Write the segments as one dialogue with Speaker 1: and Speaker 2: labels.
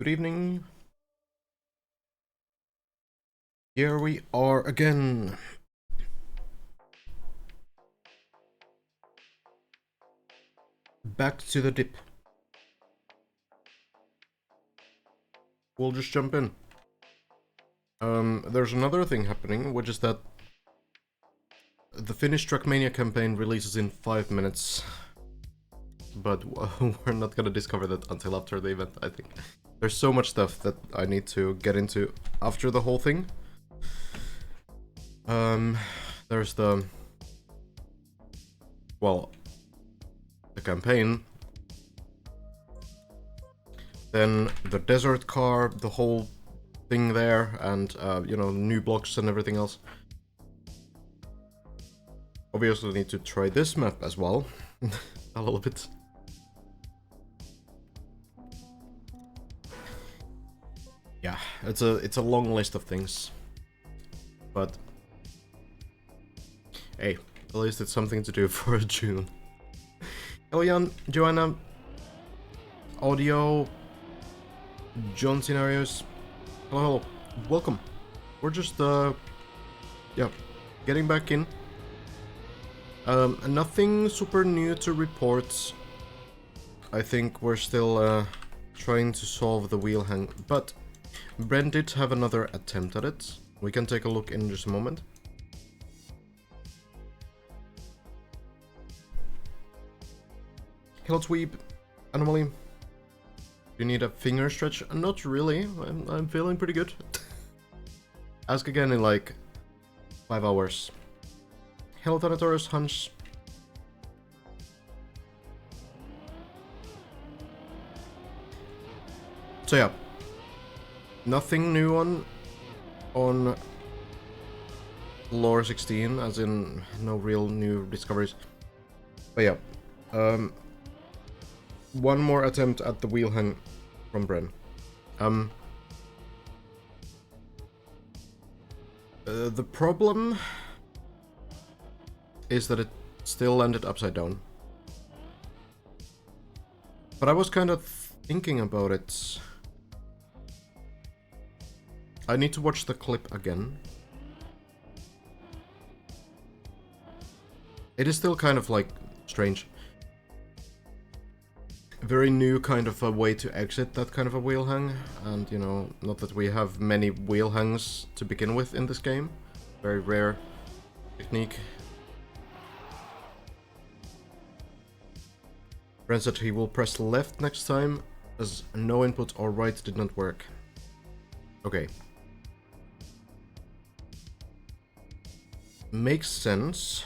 Speaker 1: Good evening. Here we are again. Back to the dip. We'll just jump in. There's another thing happening, which is that the Finnish Trackmania campaign releases in 5 minutes. But we're not gonna discover that until after the event, I think. There's so much stuff that I need to get into after the whole thing. There's the campaign, then the desert car, the whole thing there, and new blocks and everything else. Obviously need to try this map as well, a little bit. Yeah, it's a long list of things, but hey, at least it's something to do for June. Hello, Jan, Joanna, Audio, John Scenarios. Hello, welcome. We're just getting back in. Nothing super new to report. I think we're still trying to solve the wheel hang, but Brent did have another attempt at it. We can take a look in just a moment. Hello, Tweeb. Anomaly. Do you need a finger stretch? Not really. I'm feeling pretty good. Ask again in like 5 hours. Hello, Thanatorus, Hunch. So yeah, nothing new on lore 16, as in no real new discoveries. But yeah, one more attempt at the wheel hang from Bren. The problem is that it still landed upside down. But I was kind of thinking about it. I need to watch the clip again. It is still kind of like strange. Very new kind of a way to exit that kind of a wheel hang, and not that we have many wheel hangs to begin with in this game. Very rare technique. Brent said he will press left next time, as no input or right did not work. Okay. Makes sense.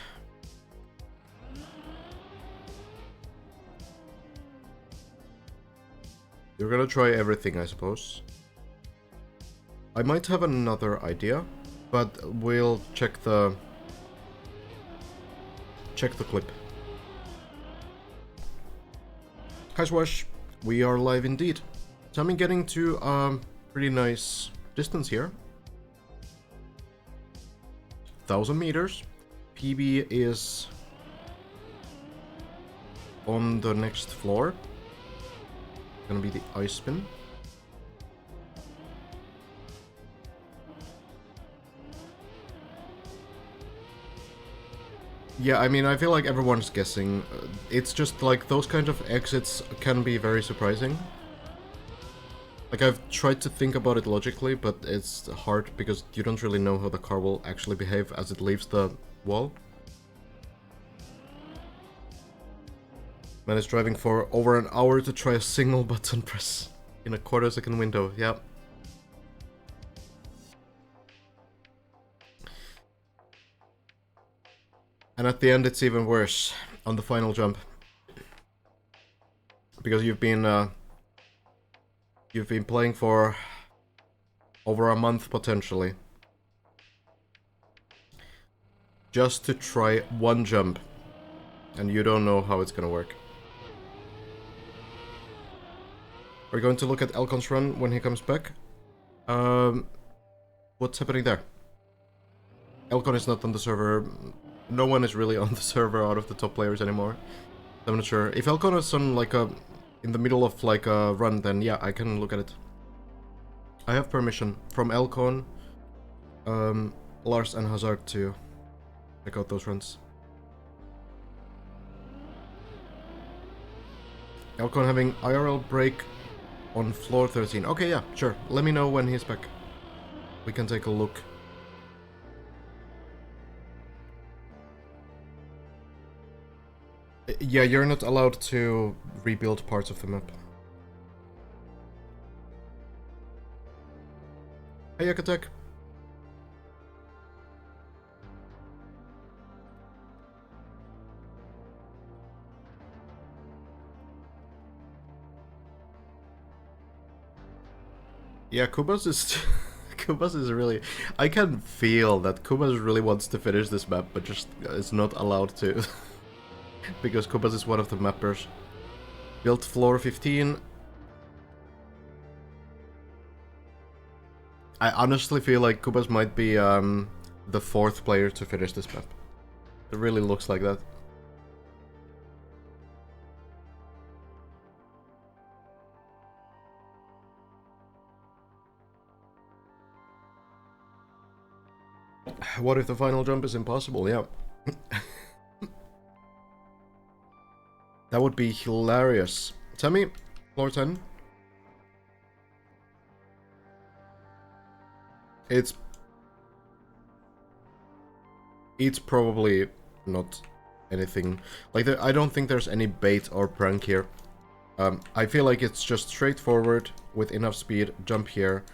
Speaker 1: You're gonna try everything, I suppose. I might have another idea, but we'll check the clip. Hi Swash, we are live indeed. So I'm getting to a pretty nice distance here. 1,000 meters. PB is on the next floor. Gonna be the ice spin. Yeah, I mean, I feel like everyone's guessing. It's just like those kind of exits can be very surprising. Like, I've tried to think about it logically, but it's hard because you don't really know how the car will actually behave as it leaves the wall. Man is driving for over an hour to try a single button press in a quarter-second window, yeah. And at the end it's even worse, on the final jump. Because you've been playing for over a month, potentially. Just to try one jump. And you don't know how it's gonna work. We're going to look at Elcon's run when he comes back. What's happening there? Elcon is not on the server. No one is really on the server out of the top players anymore. I'm not sure. If Elcon is on like in the middle of like a run, then yeah, I can look at it. I have permission from Elcon, Lars and Hazard to check out those runs. Elcon having IRL break on floor 13. Okay, yeah, sure. Let me know when he's back. We can take a look. Yeah, you're not allowed to rebuild parts of the map. Hey, Yakatek. Yeah, Kubas is... Kubas is really... I can feel that Kubas really wants to finish this map, but just is not allowed to. Because Kubas is one of the mappers. Built floor 15. I honestly feel like Kubas might be the fourth player to finish this map. It really looks like that. What if the final jump is impossible? Yeah. That would be hilarious. Tell me, floor 10. It's probably not anything. Like, I don't think there's any bait or prank here. I feel like it's just straightforward with enough speed, jump here.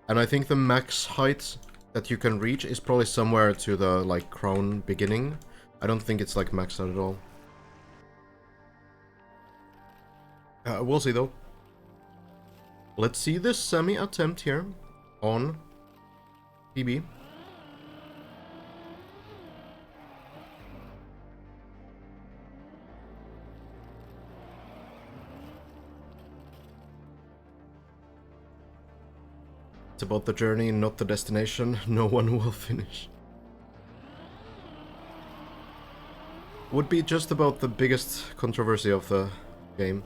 Speaker 1: And I think the max height that you can reach is probably somewhere to the, like, crown beginning. I don't think it's, like, maxed out at all. We'll see, though. Let's see this semi-attempt here on PB. It's about the journey, not the destination. No one will finish. Would be just about the biggest controversy of the game.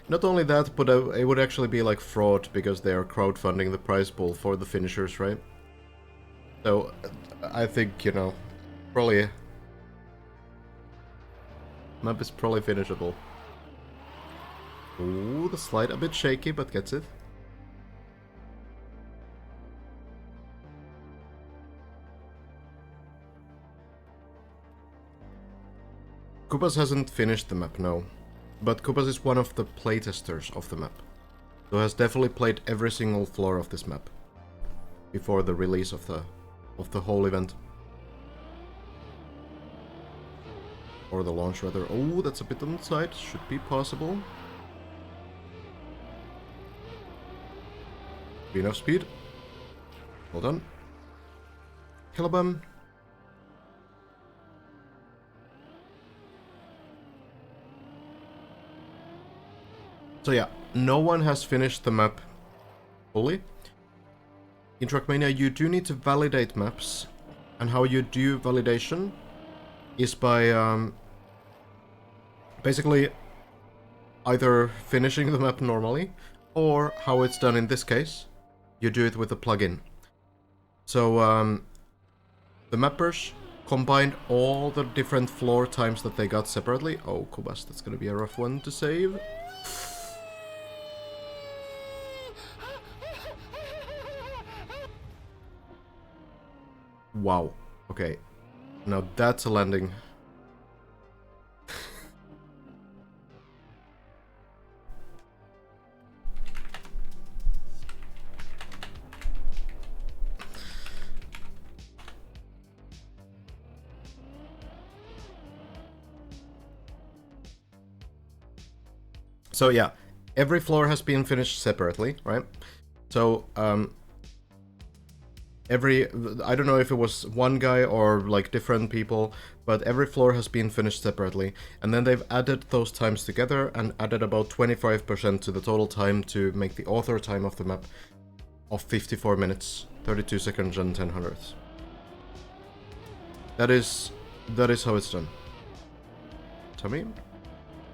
Speaker 1: Not only that, but it would actually be like fraud because they are crowdfunding the prize pool for the finishers, right? So, I think, you know, probably... Map is probably finishable. Ooh, the slide a bit shaky, but gets it. Kubas hasn't finished the map, no. But Kubas is one of the playtesters of the map. So has definitely played every single floor of this map. Before the release of the whole event. Or the launch rather. Oh, that's a bit on the side. Should be possible. Be enough speed. Well done. Killabum. So yeah, no one has finished the map fully. In Trackmania, you do need to validate maps, and how you do validation is by basically either finishing the map normally, or how it's done in this case, you do it with a plugin. So the mappers combined all the different floor times that they got separately. Oh, Kubas, that's gonna be a rough one to save. Wow. Okay. Now that's a landing. So yeah, every floor has been finished separately, right? So I don't know if it was one guy or like different people, but every floor has been finished separately, and then they've added those times together and added about 25% to the total time to make the author time of the map of 54 minutes, 32 seconds and 10 hundredths. That is how it's done. Tell me.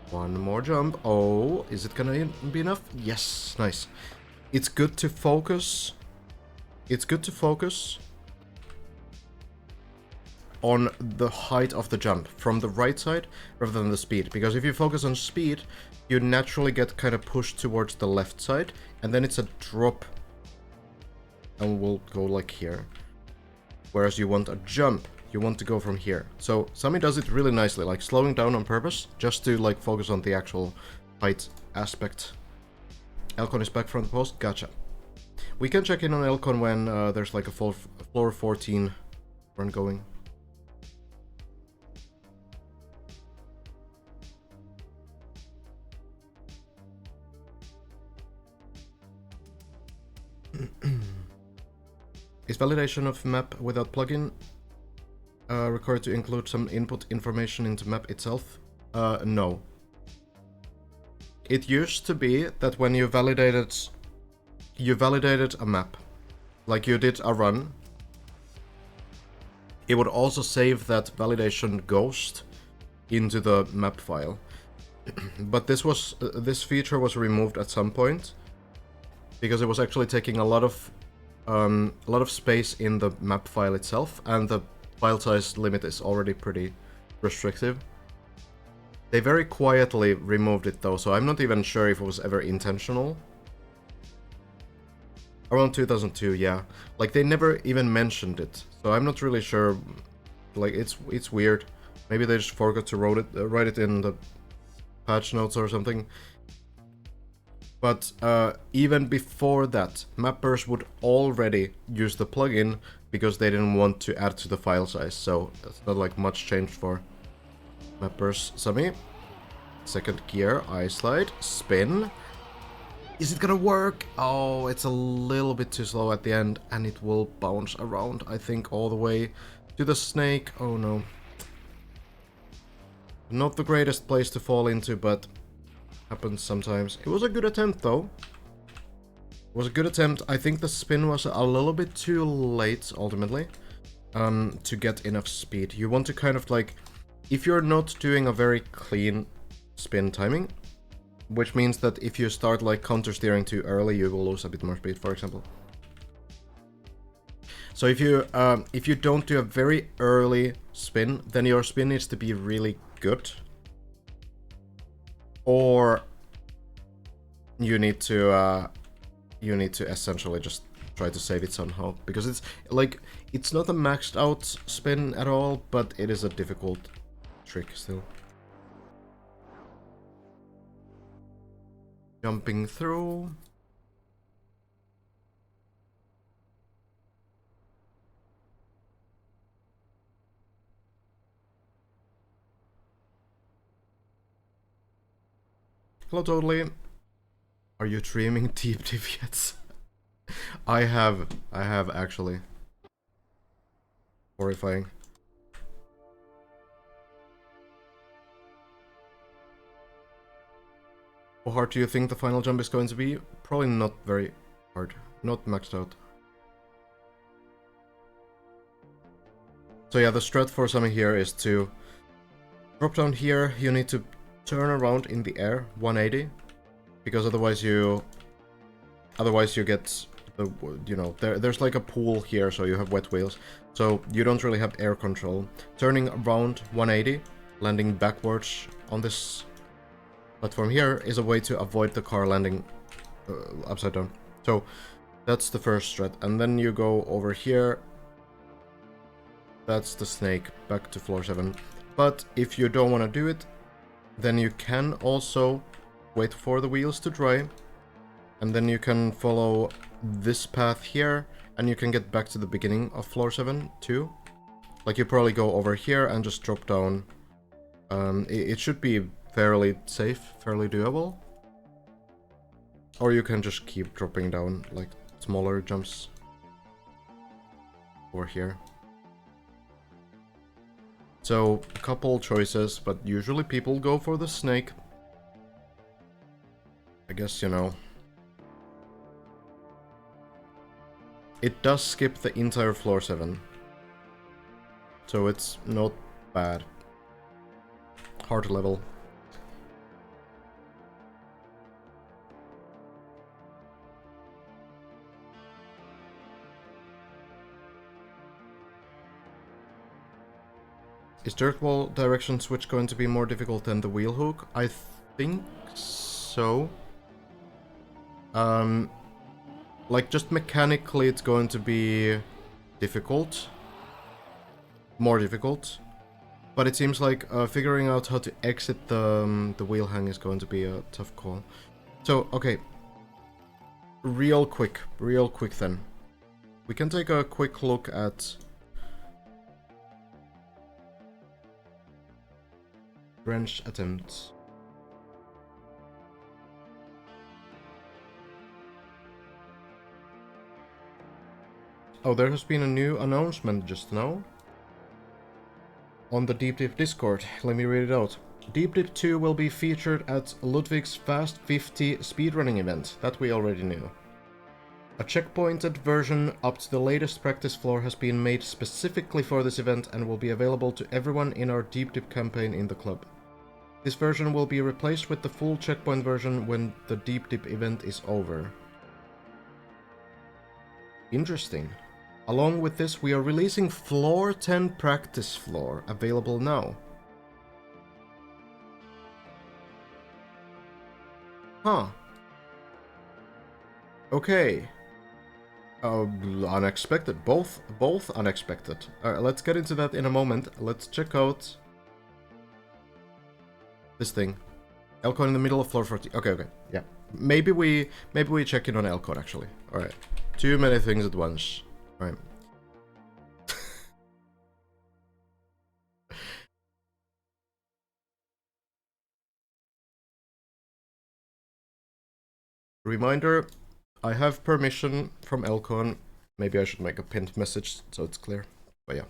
Speaker 1: One more jump. Oh, is it gonna be enough? Yes, nice. it's good to focus. It's good to focus on the height of the jump from the right side rather than the speed. Because if you focus on speed, you naturally get kind of pushed towards the left side, and then it's a drop. And we'll go like here. Whereas you want a jump, you want to go from here. So Sami does it really nicely, like slowing down on purpose, just to like focus on the actual height aspect. Elcon is back from the post, gotcha. We can check in on Elcon when there's like a floor 14 run going. Is validation of map without plugin required to include some input information into map itself? No. It used to be that when you validated a map, like you did a run, it would also save that validation ghost into the map file. But this feature was removed at some point because it was actually taking a lot of space in the map file itself, and the file size limit is already pretty restrictive. They very quietly removed it though, so I'm not even sure if it was ever intentional. Around 2002, yeah. Like, they never even mentioned it, so I'm not really sure. Like, it's weird. Maybe they just forgot to write it in the patch notes or something. But even before that, mappers would already use the plugin because they didn't want to add to the file size, so that's not like much changed for mappers. Sami, second gear, I slide, spin. Is it gonna work? Oh, it's a little bit too slow at the end, and it will bounce around, I think, all the way to the snake. Oh no. Not the greatest place to fall into, but happens sometimes. It was a good attempt though. It was a good attempt. I think the spin was a little bit too late ultimately to get enough speed. You want to kind of like, if you're not doing a very clean spin timing, which means that if you start like counter steering too early, you will lose a bit more speed, for example. So if you don't do a very early spin, then your spin needs to be really good. Or you need to essentially just try to save it somehow, because it's like, it's not a maxed out spin at all, but it is a difficult trick still. Jumping through. Hello, totally. Are you dreaming deep yet? I have actually. Horrifying. How hard do you think the final jump is going to be? Probably not very hard. Not maxed out. So yeah, the strat for Sami here is to drop down here. You need to turn around in the air 180, because otherwise you get the, you know, there's like a pool here, so you have wet wheels, so you don't really have air control. Turning around 180, landing backwards on this platform here is a way to avoid the car landing upside down. So that's the first strat, and then you go over here. That's the snake back to floor 7. But if you don't want to do it, then you can also wait for the wheels to dry, and then you can follow this path here, and you can get back to the beginning of floor 7 too. Like, you probably go over here and just drop down. It should be fairly safe, fairly doable. Or you can just keep dropping down, like, smaller jumps over here. So, a couple choices, but usually people go for the snake. I guess, you know. It does skip the entire floor 7. So it's not bad. Hard level. Is dirt wall direction switch going to be more difficult than the wheel hook? I think so. Like, just mechanically it's going to be difficult. More difficult. But it seems like figuring out how to exit the wheel hang is going to be a tough call. So, okay. Real quick then. We can take a quick look at wrench attempts. Oh, there has been a new announcement just now. On the Deep Dip Discord. Let me read it out. Deep Dip 2 will be featured at Ludwig's Fast 50 speedrunning event. That we already knew. A checkpointed version up to the latest practice floor has been made specifically for this event and will be available to everyone in our Deep Dip campaign in the club. This version will be replaced with the full checkpoint version when the Deep Dip event is over. Interesting. Along with this, we are releasing Floor 10 Practice Floor, available now. Huh. Okay. Unexpected. Both unexpected. Let's get into that in a moment. Let's check out this thing. Elcon in the middle of floor 14. Okay. Yeah. Maybe we check in on Elcon actually. Alright. Too many things at once. Alright. Reminder, I have permission from Elcon. Maybe I should make a pinned message so it's clear. But yeah.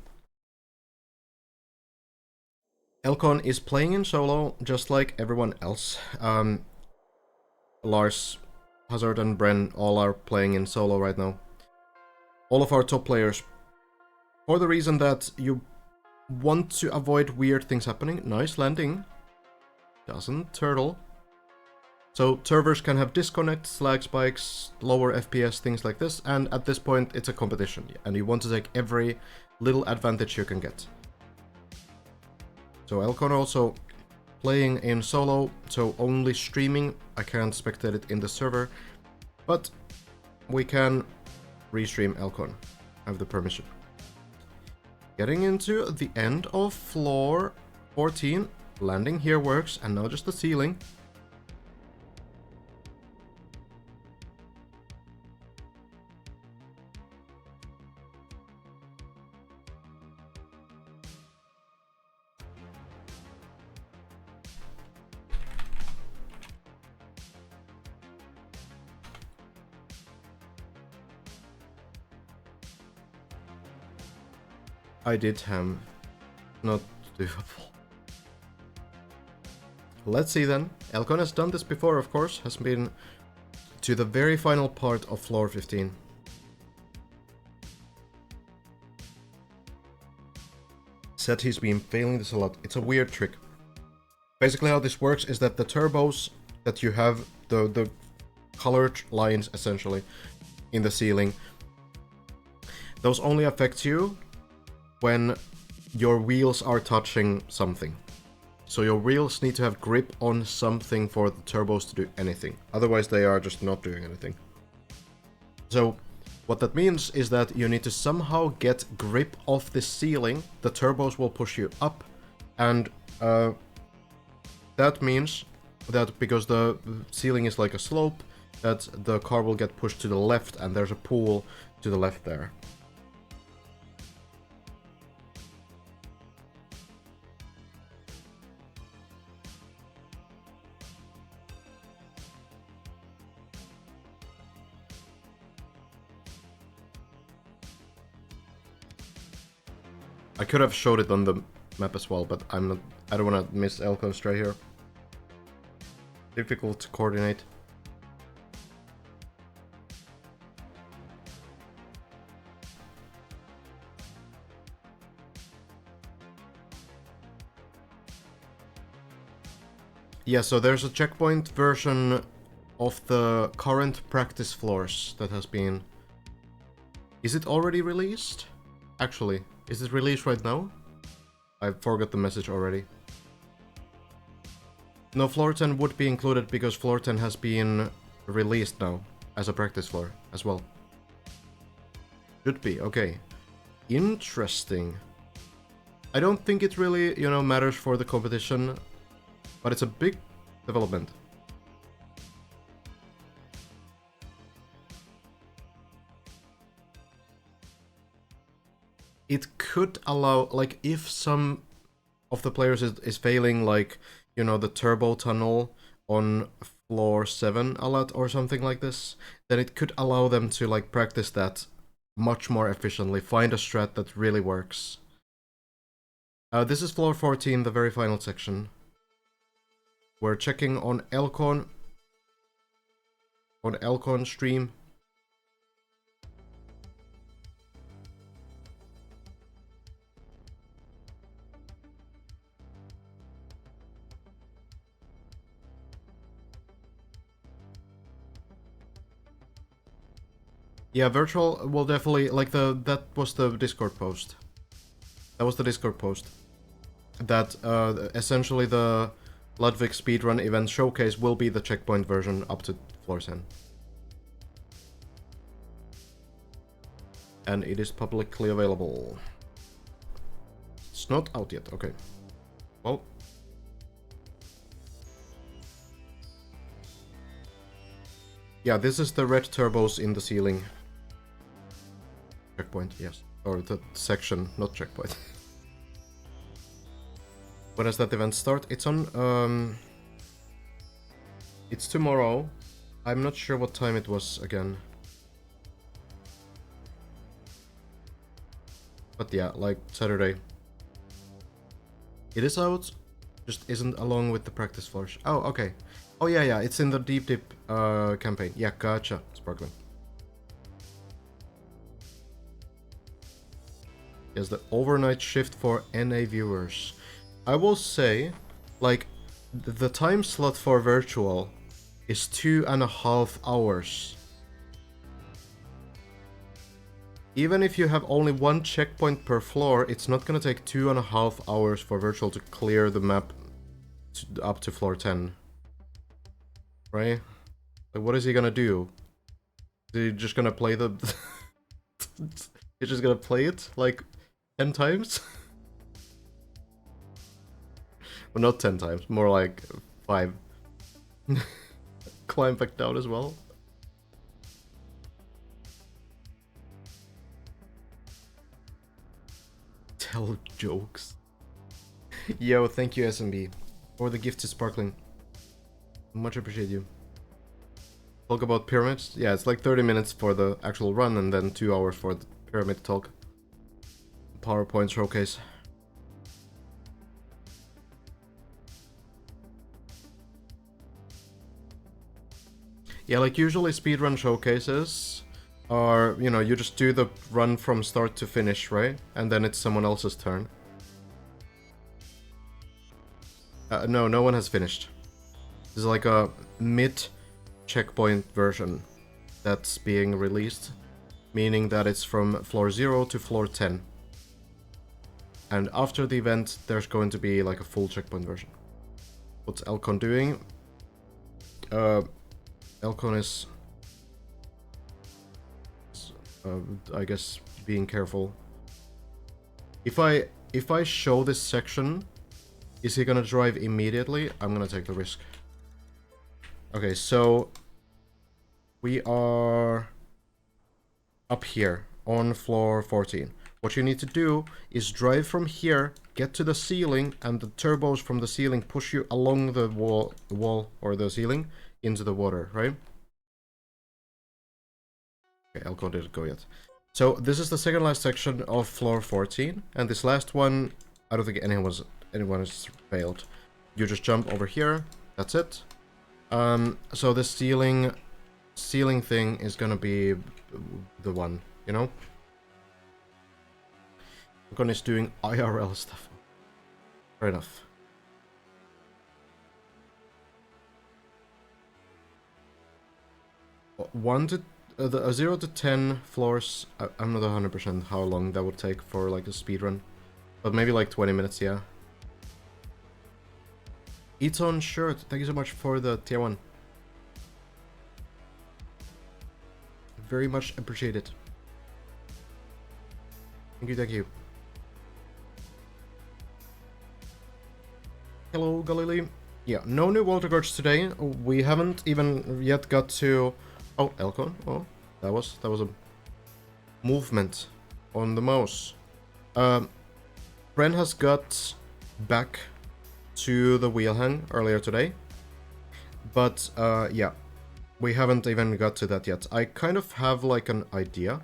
Speaker 1: Elcon is playing in solo just like everyone else. Lars, Hazard and Bren all are playing in solo right now. All of our top players. For the reason that you want to avoid weird things happening. Nice landing. Doesn't turtle. So servers can have disconnects, lag spikes, lower FPS, things like this, and at this point it's a competition, and you want to take every little advantage you can get. So Elcon also playing in solo, so only streaming. I can't spectate it in the server, but we can restream Elcon. I have the permission. Getting into the end of floor 14. Landing here works, and now just the ceiling. I did ham. Not doable. Let's see then. Elcon has done this before, of course. Has been to the very final part of floor 15. Said he's been failing this a lot. It's a weird trick. Basically how this works is that the turbos that you have, the colored lines essentially in the ceiling, those only affect you when your wheels are touching something. So your wheels need to have grip on something for the turbos to do anything. Otherwise they are just not doing anything. So what that means is that you need to somehow get grip off the ceiling. The turbos will push you up, and that means that because the ceiling is like a slope, that the car will get pushed to the left, and there's a pool to the left there. I could have showed it on the map as well, but I don't want to miss Elcon stray here. Difficult to coordinate. Yeah, so there's a checkpoint version of the current practice floors that has been... Is it already released? Actually, is it released right now? I forgot the message already. No, floor 10 would be included because floor 10 has been released now as a practice floor as well. Should be, okay. Interesting. I don't think it really, you know, matters for the competition, but it's a big development. It could allow, like, if some of the players is failing, like, you know, the turbo tunnel on floor 7 a lot or something like this, then it could allow them to, like, practice that much more efficiently, find a strat that really works. This is floor 14, the very final section. We're checking on Elcon stream. Yeah, virtual will definitely, like, that was the Discord post. That was the Discord post. That essentially the Ludwig speedrun event showcase will be the checkpoint version up to floor 10. And it is publicly available. It's not out yet, okay. Well. Yeah, this is the red turbos in the ceiling. Checkpoint, yes. Or the section, not checkpoint. When does that event start? It's on, it's tomorrow. I'm not sure what time it was again. But yeah, like Saturday. It is out, just isn't along with the practice floors. Oh, okay. Oh yeah, it's in the Deep Dip campaign. Yeah, gotcha, Sparkling. Yes, the overnight shift for NA viewers. I will say, like, the time slot for virtual is 2.5 hours. Even if you have only one checkpoint per floor, it's not gonna take 2.5 hours for virtual to clear the map up to floor 10. Right? Like, what is he gonna do? Is he just gonna play the... He's just gonna play it, like, 10 times? Well, not 10 times, more like 5. Climb back down as well. Tell jokes. Yo, thank you SMB for the gift to Sparkling. Much appreciate you. Talk about pyramids? Yeah, it's like 30 minutes for the actual run and then 2 hours for the pyramid talk. PowerPoint showcase. Yeah, like usually speedrun showcases are, you know, you just do the run from start to finish, right? And then it's someone else's turn. No, no one has finished. This is like a mid-checkpoint version that's being released, meaning that it's from floor 0 to floor 10. And after the event, there's going to be like a full checkpoint version. What's Elcon doing? Elcon is, I guess, being careful. If I show this section, is he gonna drive immediately? I'm gonna take the risk. Okay, so we are up here on floor 14. What you need to do is drive from here, get to the ceiling, and the turbos from the ceiling push you along the wall or the ceiling into the water, right? Okay, Elko didn't go yet. So this is the second last section of floor 14, and this last one, I don't think anyone has failed. You just jump over here, that's it. So the ceiling thing is gonna be the one, you know? Elcon is doing IRL stuff. Fair enough. The 0 to 10 floors, I'm not 100% how long that would take for like a speedrun. But maybe like 20 minutes, yeah. Eton shirt, thank you so much for the tier 1. Very much appreciated. Thank you, thank you. Hello, Galili. Yeah, no new Walter Gorge today. We haven't even yet got to... Oh, Elcon. Oh, that was a movement on the mouse. Bren has got back to the wheel hang earlier today. But, yeah, we haven't even got to that yet. I kind of have, like, an idea.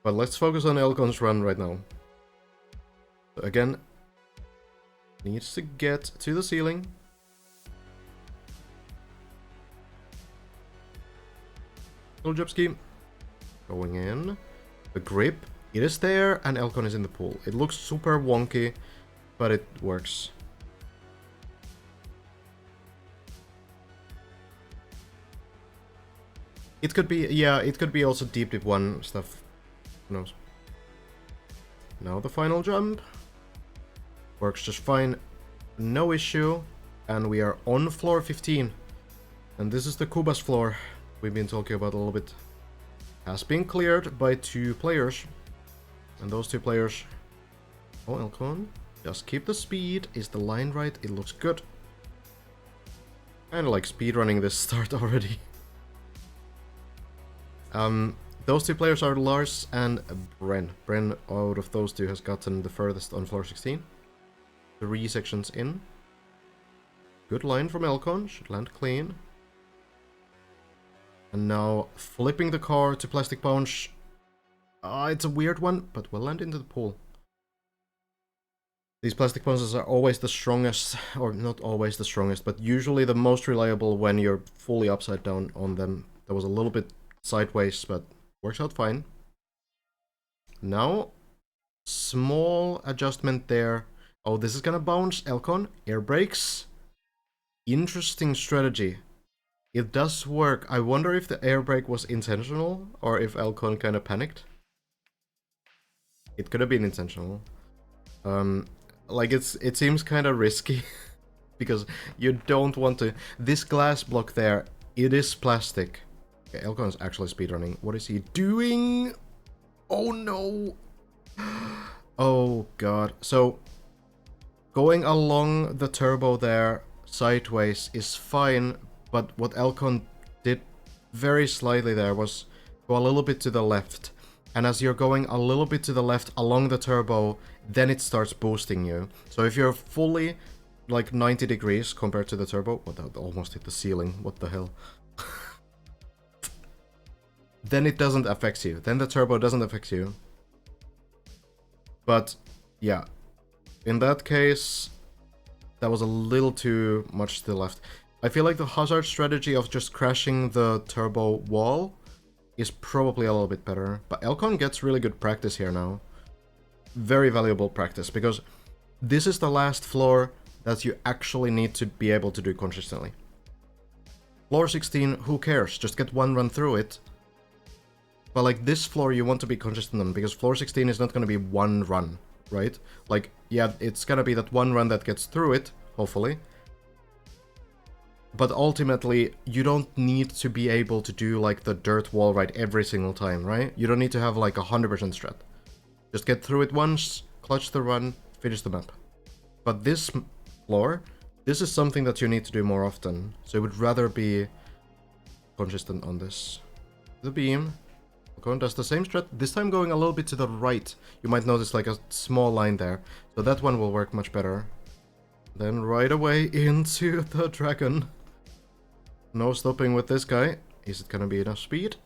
Speaker 1: But let's focus on Elcon's run right now. So again, needs to get to the ceiling. Jobski going in. The grip, it is there, and Elcon is in the pool. It looks super wonky, but it works. It could be, yeah, it could be also deep dip 1 stuff. Who knows? Now the final jump. Works just fine. No issue. And we are on floor 15. And this is the Kubas floor we've been talking about a little bit. Has been cleared by 2 players. And those 2 players... Oh, Elcon. Just keep the speed. Is the line right? It looks good. Kinda like speedrunning this start already. Those 2 players are Lars and Bren. Bren, out of those 2, has gotten the furthest on floor 16. 3 sections in. Good line from Elcon. Should land clean. And now flipping the car to plastic bounce. It's a weird one, but we'll land into the pool. These plastic bounces are always the strongest, or not always the strongest, but usually the most reliable when you're fully upside down on them. That was a little bit sideways, but works out fine. Now, small adjustment there. Oh, this is gonna bounce. Elcon, air brakes. Interesting strategy. It does work. I wonder if the air brake was intentional, or if Elcon kind of panicked. It could have been intentional. Like, it seems kind of risky, because you don't want to... This glass block there, it is plastic. Okay, Elcon is actually speedrunning. What is he doing? Oh no! Oh god. So, going along the turbo there, sideways, is fine, but what Elcon did very slightly there was go a little bit to the left. And as you're going a little bit to the left along the turbo, then it starts boosting you. So if you're fully, like, 90 degrees compared to the turbo... What, that almost hit the ceiling. What the hell? Then it doesn't affect you. Then the turbo doesn't affect you. But, yeah. In that case, that was a little too much to the left. I feel like the hazard strategy of just crashing the turbo wall is probably a little bit better. But Elcon gets really good practice here now. Very valuable practice, because this is the last floor that you actually need to be able to do consistently. Floor 16, who cares? Just get one run through it. But like this floor you want to be consistent on, because floor 16 is not going to be one run, right? Like, yeah, it's going to be that one run that gets through it, hopefully. But ultimately, you don't need to be able to do like the dirt wall ride every single time, right? You don't need to have like 100% strat. Just get through it once, clutch the run, finish the map. But this floor, this is something that you need to do more often. So I would rather be consistent on this. The beam. Elcon does the same strat, this time going a little bit to the right. You might notice like a small line there. So that one will work much better. Then right away into the dragon. No stopping with this guy. Is it gonna be enough speed?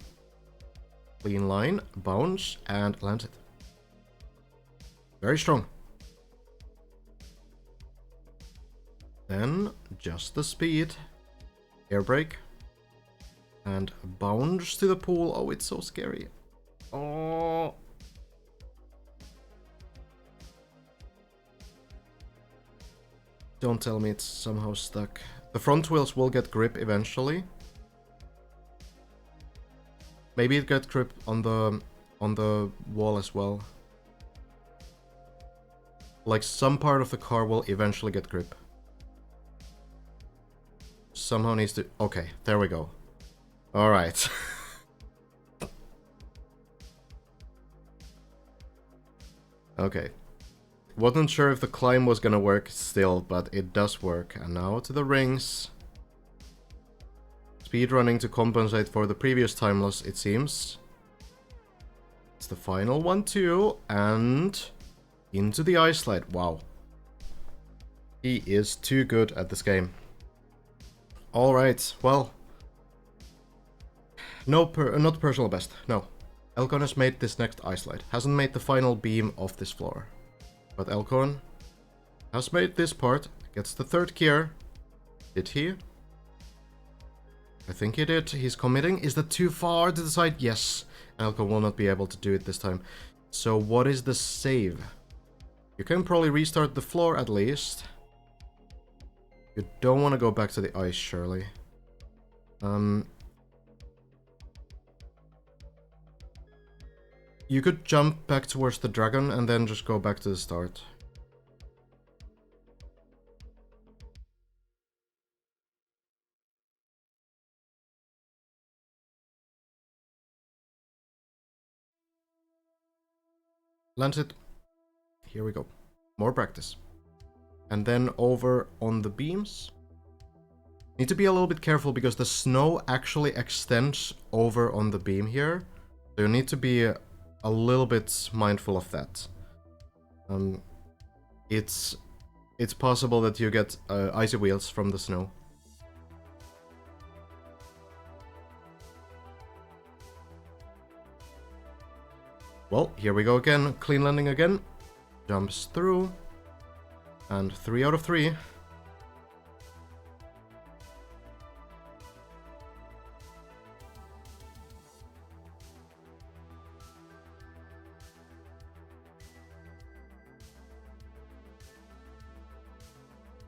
Speaker 1: Clean line, bounce, and lands it. Very strong. Then just the speed. Air brake. And bounce to the pool. Oh, it's so scary. Oh. Don't tell me it's somehow stuck. The front wheels will get grip eventually. Maybe it gets grip on the wall as well. Like, some part of the car will eventually get grip. Somehow needs to... Okay, there we go. Alright. Okay. Wasn't sure if the climb was gonna work still, but it does work. And now to the rings. Speedrunning to compensate for the previous time loss, it seems. It's the final one too, and into the ice slide. Wow. He is too good at this game. Alright, well. Not personal best, no. Elcon has made this next ice slide. Hasn't made the final beam of this floor. But Elcon has made this part. Gets the third gear. Did he? I think he did. He's committing. Is that too far to the side? Yes. Elcon will not be able to do it this time. So what is the save? You can probably restart the floor at least. You don't want to go back to the ice, surely. You could jump back towards the dragon and then just go back to the start. Lands it. Here we go. More practice. And then over on the beams. Need to be a little bit careful because the snow actually extends over on the beam here. So you need to be a little bit mindful of that. It's possible that you get icy wheels from the snow. Well, here we go again. Clean landing again. Jumps through. And 3 out of 3.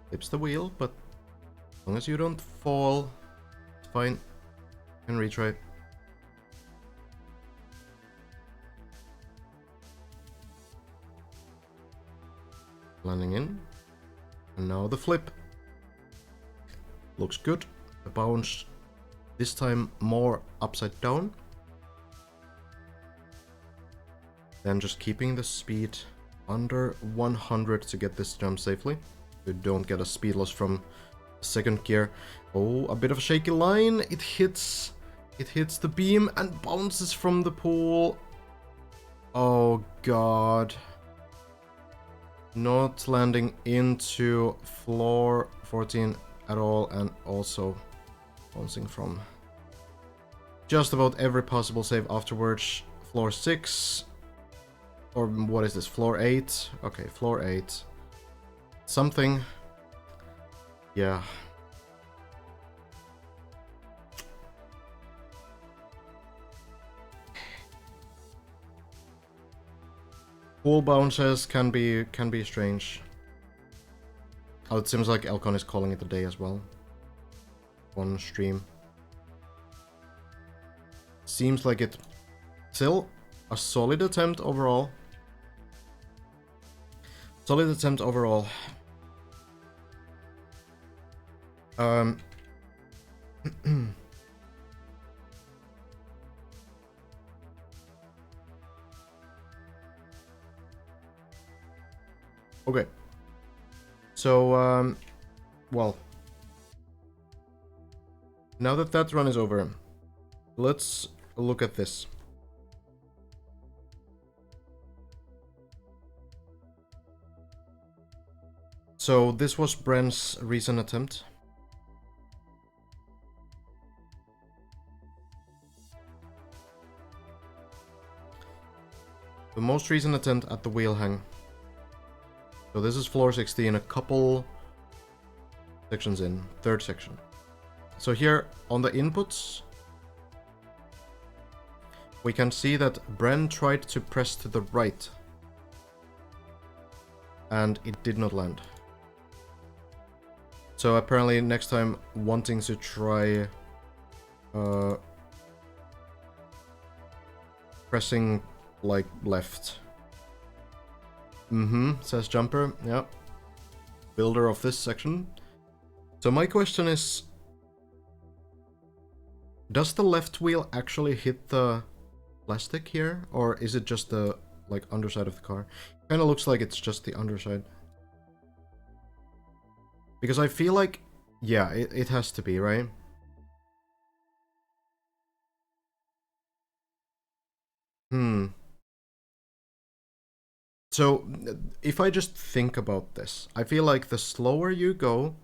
Speaker 1: Flips the wheel, but as long as you don't fall, it's fine. And retry. Landing in. And now the flip. Looks good. The bounce this time more upside down. Then just keeping the speed under 100 to get this jump safely. You don't get a speed loss from second gear. Oh, a bit of a shaky line. It hits the beam and bounces from the pool. Oh god. Not landing into floor 14 at all, and also bouncing from just about every possible save afterwards. Floor 6. Or what is this? Floor 8. Okay, floor 8. Something. Yeah. Pool bounces can be strange. Oh, it seems like Elcon is calling it a day as well. On stream. Seems like it. Still a solid attempt overall. Solid attempt overall. Okay. So, well. Now that that run is over, let's look at this. So this was Bren's recent attempt. The most recent attempt at the wheel hang. So this is floor 16, a couple sections in, third section. So here on the inputs, we can see that Bren tried to press to the right. And it did not land. So apparently next time wanting to try pressing like left. Says Jumper, yeah. Builder of this section. So my question is, does the left wheel actually hit the plastic here? Or is it just the, like, underside of the car? Kinda looks like it's just the underside. Because I feel like, yeah, it has to be, right? So, if I just think about this, I feel like the slower you go,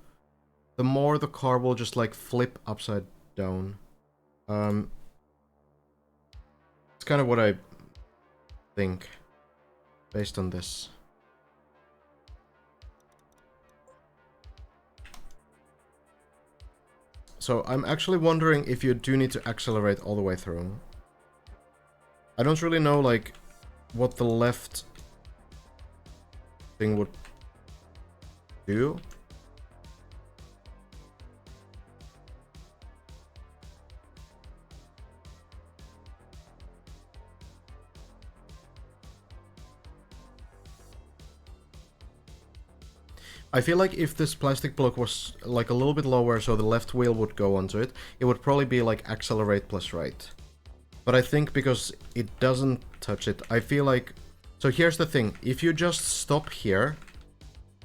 Speaker 1: the more the car will just, like, flip upside down. It's kind of what I think, based on this. So, I'm actually wondering if you do need to accelerate all the way through. I don't really know, like, what the left thing would do. I feel like if this plastic block was like a little bit lower so the left wheel would go onto it, it would probably be like accelerate plus right. But I think because it doesn't touch it, I feel like... So here's the thing, if you just stop here,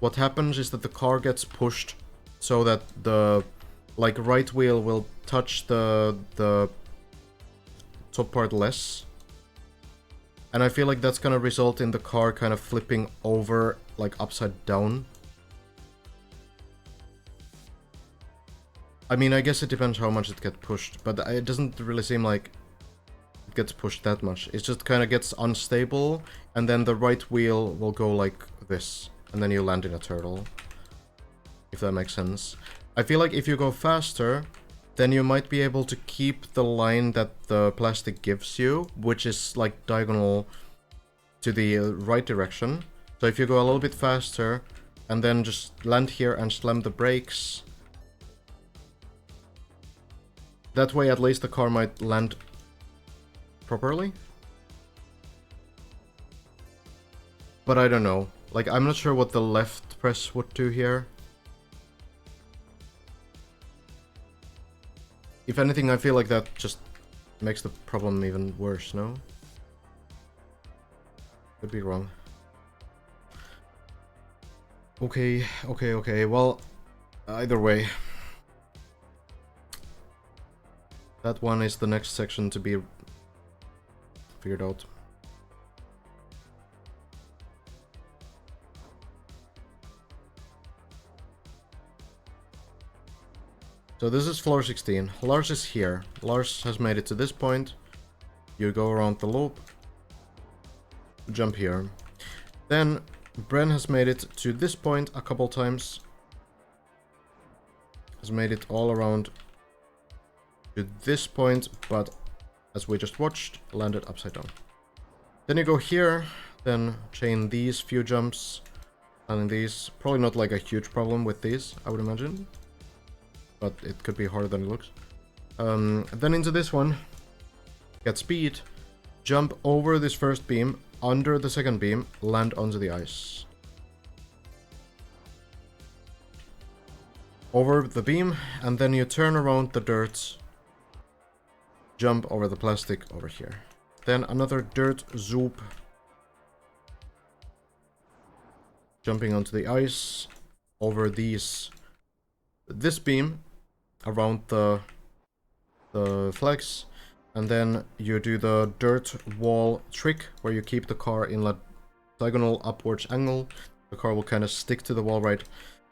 Speaker 1: what happens is that the car gets pushed so that the like right wheel will touch the top part less. And I feel like that's gonna result in the car kind of flipping over like upside down. I mean, I guess it depends how much it gets pushed, but it doesn't really seem like it gets pushed that much. It just kind of gets unstable, and then the right wheel will go like this, and then you land in a turtle. If that makes sense. I feel like if you go faster, then you might be able to keep the line that the plastic gives you, which is like diagonal to the right direction. So if you go a little bit faster, and then just land here and slam the brakes... That way, at least the car might land properly. But I don't know. Like, I'm not sure what the left press would do here. If anything, I feel like that just makes the problem even worse, no? Could be wrong. Okay, well, either way. That one is the next section to be figured out. So this is floor 16. Lars is here. Lars has made it to this point. You go around the loop. Jump here. Then Bren has made it to this point a couple times. Has made it all around to this point, but as we just watched, landed upside down. Then you go here, then chain these few jumps, and these. Probably not like a huge problem with these, I would imagine, but it could be harder than it looks. Then into this one, get speed, jump over this first beam, under the second beam, land onto the ice. Over the beam, and then you turn around the dirt, jump over the plastic over here. Then another dirt zoop. Jumping onto the ice, over this beam, around the flags, and then you do the dirt wall trick, where you keep the car in a diagonal upwards angle. The car will kind of stick to the wall, right?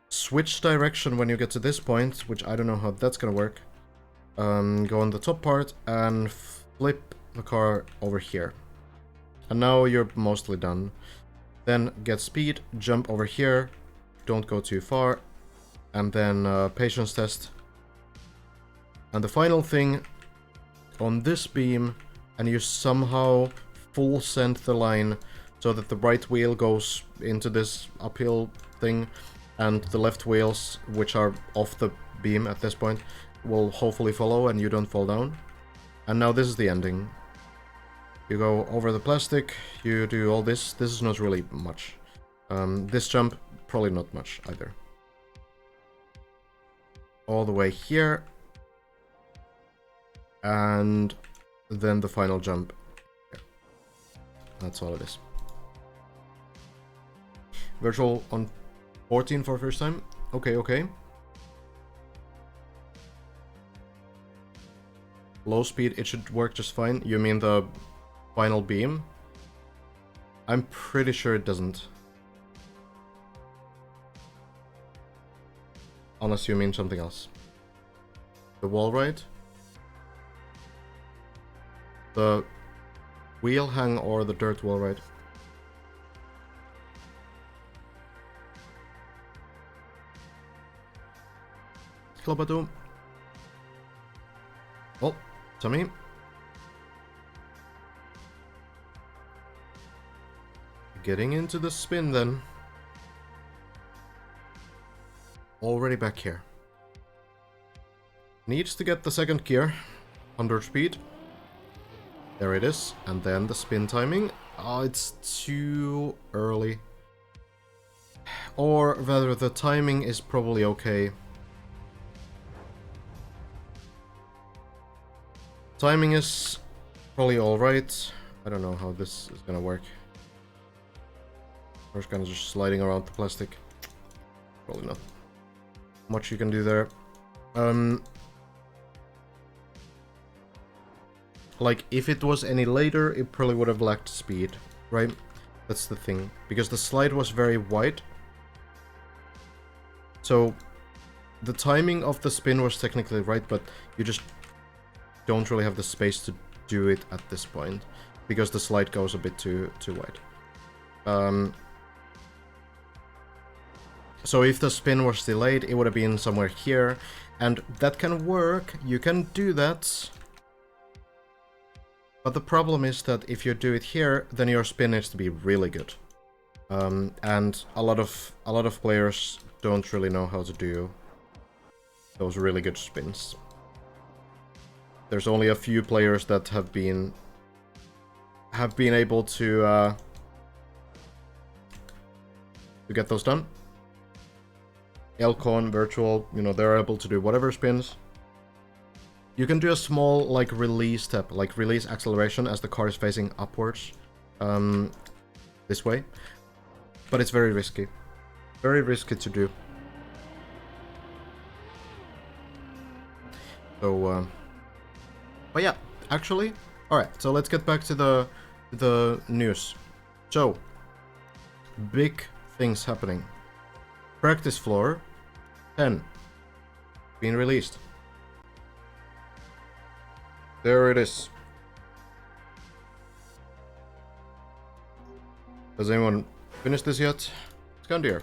Speaker 1: Switch direction when you get to this point, which I don't know how that's gonna work. Go on the top part and flip the car over here. And now you're mostly done. Then get speed, jump over here, don't go too far, and then patience test. And the final thing, on this beam, and you somehow full send the line so that the right wheel goes into this uphill thing, and the left wheels, which are off the beam at this point, will hopefully follow and you don't fall down. And now this is the ending. You go over the plastic, you do all this. This is not really much. This jump, probably not much either. All the way here. And then the final jump. Yeah. That's all it is. Virtual on 14 for first time. Okay, okay. Low speed, it should work just fine. You mean the final beam? I'm pretty sure it doesn't. Unless you mean something else. The wall ride? The wheel hang or the dirt wall ride? Hello, Badu. Oh, Tommy. Getting into the spin then. Already back here. Needs to get the second gear. 100 speed. There it is. And then the spin timing. Oh, it's too early. Or rather, the timing is probably okay. Timing is probably alright. I don't know how this is gonna work. We're kind of just sliding around the plastic. Probably not much you can do there. Like, if it was any later, it probably would have lacked speed, right? That's the thing. Because the slide was very wide. So, the timing of the spin was technically right, but you just don't really have the space to do it at this point. Because the slide goes a bit too wide. So if the spin was delayed, it would have been somewhere here. And that can work. You can do that. But the problem is that if you do it here, then your spin needs to be really good. And a lot of players don't really know how to do those really good spins. There's only a few players that have been able to get those done. Elcon, Virtual, you know, they're able to do whatever spins. You can do a small, like, release step, like release acceleration as the car is facing upwards. This way. But it's very risky. Very risky to do. So, but yeah, actually, alright, so let's get back to the news. So, big things happening. Practice floor 10 being released. There it is. Has anyone finished this yet? Scandier.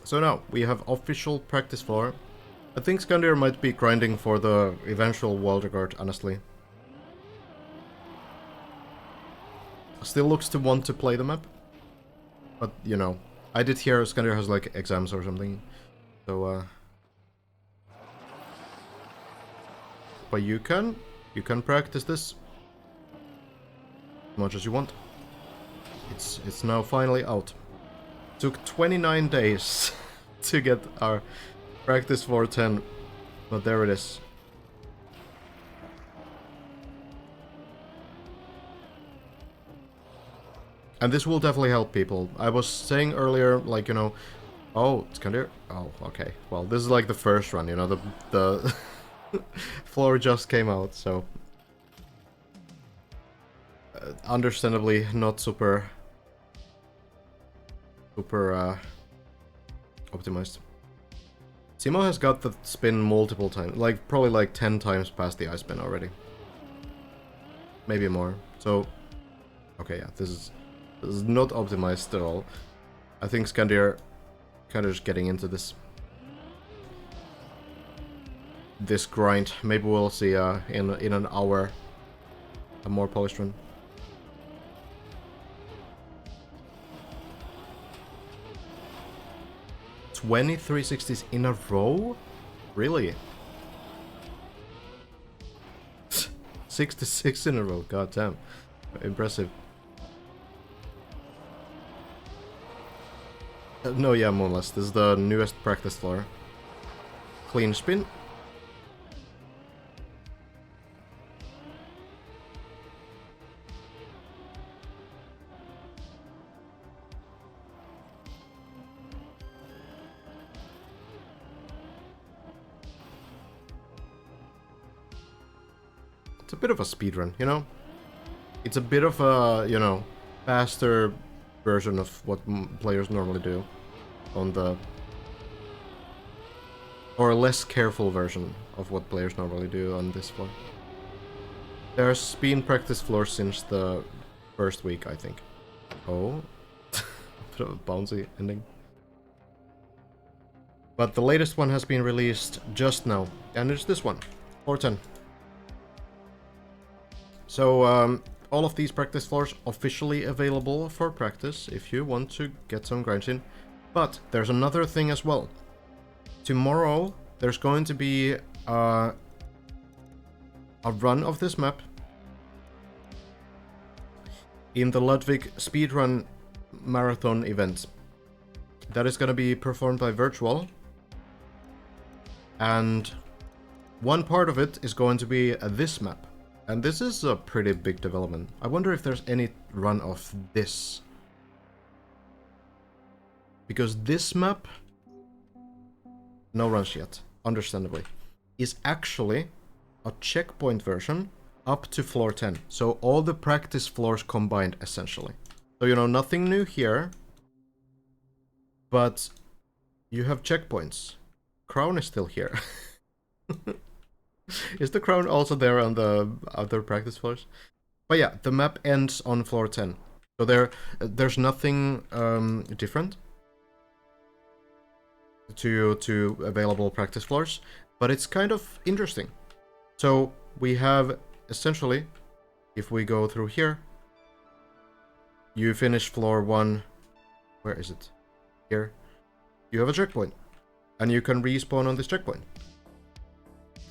Speaker 1: So now, we have official practice floor. I think Scandier might be grinding for the eventual world record, honestly. Still looks to want to play the map. But, you know, I did hear Scandier has, like, exams or something. So, but you can practice this as much as you want. It's now finally out. Took 29 days to get our practice for 10, but there it is. And this will definitely help people. I was saying earlier, like, you know, oh, Scandier? Oh, okay. Well, this is like the first run, you know, the floor just came out, so understandably not super optimized. Simo has got the spin multiple times, like probably like 10 times past the ice spin already. Maybe more. So, okay, yeah, this is not optimized at all. I think Scandier kind of just getting into this grind. Maybe we'll see in an hour a more polished run. $20 360s in a row? Really? 66 in a row, god damn. Impressive. No, yeah, Moonless. This is the newest practice floor. Clean spin. It's a bit of a speedrun, you know? It's a bit of a, you know, faster version of what players normally do on the... or a less careful version of what players normally do on this floor. There's been practice floors since the first week, I think. Oh. Bit of a bouncy ending. But the latest one has been released just now, and it's this one, 410. So, all of these practice floors officially available for practice if you want to get some grinds in. But there's another thing as well. Tomorrow, there's going to be a run of this map in the Ludwig Speedrun Marathon event. That is going to be performed by Virtual. And one part of it is going to be this map. And this is a pretty big development. I wonder if there's any run of this. Because this map, no runs yet, understandably, is actually a checkpoint version up to floor 10. So all the practice floors combined, essentially. So, you know, nothing new here. But you have checkpoints. Crown is still here. Is the crown also there on the other practice floors? But yeah, the map ends on floor 10. So there's nothing different to available practice floors, but it's kind of interesting. So we have essentially, if we go through here, you finish floor 1. Where is it? Here. You have a checkpoint, and you can respawn on this checkpoint.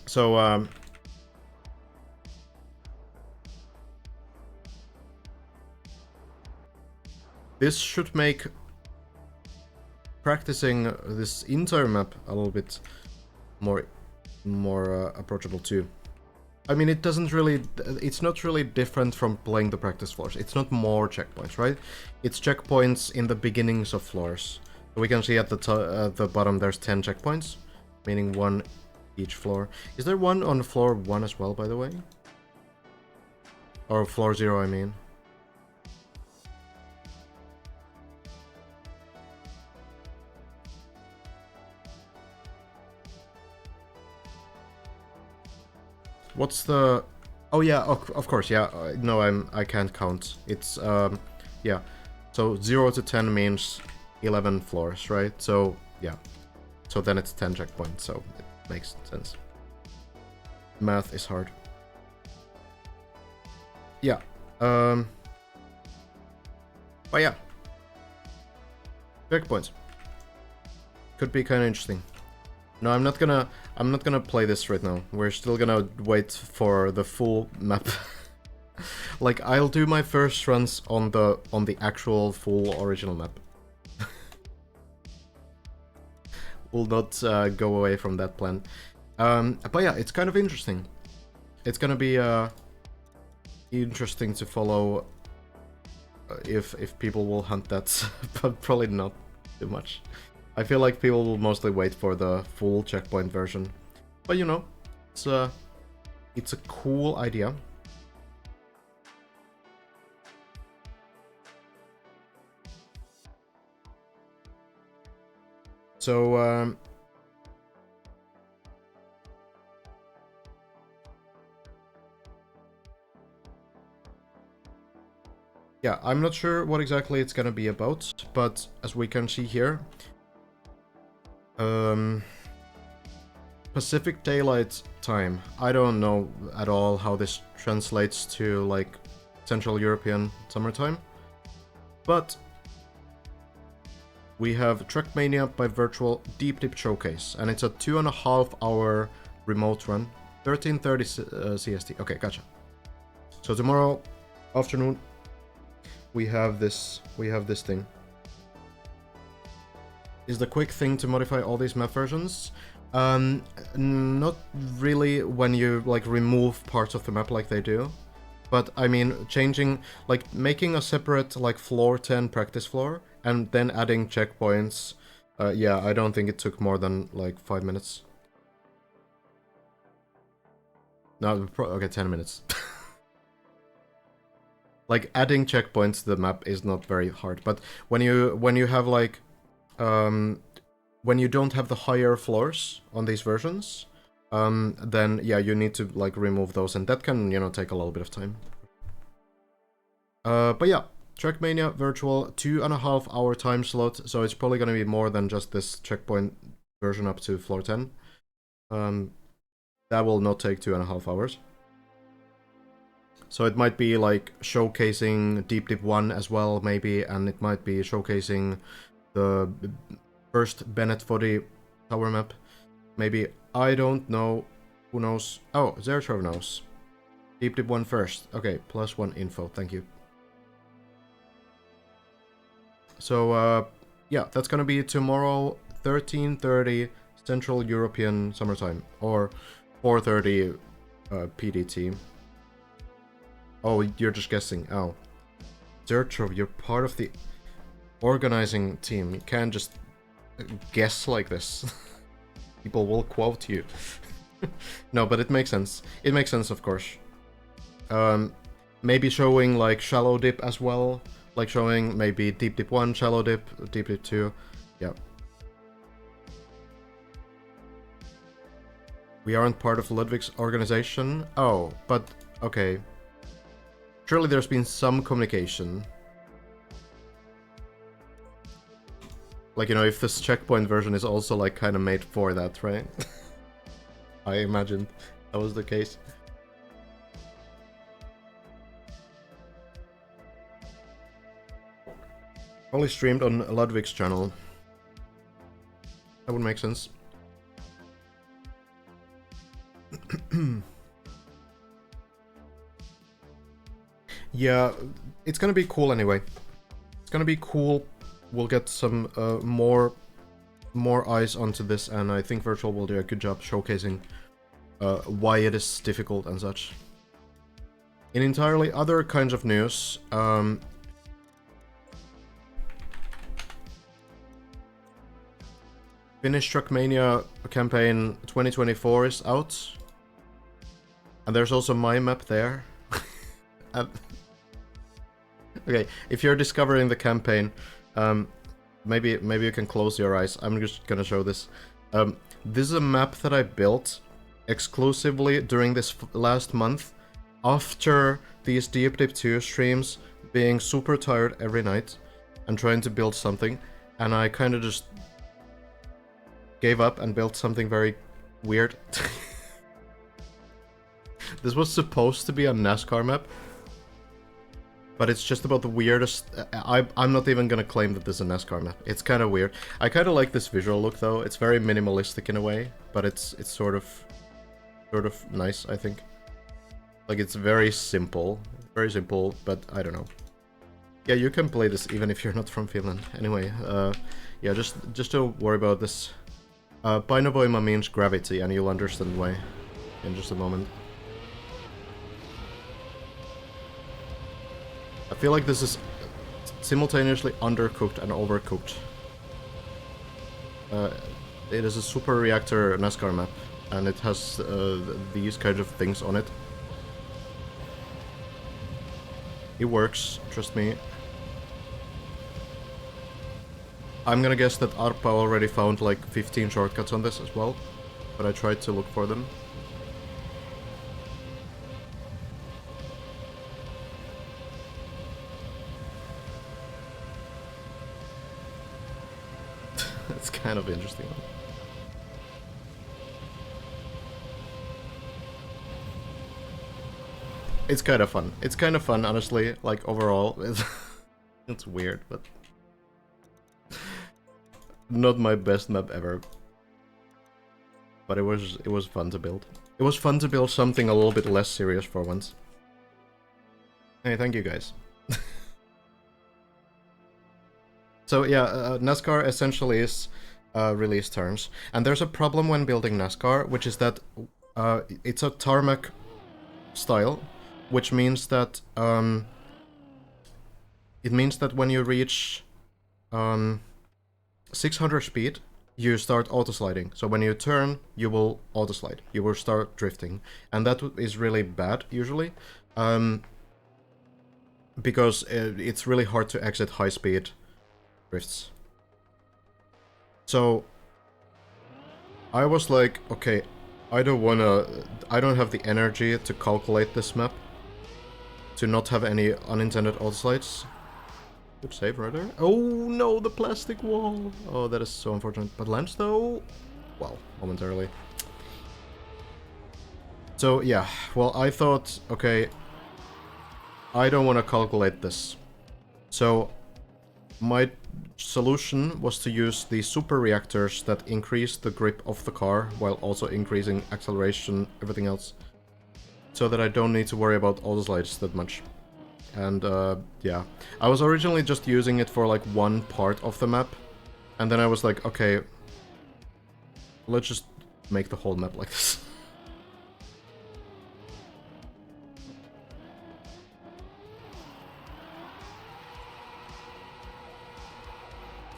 Speaker 1: So, this should make practicing this entire map a little bit more approachable too. I mean, it's not really different from playing the practice floors. It's not more checkpoints, right? It's checkpoints in the beginnings of floors. So we can see at the bottom there's 10 checkpoints, meaning 1 each floor. Is there one on floor 1 as well, by the way? Or floor 0, I mean. What's the... Oh yeah, of course, yeah. No, I can't count. It's, yeah. So 0 to 10 means 11 floors, right? So, yeah. So then it's 10 checkpoints, so it makes sense. Math is hard. Yeah. But yeah. Checkpoints. Could be kind of interesting. No, I'm not gonna play this right now. We're still gonna wait for the full map. Like, I'll do my first runs on the actual full original map. Will not go away from that plan. But yeah, it's kind of interesting. It's gonna be interesting to follow if people will hunt that, but probably not too much. I feel like people will mostly wait for the full checkpoint version. But you know, it's a cool idea. So, yeah, I'm not sure what exactly it's gonna be about, but as we can see here, Pacific Daylight Time. I don't know at all how this translates to, like, Central European summertime, but we have Trackmania by Virtual Deep Dip Showcase, and it's a 2.5 hour remote run, 13:30 CST. Okay, gotcha. So tomorrow afternoon we have this thing. Is the quick thing to modify all these map versions? Not really when you like remove parts of the map like they do. But I mean changing, like making a separate like floor 10 practice floor and then adding checkpoints. Yeah, I don't think it took more than like 5 minutes. No, okay, 10 minutes. Like adding checkpoints to the map is not very hard, but when you have like when you don't have the higher floors on these versions, then yeah, you need to like remove those, and that can, you know, take a little bit of time. But yeah, Trackmania virtual 2.5 hour time slot, so it's probably gonna be more than just this checkpoint version up to floor 10. That will not take 2.5 hours. So it might be like showcasing Deep Dip 1 as well, maybe, and it might be showcasing the first Bennett VOD tower map. Maybe, I don't know. Who knows? Oh, Zertrov knows. Deep Dip 1 first. Okay, +1 info, thank you. So, yeah, that's gonna be tomorrow, 13:30 Central European Summertime, or 4:30 PDT. Oh, you're just guessing. Oh. Zertrov, you're part of the organizing team. You can't just guess like this. People will quote you. No, but it makes sense. It makes sense, of course. Maybe showing like Shallow Dip as well. Like showing maybe Deep Dip 1, Shallow Dip, Deep Dip 2. Yeah. We aren't part of Ludwig's organization. Oh, but okay. Surely there's been some communication. Like, you know, if this checkpoint version is also, like, kind of made for that, right? I imagined that was the case. Only streamed on Ludwig's channel. That would make sense. Yeah, it's gonna be cool anyway. It's gonna be cool. We'll get some more eyes onto this, and I think Virtual will do a good job showcasing why it is difficult and such. In entirely other kinds of news, Finnish Trackmania campaign 2024 is out, and there's also my map there. Okay, if you're discovering the campaign, maybe you can close your eyes. I'm just gonna show this. This is a map that I built exclusively during this last month, after these Deep Dip 2 streams, being super tired every night and trying to build something, and I kind of just gave up and built something very weird. This was supposed to be a NASCAR map, but it's just about the weirdest. I'm not even gonna claim that this is a NASCAR map. It's kind of weird. I kind of like this visual look though. It's very minimalistic in a way, but it's sort of nice, I think. Like, it's very simple, but I don't know. Yeah, you can play this even if you're not from Finland. Anyway, yeah, just don't worry about this. Painovoima means gravity, and you'll understand why in just a moment. I feel like this is simultaneously undercooked and overcooked. It is a super reactor NASCAR map, and it has these kinds of things on it. It works, trust me. I'm gonna guess that Arpa already found like 15 shortcuts on this as well, but I tried to look for them. It's kind of interesting. It's kind of fun. It's kind of fun, honestly. Like, overall, it's weird, but not my best map ever. But it was fun to build. It was fun to build something a little bit less serious for once. Hey, thank you guys. So yeah, NASCAR essentially is release terms, and there's a problem when building NASCAR, which is that it's a tarmac style, which means that it means that when you reach 600 speed, you start auto-sliding. So when you turn, you will auto-slide. You will start drifting. And that is really bad, usually. Because it's really hard to exit high-speed drifts. So I was like, okay, I don't have the energy to calculate this map. To not have any unintended auto-slides. Good save right there. Oh no, the plastic wall. Oh, that is so unfortunate. But lands though, well, momentarily. So yeah, well, I thought, okay, I don't want to calculate this. So my solution was to use the super reactors that increase the grip of the car while also increasing acceleration, everything else. So that I don't need to worry about auto slides that much. And yeah, I was originally just using it for like one part of the map, and then I was like, okay, let's just make the whole map like this.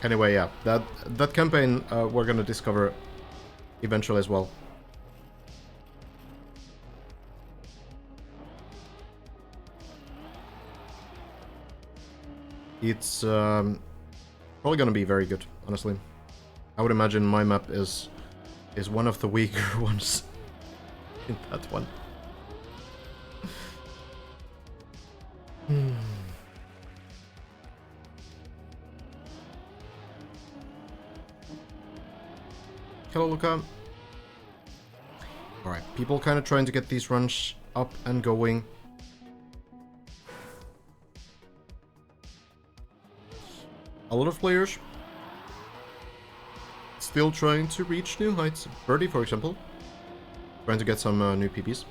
Speaker 1: Anyway, yeah, that campaign we're gonna discover eventually as well. It's probably gonna be very good, honestly. I would imagine my map is one of the weaker ones in that one. Hello, Luca. Alright, people kind of trying to get these runs up and going. A lot of players still trying to reach new heights. Birdie, for example, trying to get some new PBs.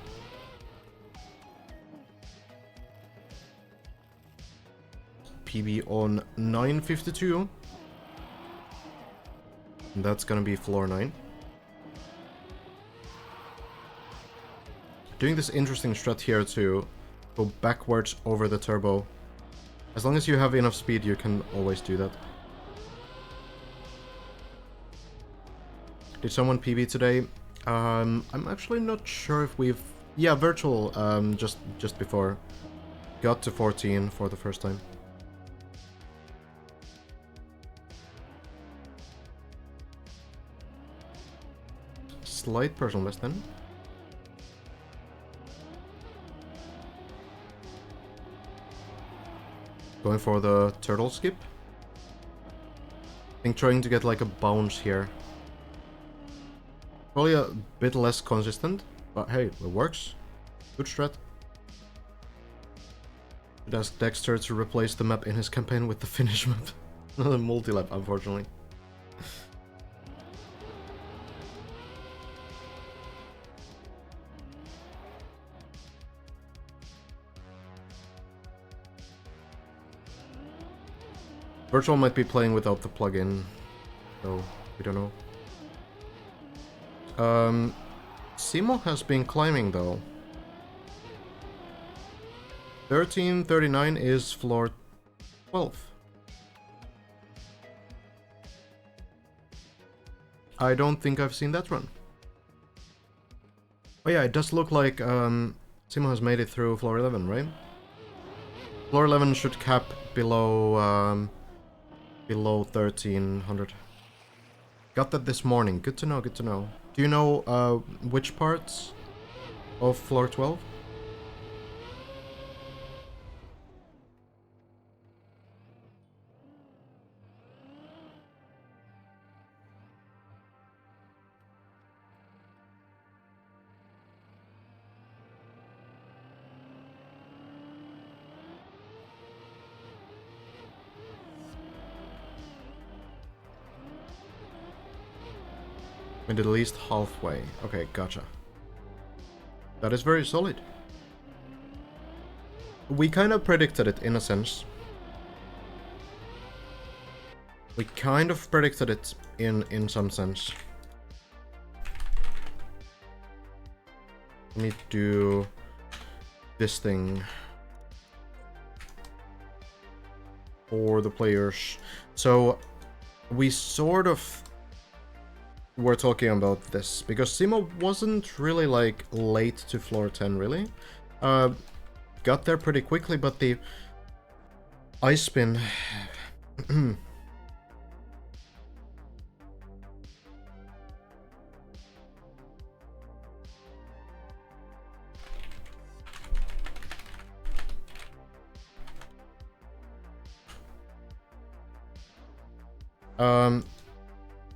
Speaker 1: PB on 952. And that's gonna be floor 9. Doing this interesting strat here to go backwards over the turbo. As long as you have enough speed, you can always do that. Did someone PB today? I'm actually not sure if we've... Yeah, virtual, just before. Got to 14 for the first time. Slight personal best then. Going for the turtle skip. I think trying to get like a bounce here. Probably a bit less consistent, but hey, it works. Good strat. Should ask Dexter to replace the map in his campaign with the finish map. Not a multi-lap, unfortunately. Virtual might be playing without the plugin, so we don't know. Simo has been climbing though. 1339 is floor 12. I don't think I've seen that run. Oh yeah, it does look like Simo has made it through floor 11, right? Floor 11 should cap below below 1300. Got that this morning. Good to know, good to know. Do you know which parts of floor 12? Made at least halfway. Okay, gotcha. That is very solid. we kind of predicted it in a sense. We kind of predicted it in some sense. Let me do this thing for the players. So we sort of were talking about this because Simo wasn't really like late to floor 10 really. Got there pretty quickly, but the ice spin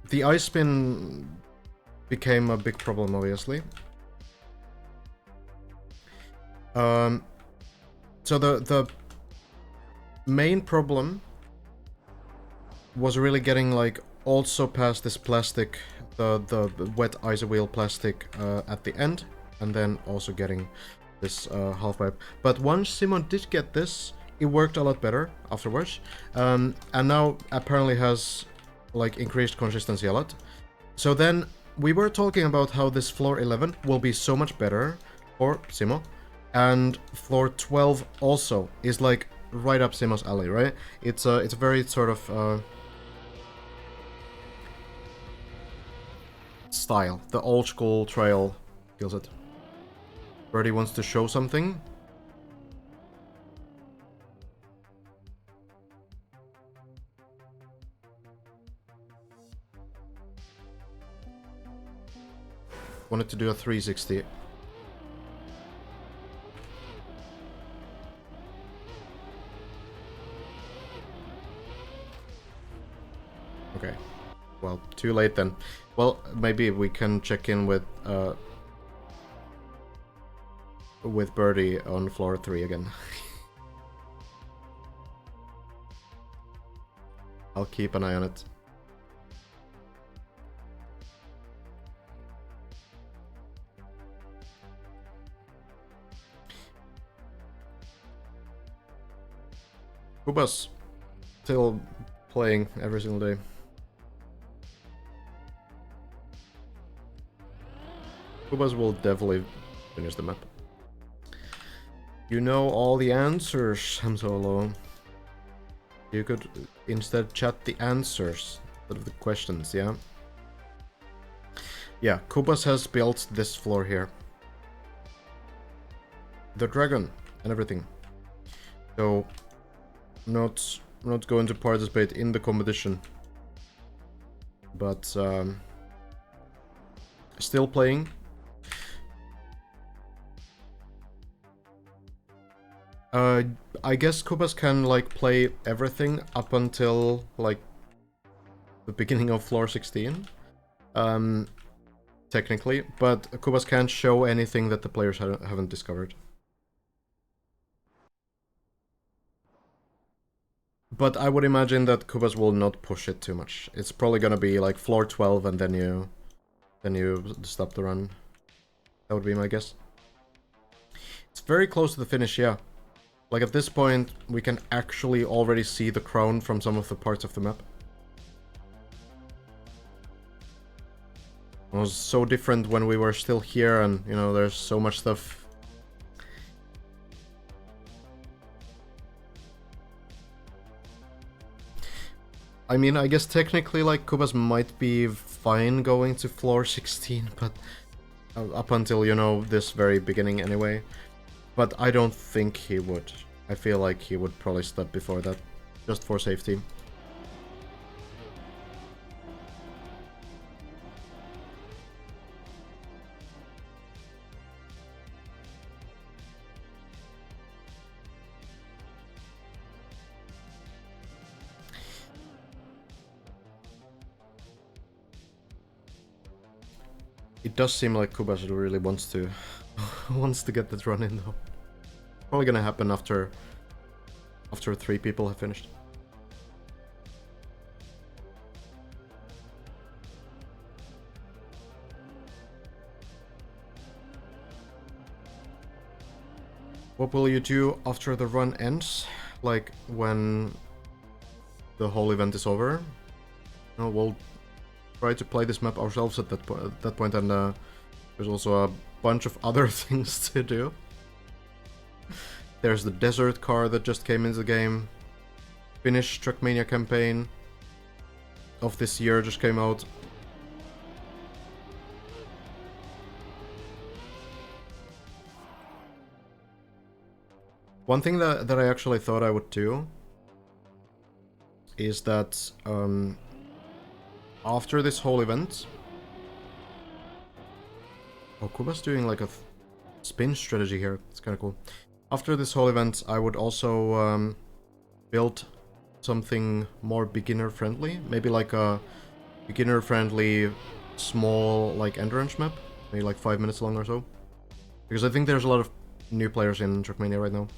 Speaker 1: the ice spin became a big problem, obviously. So the main problem was really getting like also past this plastic, the wet ice wheel plastic at the end, and then also getting this half pipe. But once Simon did get this, it worked a lot better afterwards, and now apparently has like increased consistency a lot. So then we were talking about how this floor 11 will be so much better for Simo, and floor 12 also is like right up Simo's alley, right? It's very sort of style. The old school trail feels it. Birdie wants to show something. Wanted to do a 360. Okay. Well, too late then. Well, maybe we can check in with Birdie on floor 3 again. I'll keep an eye on it. Kubas still playing every single day. Kubas will definitely finish the map. You know all the answers, I'm Solo. You could instead chat the answers instead of the questions, yeah? Yeah, Kubas has built this floor here. The dragon and everything. So not going to participate in the competition, but still playing. I guess Kubas can like play everything up until like the beginning of floor 16, technically, but Kubas can't show anything that the players haven't discovered. But I would imagine that Kubas will not push it too much. It's probably gonna be like floor 12 and then you stop the run. That would be my guess. It's very close to the finish, yeah. Like at this point, we can actually already see the crown from some of the parts of the map. It was so different when we were still here and, you know, there's so much stuff. I mean, I guess technically, like, Kubas might be fine going to floor 16, but up until, you know, this very beginning anyway. But I don't think he would. I feel like he would probably stop before that, just for safety. It does seem like Kubas really wants to get that run in though. Probably gonna happen after 3 people have finished. What will you do after the run ends? Like, when the whole event is over? No, we'll try to play this map ourselves at that point, and there's also a bunch of other things to do. There's the desert car that just came into the game. Finnish Trackmania campaign of this year just came out. One thing that I actually thought I would do is that after this whole event... Oh, Kuba's doing like a spin strategy here. It's kind of cool. After this whole event, I would also build something more beginner-friendly. Maybe like a beginner-friendly, small, like, endurance map. Maybe like 5 minutes long or so. Because I think there's a lot of new players in Trackmania right now.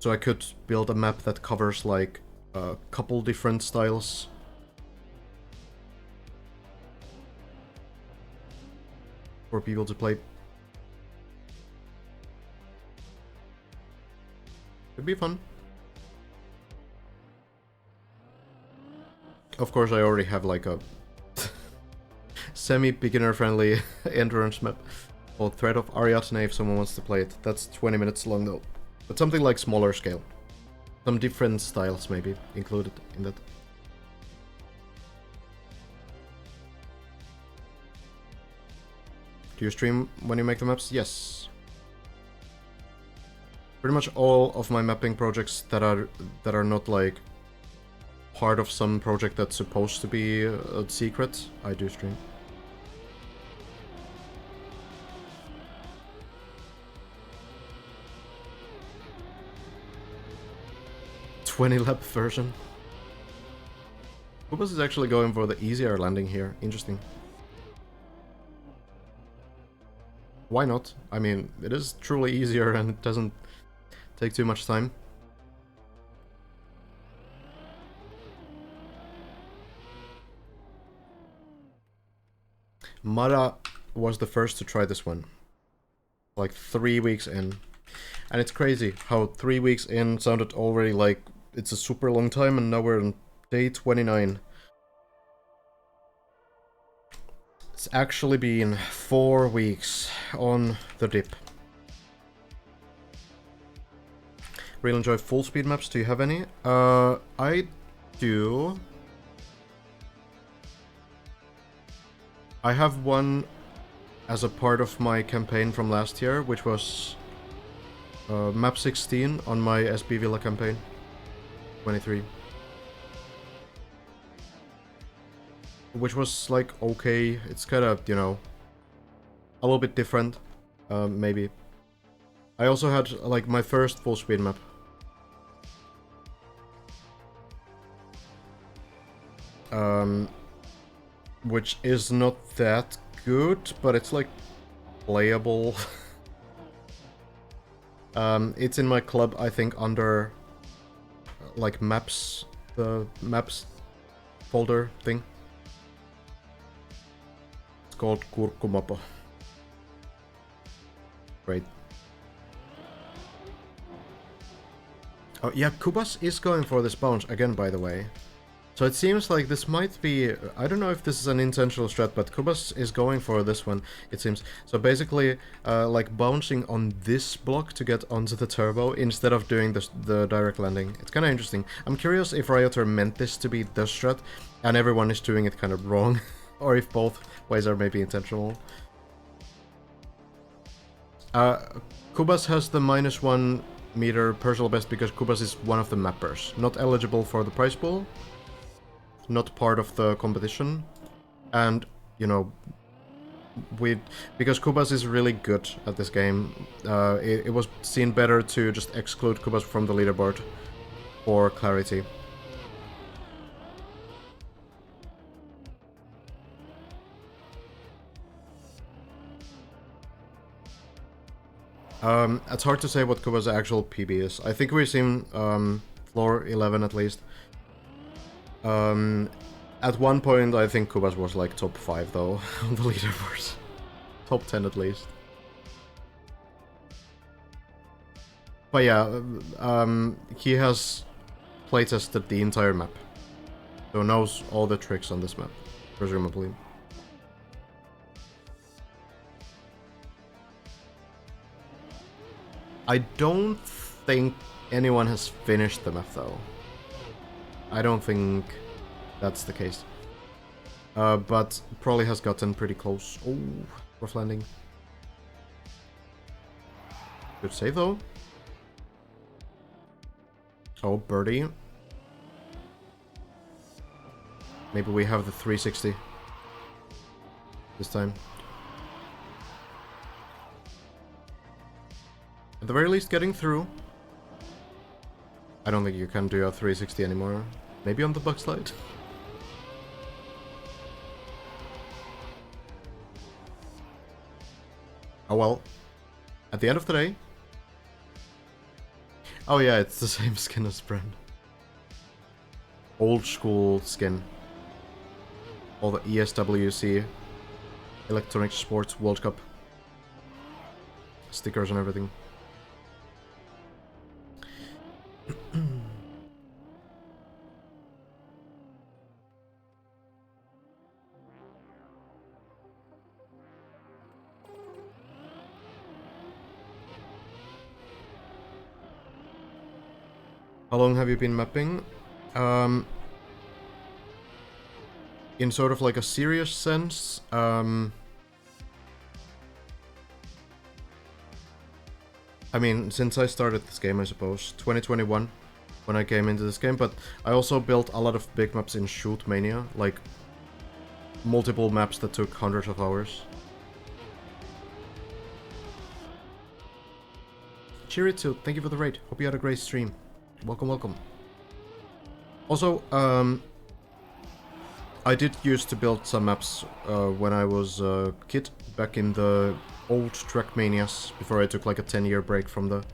Speaker 1: So I could build a map that covers like a couple different styles. For people to play. It'd be fun. Of course, I already have like a semi-beginner friendly endurance map called Threat of Ariadne if someone wants to play it. That's 20 minutes long though. But something like smaller scale. Some different styles maybe included in that. Do you stream when you make the maps? Yes. Pretty much all of my mapping projects that are not like part of some project that's supposed to be a secret, I do stream. ...20-lap version. Kubas is actually going for the easier landing here. Interesting. Why not? I mean, it is truly easier and it doesn't take too much time. Mara was the first to try this one. Like 3 weeks in. And it's crazy how 3 weeks in sounded already like it's a super long time, and now we're on day 29. It's actually been 4 weeks on the dip. Really enjoy full speed maps. Do you have any? I do. I have one as a part of my campaign from last year, which was map 16 on my SB Villa campaign. 23. Which was like okay. It's kind of, you know, a little bit different, maybe. I also had like my first full speed map. Which is not that good, but it's like playable. It's in my club, I think, under like maps, the maps folder thing. It's called Kurkkumapa. Great. Oh yeah, Kubas is going for this bounce again, by the way. So it seems like this might be... I don't know if this is an intentional strat, but Kubas is going for this one, it seems. So basically, like bouncing on this block to get onto the turbo instead of doing the direct landing. It's kind of interesting. I'm curious if Rioter meant this to be the strat, and everyone is doing it kind of wrong. Or if both ways are maybe intentional. Kubas has the -1 meter personal best because Kubas is one of the mappers. Not eligible for the prize pool. Not part of the competition, and you know, because Kubas is really good at this game, it was seen better to just exclude Kubas from the leaderboard for clarity. It's hard to say what Kubas' actual PB is. I think we've seen floor 11 at least. At one point, I think Kubas was like top 5 though on the leaderboard. Top 10 at least. But yeah, he has playtested the entire map. So knows all the tricks on this map, presumably. I don't think anyone has finished the map though. I don't think that's the case. But probably has gotten pretty close. Oh, rough landing. Good save though. Oh, birdie. Maybe we have the 360 this time. At the very least, getting through. I don't think you can do a 360 anymore. Maybe on the bug slide. Oh well. At the end of the day. Oh yeah, it's the same skin as Bren. Old school skin. All the ESWC, Electronic Sports World Cup stickers and everything. How long have you been mapping? In sort of like a serious sense, I mean, since I started this game, I suppose, 2021, when I came into this game, but I also built a lot of big maps in Trackmania, like multiple maps that took hundreds of hours. Chiritsu, thank you for the raid. Hope you had a great stream. Welcome, welcome. Also, I did used to build some maps when I was a kid, back in the old Trackmanias, before I took like a 10-year break from the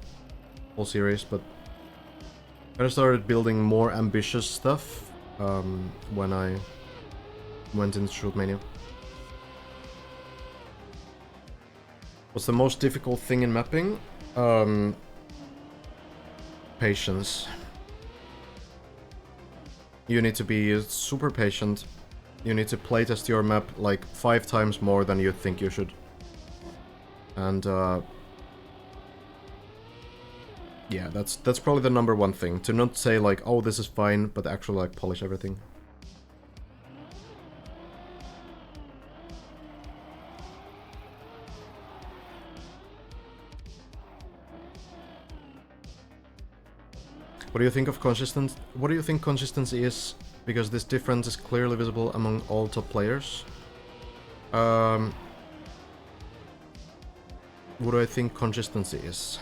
Speaker 1: whole series, but I started building more ambitious stuff when I went into Trackmania. What's the most difficult thing in mapping? Patience. You need to be super patient. You need to playtest your map like 5 times more than you think you should. And yeah, that's probably the number one thing. To not say like, oh, this is fine, but actually like polish everything. What do you think of consistency? What do you think consistency is? Because this difference is clearly visible among all top players. What do I think consistency is?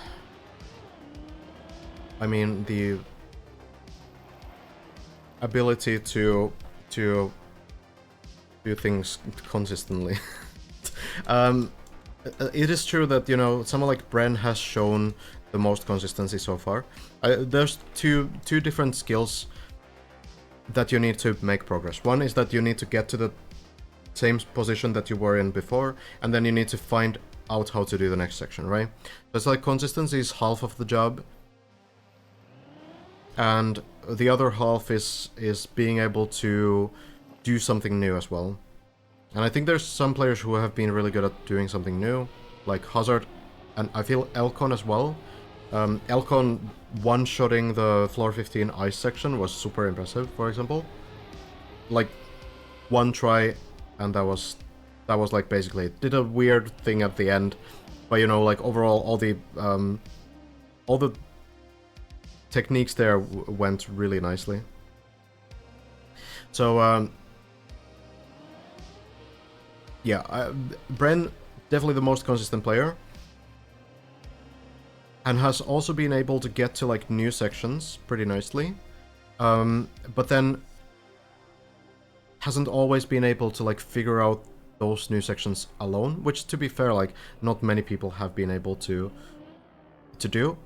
Speaker 1: I mean, the ability to do things consistently. It is true that, you know, someone like Bren has shown the most consistency so far. There's two different skills that you need to make progress. One is that you need to get to the same position that you were in before, and then you need to find out how to do the next section, right? So it's like consistency is half of the job, and the other half is being able to do something new as well. And I think there's some players who have been really good at doing something new, like Hazard, and I feel Elcon as well. Elcon one-shotting the floor 15 ice section was super impressive, for example. Like, one try, and that was like basically it. Did a weird thing at the end, but you know, like overall all the techniques there went really nicely. So yeah, Bren definitely the most consistent player. And has also been able to get to like new sections pretty nicely, but then hasn't always been able to like figure out those new sections alone, which to be fair, like not many people have been able to do.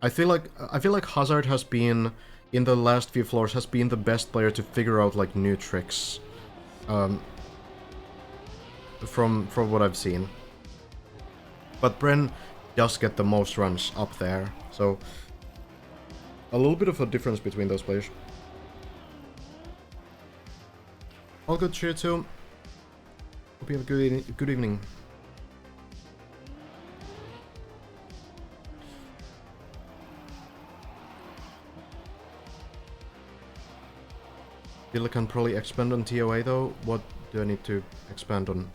Speaker 1: I feel like Hazard has been in the last few floors has been the best player to figure out like new tricks, from what I've seen. But Bren just get the most runs up there. So a little bit of a difference between those players. All good, cheer too. Hope you have a good evening. Still can probably expand on TOA though. What do I need to expand on?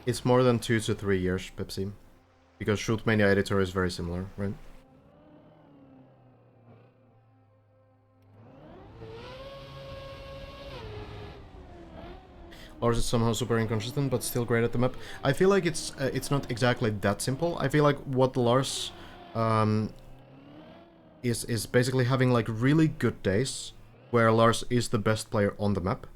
Speaker 1: It's more than 2 to 3 years, Pepsi. Because Trackmania editor is very similar, right? Lars is somehow super inconsistent, but still great at the map. I feel like it's not exactly that simple. I feel like what Lars is basically having like really good days, where Lars is the best player on the map.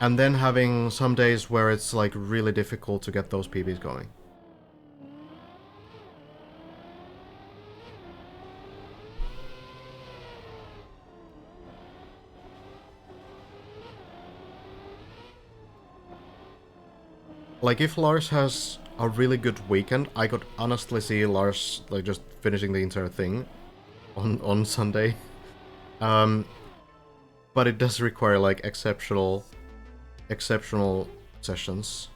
Speaker 1: And then having some days where it's like really difficult to get those PBs going. Like if Lars has a really good weekend, I could honestly see Lars like just finishing the entire thing on Sunday. But it does require like exceptional sessions.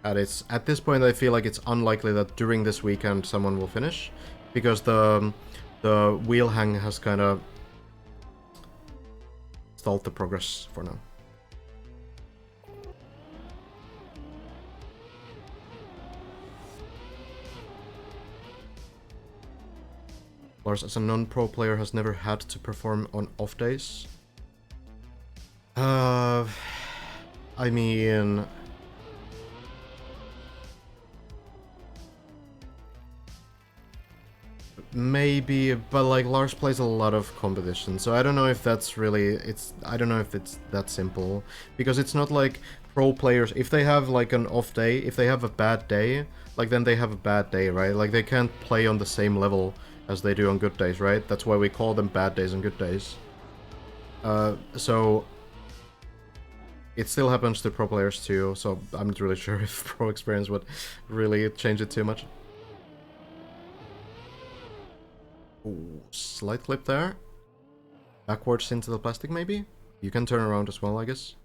Speaker 1: And it's at this point I feel like it's unlikely that during this weekend someone will finish, because the wheel hang has kind of stalled the progress for now. Lars, as a non-pro player, has never had to perform on off days. I mean, maybe, but like Lars plays a lot of competition, so I don't know if that's really, I don't know if it's that simple, because it's not like pro players, if they have like an off day, if they have a bad day, like then they have a bad day, right? Like they can't play on the same level as they do on good days, right? That's why we call them bad days and good days. So it still happens to pro players too, so I'm not really sure if pro experience would really change it too much. Ooh, slight clip there. Backwards into the plastic maybe? You can turn around as well, I guess.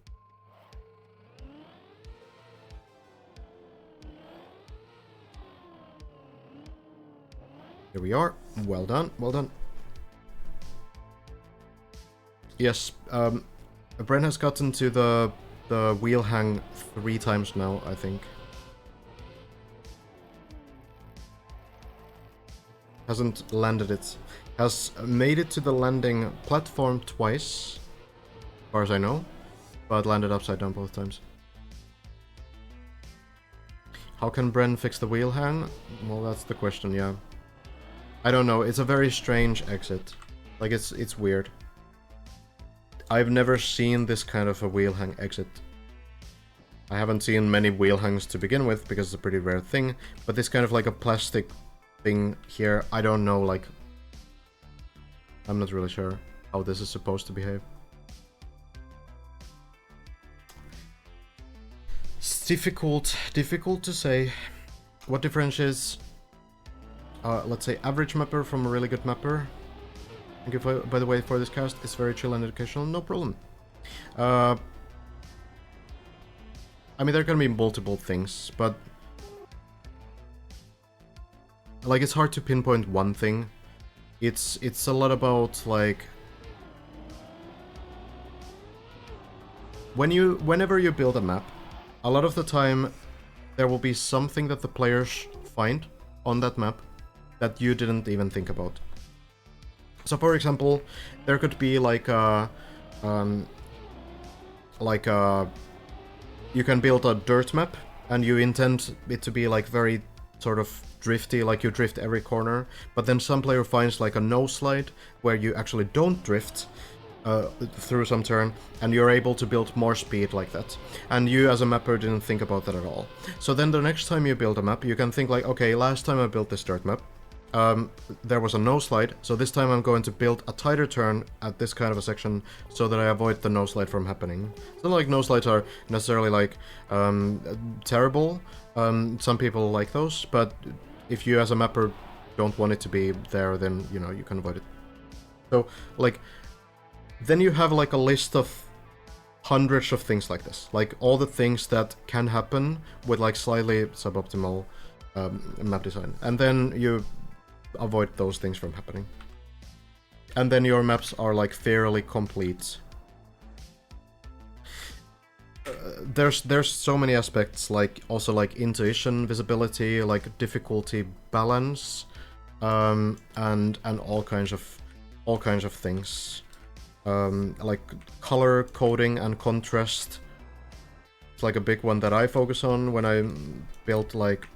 Speaker 1: Here we are. Well done, well done. Yes, Bren has gotten to the wheel hang 3 times now, I think. Hasn't landed it. Has made it to the landing platform twice, as far as I know, but landed upside down both times. How can Bren fix the wheel hang? Well, that's the question, yeah. I don't know, it's a very strange exit. Like, it's weird. I've never seen this kind of a wheel hang exit. I haven't seen many wheel hangs to begin with, because it's a pretty rare thing, but this kind of like a plastic thing here, I don't know, like... I'm not really sure how this is supposed to behave. It's difficult to say. What differentiates, let's say, average mapper from a really good mapper? Thank you, by the way, for this cast. It's very chill and educational. No problem. I mean, there can be multiple things, but... like, it's hard to pinpoint one thing. It's a lot about, like... whenever you build a map, a lot of the time there will be something that the players find on that map that you didn't even think about. So, for example, there could be like a... you can build a dirt map, and you intend it to be like very sort of drifty, like you drift every corner, but then some player finds like a no slide where you actually don't drift through some turn, and you're able to build more speed like that. And you as a mapper didn't think about that at all. So then the next time you build a map, you can think like, okay, last time I built this dirt map, there was a no slide, so this time I'm going to build a tighter turn at this kind of a section so that I avoid the no slide from happening. It's not like no slides are necessarily like terrible. Some people like those, but if you as a mapper don't want it to be there, then you know you can avoid it. So like then you have like a list of hundreds of things like this, like all the things that can happen with like slightly suboptimal map design, and then you avoid those things from happening. And then your maps are like fairly complete. There's so many aspects, like also like intuition, visibility, like difficulty balance, and all kinds of things. Like color coding and contrast. It's like a big one that I focus on when I build like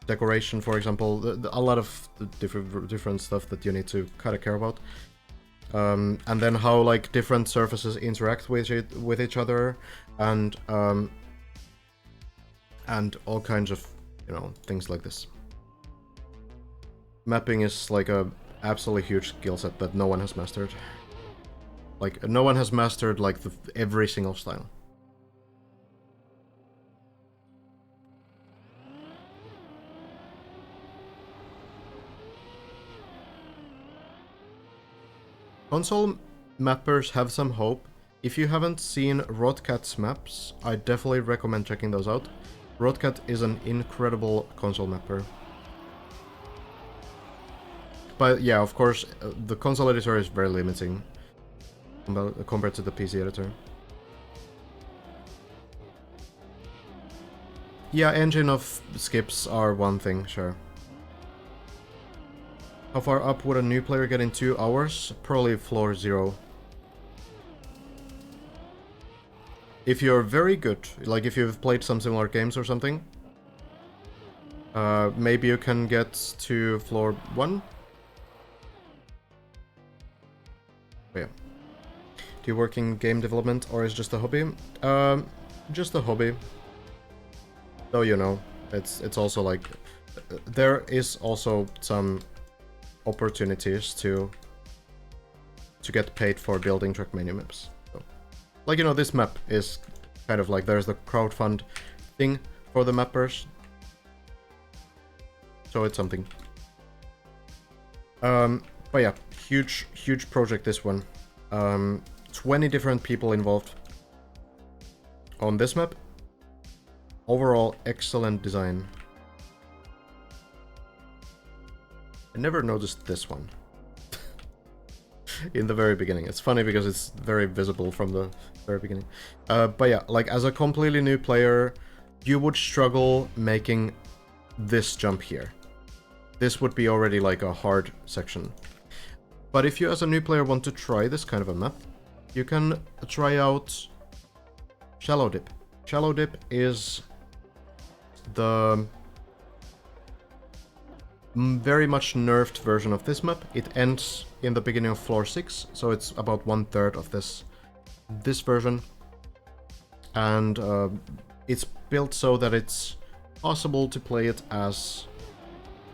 Speaker 1: decoration, for example. A lot of different stuff that you need to kind of care about. And then how like different surfaces interact with each other, and all kinds of, you know, things like this. Mapping is like a absolutely huge skill set that no one has mastered. Like no one has mastered like every single style. Console mappers have some hope. If you haven't seen Rodcat's maps, I definitely recommend checking those out. Rodcat is an incredible console mapper. But yeah, of course, the console editor is very limiting compared to the PC editor. Yeah, engine of skips are one thing, sure. How far up would a new player get in 2 hours? Probably floor 0. If you're very good, like if you've played some similar games or something, maybe you can get to floor 1. But yeah. Do you work in game development or is it just a hobby? Just a hobby. Though, you know, it's also like there is also some opportunities to get paid for building Trackmania maps. So, like, you know, this map is kind of like there's the crowdfund thing for the mappers, so it's something. But yeah, huge project, this one. 20 different people involved on this map. Overall, excellent design. I never noticed this one in the very beginning. It's funny because it's very visible from the very beginning. But yeah, like as a completely new player, you would struggle making this jump here. This would be already like a hard section. But if you as a new player want to try this kind of a map, you can try out Shallow Dip. Shallow Dip is the very much nerfed version of this map. It ends in the beginning of floor 6, so it's about 1/3 of this version. And it's built so that it's possible to play it as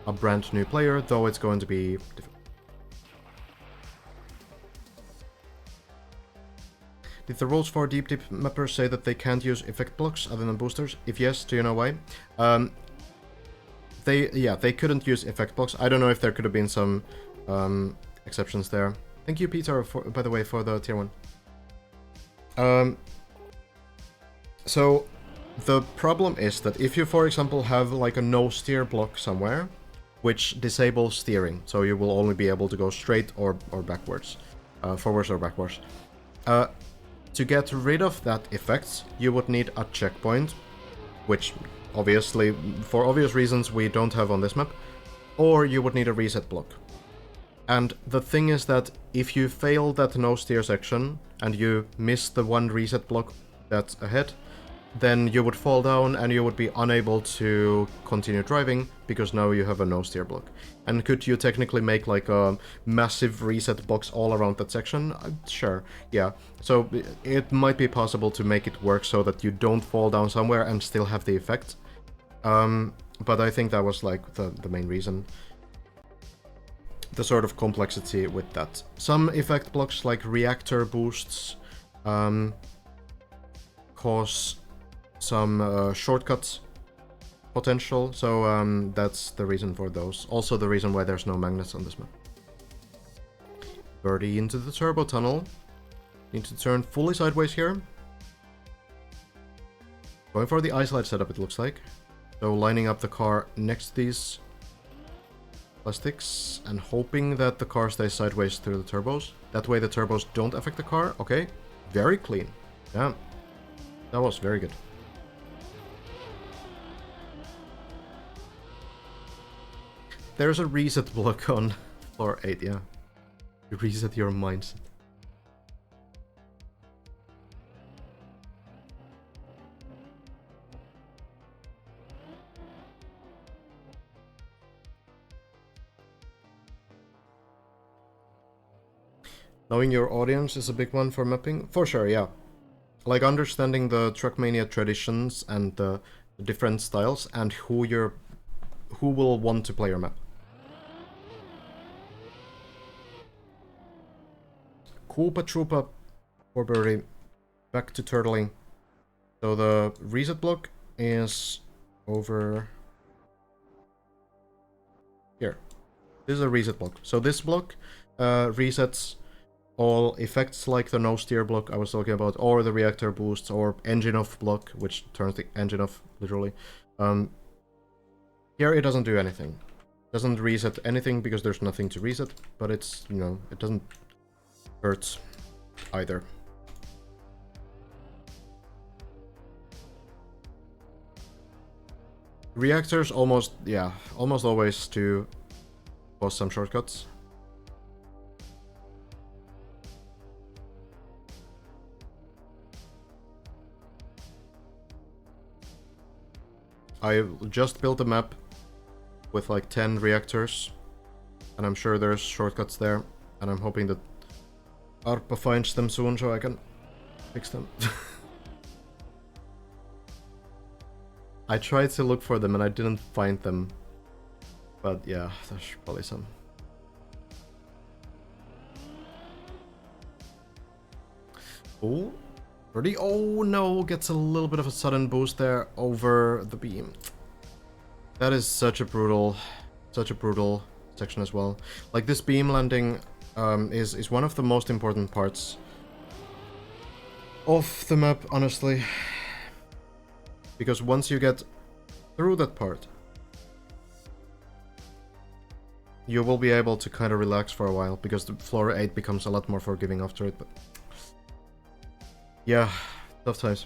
Speaker 1: a brand new player, though it's going to be difficult. Did the rules for Deep Dip mappers say that they can't use effect blocks other than boosters? If yes, do you know why? They couldn't use effect blocks. I don't know if there could have been some exceptions there. Thank you, Peter, by the way, for the tier 1. So the problem is that if you, for example, have like a no steer block somewhere, which disables steering, so you will only be able to go straight or backwards, forwards or backwards. To get rid of that effect, you would need a checkpoint, which obviously, for obvious reasons, we don't have on this map, or you would need a reset block. And the thing is that if you fail that no steer section and you miss the one reset block that's ahead, then you would fall down and you would be unable to continue driving because now you have a no steer block. And could you technically make like a massive reset box all around that section? Sure, yeah. So it might be possible to make it work so that you don't fall down somewhere and still have the effect. But I think that was like the main reason. the sort of complexity with that. Some effect blocks like reactor boosts cause some shortcut potential, so that's the reason for those. Also the reason why there's no magnets on this map. Birdie into the turbo tunnel. Need to turn fully sideways here. Going for the isolate setup, it looks like. So lining up the car next to these plastics and hoping that the car stays sideways through the turbos. That way the turbos don't affect the car. Okay, very clean. Yeah, that was very good. There's a reset block on floor 8, yeah. You reset your mindset. Knowing your audience is a big one for mapping? For sure, yeah. Like understanding the Trackmania traditions and the different styles and who will want to play your map. Koopa Troopa for birdie. Back to turtling. So the reset block is over here. This is a reset block. So this block resets all effects like the no steer block I was talking about, or the reactor boosts, or engine off block, which turns the engine off, literally. Here it doesn't do anything. Doesn't reset anything because there's nothing to reset, but it's, you know, it doesn't hurt either. Reactors almost always do cause some shortcuts. I just built a map with like 10 reactors, and I'm sure there's shortcuts there, and I'm hoping that ARPA finds them soon so I can fix them. I tried to look for them and I didn't find them, but yeah, there's probably some. Oh, birdie! Oh no, gets a little bit of a sudden boost there over the beam. That is such a brutal section as well. Like this beam landing is one of the most important parts of the map, honestly. Because once you get through that part, you will be able to kind of relax for a while, because the floor 8 becomes a lot more forgiving after it, but yeah, tough times.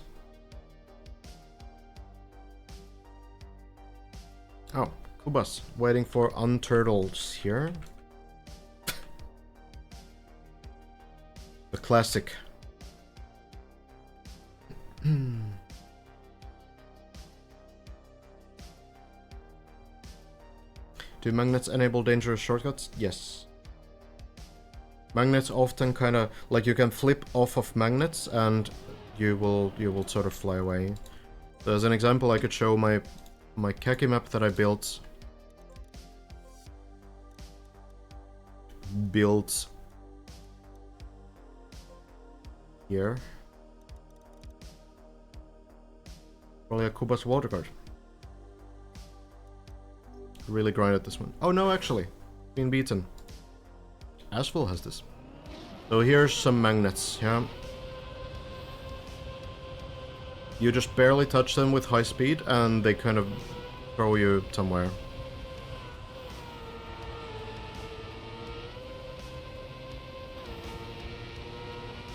Speaker 1: Oh, Kubas, waiting for unturtles here. The classic. Do magnets enable dangerous shortcuts? Yes. Magnets often kind of like you can flip off of magnets and you will sort of fly away. So as an example, I could show my khaki map that I built here. Probably a Kubas water card. Really grinded this one. Oh no, actually, been beaten. Asphalt has this. So here's some magnets, yeah. You just barely touch them with high speed and they kind of throw you somewhere.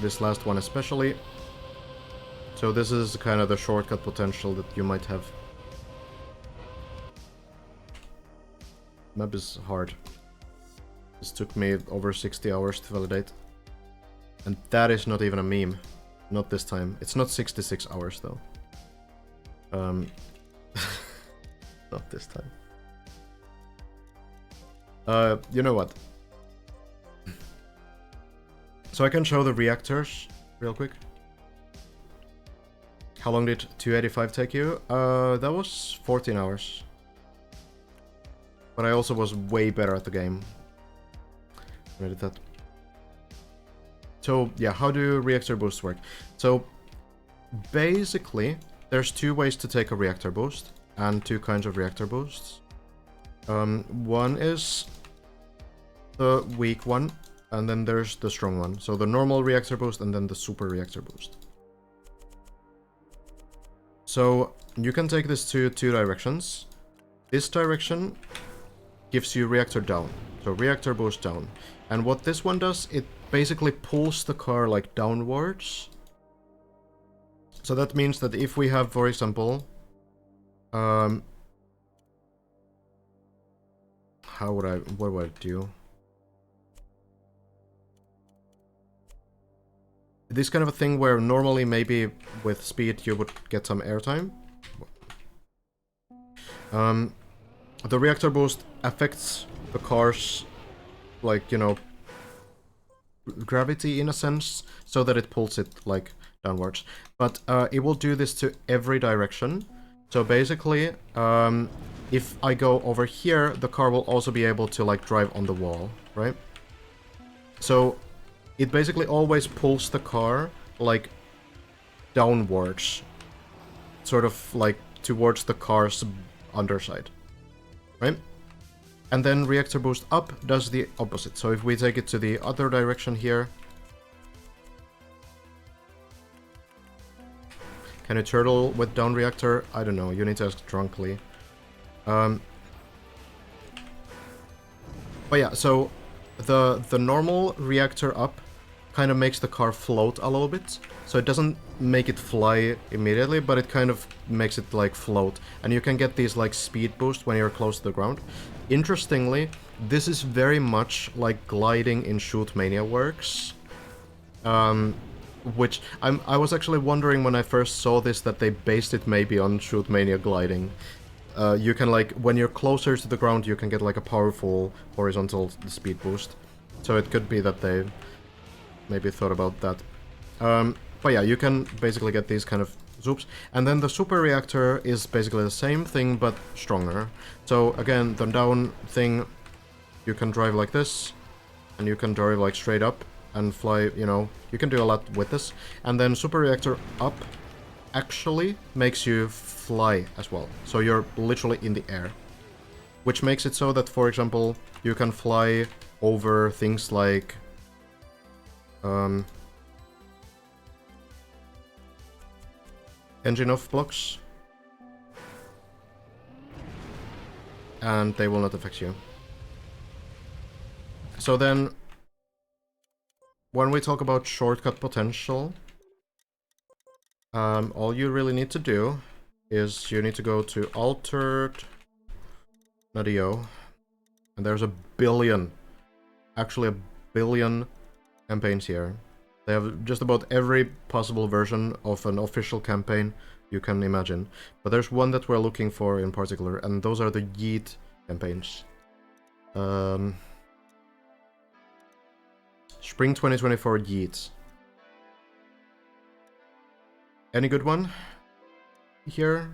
Speaker 1: This last one especially. So this is kind of the shortcut potential that you might have. Map is hard. This took me over 60 hours to validate. And that is not even a meme. Not this time. It's not 66 hours though. Not this time. You know what? So I can show the reactors real quick. How long did 285 take you? That was 14 hours. But I also was way better at the game. Edit that. So yeah, how do reactor boosts work? So basically, there's two ways to take a reactor boost, and two kinds of reactor boosts. One is the weak one, and then there's the strong one. So the normal reactor boost and then the super reactor boost. So you can take this to two directions. This direction gives you reactor down, so reactor boost down. And what this one does, it basically pulls the car like downwards. So that means that if we have, for example, what would I do? This kind of a thing where normally maybe with speed you would get some airtime. The reactor boost affects the car's, like, you know, gravity in a sense, so that it pulls it like downwards. But it will do this to every direction. So basically, if I go over here, the car will also be able to like drive on the wall, right? So it basically always pulls the car like downwards, sort of like towards the car's underside, right? And then reactor boost up does the opposite. So if we take it to the other direction here, can you turtle with down reactor? I don't know, you need to ask Drunkly. But yeah, so the normal reactor up kind of makes the car float a little bit. So it doesn't make it fly immediately, but it kind of makes it like float. And you can get these like speed boosts when you're close to the ground. Interestingly, this is very much like gliding in Trackmania works. Which I was actually wondering when I first saw this that they based it maybe on Trackmania gliding. You can like, when you're closer to the ground, you can get like a powerful horizontal speed boost. So it could be that they maybe thought about that. But yeah, you can basically get these kind of zoops. And then the super reactor is basically the same thing, but stronger. So again, the down thing, you can drive like this, and you can drive like straight up and fly, you know, you can do a lot with this. And then super reactor up actually makes you fly as well. So you're literally in the air. Which makes it so that, for example, you can fly over things like engine off blocks, and they will not affect you. So then, when we talk about shortcut potential, all you really need to do is you need to go to altered.io, and there's actually a billion campaigns here. They have just about every possible version of an official campaign you can imagine. But there's one that we're looking for in particular, and those are the Yeet campaigns. Spring 2024 Yeet. Any good one here?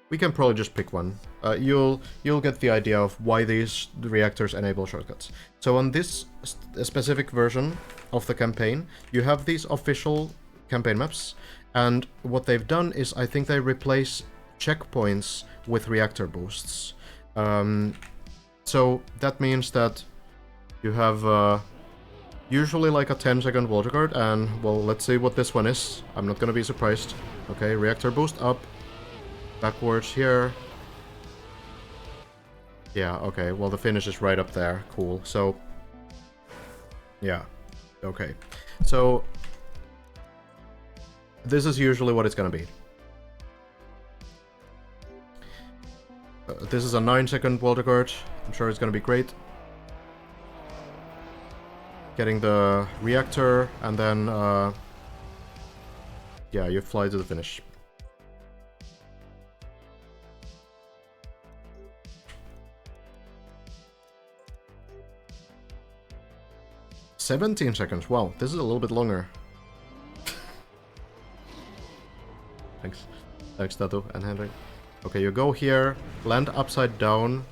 Speaker 1: We can probably just pick one. You'll get the idea of why these reactors enable shortcuts. So on this specific version of the campaign, you have these official campaign maps, and what they've done is I think they replace checkpoints with reactor boosts. So that means that you have usually like a 10-second water guard, and well, let's see what this one is. I'm not gonna be surprised. Okay, reactor boost up. Backwards here. Yeah, okay, well the finish is right up there. Cool, so yeah, okay. So this is usually what it's gonna be. This is a 9-second water guard. I'm sure it's gonna be great. Getting the reactor, and then yeah, you fly to the finish. "17 seconds, wow, this is a little bit longer." Thanks. Thanks, Tatu and Henry. Okay, you go here, land upside down.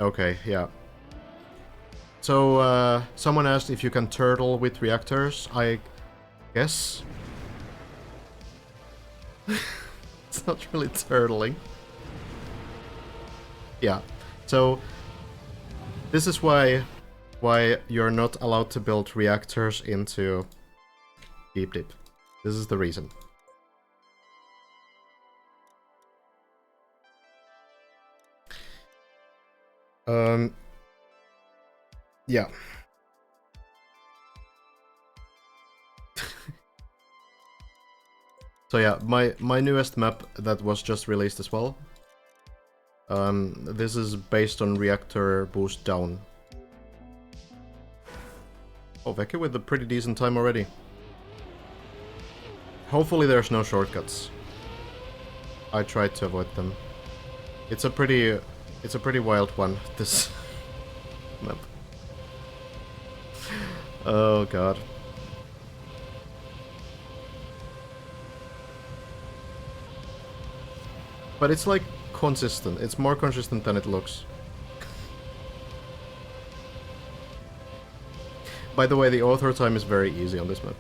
Speaker 1: Okay, yeah. So, someone asked if you can turtle with reactors. I guess. It's not really turtling. Yeah. So, this is why you're not allowed to build reactors into Deep. This is the reason. Yeah. So yeah, my newest map that was just released as well. This is based on reactor boost down. Oh, Veki with a pretty decent time already. Hopefully there's no shortcuts. I tried to avoid them. It's a pretty wild one, this map. Oh god. But it's like consistent. It's more consistent than it looks. By the way, the author time is very easy on this map.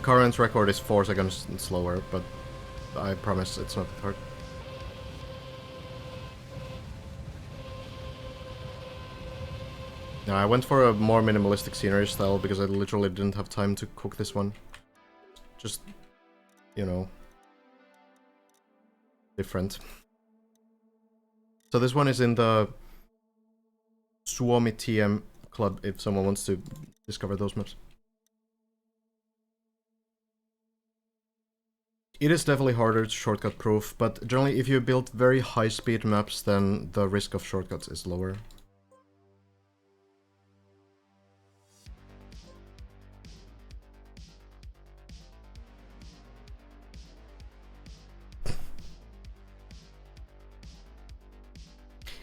Speaker 1: Current record is 4 seconds slower, but I promise it's not that hard. I went for a more minimalistic scenery style because I literally didn't have time to cook this one. Just, you know, different. So this one is in the Suomi TM club if someone wants to discover those maps. It is definitely harder to shortcut proof, but generally if you build very high speed maps, then the risk of shortcuts is lower.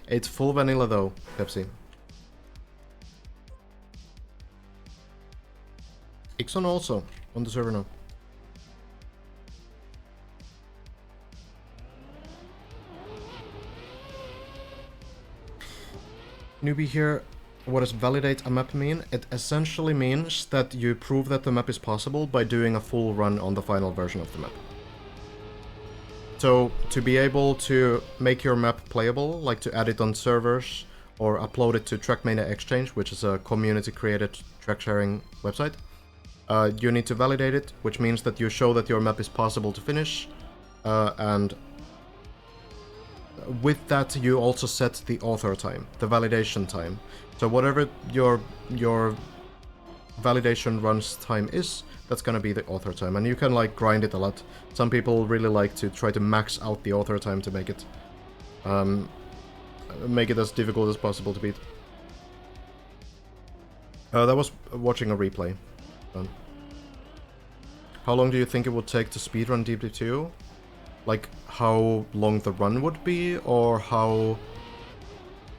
Speaker 1: It's full vanilla though, Pepsi. Ixon also on the server now. Newbie here, what does validate a map mean? It essentially means that you prove that the map is possible by doing a full run on the final version of the map. So, to be able to make your map playable, like to add it on servers or upload it to Trackmania Exchange, which is a community-created track-sharing website, you need to validate it, which means that you show that your map is possible to finish, and with that you also set the author time, the validation time. So whatever your validation runs time is, that's gonna be the author time, and you can like grind it a lot. Some people really like to try to max out the author time to make it as difficult as possible to beat. That was watching a replay. How long do you think it would take to speedrun Deep 2? Like, how long the run would be, or how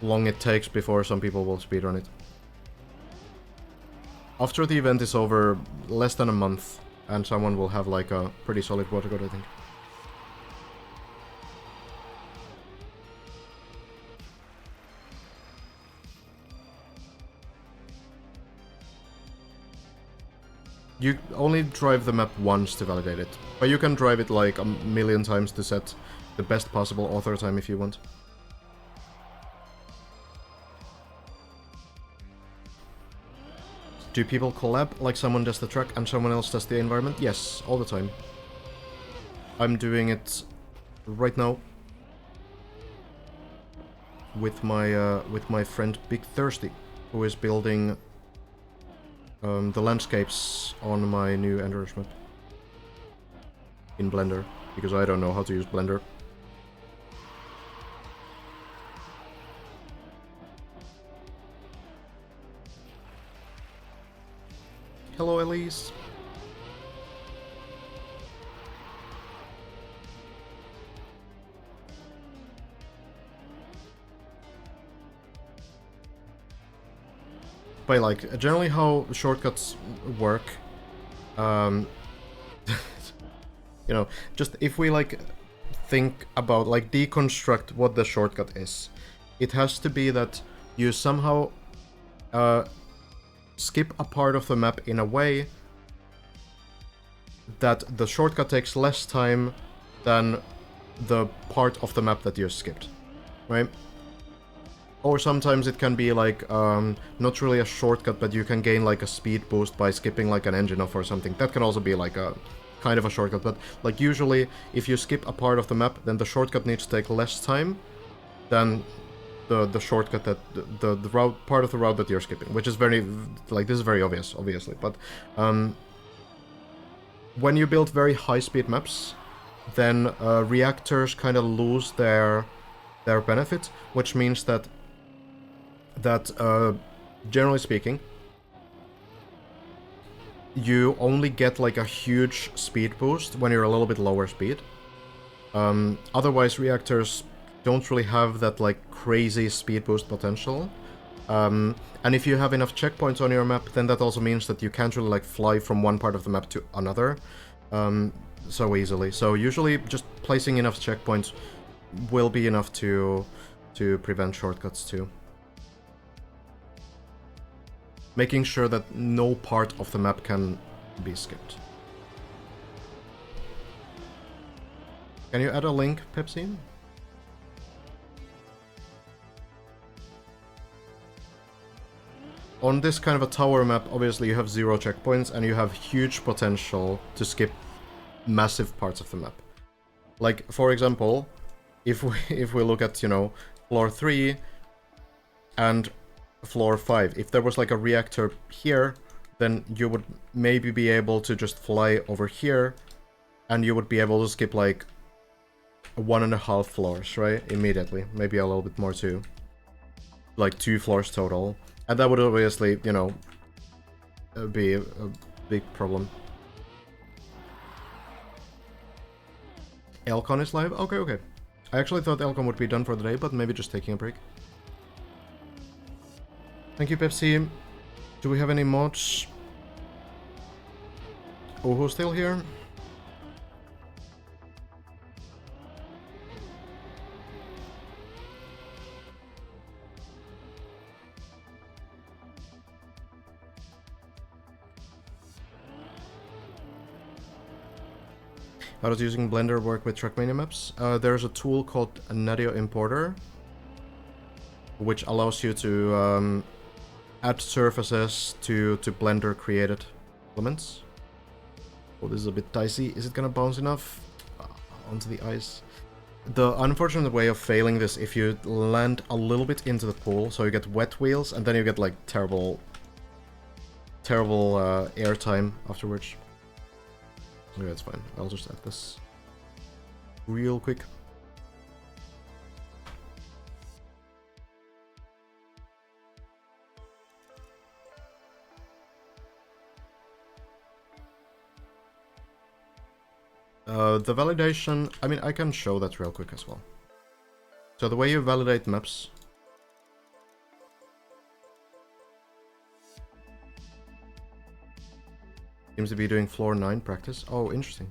Speaker 1: long it takes before some people will speedrun it? After the event is over, less than a month, and someone will have like a pretty solid water code, I think. You only drive the map once to validate it, but you can drive it like a million times to set the best possible author time if you want. Do people collab, like someone does the track and someone else does the environment? Yes, all the time. I'm doing it right now with my friend Big Thirsty, who is building the landscapes on my new Endurance map in Blender, because I don't know how to use Blender. Hello, Elise. But like, generally how shortcuts work, you know, just if we like think about, like, deconstruct what the shortcut is, it has to be that you somehow skip a part of the map in a way that the shortcut takes less time than the part of the map that you skipped, right? Or sometimes it can be like, not really a shortcut, but you can gain like a speed boost by skipping like an engine off or something. That can also be like a kind of a shortcut, but like usually if you skip a part of the map, then the shortcut needs to take less time than the shortcut that the route, part of the route that you're skipping, which is very, like, this is very obvious, obviously, but when you build very high-speed maps, then reactors kind of lose their benefit, which means that generally speaking, you only get like a huge speed boost when you're a little bit lower speed. Otherwise, reactors don't really have that like crazy speed boost potential. And if you have enough checkpoints on your map, then that also means that you can't really like fly from one part of the map to another so easily. So usually just placing enough checkpoints will be enough to prevent shortcuts too. Making sure that no part of the map can be skipped. Can you add a link, Pepsi? On this kind of a tower map, obviously you have 0 checkpoints and you have huge potential to skip massive parts of the map. Like, for example, if we look at, you know, floor 3 and floor 5, if there was like a reactor here, then you would maybe be able to just fly over here and you would be able to skip like 1.5 floors, right? Immediately. Maybe a little bit more too. Like 2 floors total. And that would obviously, you know, be a big problem. Elcon is live? Okay, okay. I actually thought Elcon would be done for the day, but maybe just taking a break. Thank you, Pepsi. Do we have any mods? Oh, who's still here? How does using Blender work with Trackmania maps? There's a tool called Nadio Importer, which allows you to add surfaces to Blender created elements. Oh, this is a bit dicey. Is it gonna bounce enough onto the ice? The unfortunate way of failing this, if you land a little bit into the pool, so you get wet wheels, and then you get like terrible airtime afterwards. Okay, that's fine. I'll just add this real quick. The validation, I mean, I can show that real quick as well. So the way you validate maps seems to be doing floor 9 practice. Oh, interesting.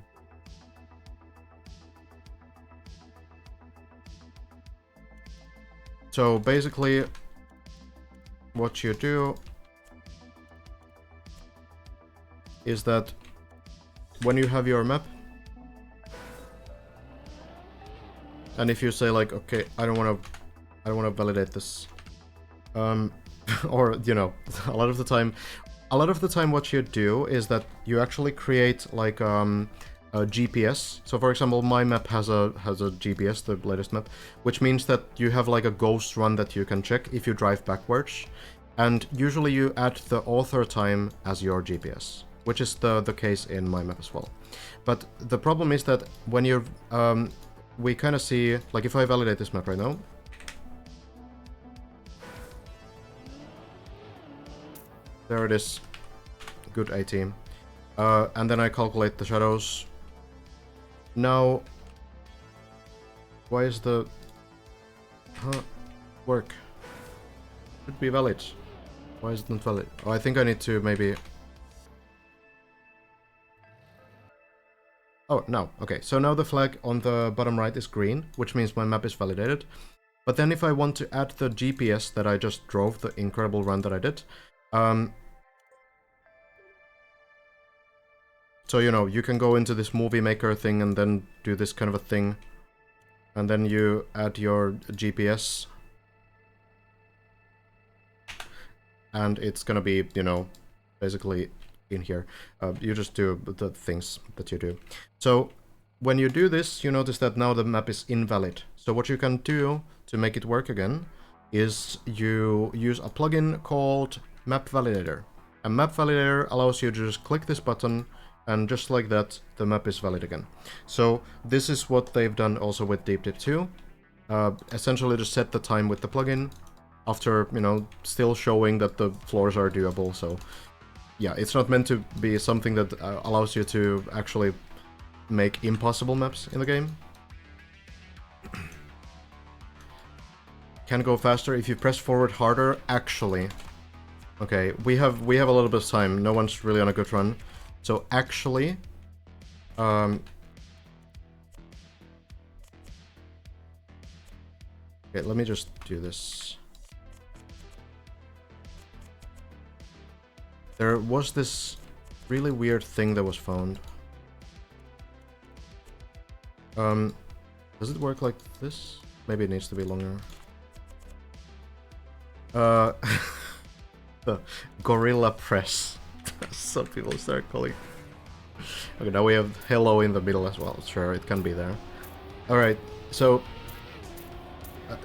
Speaker 1: So basically, what you do is that when you have your map, and if you say like, okay, I don't want to validate this, or, you know, a lot of the time what you do is that you actually create like a GPS. So for example, my map has a GPS, the latest map, which means that you have like a ghost run that you can check if you drive backwards, and usually you add the author time as your GPS, which is the case in my map as well. But the problem is that when you're we kind of see, like, if I validate this map right now, there it is. Good A-team. And then I calculate the shadows. Now, why is the work? Should be valid. Why is it not valid? Oh, I think I need to maybe... Oh, no. Okay, so now the flag on the bottom right is green, which means my map is validated. But then if I want to add the GPS that I just drove, the incredible run that I did, so, you know, you can go into this movie maker thing and then do this kind of a thing. And then you add your GPS. And it's gonna be, you know, basically in here. You just do the things that you do. So, when you do this, you notice that now the map is invalid. So what you can do to make it work again is you use a plugin called Map Validator. A Map Validator allows you to just click this button, and just like that, the map is valid again. So this is what they've done also with Deep Dip 2. Essentially just set the time with the plugin after, you know, still showing that the floors are doable. So yeah, it's not meant to be something that allows you to actually make impossible maps in the game. Can go faster if you press forward harder, actually. Okay, we have a little bit of time. No one's really on a good run. So actually, okay, let me just do this. There was this really weird thing that was found. Does it work like this? Maybe it needs to be longer. The Gorilla Press. Some people start calling. Okay, now we have hello in the middle as well. Sure, it can be there. Alright, so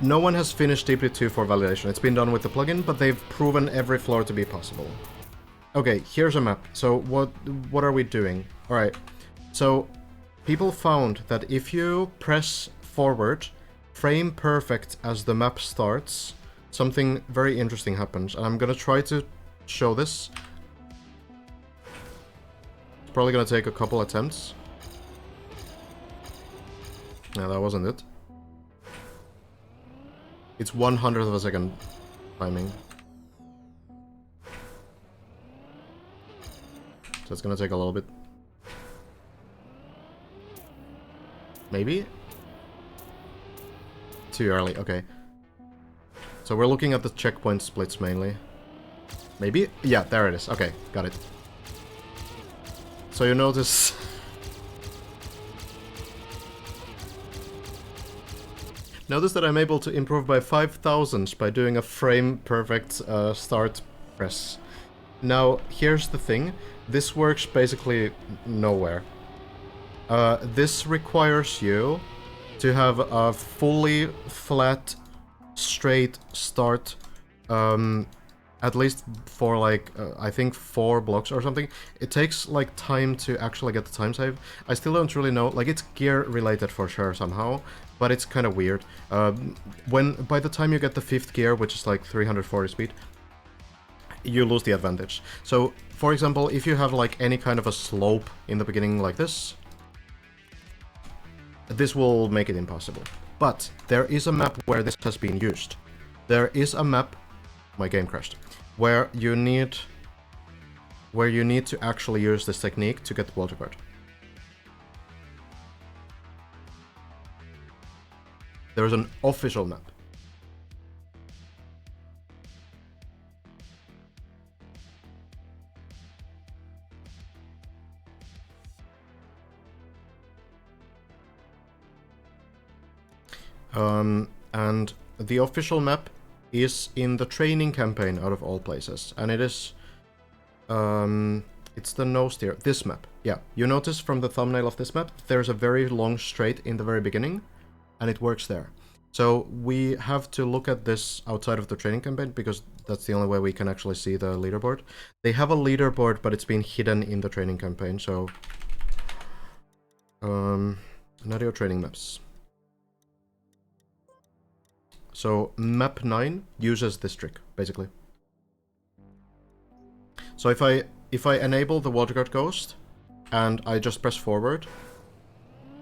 Speaker 1: no one has finished Deep Dip 2 for validation. It's been done with the plugin, but they've proven every floor to be possible. Okay, here's a map. So what are we doing? Alright, so people found that if you press forward, frame perfect as the map starts, something very interesting happens. And I'm gonna try to show this. It's probably gonna take a couple attempts. No, that wasn't it. It's 1/100th of a second timing. So it's gonna take a little bit. Maybe? Too early, okay. So we're looking at the checkpoint splits mainly. Maybe? Yeah, there it is. Okay, got it. So you notice... Notice that I'm able to improve by 5,000 by doing a frame-perfect start press. Now, here's the thing. This works basically nowhere. This requires you to have a fully flat, straight start, at least for like, I think 4 blocks or something. It takes like time to actually get the time save. I still don't really know, like it's gear related for sure somehow, but it's kind of weird. By the time you get the 5th gear, which is like 340 speed, you lose the advantage. So, for example, if you have like any kind of a slope in the beginning like this will make it impossible. But there is a map where this has been used. There is a map, my game crashed, where you need to actually use this technique to get the Walter card. There is an official map. And the official map is in the training campaign out of all places, and it is, it's the nose steer, this map. Yeah, you notice from the thumbnail of this map, there's a very long straight in the very beginning, and it works there. So we have to look at this outside of the training campaign, because that's the only way we can actually see the leaderboard. They have a leaderboard, but it's been hidden in the training campaign, so... Scenario training maps. So map 9 uses this trick, basically. So if I enable the Waterguard Ghost, and I just press forward,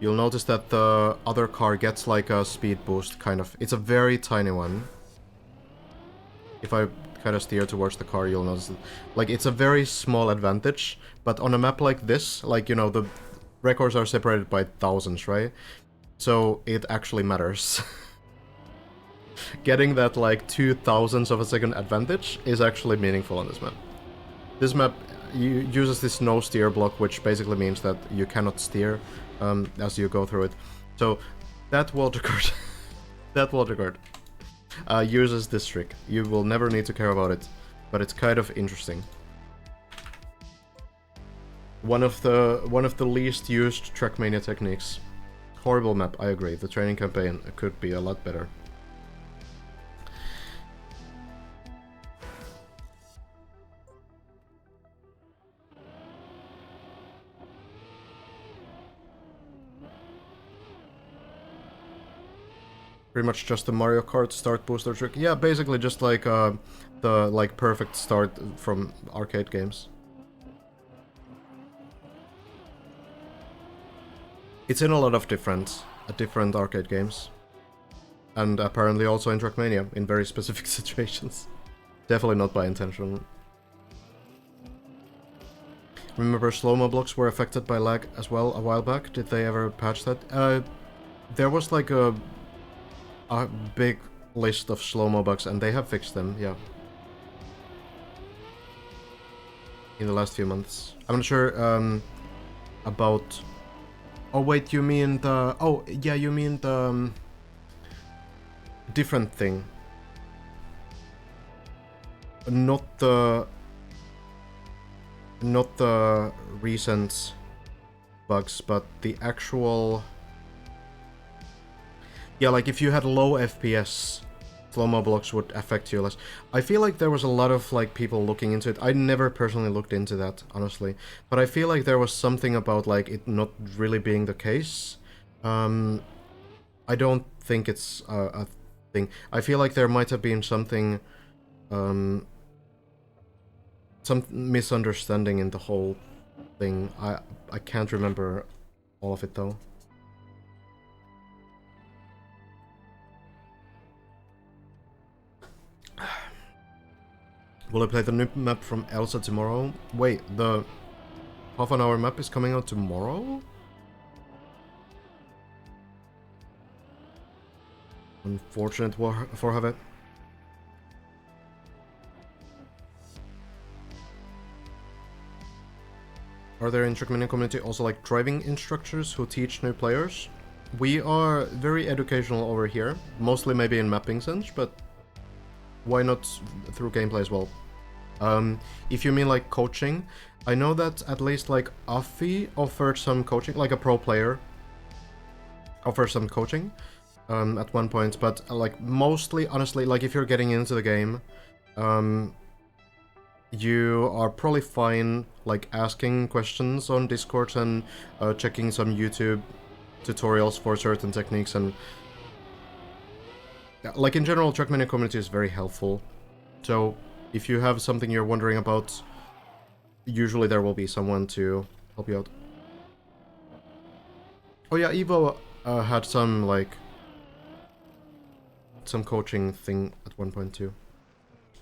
Speaker 1: you'll notice that the other car gets like a speed boost, kind of. It's a very tiny one. If I kind of steer towards the car, you'll notice it. Like, it's a very small advantage, but on a map like this, like, you know, the records are separated by thousands, right? So it actually matters. Getting that, like, 2,000ths of a second advantage is actually meaningful on this map. This map uses this no steer block, which basically means that you cannot steer as you go through it. So that water card, that water card uses this trick. You will never need to care about it, but it's kind of interesting. One of the least used Trackmania techniques. Horrible map, I agree. The training campaign could be a lot better. Pretty much just the Mario Kart start booster trick. Yeah, basically just like the like perfect start from arcade games. It's in a lot of different arcade games. And apparently also in Trackmania, in very specific situations. Definitely not by intention. Remember slow-mo blocks were affected by lag as well a while back? Did they ever patch that? There was like a big list of slow-mo bugs, and they have fixed them, yeah. In the last few months. I'm not sure about... Oh wait, you mean the... Oh, yeah, you mean the... different thing. Not the recent bugs, but the actual... Yeah, like if you had low FPS, slow-mo blocks would affect you less. I feel like there was a lot of like people looking into it. I never personally looked into that, honestly. But I feel like there was something about like it not really being the case. I don't think it's a thing. I feel like there might have been something, some misunderstanding in the whole thing. I can't remember all of it though. Will I play the new map from Elsa tomorrow? Wait, the half-an-hour map is coming out tomorrow? Unfortunate for Have. Are there in Trackmania community also like driving instructors who teach new players? We are very educational over here, mostly maybe in mapping sense, but why not through gameplay as well? If you mean like coaching, I know that at least like Afi offered some coaching, like a pro player offers some coaching at one point, but like mostly, honestly, like if you're getting into the game, you are probably fine like asking questions on Discord and checking some YouTube tutorials for certain techniques, and like in general, Trackmania community is very helpful. So if you have something you're wondering about, usually there will be someone to help you out. Oh yeah, Evo had some like some coaching thing at one point too.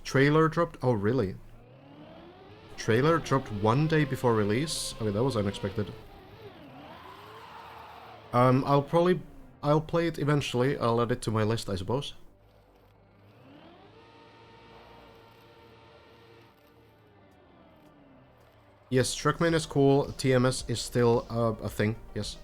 Speaker 1: Trailer dropped? Oh really? Trailer dropped one day before release? Okay, that was unexpected. I'll play it eventually. I'll add it to my list, I suppose. Yes, Trackmania is cool. TMS is still a thing, yes.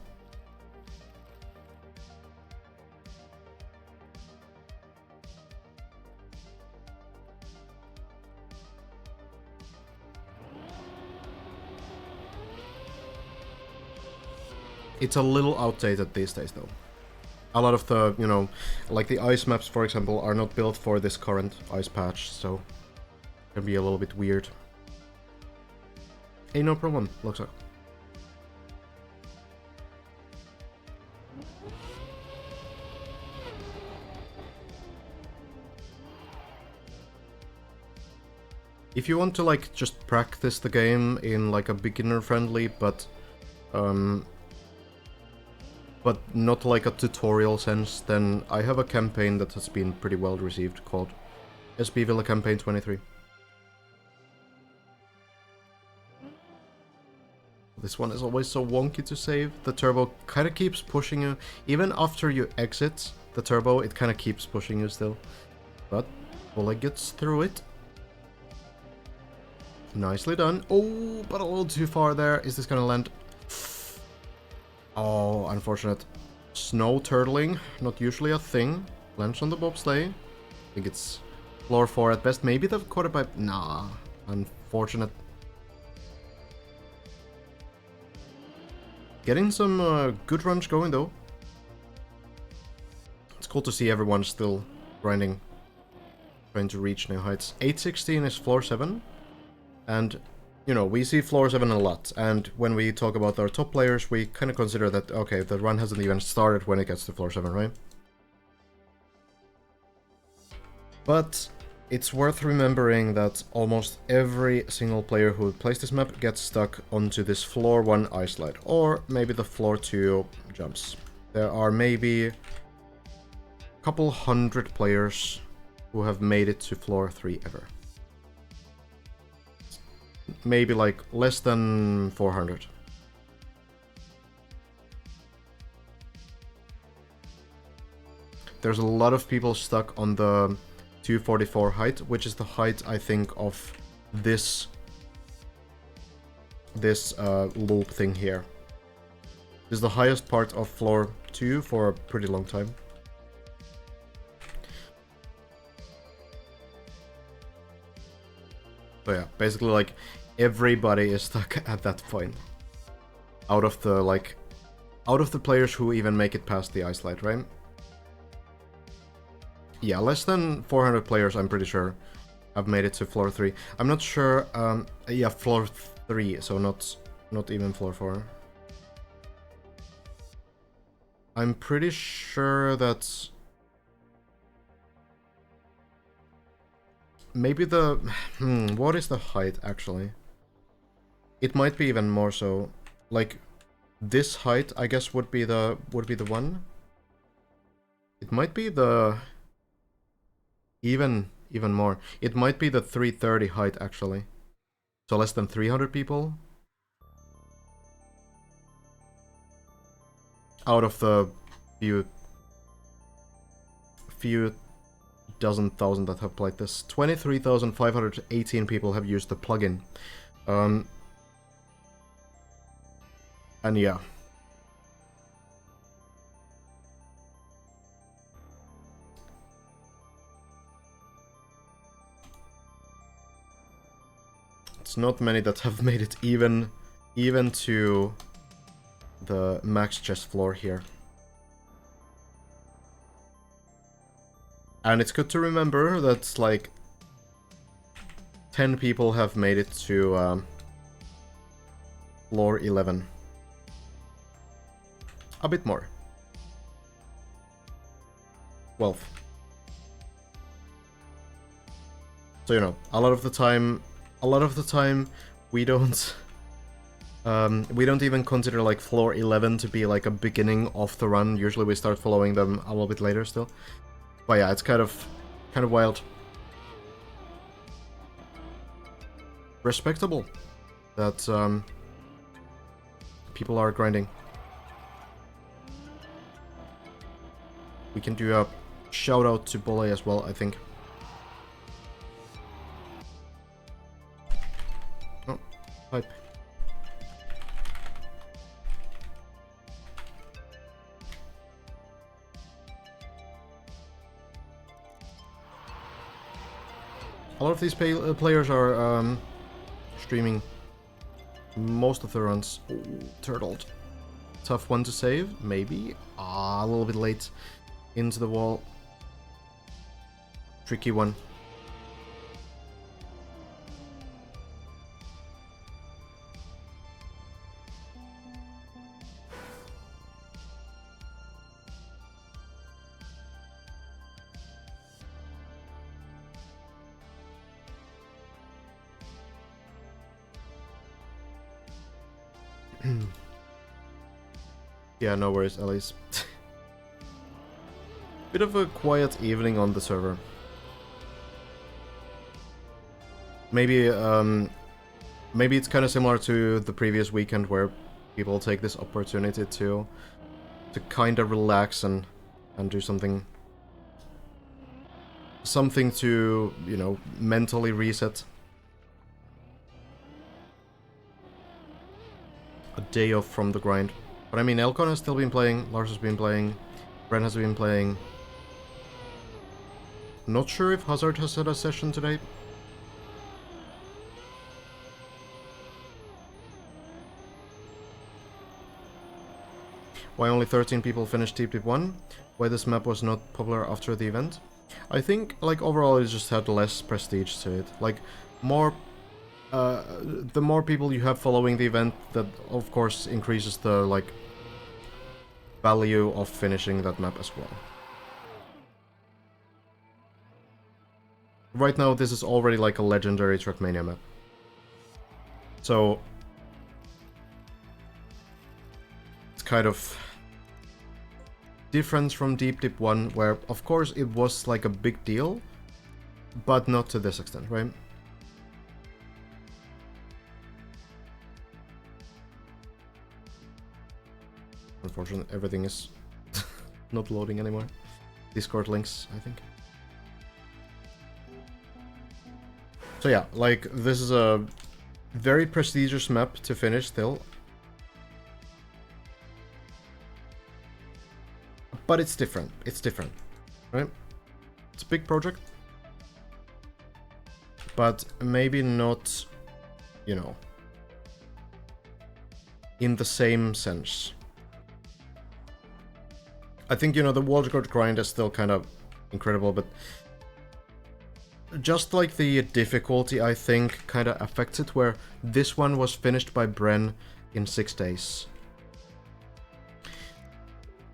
Speaker 1: It's a little outdated these days, though. A lot of the, you know, like the ice maps, for example, are not built for this current ice patch, so it can be a little bit weird. Hey, no problem, looks like. If you want to, like, just practice the game in, like, a beginner-friendly, but not like a tutorial sense, then I have a campaign that has been pretty well received called SB Villa Campaign 23. This one is always so wonky to save. The turbo kind of keeps pushing you. Even after you exit the turbo, it kind of keeps pushing you still. But Bullet gets through it. Nicely done. Oh, but a little too far there. Is this gonna land? Oh, unfortunate. Snow turtling, not usually a thing. Lands on the bobsleigh. I think it's floor 4 at best. Maybe the quarter pipe. Nah, unfortunate. Getting some good runs going though. It's cool to see everyone still grinding, trying to reach new heights. 816 is floor 7. And, you know, we see floor 7 a lot, and when we talk about our top players, we kind of consider that, okay, the run hasn't even started when it gets to floor 7, right? But it's worth remembering that almost every single player who plays this map gets stuck onto this floor 1 ice slide, or maybe the floor 2 jumps. There are maybe a couple hundred players who have made it to floor 3 ever. Maybe like less than 400. There's a lot of people stuck on the 244 height, which is the height, I think, of this loop thing here. This is the highest part of floor 2 for a pretty long time. So yeah, basically like everybody is stuck at that point. Out of the players who even make it past the ice slide, right? Yeah, less than 400 players, I'm pretty sure, have made it to floor 3. I'm not sure, yeah, floor 3, so not even floor 4. I'm pretty sure that's... Maybe the... what is the height, actually? It might be even more so. Like, this height, I guess, would be the one. It might be the... Even more. It might be the 330 height, actually. So less than 300 people. Out of the few dozen thousand that have played this. 23,518 people have used the plugin. And yeah. It's not many that have made it even to the max chest floor here. And it's good to remember that, like, 10 people have made it to floor 11. A bit more. 12. So, you know, a lot of the time we don't even consider like floor 11 to be like a beginning of the run. Usually we start following them a little bit later still. But yeah, it's kind of wild. Respectable that people are grinding. We can do a shout out to Bole as well, I think. Oh, pipe. A lot of these players are streaming most of the runs. Ooh, turtled. Tough one to save, maybe. Ah, a little bit late into the wall. Tricky one. Yeah, no worries, Elise. Bit of a quiet evening on the server. Maybe, maybe it's kind of similar to the previous weekend where people take this opportunity to kind of relax and do something to, you know, mentally reset. A day off from the grind. But I mean, Elcon has still been playing, Lars has been playing, Bren has been playing. Not sure if Hazard has had a session today. Why only 13 people finished Deep 1? Why this map was not popular after the event? I think, like, overall it just had less prestige to it. Like, more... the more people you have following the event, that of course increases the, like, value of finishing that map as well. Right now this is already like a legendary Trackmania map. So... it's kind of... different from Deep 1, where of course it was like a big deal, but not to this extent, right? Unfortunately, everything is not loading anymore. Discord links, I think. So yeah, like, this is a very prestigious map to finish still. But it's different, right? It's a big project. But maybe not, you know, in the same sense. I think, you know, the world record grind is still kind of incredible, but just like the difficulty, I think, kind of affects it, where this one was finished by Bren in 6 days.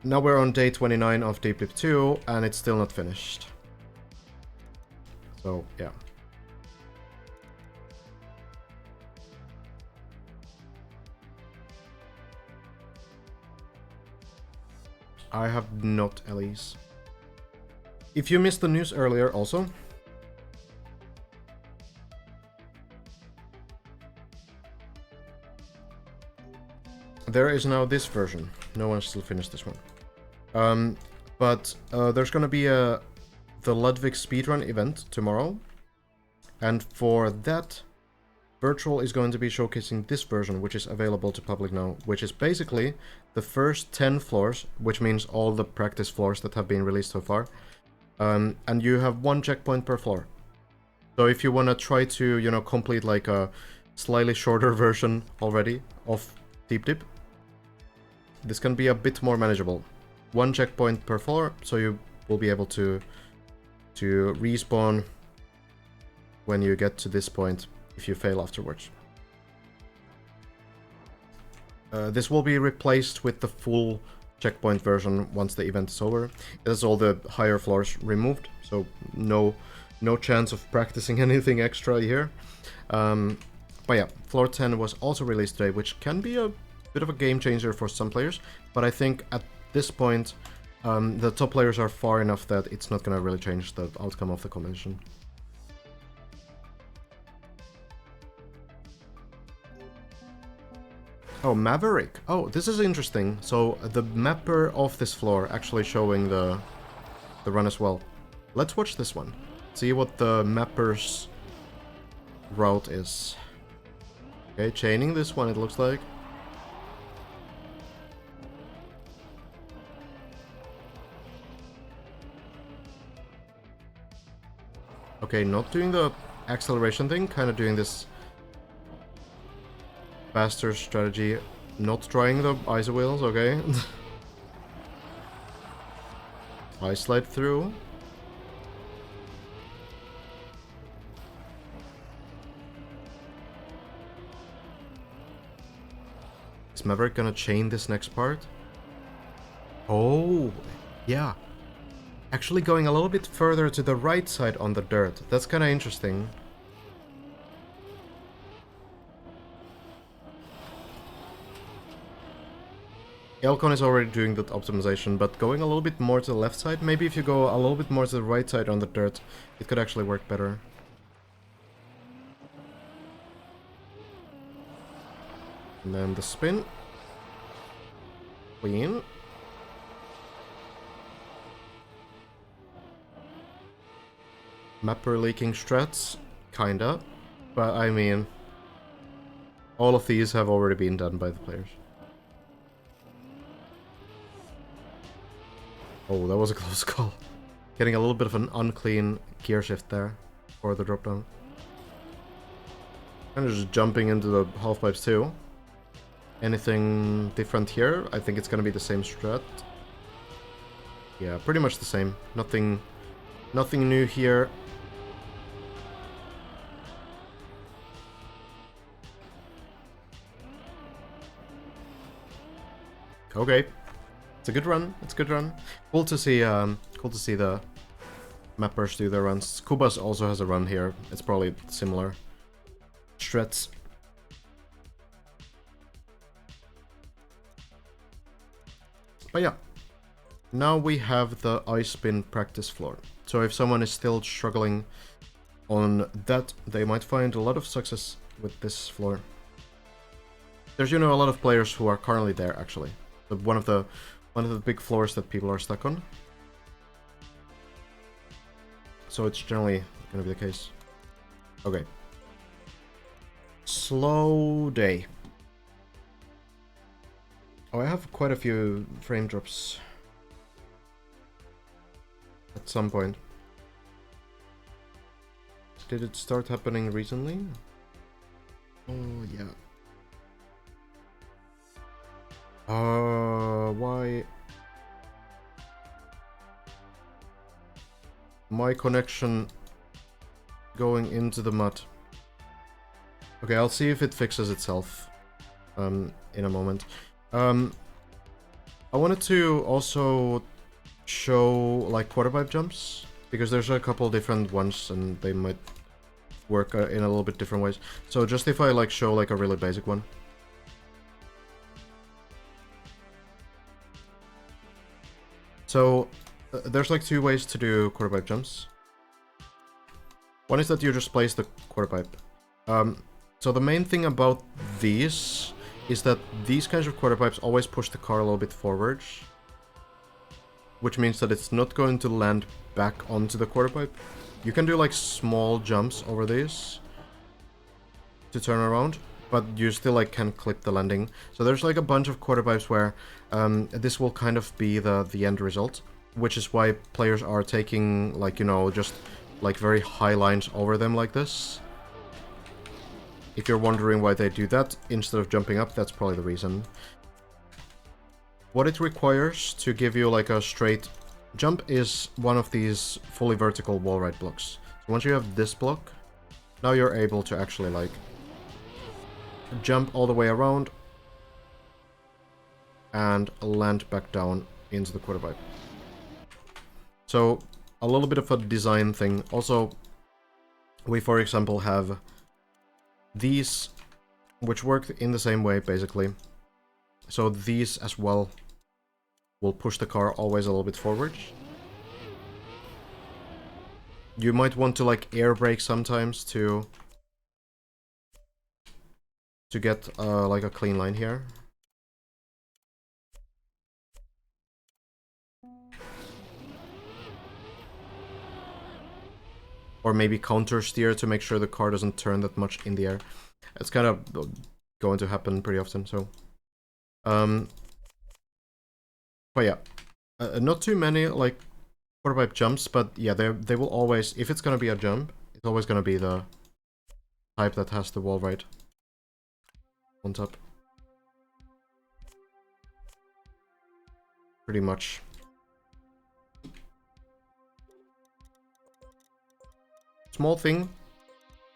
Speaker 1: Now we're on day 29 of Deep 2, and it's still not finished. So, yeah. I have not, Elise. If you missed the news earlier also, there is now this version. No one still finished this one. But there's gonna be the Ludwig speedrun event tomorrow. And for that, Virtual is going to be showcasing this version, which is available to public now, which is basically the first 10 floors, which means all the practice floors that have been released so far. And you have 1 checkpoint per floor. So if you want to try to, you know, complete like a slightly shorter version already of Deep, this can be a bit more manageable. 1 checkpoint per floor, so you will be able to respawn when you get to this point if you fail afterwards. This will be replaced with the full checkpoint version once the event is over. It has all the higher floors removed, so no chance of practicing anything extra here. But yeah, floor 10 was also released today, which can be a bit of a game changer for some players, but I think at this point the top players are far enough that it's not gonna really change the outcome of the competition. Oh, Maverick. Oh, this is interesting. So the mapper of this floor actually showing the run as well. Let's watch this one. See what the mapper's route is. Okay, chaining this one, it looks like. Okay, not doing the acceleration thing, kind of doing this faster strategy, not trying the iso wheels, okay. I slide through. Is Maverick gonna chain this next part? Oh, yeah. Actually going a little bit further to the right side on the dirt. That's kind of interesting. Elcon is already doing that optimization, but going a little bit more to the left side, maybe if you go a little bit more to the right side on the dirt, it could actually work better. And then the spin. Clean. Mapper leaking strats, kinda. But I mean, all of these have already been done by the players. Oh, that was a close call. Getting a little bit of an unclean gear shift there for the drop down. And just jumping into the half pipes too. Anything different here? I think it's gonna be the same strat. Yeah, pretty much the same. Nothing new here. Okay, it's a good run. It's a good run. Cool to see the mappers do their runs. Kubas also has a run here. It's probably similar strats. But yeah, now we have the ice spin practice floor. So if someone is still struggling on that, they might find a lot of success with this floor. There's, you know, a lot of players who are currently there actually. One of the big floors that people are stuck on. So it's generally gonna be the case. Okay. Slow day. Oh, I have quite a few frame drops at some point. Did it start happening recently? Oh, yeah. Why? My connection going into the mud. Okay, I'll see if it fixes itself in a moment. I wanted to also show like quarter pipe jumps because there's a couple different ones and they might work in a little bit different ways. So just if I like show like a really basic one. So there's like two ways to do quarter pipe jumps. One is that you just place the quarter pipe. So the main thing about these is that these kinds of quarter pipes always push the car a little bit forward, which means that it's not going to land back onto the quarter pipe. You can do like small jumps over these to turn around, but you still like can clip the landing. So there's like a bunch of quarter pipes where this will kind of be the end result, which is why players are taking like, you know, just like very high lines over them like this. If you're wondering why they do that instead of jumping up, that's probably the reason. What it requires to give you like a straight jump is one of these fully vertical wall ride blocks. So once you have this block, now you're able to actually like jump all the way around and land back down into the quarter pipe. So a little bit of a design thing. Also, we for example have these, which work in the same way, basically. So these as well will push the car always a little bit forward. You might want to like air brake sometimes to get like a clean line here. Or maybe counter steer to make sure the car doesn't turn that much in the air. It's kind of going to happen pretty often, so. But yeah, not too many like quarter pipe jumps, but yeah, they will always, if it's gonna be a jump, it's always gonna be the type that has the wall ride on top. Pretty much. Small thing,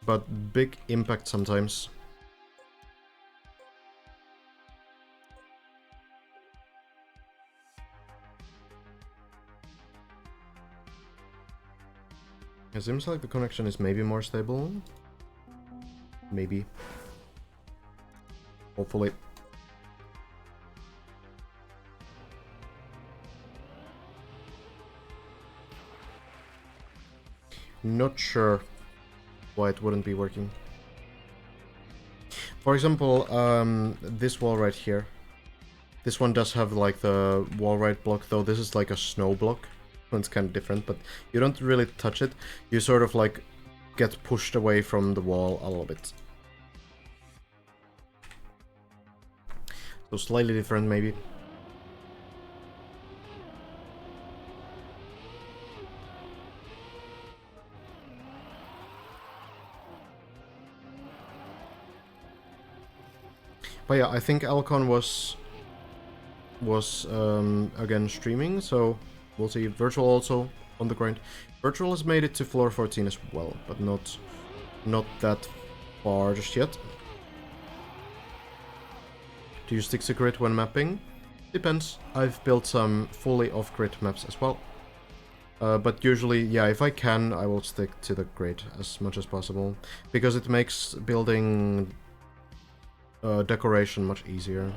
Speaker 1: but big impact sometimes. It seems like the connection is maybe more stable. Maybe. Hopefully. Not sure why it wouldn't be working. For example, this wall right here. This one does have like the wall right block, though this is like a snow block. It's kind of different, but you don't really touch it. You sort of like get pushed away from the wall a little bit. So slightly different, maybe. But yeah, I think Alcon was again streaming, so we'll see. Virtual also on the grind. Virtual has made it to floor 14 as well, but not that far just yet. Do you stick to grid when mapping? Depends. I've built some fully off-grid maps as well. But usually, yeah, if I can, I will stick to the grid as much as possible. Because it makes building decoration much easier.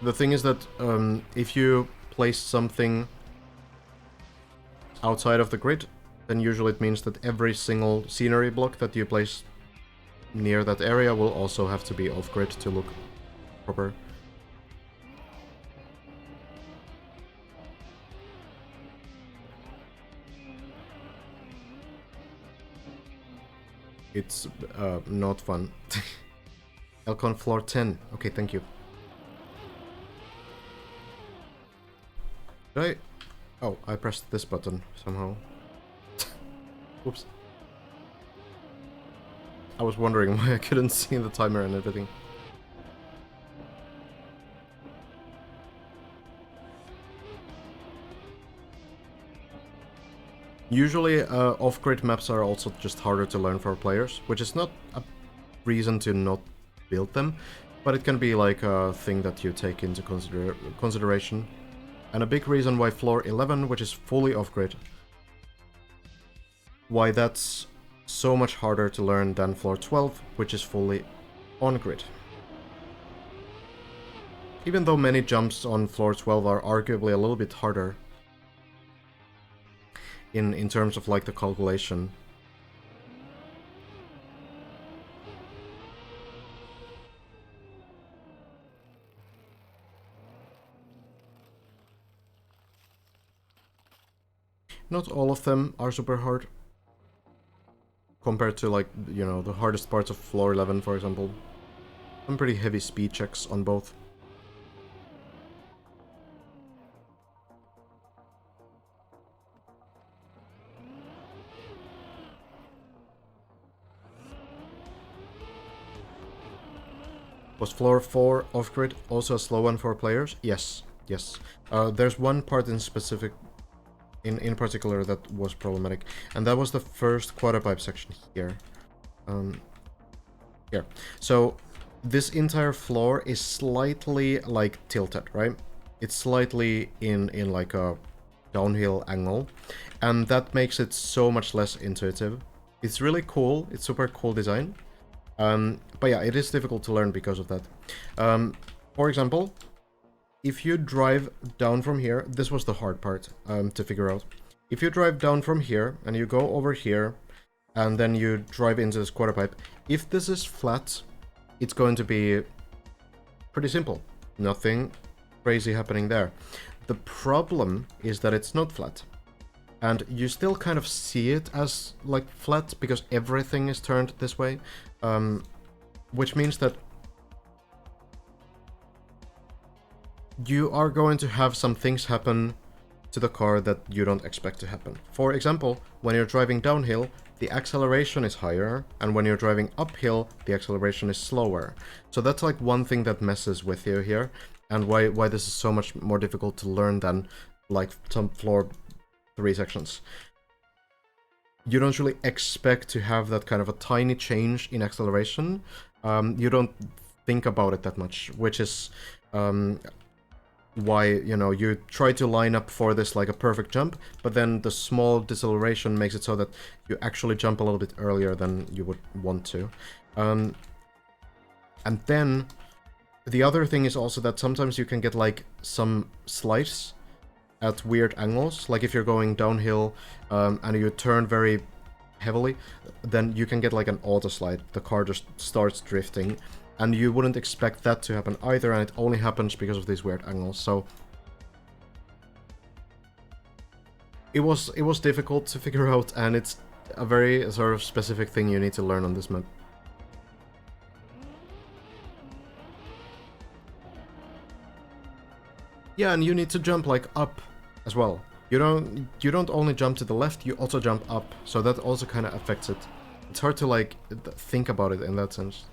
Speaker 1: The thing is that if you place something outside of the grid, then usually it means that every single scenery block that you place near that area will also have to be off-grid to look proper. It's not fun. Elcon floor 10. Okay, thank you. Did I? Oh, I pressed this button somehow. Oops. I was wondering why I couldn't see the timer and everything. Usually, off-grid maps are also just harder to learn for players, which is not a reason to not build them, but it can be like a thing that you take into consideration. And a big reason why floor 11, which is fully off-grid, why that's so much harder to learn than floor 12, which is fully on-grid. Even though many jumps on floor 12 are arguably a little bit harder in terms of like the calculation. Not all of them are super hard. Compared to like, you know, the hardest parts of floor 11, for example. Some pretty heavy speed checks on both. Was floor 4 off-grid also a slow one for players? Yes, yes. There's one part in specific, in particular, that was problematic, and that was the first quarter pipe section here. Here. So this entire floor is slightly like tilted, right? It's slightly in like a downhill angle, and that makes it so much less intuitive. It's really cool. It's super cool design. But yeah, it is difficult to learn because of that. For example, if you drive down from here, this was the hard part to figure out. If you drive down from here and you go over here and then you drive into this quarter pipe, if this is flat, it's going to be pretty simple. Nothing crazy happening there. The problem is that it's not flat. And you still kind of see it as like flat because everything is turned this way. Which means that you are going to have some things happen to the car that you don't expect to happen. For example, when you're driving downhill, the acceleration is higher, and when you're driving uphill, the acceleration is slower. So that's like one thing that messes with you here, and why this is so much more difficult to learn than like some floor 3 sections. You don't really expect to have that kind of a tiny change in acceleration. You don't think about it that much, which is why, you know, you try to line up for this like a perfect jump, but then the small deceleration makes it so that you actually jump a little bit earlier than you would want to. And then the other thing is also that sometimes you can get like some slides at weird angles, like if you're going downhill and you turn very heavily, then you can get like an auto slide. The car just starts drifting, and you wouldn't expect that to happen either, and it only happens because of these weird angles. So it was difficult to figure out, and it's a very sort of specific thing you need to learn on this map. Yeah, and you need to jump like up as well. You don't only jump to the left, you also jump up, so that also kind of affects it. It's hard to like think about it in that sense.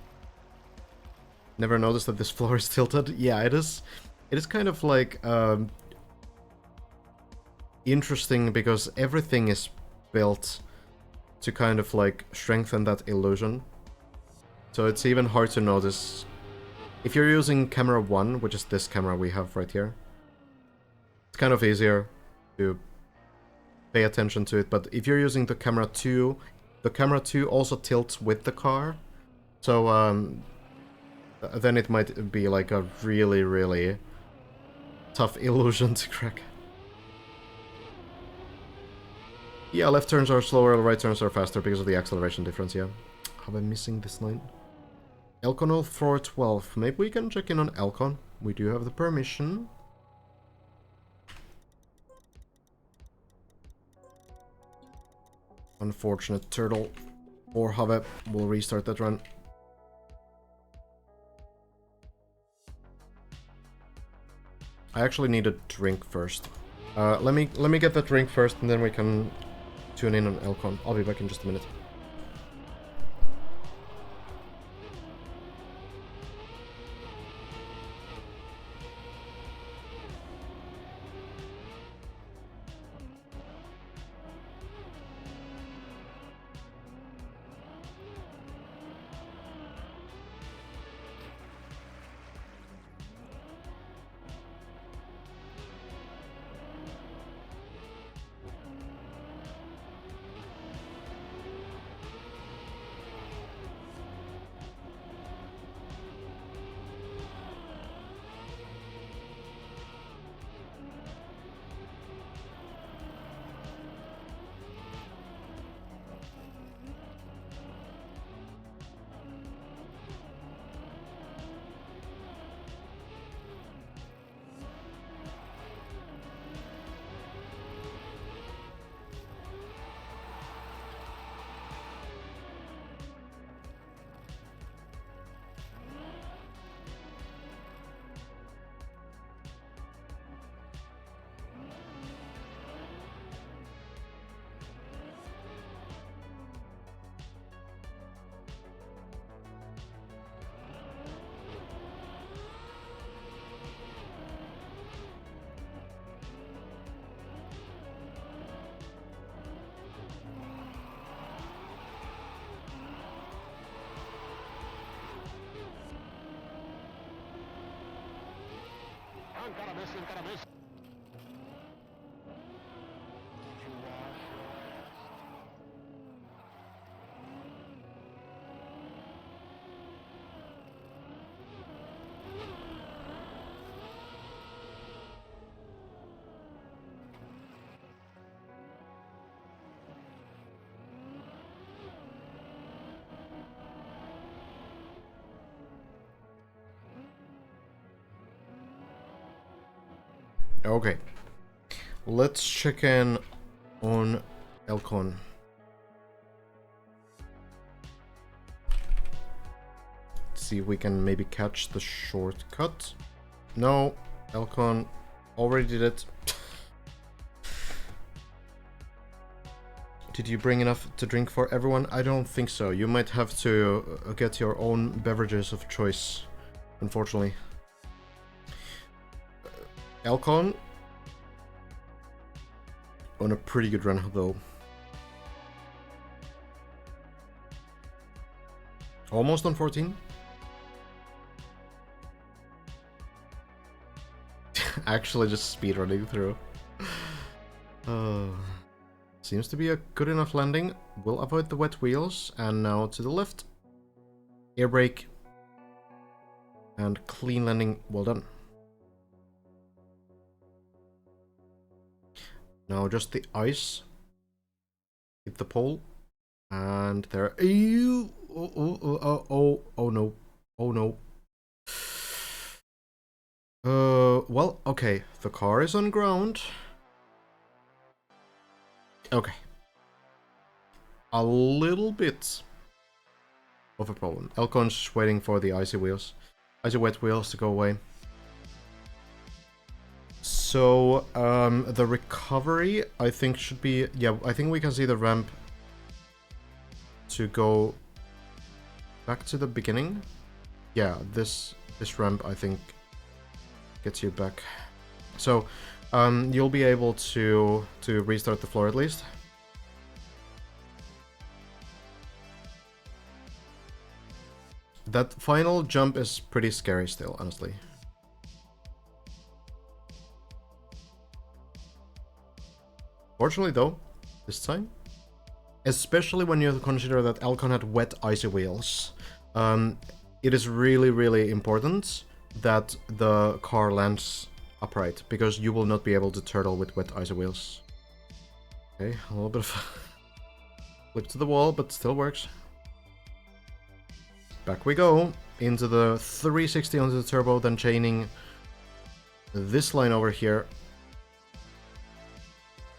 Speaker 1: Never noticed that this floor is tilted. Yeah, it is. It is kind of like interesting because everything is built to kind of like strengthen that illusion. So it's even hard to notice. If you're using camera 1, which is this camera we have right here, it's kind of easier to pay attention to it, but if you're using the camera 2 also tilts with the car, so then it might be like a really, really tough illusion to crack. Yeah, left turns are slower, right turns are faster because of the acceleration difference, yeah. Have I missing this line? Elcon 0412. Maybe we can check in on Elcon. We do have the permission. Unfortunate turtle. Or Have will restart that run. I actually need a drink first. Let me get that drink first, and then we can tune in on Elcon. I'll be back in just a minute. Okay. Let's check in on Elcon. See if we can maybe catch the shortcut. No, Elcon already did it. Did you bring enough to drink for everyone? I don't think so. You might have to get your own beverages of choice, unfortunately. Elcon on a pretty good run though. Almost on 14. Actually just speedrunning through. Seems to be a good enough landing. We'll avoid the wet wheels, and now to the left. Air brake. And clean landing, well done. Now just the ice. Hit the pole. And there. You. Oh no. Oh no. Well, okay. The car is on ground. Okay. A little bit of a problem. Elcon's waiting for the icy wet wheels to go away. So, the recovery, I think, should be... Yeah, I think we can see the ramp to go back to the beginning. Yeah, this ramp, I think, gets you back. So, you'll be able to restart the floor at least. That final jump is pretty scary still, honestly. Fortunately though, this time, especially when you consider that Elcon had wet icy wheels, it is really, really important that the car lands upright, because you will not be able to turtle with wet icy wheels. Okay, a little bit of flip to the wall, but still works. Back we go, into the 360 onto the turbo, then chaining this line over here.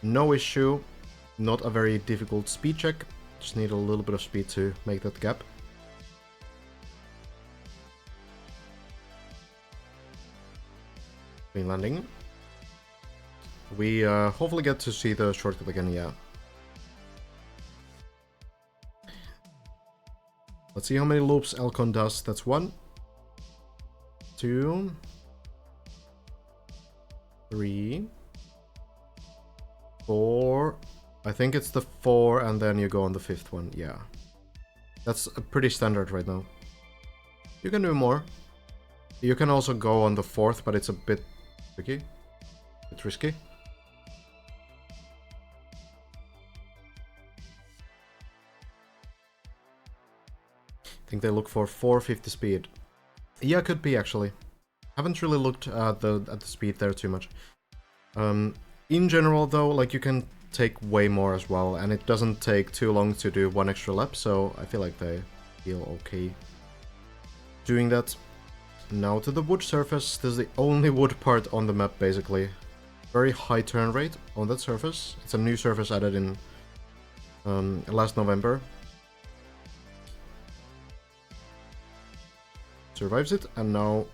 Speaker 1: No issue, not a very difficult speed check, just need a little bit of speed to make that gap. Clean landing. We hopefully get to see the shortcut again, yeah. Let's see how many loops Elcon does. That's 1, 2, 3, 4. I think it's the 4 and then you go on the 5th one, yeah. That's pretty standard right now. You can do more. You can also go on the 4th, but it's a bit tricky. A bit risky. I think they look for 450 speed. Yeah, could be actually. Haven't really looked at the speed there too much. In general though, like you can take way more as well, and it doesn't take too long to do 1 extra lap, so I feel like they feel okay doing that. Now to the wood surface. This is the only wood part on the map basically. Very high turn rate on that surface. It's a new surface added in last November. Survives it, and now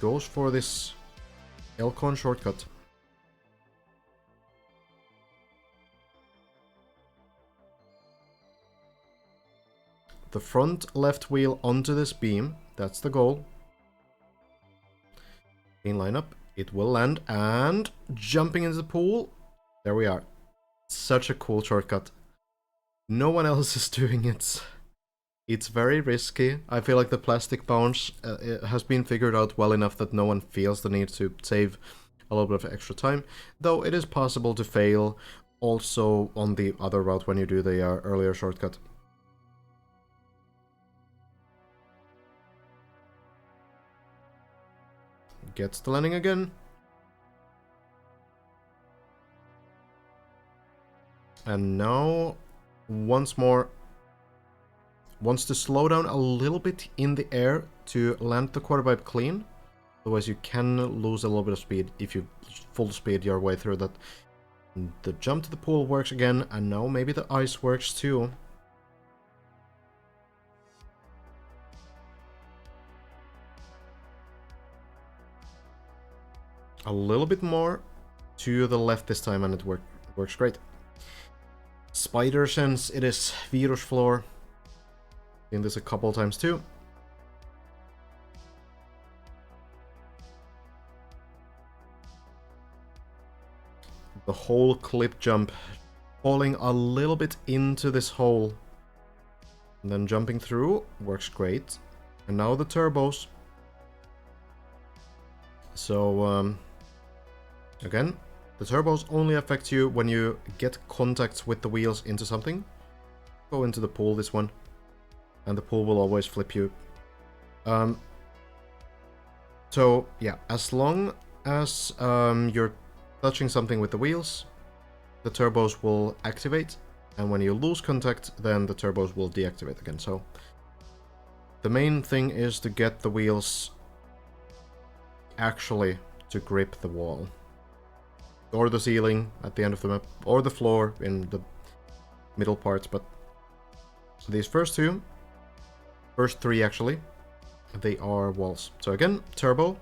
Speaker 1: goes for this Elcon shortcut. The front left wheel onto this beam, that's the goal. In lineup, it will land, and jumping into the pool. There we are. Such a cool shortcut. No one else is doing it. It's very risky. I feel like the plastic bounce has been figured out well enough that no one feels the need to save a little bit of extra time. Though it is possible to fail also on the other route when you do the earlier shortcut. Gets the landing again. And now, once more, wants to slow down a little bit in the air to land the quarter pipe clean. Otherwise you can lose a little bit of speed if you full speed your way through that. The jump to the pool works again, and now maybe the ice works too. A little bit more to the left this time, and it works great. Spider sense, it is virus floor. Seen this a couple times too. The whole clip jump, falling a little bit into this hole, and then jumping through, works great. And now the turbos. So, again, the turbos only affect you when you get contact with the wheels into something. Go into the pool, this one. And the pool will always flip you. So, yeah, as long as you're touching something with the wheels, the turbos will activate. And when you lose contact, then the turbos will deactivate again. So the main thing is to get the wheels actually to grip the wall. Or the ceiling at the end of the map, or the floor in the middle parts, but these first three actually, they are walls. So again, turbo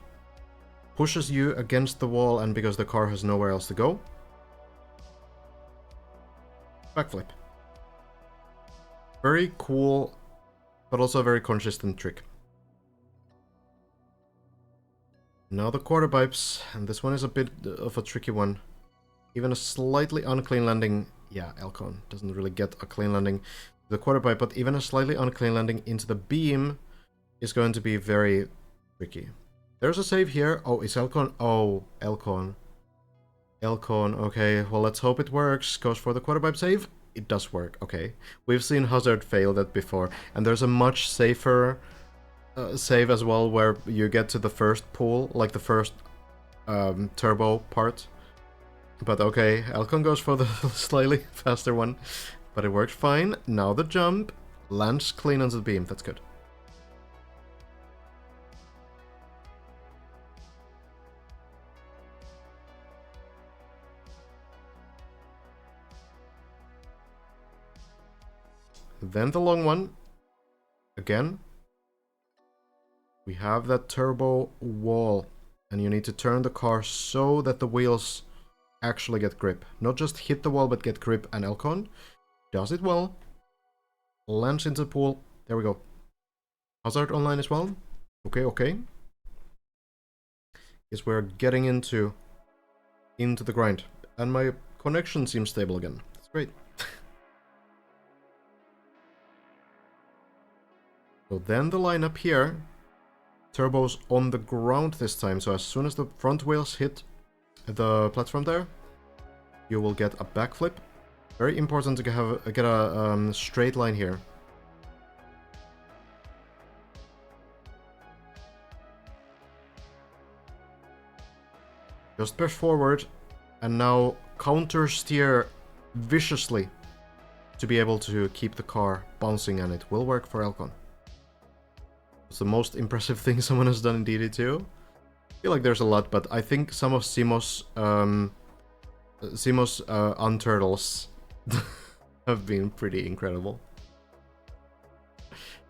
Speaker 1: pushes you against the wall, and because the car has nowhere else to go, backflip. Very cool, but also a very consistent trick. Now the quarter pipes, and this one is a bit of a tricky one. Even a slightly unclean landing, yeah, Elcon doesn't really get a clean landing the quarter pipe, but even a slightly unclean landing into the beam is going to be very tricky. There's a save here. Oh, is Elcon? Oh, Elcon. Elcon, okay, well let's hope it works. Goes for the quarter pipe save. It does work, okay. We've seen Hazard fail that before, and there's a much safer save as well, where you get to the first pool, like the first turbo part. But okay, Elcon goes for the slightly faster one, but it works fine. Now the jump lands clean onto the beam, that's good. Then the long one, again. We have that turbo wall, and you need to turn the car so that the wheels actually get grip. Not just hit the wall, but get grip, and Elcon does it well. Lands into the pool. There we go. Hazard online as well. Okay, okay. Yes, we're getting into the grind. And my connection seems stable again. That's great. So then the line up here. Turbo's on the ground this time, so as soon as the front wheels hit the platform there, you will get a backflip. Very important to get a straight line here. Just push forward, and now counter steer viciously to be able to keep the car bouncing, and it will work for Elcon. It's the most impressive thing someone has done in DD2. I feel like there's a lot, but I think some of Simo's unturtles have been pretty incredible.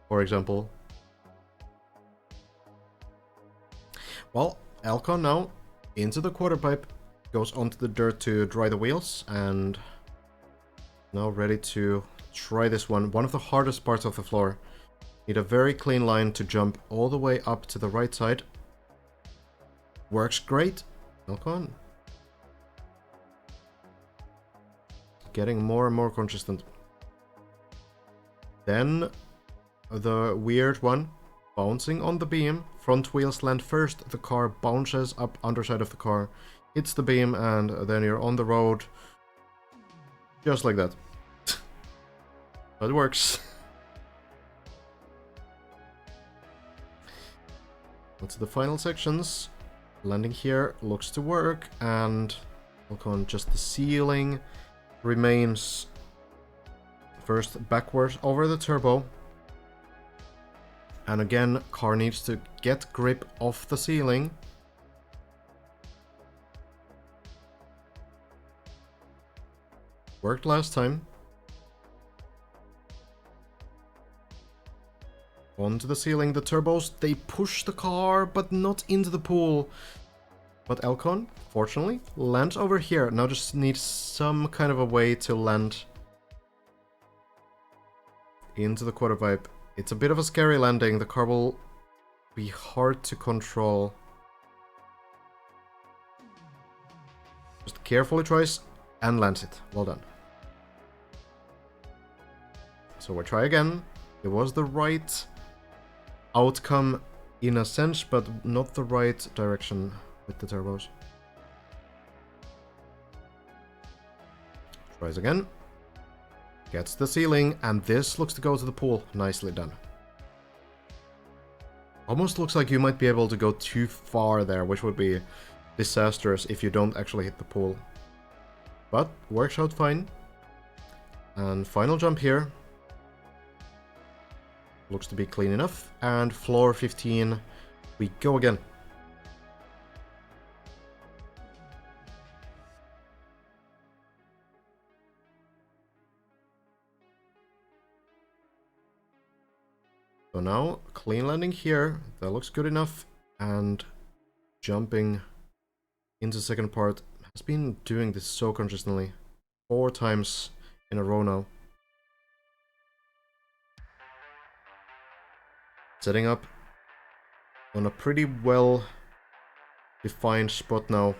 Speaker 1: For example. Well, Elcon now into the quarter pipe, goes onto the dirt to dry the wheels, and now ready to try this one. One of the hardest parts of the floor. Need a very clean line to jump all the way up to the right side. Works great. Elcon. Getting more and more consistent. Then the weird one. Bouncing on the beam. Front wheels land first. The car bounces up underside of the car. Hits the beam, and then you're on the road. Just like that. But it works. What's the final sections? Landing here looks to work, and Elcon, just the ceiling remains. First backwards over the turbo. And again, car needs to get grip off the ceiling. Worked last time. Onto the ceiling, the turbos, they push the car, but not into the pool. But Elcon, fortunately, lands over here. Now just needs some kind of a way to land into the quarter pipe. It's a bit of a scary landing. The car will be hard to control. Just carefully tries and lands it. Well done. So we'll try again. It was the right outcome in a sense, but not the right direction with the turbos. Tries again. Gets the ceiling, and this looks to go to the pool. Nicely done. Almost looks like you might be able to go too far there, which would be disastrous if you don't actually hit the pool. But works out fine. And final jump here. Looks to be clean enough. And floor 15, we go again. So now, clean landing here, that looks good enough, and jumping into the second part. Has been doing this so consistently, 4 times in a row now. Setting up on a pretty well defined spot now.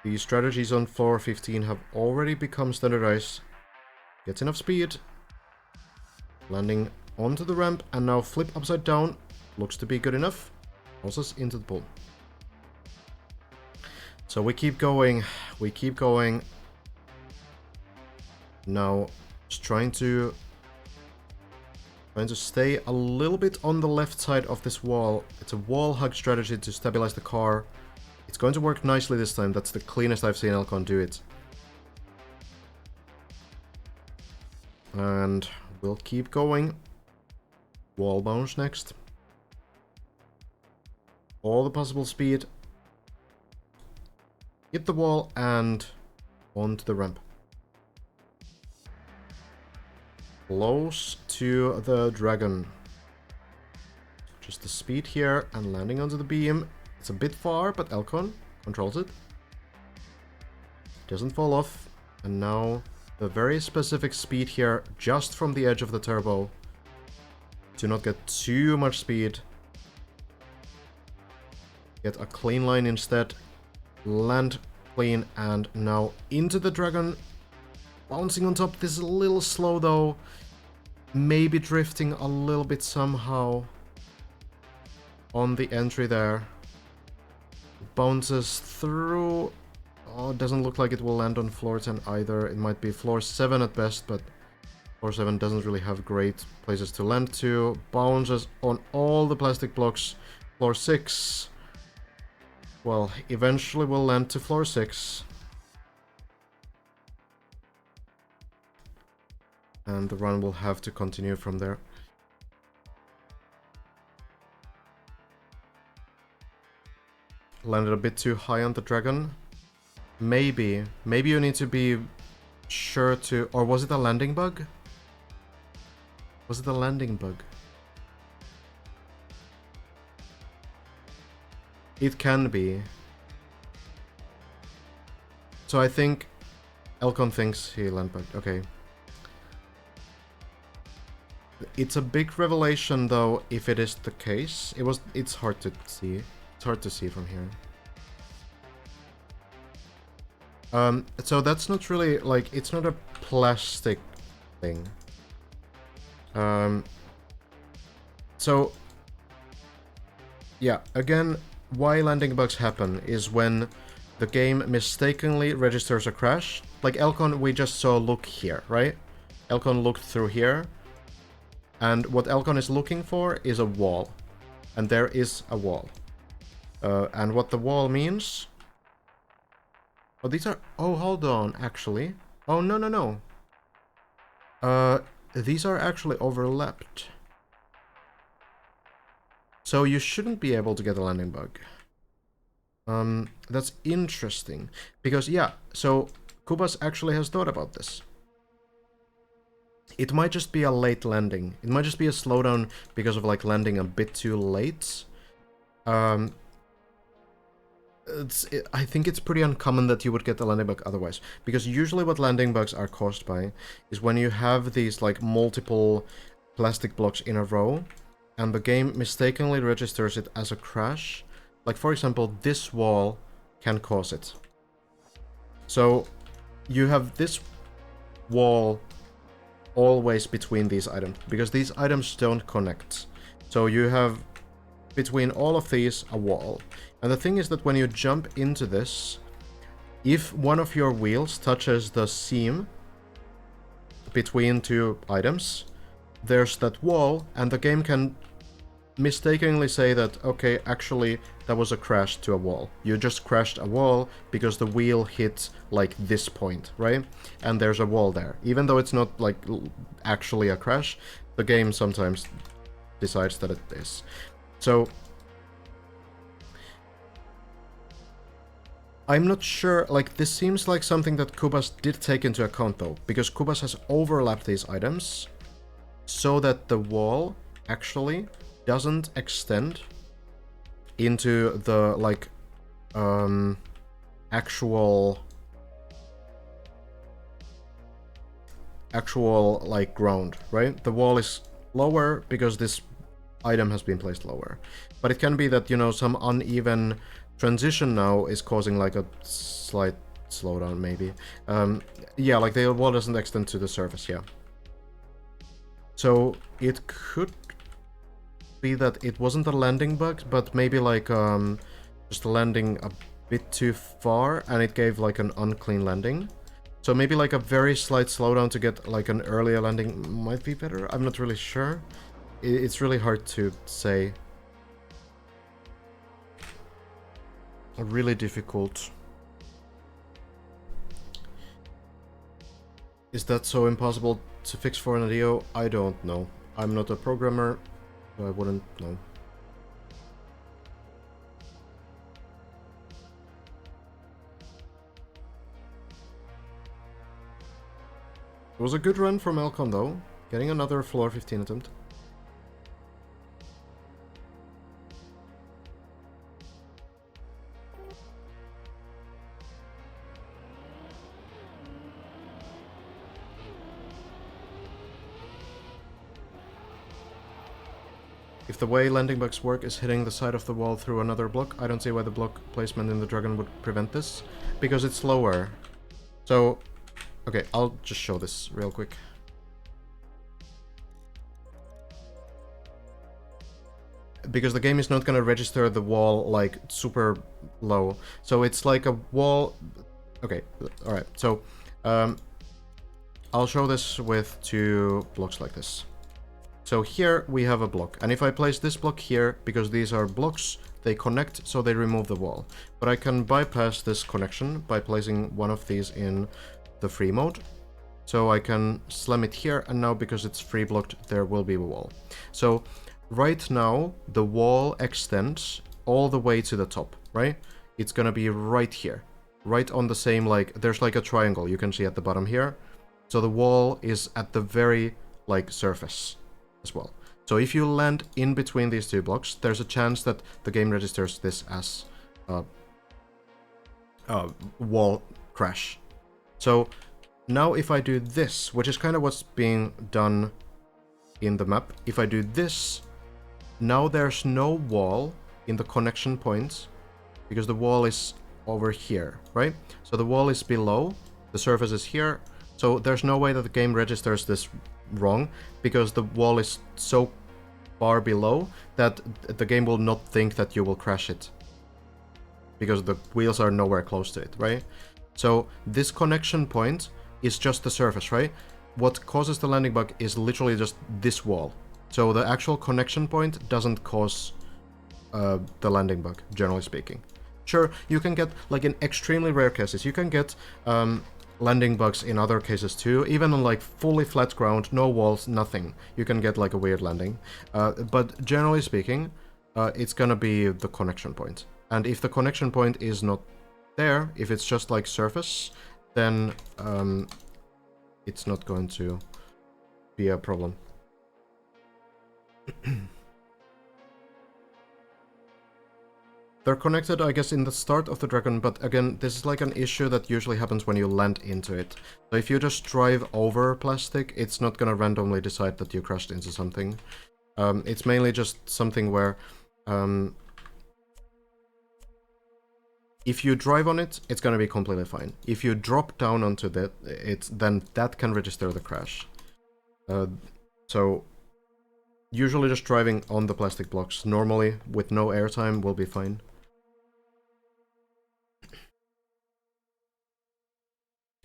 Speaker 1: The strategies on floor 15 have already become standardized. Gets enough speed, landing onto the ramp, and now flip upside down. Looks to be good enough. Tosses into the pool. So we keep going. We keep going. Now, just trying to stay a little bit on the left side of this wall. It's a wall hug strategy to stabilize the car. It's going to work nicely this time. That's the cleanest I've seen Elcon do it. And we'll keep going. Wall bounce next. All the possible speed. Hit the wall and onto the ramp. Close to the dragon. Just the speed here and landing onto the beam. It's a bit far, but Elcon controls it. Doesn't fall off. And now the very specific speed here, just from the edge of the turbo. Do not get too much speed. Get a clean line instead. Land clean, and now into the dragon. Bouncing on top. This is a little slow though. Maybe drifting a little bit somehow on the entry there. Bounces through. Oh, it doesn't look like it will land on floor 10 either. It might be floor 7 at best, but floor 7 doesn't really have great places to land to. Bounces on all the plastic blocks. Floor 6. Well, eventually we'll land to floor 6. And the run will have to continue from there. Landed a bit too high on the dragon. Maybe you need to be sure to... Or was it a landing bug? Was it a landing bug? It can be. So I think Elcon thinks he land bugged. Okay. It's a big revelation though if it is the case. It's hard to see. It's hard to see from here. So that's not really like, it's not a plastic thing. So yeah, again, why landing bugs happen is when the game mistakenly registers a crash. Like Elcon, we just saw look here, right? Elcon looked through here. And what Elcon is looking for is a wall. And there is a wall. And what the wall means... Oh, these are... Oh, hold on, actually. Oh, no. These are actually overlapped. So you shouldn't be able to get a landing bug. That's interesting. Because, yeah, so Kubas actually has thought about this. It might just be a late landing. It might just be a slowdown because of like landing a bit too late. I think it's pretty uncommon that you would get the landing bug otherwise. Because usually what landing bugs are caused by is when you have these like multiple plastic blocks in a row and the game mistakenly registers it as a crash. Like for example, this wall can cause it. So you have this wall always between these items, because these items don't connect. So you have between all of these a wall. And the thing is that when you jump into this, if one of your wheels touches the seam between two items, there's that wall, and the game can mistakenly say that, okay, actually, that was a crash to a wall. You just crashed a wall because the wheel hit, like, this point, right? And there's a wall there. Even though it's not, like, actually a crash, the game sometimes decides that it is. So, I'm not sure, like, this seems like something that Kubas did take into account, though, because Kubas has overlapped these items so that the wall actually doesn't extend into the, like, actual, like, ground, right? The wall is lower because this item has been placed lower. But it can be that, you know, some uneven transition now is causing, like, a slight slowdown, maybe. Yeah, like, the wall doesn't extend to the surface, yeah. So, it could be that it wasn't a landing bug, but maybe, like, just landing a bit too far, and it gave, like, an unclean landing. So maybe, like, a very slight slowdown to get, like, an earlier landing might be better. I'm not really sure. It's really hard to say. Really difficult. Is that so impossible to fix for an IDEO? I don't know. I'm not a programmer, so I wouldn't know. It was a good run from Elcon, though. Getting another floor 15 attempt. If the way landing bugs work is hitting the side of the wall through another block, I don't see why the block placement in the dragon would prevent this. Because it's lower. So, okay, I'll just show this real quick. Because the game is not gonna register the wall, like, super low. So it's like a wall... Okay, alright, so... I'll show this with two blocks like this. So here we have a block, and if I place this block here, because these are blocks, they connect, so they remove the wall. But I can bypass this connection by placing one of these in the free mode. So I can slam it here, and now because it's free blocked, there will be a wall. So right now, the wall extends all the way to the top, right? It's gonna be right here. Right on the same, like, there's like a triangle you can see at the bottom here. So the wall is at the very, like, surface as well. So if you land in between these two blocks, there's a chance that the game registers this as wall crash. So now if I do this, which is kind of what's being done in the map, if I do this, now there's no wall in the connection point because the wall is over here, right? So the wall is below, the surface is here, so there's no way that the game registers this wrong because the wall is so far below that the game will not think that you will crash it because the wheels are nowhere close to it, right? So this connection point is just the surface, right? What causes the landing bug is literally just this wall. So the actual connection point doesn't cause the landing bug, generally speaking. Sure, you can get, like, in extremely rare cases, you can get landing bugs in other cases too. Even on, like, fully flat ground, no walls, nothing, you can get, like, a weird landing. But generally speaking, it's gonna be the connection point. And if the connection point is not there, if it's just, like, surface, then it's not going to be a problem. They're connected, I guess, in the start of the dragon, but again, this is like an issue that usually happens when you land into it. So if you just drive over plastic, it's not gonna randomly decide that you crashed into something. It's mainly just something where if you drive on it, it's gonna be completely fine. If you drop down onto that, then that can register the crash. So usually just driving on the plastic blocks normally with no airtime will be fine.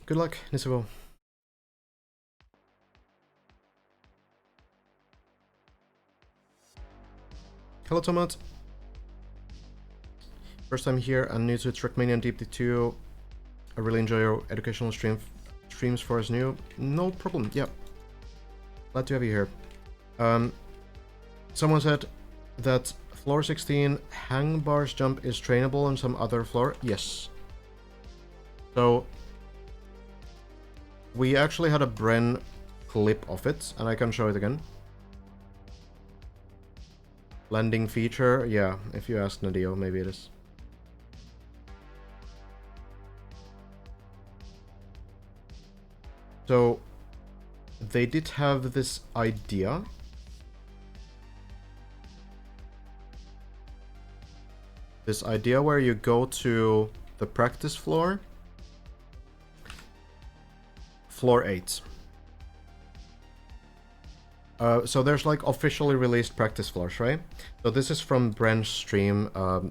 Speaker 1: Good luck, Nisivo. Hello, Tomat. First time here and new to Trackmania and Deep 2. I really enjoy your educational streams for us new. No problem, yeah. Glad to have you here. Someone said that floor 16 hang bars jump is trainable on some other floor. Yes. So we actually had a Bren clip of it, and I can show it again. Landing feature, yeah, if you ask Nadio, maybe it is. So they did have this idea. This idea where you go to the practice floor. Floor 8. So there's like officially released practice floors, right? So this is from Bren's stream a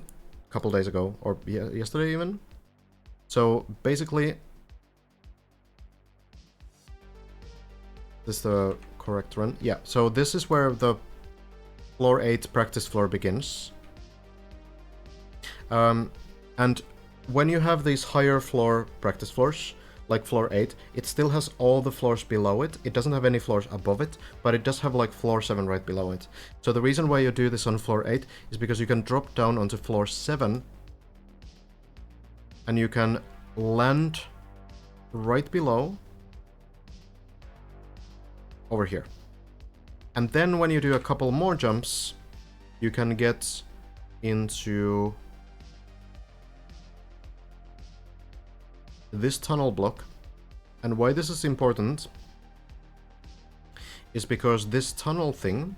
Speaker 1: couple days ago, or yesterday even. So basically, this is the correct run. Yeah, so this is where the floor 8 practice floor begins. And when you have these higher floor practice floors, like floor 8, it still has all the floors below it. It doesn't have any floors above it, but it does have like floor 7 right below it. So the reason why you do this on floor 8 is because you can drop down onto floor 7 and you can land right below over here. And then when you do a couple more jumps, you can get into this tunnel block. And why this is important is because this tunnel thing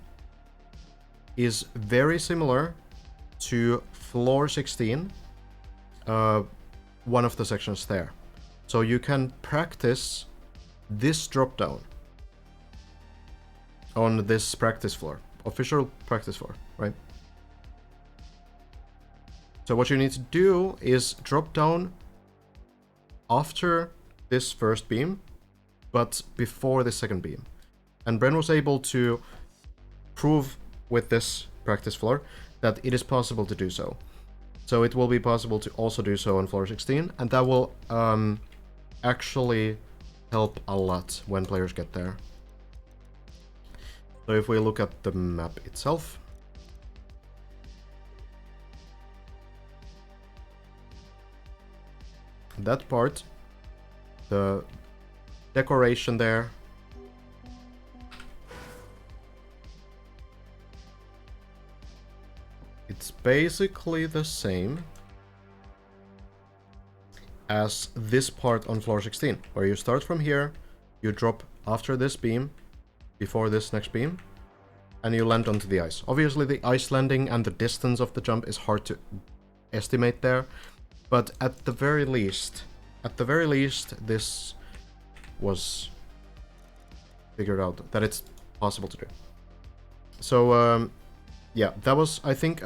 Speaker 1: is very similar to floor 16, one of the sections there. So you can practice this drop down on this practice floor, official practice floor, right? So what you need to do is drop down after this first beam, but before the second beam. And Bren was able to prove with this practice floor that it is possible to do so. So it will be possible to also do so on floor 16, and that will actually help a lot when players get there. So if we look at the map itself, that part, the decoration there, it's basically the same as this part on floor 16, where you start from here, you drop after this beam, before this next beam, and you land onto the ice. Obviously the ice landing and the distance of the jump is hard to estimate there, but at the very least, this was figured out that it's possible to do. So yeah, that was, I think,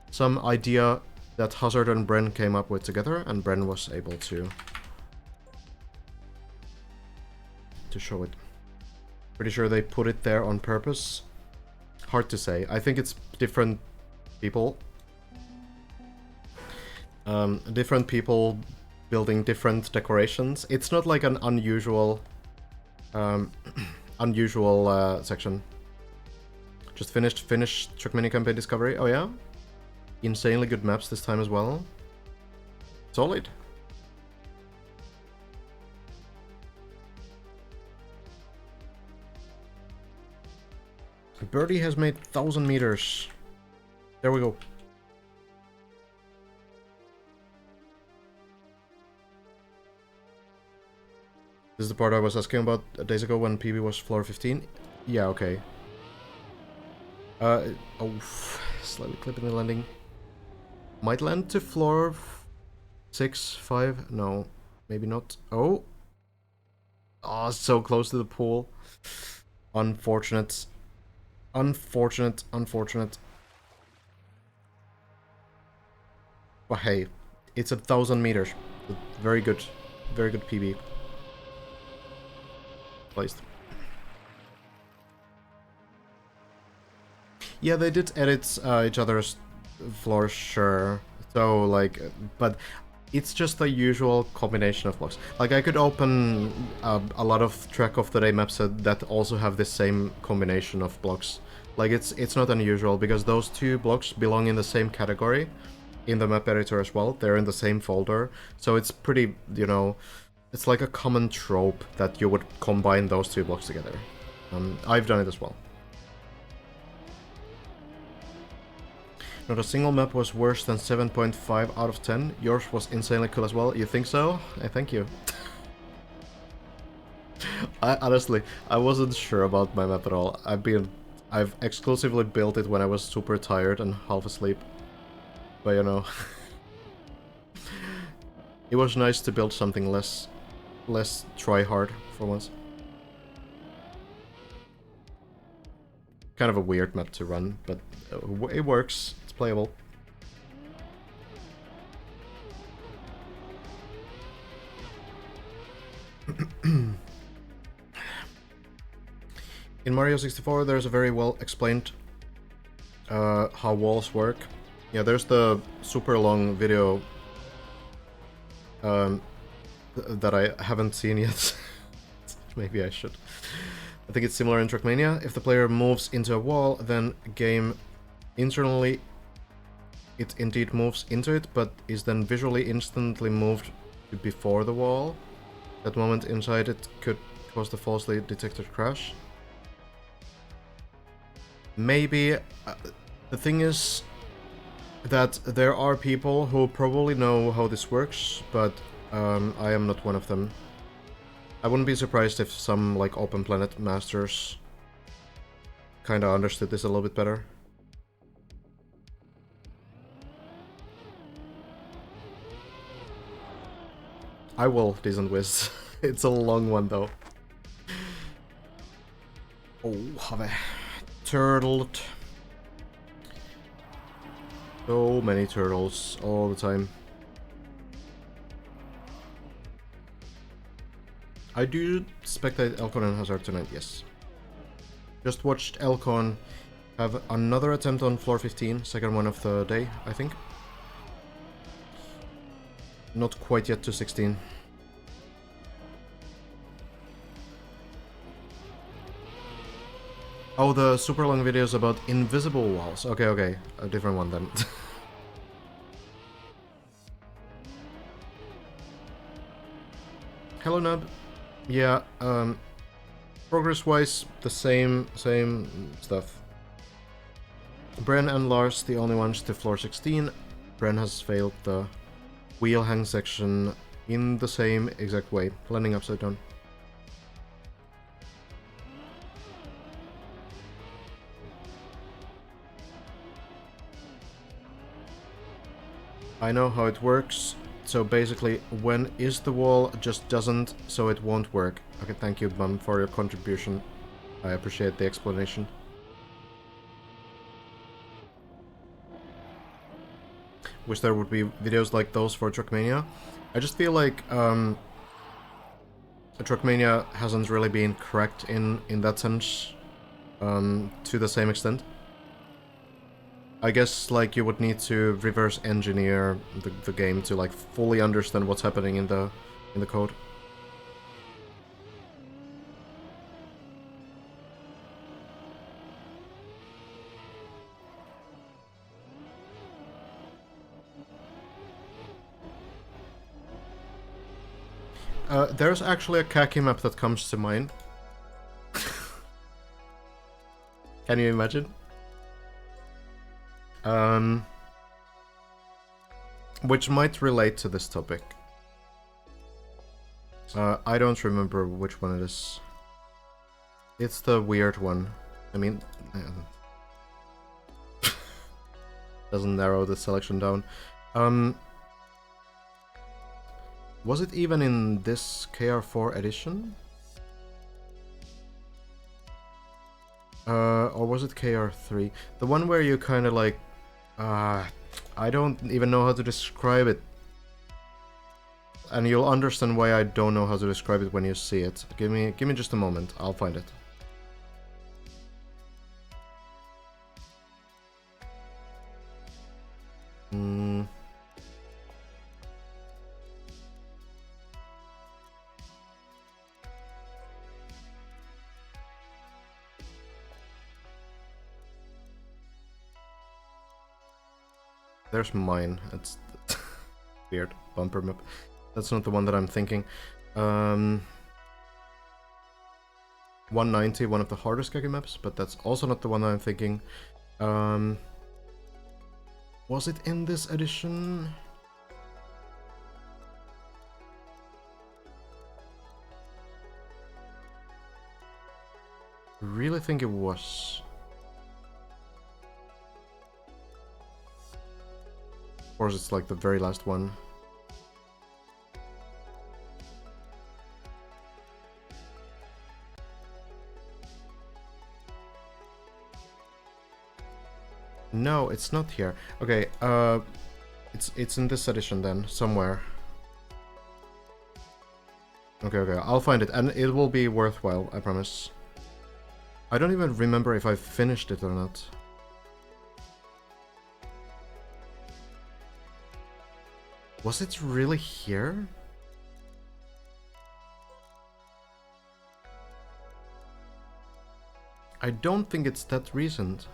Speaker 1: some idea that Hazard and Bren came up with together, and Bren was able to show it. Pretty sure they put it there on purpose. Hard to say. I think it's different people. Different people building different decorations. It's not like an unusual section. Just finished Trackmania campaign discovery. Oh yeah? Insanely good maps this time as well. Solid. Birdie has made 1,000 meters. There we go. This is the part I was asking about days ago when PB was floor 15. Yeah, okay. Oh, slightly clipping the landing. Might land to floor 6, 5. No, maybe not. Oh. Oh, so close to the pool. Unfortunate. Unfortunate. But hey, it's 1,000 meters. Very good PB. Placed. Yeah, they did edit each other's floors, sure. So, like, but it's just the usual combination of blocks. Like, I could open a lot of track of the day maps that also have the same combination of blocks. Like, it's not unusual, because those two blocks belong in the same category in the map editor as well. They're in the same folder, so it's pretty, you know, it's like a common trope that you would combine those two blocks together. I've done it as well. Not a single map was worse than 7.5 out of 10. Yours was insanely cool as well. You think so? I thank you. Honestly, I wasn't sure about my map at all. I've exclusively built it when I was super tired and half asleep. But you know, it was nice to build something less try hard for once. Kind of a weird map to run, but it works. It's playable. In Mario 64, there's a very well explained how walls work. Yeah, there's the super long video that I haven't seen yet. Maybe I should. I think it's similar in Trackmania. If the player moves into a wall, then game internally it indeed moves into it, but is then visually instantly moved to before the wall. That moment inside it could cause the falsely detected crash. Maybe. The thing is that there are people who probably know how this works, but I am not one of them. I wouldn't be surprised if some, like, Open Planet masters kinda understood this a little bit better. I will, Decent Wiz. It's a long one, though. Oh, have I turtled. So many turtles all the time. I do spectate Elcon and Hazard tonight, yes. Just watched Elcon have another attempt on floor 15, second one of the day, I think. Not quite yet to 16. Oh, the super long videos about invisible walls. Okay, a different one then. Hello, Nub. Yeah, progress-wise, the same stuff. Bren and Lars, the only ones to floor 16. Bren has failed the wheel hang section in the same exact way, landing upside down. I know how it works. So basically, when is the wall just doesn't, so it won't work. Okay, thank you, Bum, for your contribution. I appreciate the explanation. Wish there would be videos like those for Trackmania. I just feel like Trackmania hasn't really been cracked in that sense to the same extent. I guess, like, you would need to reverse engineer the game to, like, fully understand what's happening in the code. There's actually a khaki map that comes to mind. Can you imagine? Which might relate to this topic. I don't remember which one it is. It's the weird one. I mean, doesn't narrow the selection down. Was it even in this KR4 edition? Or was it KR3? The one where you kind of like... I don't even know how to describe it. And you'll understand why I don't know how to describe it when you see it. Give me just a moment, I'll find it. Hmm. There's mine. It's weird. Bumper map. That's not the one that I'm thinking. 190, one of the hardest Kage maps, but that's also not the one I'm thinking. Was it in this edition? Really think it was. Or is it like the very last one? No, it's not here. Okay, it's in this edition then, somewhere. Okay, I'll find it, and it will be worthwhile, I promise. I don't even remember if I finished it or not. Was it really here? I don't think it's that recent.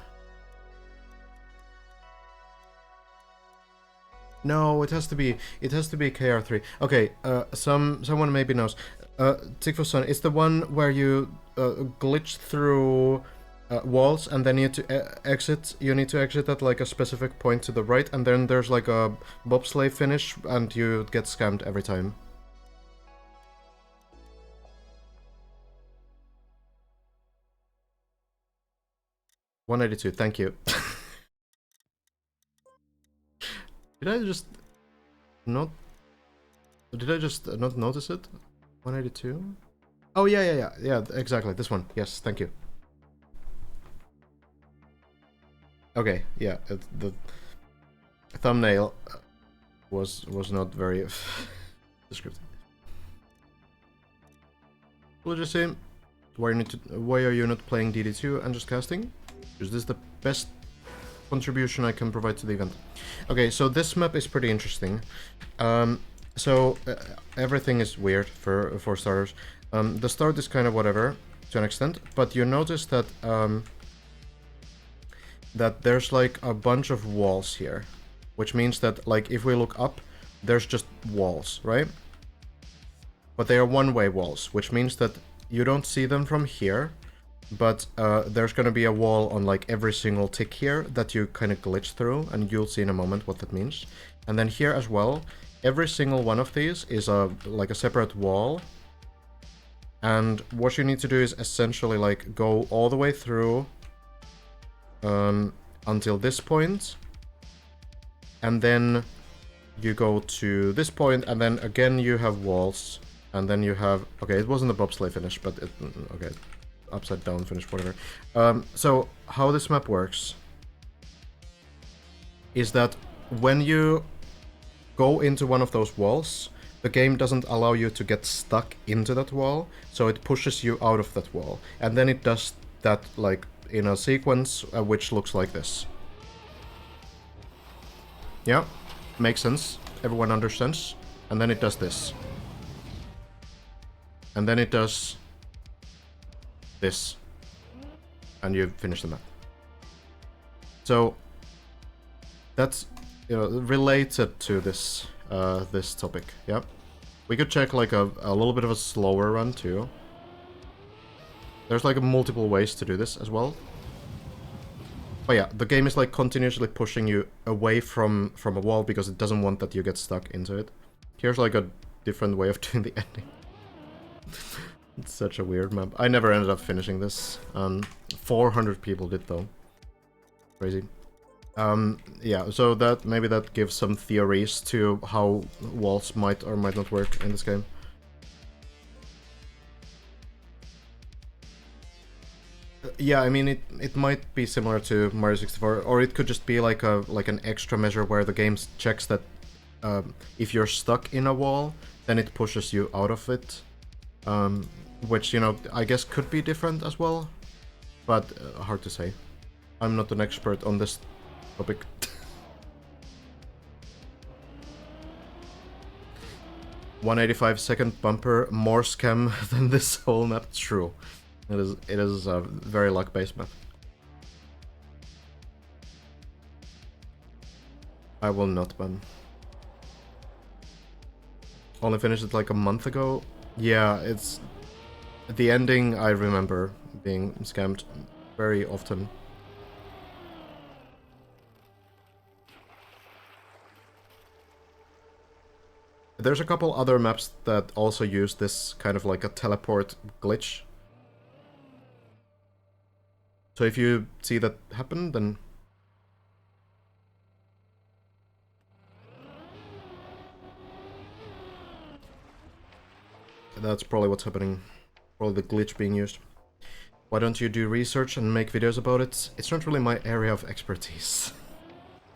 Speaker 1: No, it has to be KR3. Okay, someone maybe knows. Tigfo-san, it's the one where you glitch through walls and then you need to exit. You need to exit at like a specific point to the right, and then there's like a bobsleigh finish, and you get scammed every time. $182, thank you. Did I just not notice it? 182? Oh yeah, exactly, this one. Yes, thank you. Okay, yeah, the thumbnail was not very descriptive. Legit, why are you not playing DD2 and just casting? Is this the best contribution I can provide to the event? Okay, so this map is pretty interesting. Everything is weird for starters. The start is kind of whatever to an extent, but you notice that that there's like a bunch of walls here, which means that like if we look up, there's just walls, right? But they are one-way walls, which means that you don't see them from here, but there's gonna be a wall on like every single tick here that you kind of glitch through, and you'll see in a moment what that means. And then here as well, every single one of these is like a separate wall. And what you need to do is essentially like go all the way through until this point, and then you go to this point, and then again you have walls, and then you have, okay, it wasn't a bobsleigh finish, but it, okay, upside down finish, whatever. So how this map works is that when you go into one of those walls, the game doesn't allow you to get stuck into that wall, so it pushes you out of that wall, and then it does that like in a sequence which looks like this. Yeah, makes sense. Everyone understands. And then it does this. And then it does this. And you finish the map. So that's, you know, related to this this topic. Yeah, we could check like a little bit of a slower run too. There's like multiple ways to do this as well. But yeah, the game is like continuously pushing you away from a wall because it doesn't want that you get stuck into it. Here's like a different way of doing the ending. It's such a weird map. I never ended up finishing this. 400 people did though. Crazy. Yeah, so that maybe that gives some theories to how walls might or might not work in this game. Yeah, I mean it might be similar to Mario 64, or it could just be like an extra measure where the game checks that if you're stuck in a wall, then it pushes you out of it, which, you know, I guess could be different as well, but hard to say. I'm not an expert on this topic. 185-second bumper more scam than this whole map. True. It is a very luck-based map. I will not ban. Only finished it like a month ago. Yeah, it's... The ending I remember being scammed very often. There's a couple other maps that also use this kind of like a teleport glitch. So if you see that happen, then... That's probably what's happening. Probably the glitch being used. Why don't you do research and make videos about it? It's not really my area of expertise.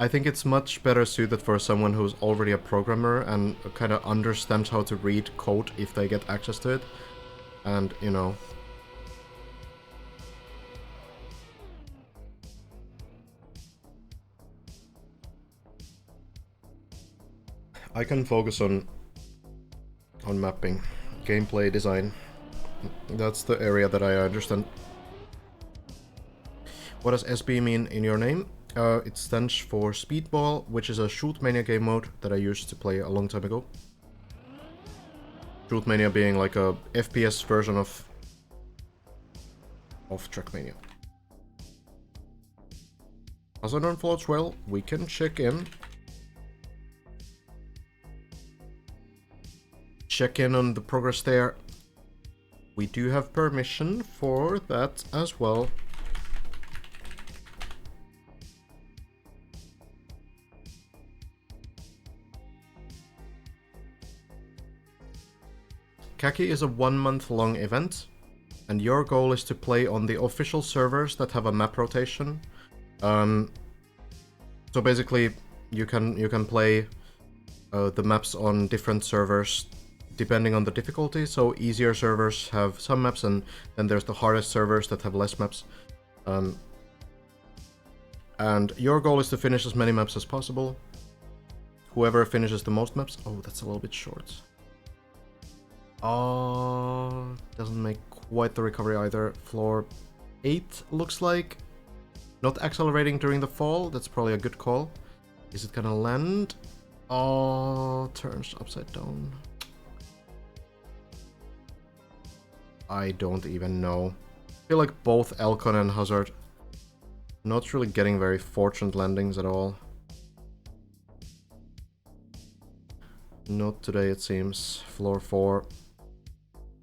Speaker 1: I think it's much better suited for someone who's already a programmer and kind of understands how to read code if they get access to it. And, you know... I can focus on mapping, gameplay design. That's the area that I understand. What does SB mean in your name? It stands for Speedball, which is a Shootmania game mode that I used to play a long time ago. Shootmania being like a FPS version of Trackmania. As I don't floats well, we can check in. Check in on the progress there. We do have permission for that as well. Kaki is a 1-month-long event, and your goal is to play on the official servers that have a map rotation. So basically, you can play the maps on different servers depending on the difficulty. So easier servers have some maps, and then there's the hardest servers that have less maps. And your goal is to finish as many maps as possible. Whoever finishes the most maps... Oh, that's a little bit short. Doesn't make quite the recovery either. Floor 8 looks like. Not accelerating during the fall. That's probably a good call. Is it gonna land? Oh, turns upside down. I don't even know. I feel like both Elcon and Hazard not really getting very fortunate landings at all. Not today, it seems. Floor 4.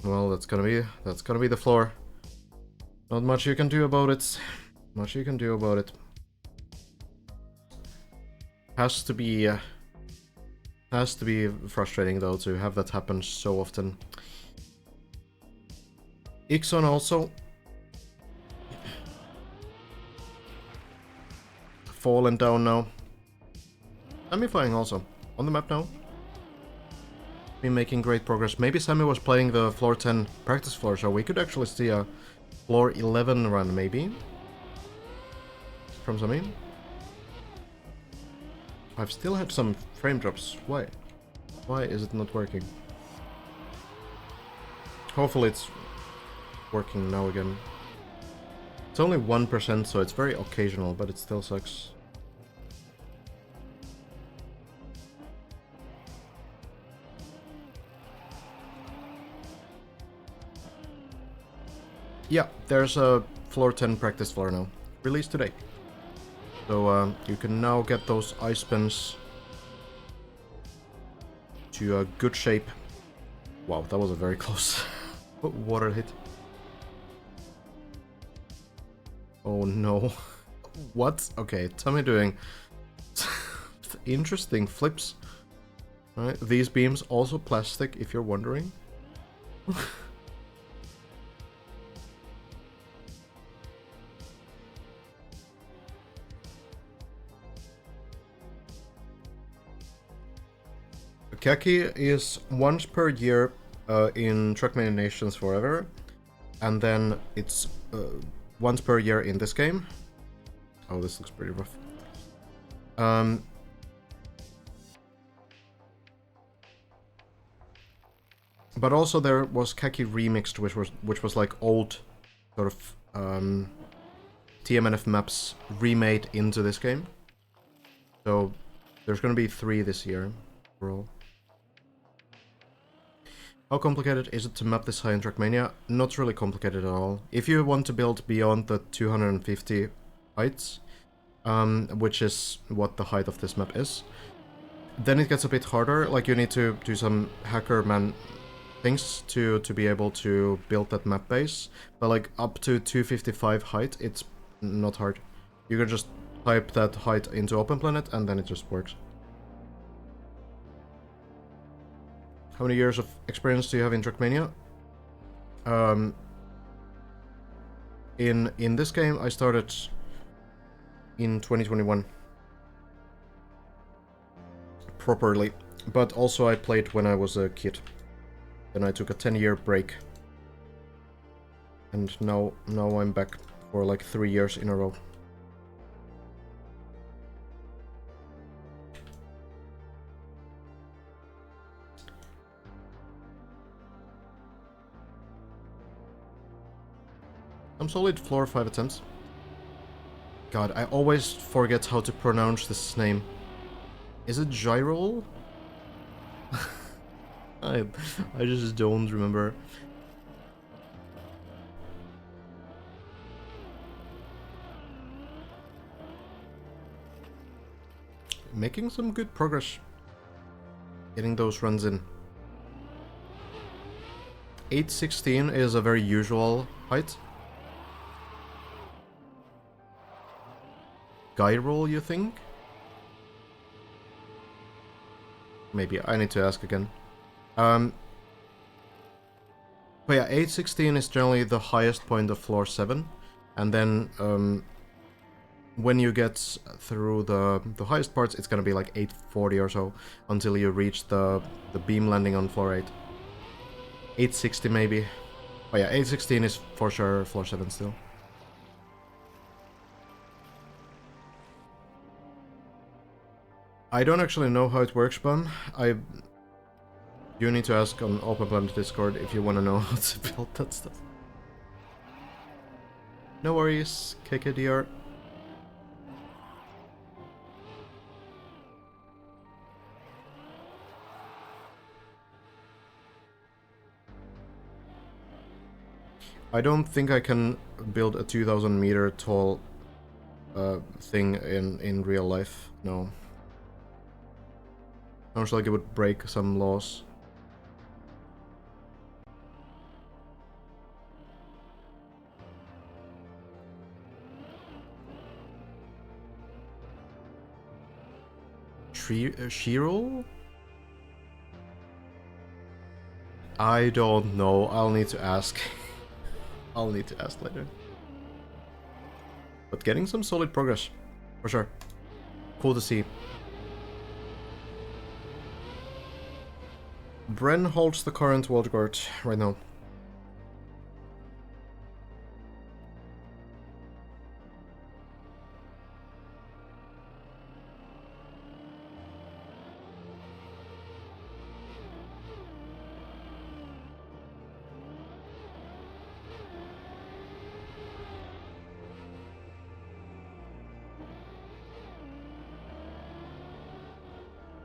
Speaker 1: Well, that's gonna be the floor. Not much you can do about it. Much you can do about it. Has to be frustrating though to have that happen so often. Ixon also fallen down now. Samifying also on the map now. Been making great progress. Maybe Sammy was playing the floor 10 practice floor, so we could actually see a floor 11 run maybe from Sammy. I've still had some frame drops. Why? Why is it not working? Hopefully it's working now again. It's only 1%, so it's very occasional, but it still sucks. Yeah, there's a floor 10 practice floor now. Released today. So you can now get those ice spins to a good shape. Wow, that was a very close water hit. Oh no. What? Okay, Tommy doing interesting flips. Right, these beams also plastic, if you're wondering. Kaki is once per year in Trackmania Nations Forever, and then it's once per year in this game. Oh, this looks pretty rough. But also there was Khaki Remixed, which was like old sort of TMNF maps remade into this game. So there's gonna be 3 this year overall. How complicated is it to map this high in Trackmania? Not really complicated at all. If you want to build beyond the 250 heights, which is what the height of this map is, then it gets a bit harder. Like, you need to do some hacker man things to be able to build that map base. But like up to 255 height, it's not hard. You can just type that height into OpenPlanet and then it just works. How many years of experience do you have in Trackmania? In this game, I started in 2021. Properly. But also I played when I was a kid. Then I took a 10-year break. And now I'm back for like 3 years in a row. I'm solid floor 5 attempts. God, I always forget how to pronounce this name. Is it Gyrol? I just don't remember. Making some good progress. Getting those runs in. 816 is a very usual height. Gyrol, you think? Maybe, I need to ask again. But yeah, 816 is generally the highest point of floor 7. And then, when you get through the highest parts, it's gonna be like 840 or so, until you reach the beam landing on floor 8. 860 maybe. Oh yeah, 816 is for sure floor 7 still. I don't actually know how it works, Bum. You need to ask on OpenPlanet Discord if you want to know how to build that stuff. No worries, KKDR. I don't think I can build a 2000 meter tall thing in real life, no. Sounds like it would break some laws. Shiro? I don't know. I'll need to ask. I'll need to ask later. But getting some solid progress, for sure. Cool to see. Bren holds the current world record right now.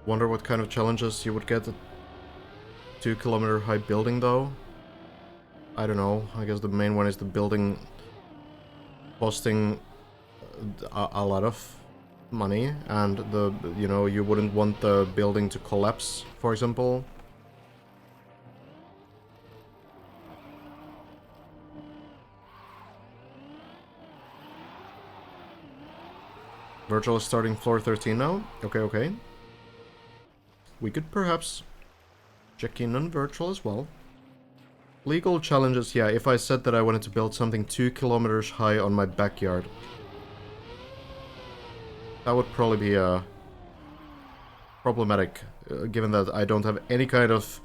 Speaker 1: Wonder what kind of challenges you would get at 2-kilometer high building though. I don't know. I guess the main one is the building costing a lot of money, and you wouldn't want the building to collapse, for example. Virtual is starting floor 13 now. Okay. We could perhaps check in on Virtual as well. Legal challenges, yeah, if I said that I wanted to build something 2 kilometers high on my backyard, that would probably be problematic, given that I don't have any kind of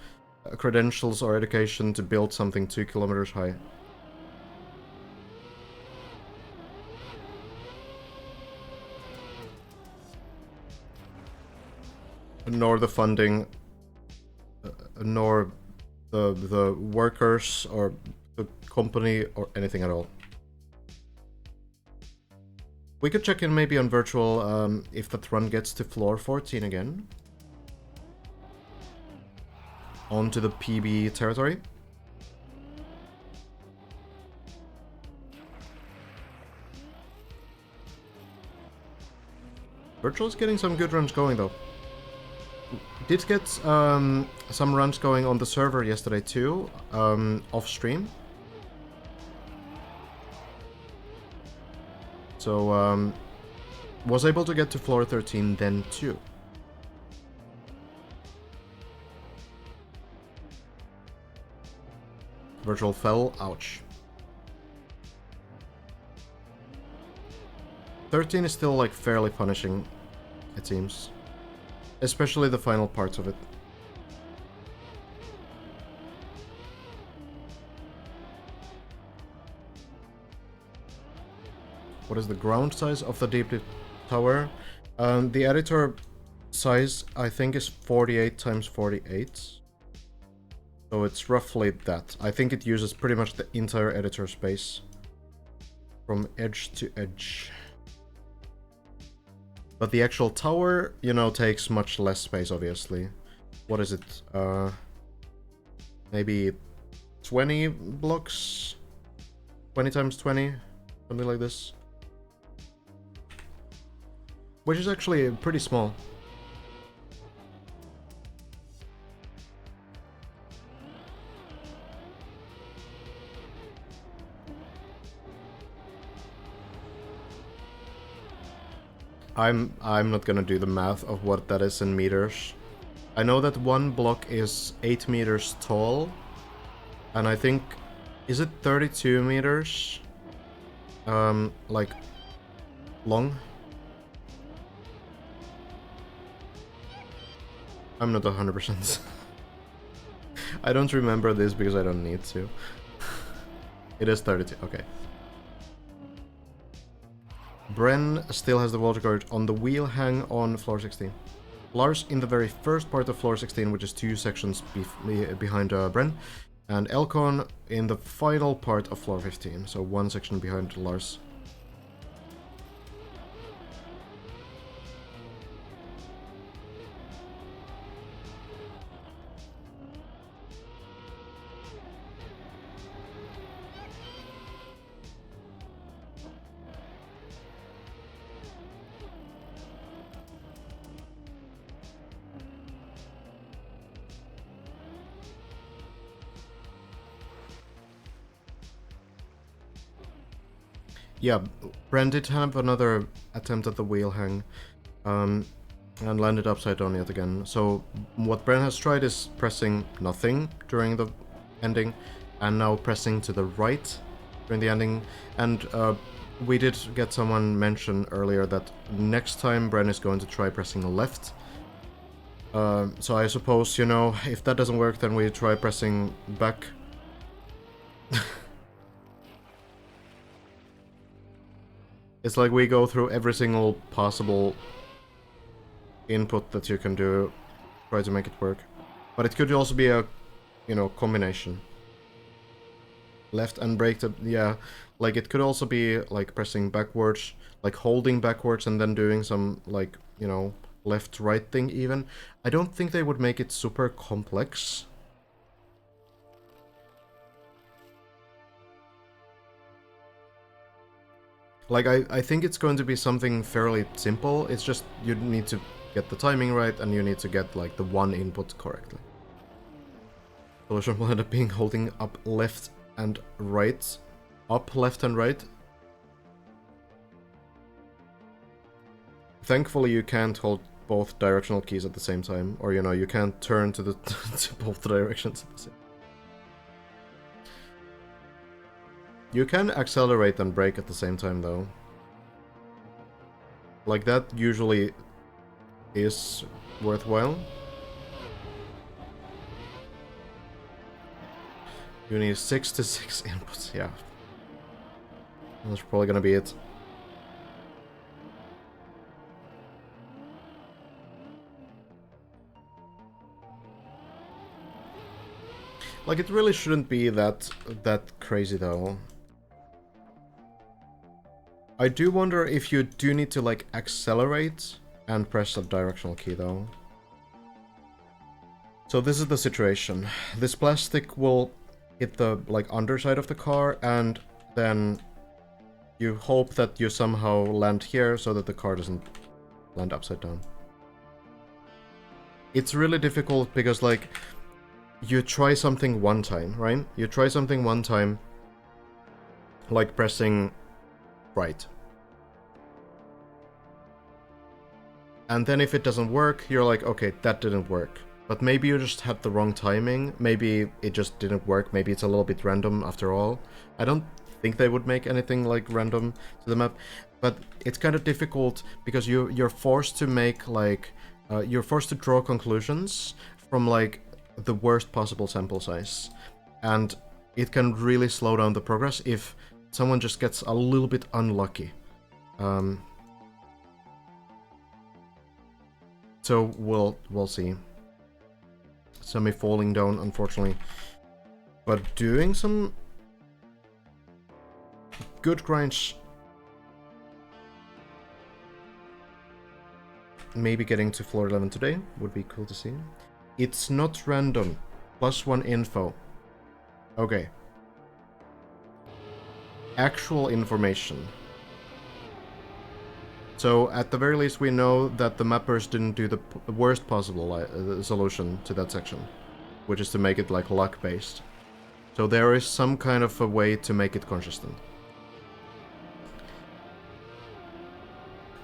Speaker 1: credentials or education to build something 2 kilometers high. Nor the funding, nor the workers or the company or anything at all. We could check in maybe on virtual if that run gets to floor 14 again. Onto the PB territory. Virtual's getting some good runs going though. Did get some runs going on the server yesterday too, off stream. So was able to get to floor 13 then too. Virtual fell, ouch. 13 is still like fairly punishing, it seems. Especially the final parts of it. What is the ground size of the deep tower? The editor size, I think, is 48 times 48. So it's roughly that. I think it uses pretty much the entire editor space. From edge to edge. But the actual tower, you know, takes much less space, obviously. What is it? Maybe 20 blocks? 20 times 20? Something like this. Which is actually pretty small. I'm not gonna do the math of what that is in meters. I know that one block is 8 meters tall, and I think, is it 32 meters? Like, long? I'm not 100%. I don't remember this because I don't need to. It is 32, okay. Bren still has the water guard on the wheel hang on floor 16. Lars in the very first part of floor 16, which is 2 sections behind Bren. And Elcon in the final part of floor 15, so 1 section behind Lars. Yeah, Bren did have another attempt at the wheel hang, and landed upside down yet again. So what Bren has tried is pressing nothing during the ending, and now pressing to the right during the ending. And we did get someone mention earlier that next time Bren is going to try pressing left. So I suppose, you know, if that doesn't work, then we try pressing back. It's like we go through every single possible input that you can do, try to make it work. But it could also be a, you know, combination. Left and brake to, yeah, like it could also be like pressing backwards, like holding backwards and then doing some like, you know, left-right thing even. I don't think they would make it super complex. Like, I think it's going to be something fairly simple. It's just you need to get the timing right and you need to get, like, the one input correctly. Solution will end up being holding up left and right. Up, left, and right. Thankfully, you can't hold both directional keys at the same time. Or, you know, you can't turn to the to both directions at the same time. You can accelerate and brake at the same time, though. Like, that usually is worthwhile. You need 6 to 6 inputs, yeah. That's probably gonna be it. Like, it really shouldn't be that crazy, though. I do wonder if you do need to, like, accelerate and press a directional key, though. So this is the situation. This plastic will hit the, like, underside of the car, and then you hope that you somehow land here so that the car doesn't land upside down. It's really difficult because, like, you try something one time, right? You try something one time, like pressing right. And then if it doesn't work, you're like, okay, that didn't work. But maybe you just had the wrong timing. Maybe it just didn't work. Maybe it's a little bit random after all. I don't think they would make anything like random to the map. But it's kind of difficult because you're forced to make like... you're forced to draw conclusions from like the worst possible sample size. And it can really slow down the progress if someone just gets a little bit unlucky. So we'll see. Semi falling down, unfortunately. But doing some good grinds. Maybe getting to floor 11 today would be cool to see. It's not random. +1 info. Okay. Actual information. So, at the very least, we know that the mappers didn't do the worst possible solution to that section, which is to make it, like, luck-based. So there is some kind of a way to make it consistent.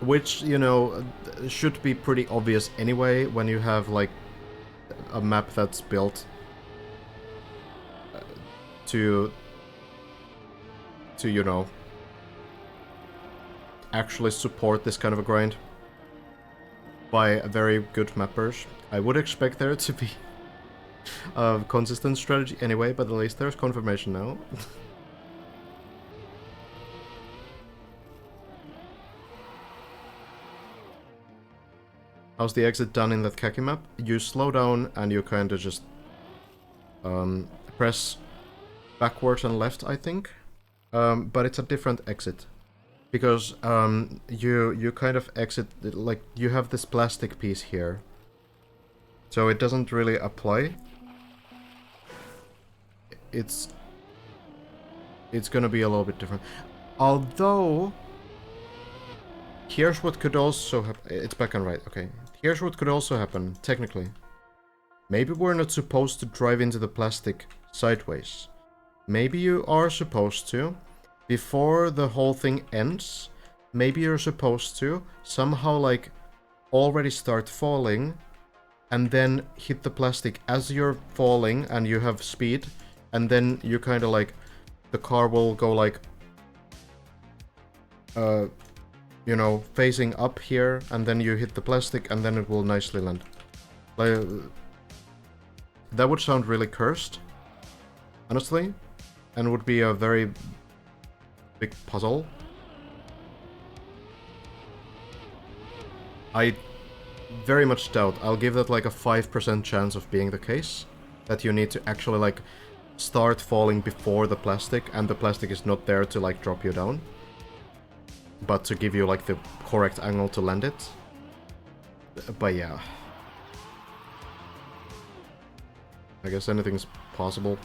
Speaker 1: Which, you know, should be pretty obvious anyway when you have, like, a map that's built to, you know, actually support this kind of a grind by very good mappers. I would expect there to be a consistent strategy anyway, but at least there's confirmation now. How's the exit done in that khaki map? You slow down and you kind of just press backwards and left, I think. But it's a different exit. Because you kind of exit, like, you have this plastic piece here. So it doesn't really apply. It's gonna be a little bit different. Although, here's what could also happen. It's back and right, okay. Here's what could also happen, technically. Maybe we're not supposed to drive into the plastic sideways. Maybe you are supposed to. Before the whole thing ends, maybe you're supposed to somehow, like, already start falling and then hit the plastic as you're falling and you have speed, and then you kind of, like, the car will go, like, you know, facing up here, and then you hit the plastic and then it will nicely land. Like, that would sound really cursed, honestly, and would be a very big puzzle. I very much doubt. I'll give that like a 5% chance of being the case. That you need to actually like start falling before the plastic, and the plastic is not there to like drop you down, but to give you like the correct angle to land it. But yeah. I guess anything's possible.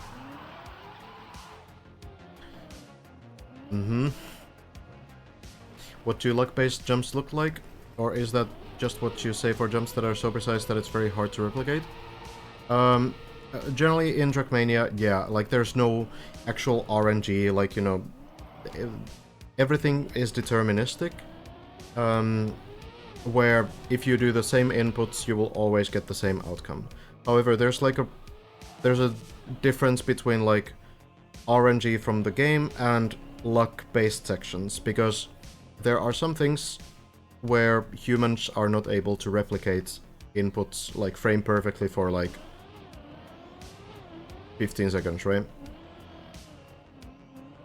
Speaker 1: What do luck-based jumps look like? Or is that just what you say for jumps that are so precise that it's very hard to replicate? Generally in Trackmania, yeah, like there's no actual RNG, like, you know, everything is deterministic. Where if you do the same inputs, you will always get the same outcome. However, there's a difference between like RNG from the game and luck-based sections, because there are some things where humans are not able to replicate inputs like frame perfectly for like 15 seconds, right?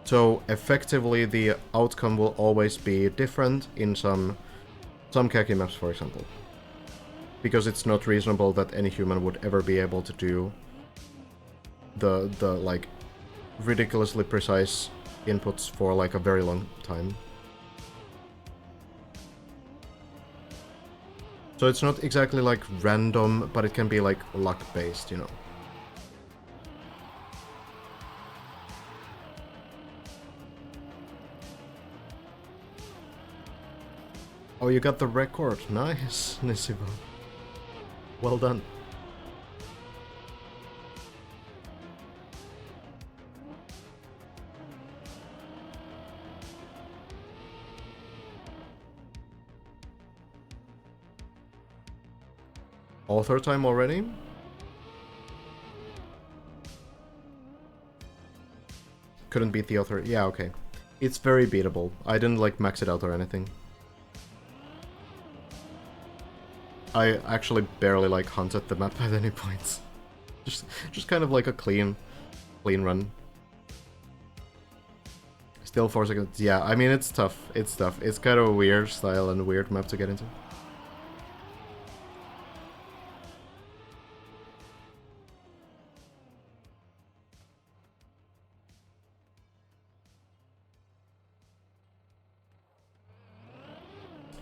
Speaker 1: So effectively the outcome will always be different in some khaki maps, for example, because it's not reasonable that any human would ever be able to do the like ridiculously precise inputs for like a very long time. So it's not exactly like random, but it can be like luck based, you know. Oh, you got the record. Nice, Nisibo. Well done. Author time already? Couldn't beat the author. Yeah, okay. It's very beatable. I didn't like max it out or anything. I actually barely like hunted the map at any points. Just kind of like a clean run. Still 4 seconds. Yeah, I mean it's tough. It's tough. It's kind of a weird style and a weird map to get into.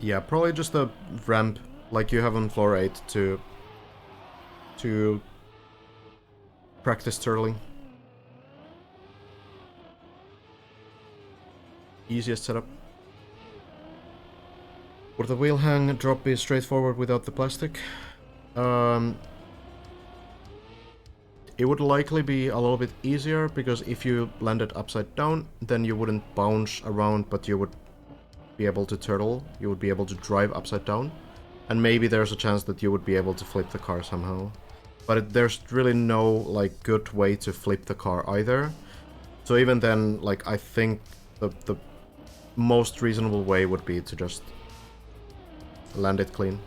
Speaker 1: Yeah, probably just a ramp like you have on floor 8 to practice turtling. Easiest setup. Would the wheel hang drop be straightforward without the plastic? It would likely be a little bit easier, because if you landed upside down, then you wouldn't bounce around, but you would be able to turtle. You would be able to drive upside down. And maybe there's a chance that you would be able to flip the car somehow. But there's really no, like, good way to flip the car either. So even then, like, I think the most reasonable way would be to just land it clean.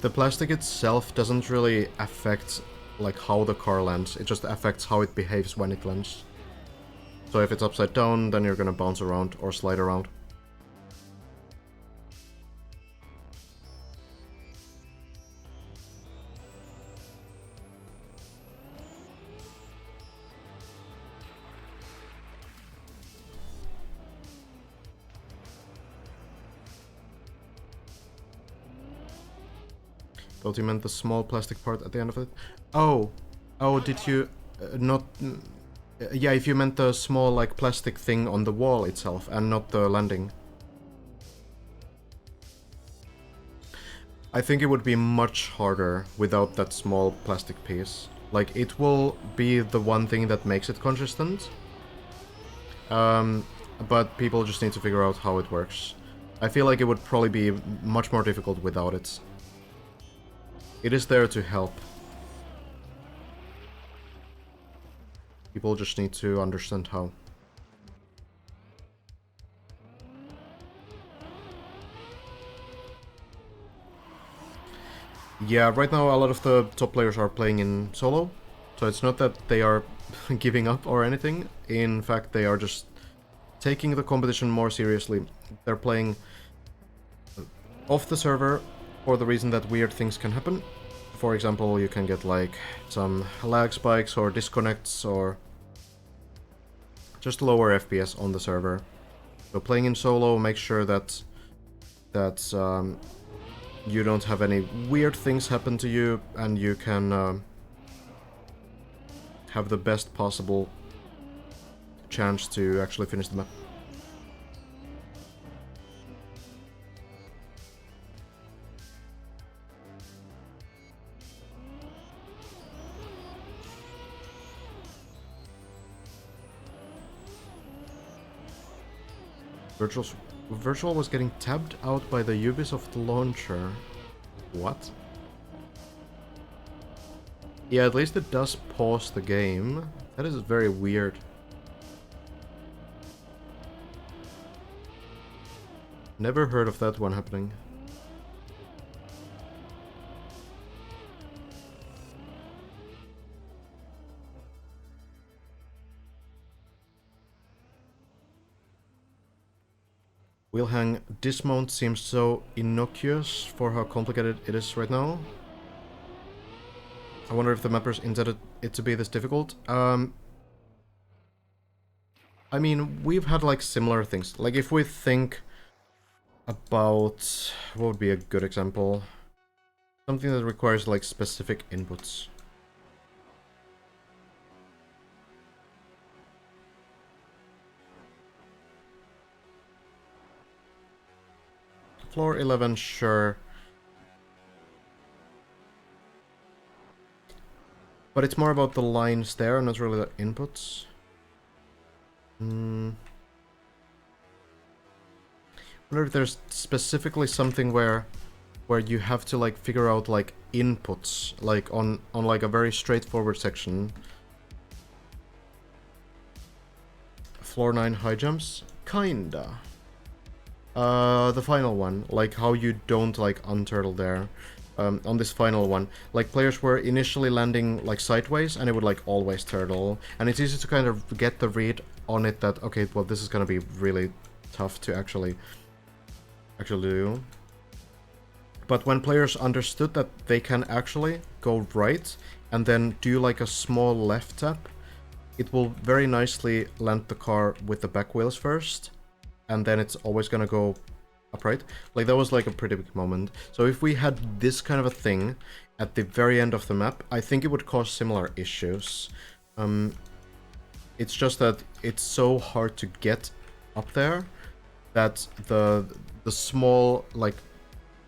Speaker 1: The plastic itself doesn't really affect, like, how the car lands. It just affects how it behaves when it lands. So if it's upside down, then you're gonna bounce around or slide around. Thought you meant the small plastic part at the end of it. Oh, did you not? Yeah, if you meant the small, like, plastic thing on the wall itself and not the landing. I think it would be much harder without that small plastic piece. Like, it will be the one thing that makes it consistent. But people just need to figure out how it works. I feel like it would probably be much more difficult without it. It is there to help. People just need to understand how. Yeah, right now a lot of the top players are playing in solo. So it's not that they are giving up or anything. In fact, they are just taking the competition more seriously. They're playing off the server for the reason that weird things can happen. For example, you can get like some lag spikes or disconnects or just lower FPS on the server. So playing in solo, make sure that you don't have any weird things happen to you, and you can have the best possible chance to actually finish the map. Virtual was getting tabbed out by the Ubisoft launcher. What? Yeah, at least it does pause the game. That is very weird. Never heard of that one happening. Wheel hang dismount seems so innocuous for how complicated it is right now. I wonder if the mappers intended it to be this difficult. I mean, we've had like similar things. Like if we think about what would be a good example, something that requires like specific inputs. Floor 11, sure. But it's more about the lines there, and not really the inputs. I wonder if there's specifically something where you have to like figure out like inputs, like on like a very straightforward section. Floor 9 high jumps? Kinda. The final one, like how you don't like unturtle there. On this final one, like players were initially landing like sideways and it would like always turtle, and it's easy to kind of get the read on it that, okay, well, this is gonna be really tough to actually do. But when players understood that they can actually go right and then do like a small left tap, it will very nicely land the car with the back wheels first, and then it's always gonna go upright. Like that was like a pretty big moment. So if we had this kind of a thing at the very end of the map, I think it would cause similar issues. It's just that it's so hard to get up there that the small like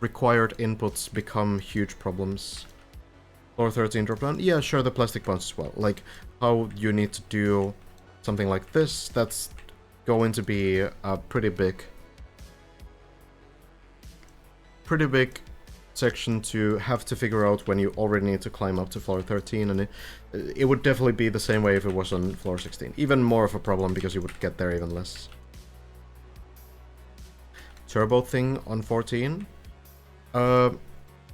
Speaker 1: required inputs become huge problems. Floor 13 drop down, yeah, sure, the plastic bounce as well. Like how you need to do something like this, that's going to be a pretty big section to have to figure out when you already need to climb up to floor 13, and it would definitely be the same way if it was on floor 16. Even more of a problem because you would get there even less. Turbo thing on 14?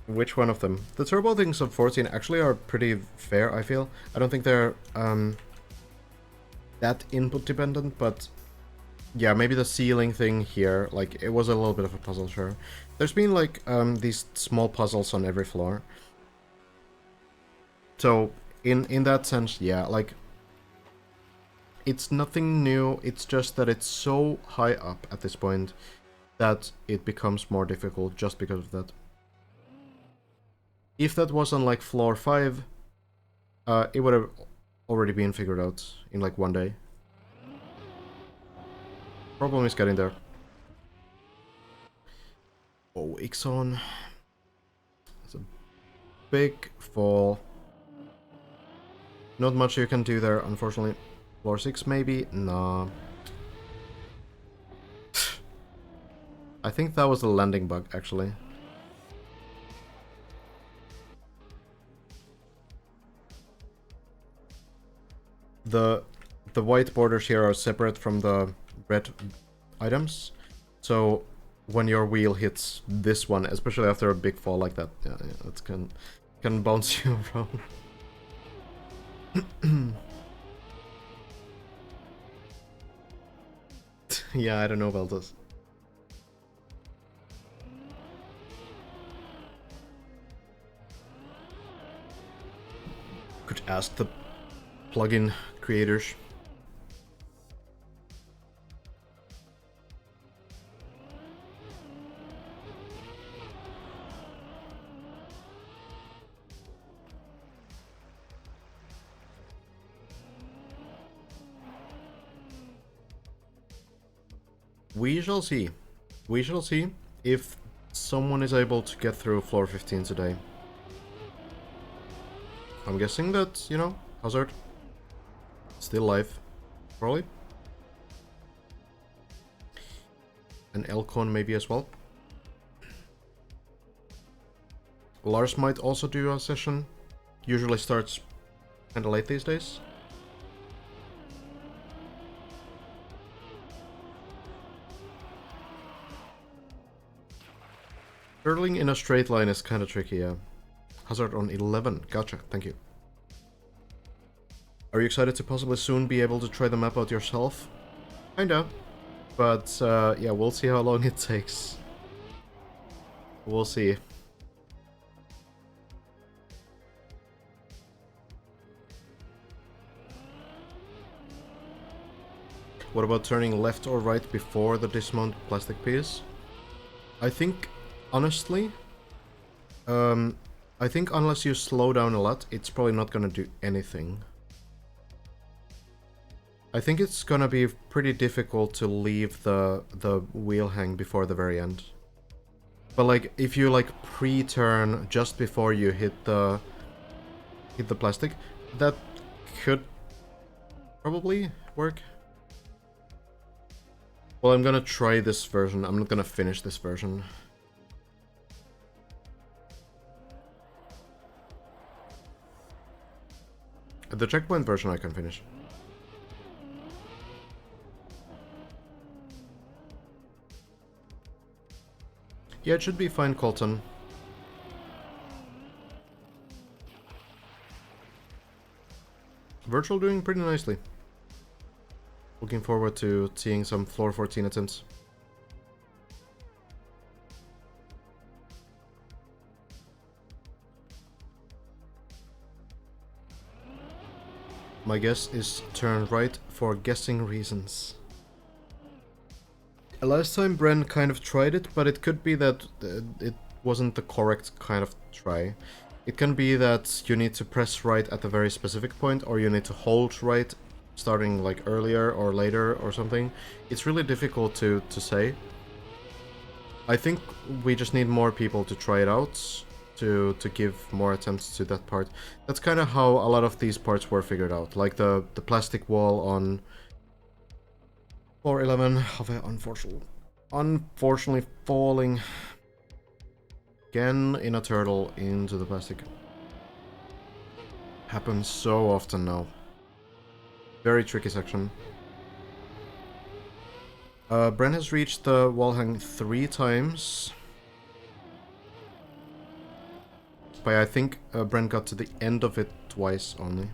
Speaker 1: Which one of them? The turbo things on 14 actually are pretty fair, I feel. I don't think they're that input dependent, but yeah, maybe the ceiling thing here, like, it was a little bit of a puzzle, sure. There's been, like, these small puzzles on every floor. So, in that sense, yeah, like, it's nothing new, it's just that it's so high up at this point that it becomes more difficult just because of that. If that was on, like, floor 5, it would have already been figured out in, like, one day. Problem is getting there. Oh, Ixon. It's a big fall. Not much you can do there, unfortunately. Floor 6, maybe? Nah. I think that was the landing bug, actually. The white borders here are separate from the red items, so when your wheel hits this one, especially after a big fall like that, yeah, it can bounce you around. Yeah, I don't know about this. Could ask the plugin creators. We shall see. We shall see if someone is able to get through floor 15 today. I'm guessing that, you know, Hazard still alive, probably. And Elcon maybe as well. Lars might also do a session. Usually starts kinda late these days. Turtling in a straight line is kinda tricky, yeah. Hazard on 11. Gotcha, thank you. Are you excited to possibly soon be able to try the map out yourself? Kinda. But, yeah, we'll see how long it takes. We'll see. What about turning left or right before the dismount plastic piece? I think, honestly, I think unless you slow down a lot, it's probably not gonna do anything. I think it's gonna be pretty difficult to leave the wheel hang before the very end. But like, if you like pre-turn just before you hit the plastic, that could probably work. Well, I'm gonna try this version. I'm not gonna finish this version. The checkpoint version I can finish. Yeah, it should be fine, Colton. Virtual doing pretty nicely. Looking forward to seeing some floor 14 attempts. My guess is turn right for guessing reasons. Last time Bren kind of tried it, but it could be that it wasn't the correct kind of try. It can be that you need to press right at a very specific point, or you need to hold right starting like earlier or later or something. It's really difficult to say. I think we just need more people to try it out, to give more attempts to that part. That's kind of how a lot of these parts were figured out, like the plastic wall on 411 of it, unfortunately falling again in a turtle into the plastic. Happens so often now. Very tricky section. Bren has reached the wall hang 3 times. But I think Bren got to the end of it twice only.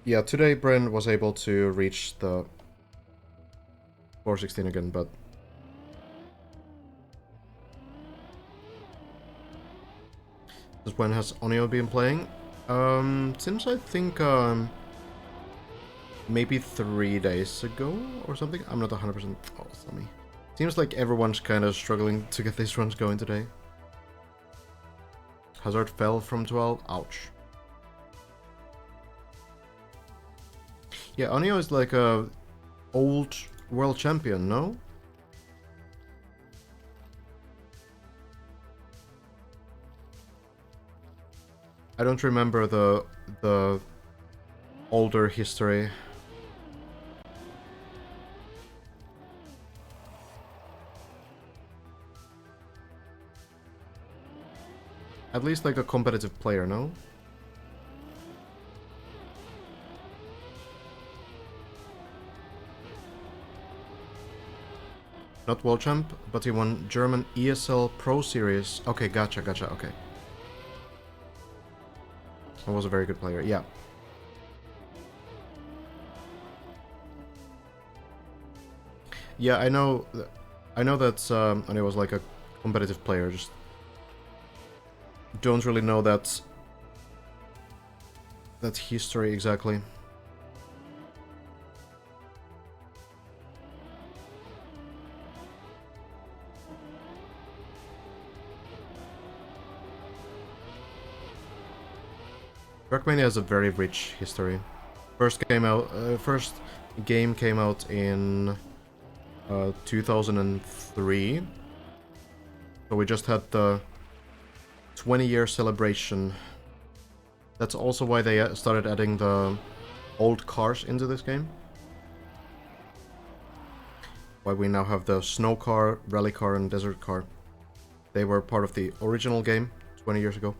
Speaker 1: Yeah, today Bren was able to reach the 416 again, but... When has Onio been playing? Since I think, maybe 3 days ago or something? I'm not 100%... Oh, sorry. Seems like everyone's kind of struggling to get these runs going today. Hazard fell from 12. Ouch. Yeah, Onio is like a old world champion, no? I don't remember the older history. At least like a competitive player, no? Not world champ, but he won German ESL Pro Series. Okay, gotcha, okay. He was a very good player, yeah. Yeah, I know that and he was like a competitive player, just don't really know that history exactly. Trackmania has a very rich history. First game came out in 2003. So we just had the 20-year celebration. That's also why they started adding the old cars into this game. Why we now have the snow car, rally car, and desert car. They were part of the original game 20 years ago.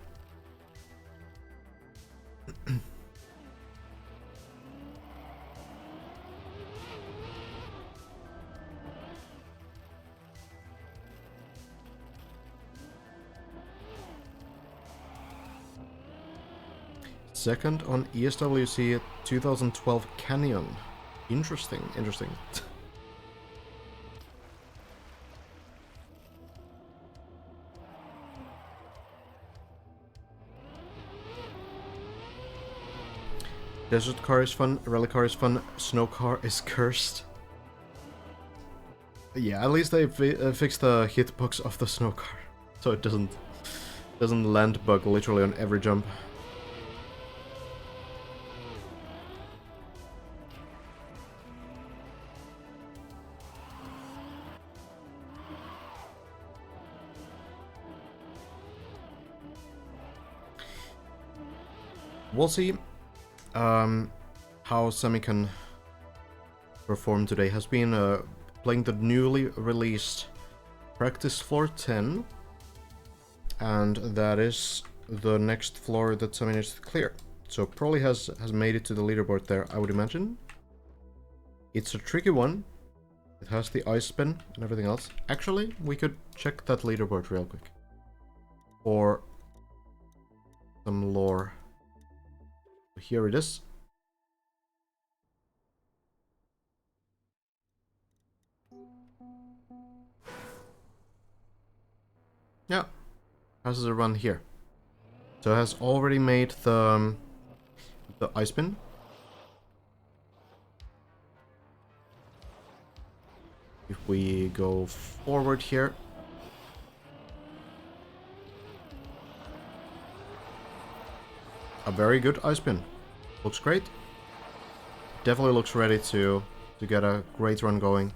Speaker 1: Second on ESWC 2012 Canyon. Interesting. Desert car is fun, rally car is fun, snow car is cursed. Yeah, at least they fixed the hitbox of the snow car, so it doesn't land bug literally on every jump. We'll see how Semi can perform today. Has been playing the newly released Practice Floor 10, and that is the next floor that Semi needs to clear. So probably has made it to the leaderboard there, I would imagine. It's a tricky one. It has the ice spin and everything else. Actually, we could check that leaderboard real quick for some lore. Here it is. Yeah, has a run here. So it has already made the ice spin. If we go forward here, a very good ice spin. Looks great. Definitely looks ready to get a great run going.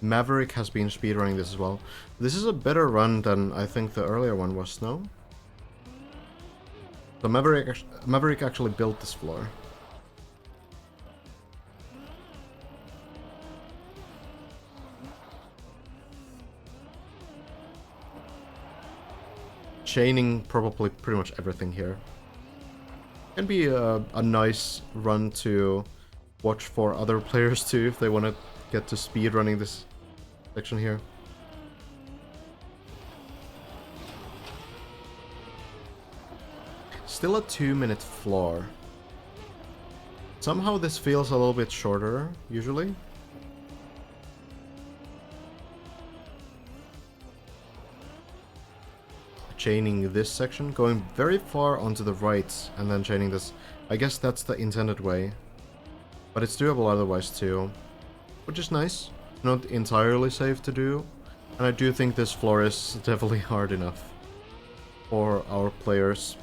Speaker 1: Maverick has been speedrunning this as well. This is a better run than I think the earlier one was, no? So Maverick actually built this floor. Chaining probably pretty much everything here. Can be a nice run to watch for other players too, if they want to get to speedrunning this section here. Still a 2-minute floor. Somehow this feels a little bit shorter, usually. Chaining this section, going very far onto the right, and then chaining this. I guess that's the intended way. But it's doable otherwise too. Which is nice. Not entirely safe to do. And I do think this floor is definitely hard enough for our players.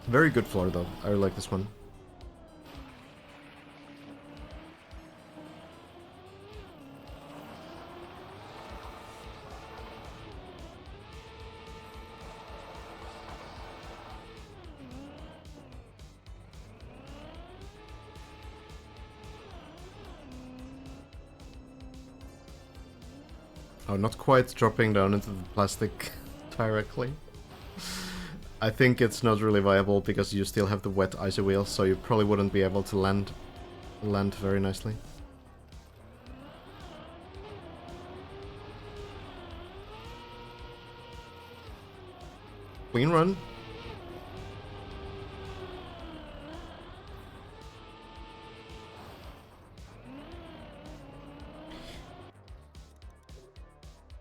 Speaker 1: Very good floor though. I really like this one. Oh, not quite dropping down into the plastic directly. I think it's not really viable because you still have the wet icy wheels, so you probably wouldn't be able to land very nicely. Clean run.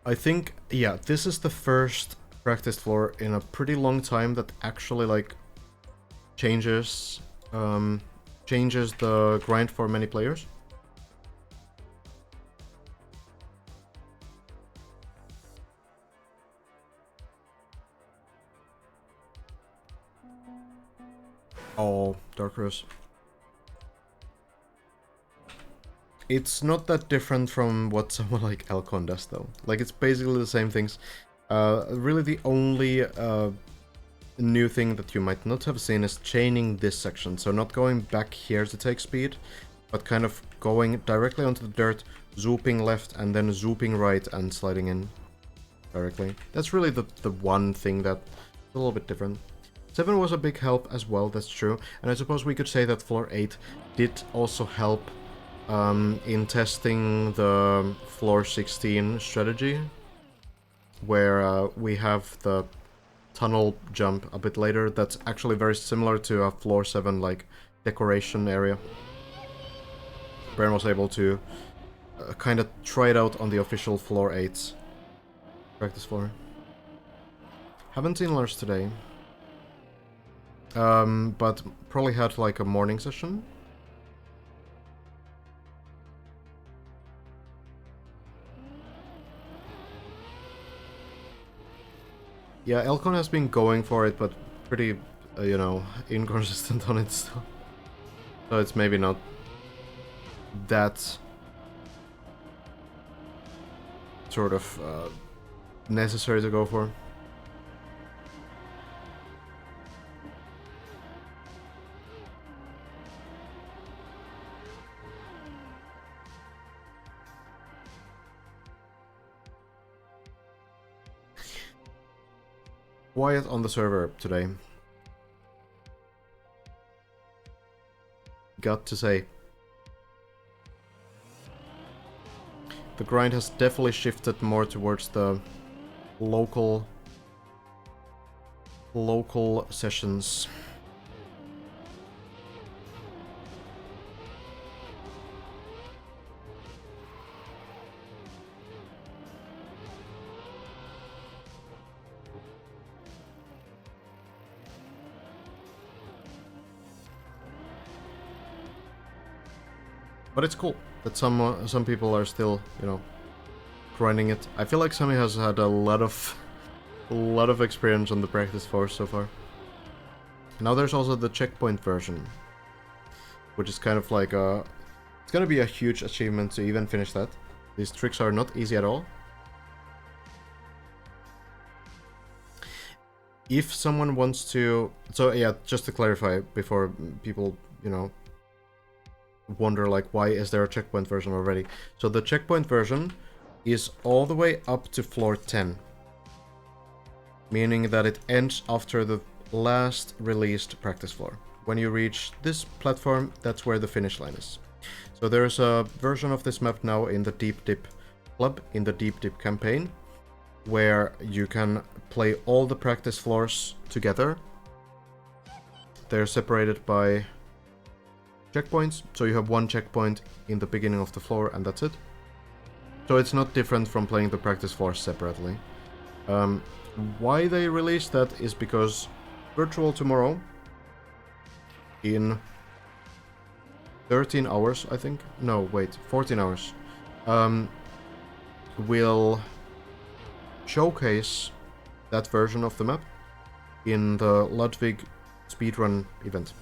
Speaker 1: I think, yeah, this is the first practice floor in a pretty long time that actually, like, changes the grind for many players. Oh, Dark Rose. It's not that different from what someone like Elcon does, though. Like, it's basically the same things. Really the only new thing that you might not have seen is chaining this section. So not going back here to take speed, but kind of going directly onto the dirt, zooping left, and then zooping right and sliding in directly. That's really the one thing that's a little bit different. 7 was a big help as well, that's true. And I suppose we could say that Floor 8 did also help in testing the Floor 16 strategy, where we have the tunnel jump a bit later. That's actually very similar to a Floor 7 like decoration area. Baron was able to kind of try it out on the official Floor 8 practice floor. Haven't seen Lars today. but probably had like a morning session. Yeah, Elcon has been going for it, but pretty, you know, inconsistent on it still. So it's maybe not that sort of necessary to go for. Quiet on the server today. Got to say. The grind has definitely shifted more towards the local sessions. But it's cool that some people are still, you know, grinding it. I feel like Sammy has had a lot of experience on the practice force so far. Now there's also the checkpoint version, which is kind of like a... It's gonna be a huge achievement to even finish that. These tricks are not easy at all. If someone wants to... So yeah, just to clarify before people, you know, wonder like why is there a checkpoint version already. So the checkpoint version is all the way up to floor 10. Meaning that it ends after the last released practice floor. When you reach this platform, that's where the finish line is. So there's a version of this map now in the Deep Dip Club, in the Deep Dip campaign, where you can play all the practice floors together. They're separated by checkpoints, so you have one checkpoint in the beginning of the floor and that's it. So it's not different from playing the practice floors separately. Why they released that is because Virtual tomorrow, in 13 hours, I think. No, wait, 14 hours. Will showcase that version of the map in the Ludwig speedrun event.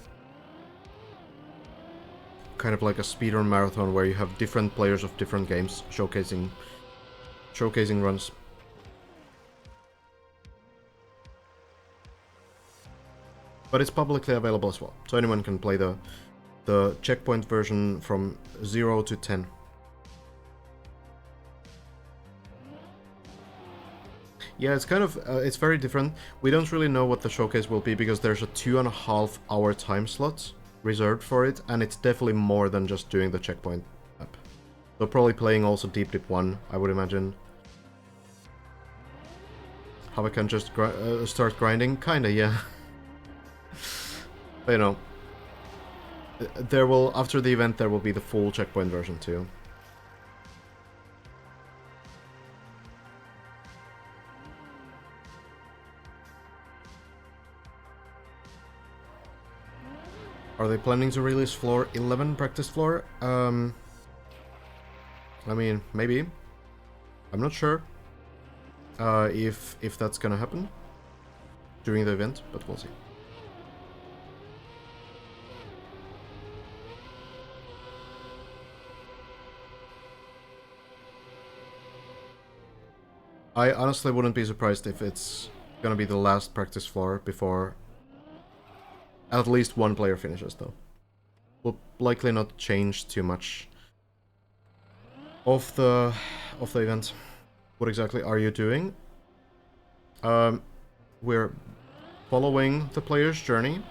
Speaker 1: Kind of like a speedrun marathon where you have different players of different games showcasing runs. But it's publicly available as well, so anyone can play the checkpoint version from 0 to 10. Yeah, it's kind of, it's very different. We don't really know what the showcase will be because there's a 2.5 hour time slot reserved for it, and it's definitely more than just doing the checkpoint map. So probably playing also Deep Dip 1, I would imagine. How I can just start grinding? Kinda, yeah. But, you know, there will, after the event, there will be the full checkpoint version too. Are they planning to release floor 11 practice floor? I mean, maybe. I'm not sure if that's gonna happen during the event, but we'll see. I honestly wouldn't be surprised if it's gonna be the last practice floor before at least one player finishes, though. Will likely not change too much of the event. What exactly are you doing? We're following the player's journey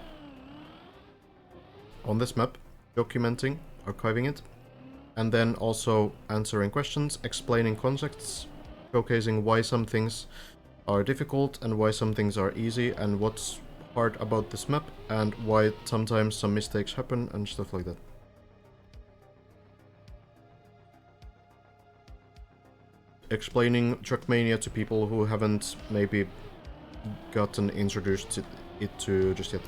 Speaker 1: on this map, documenting, archiving it, and then also answering questions, explaining concepts, showcasing why some things are difficult and why some things are easy and what's hard about this map and why sometimes some mistakes happen and stuff like that. Explaining Trackmania to people who haven't maybe gotten introduced to it just yet.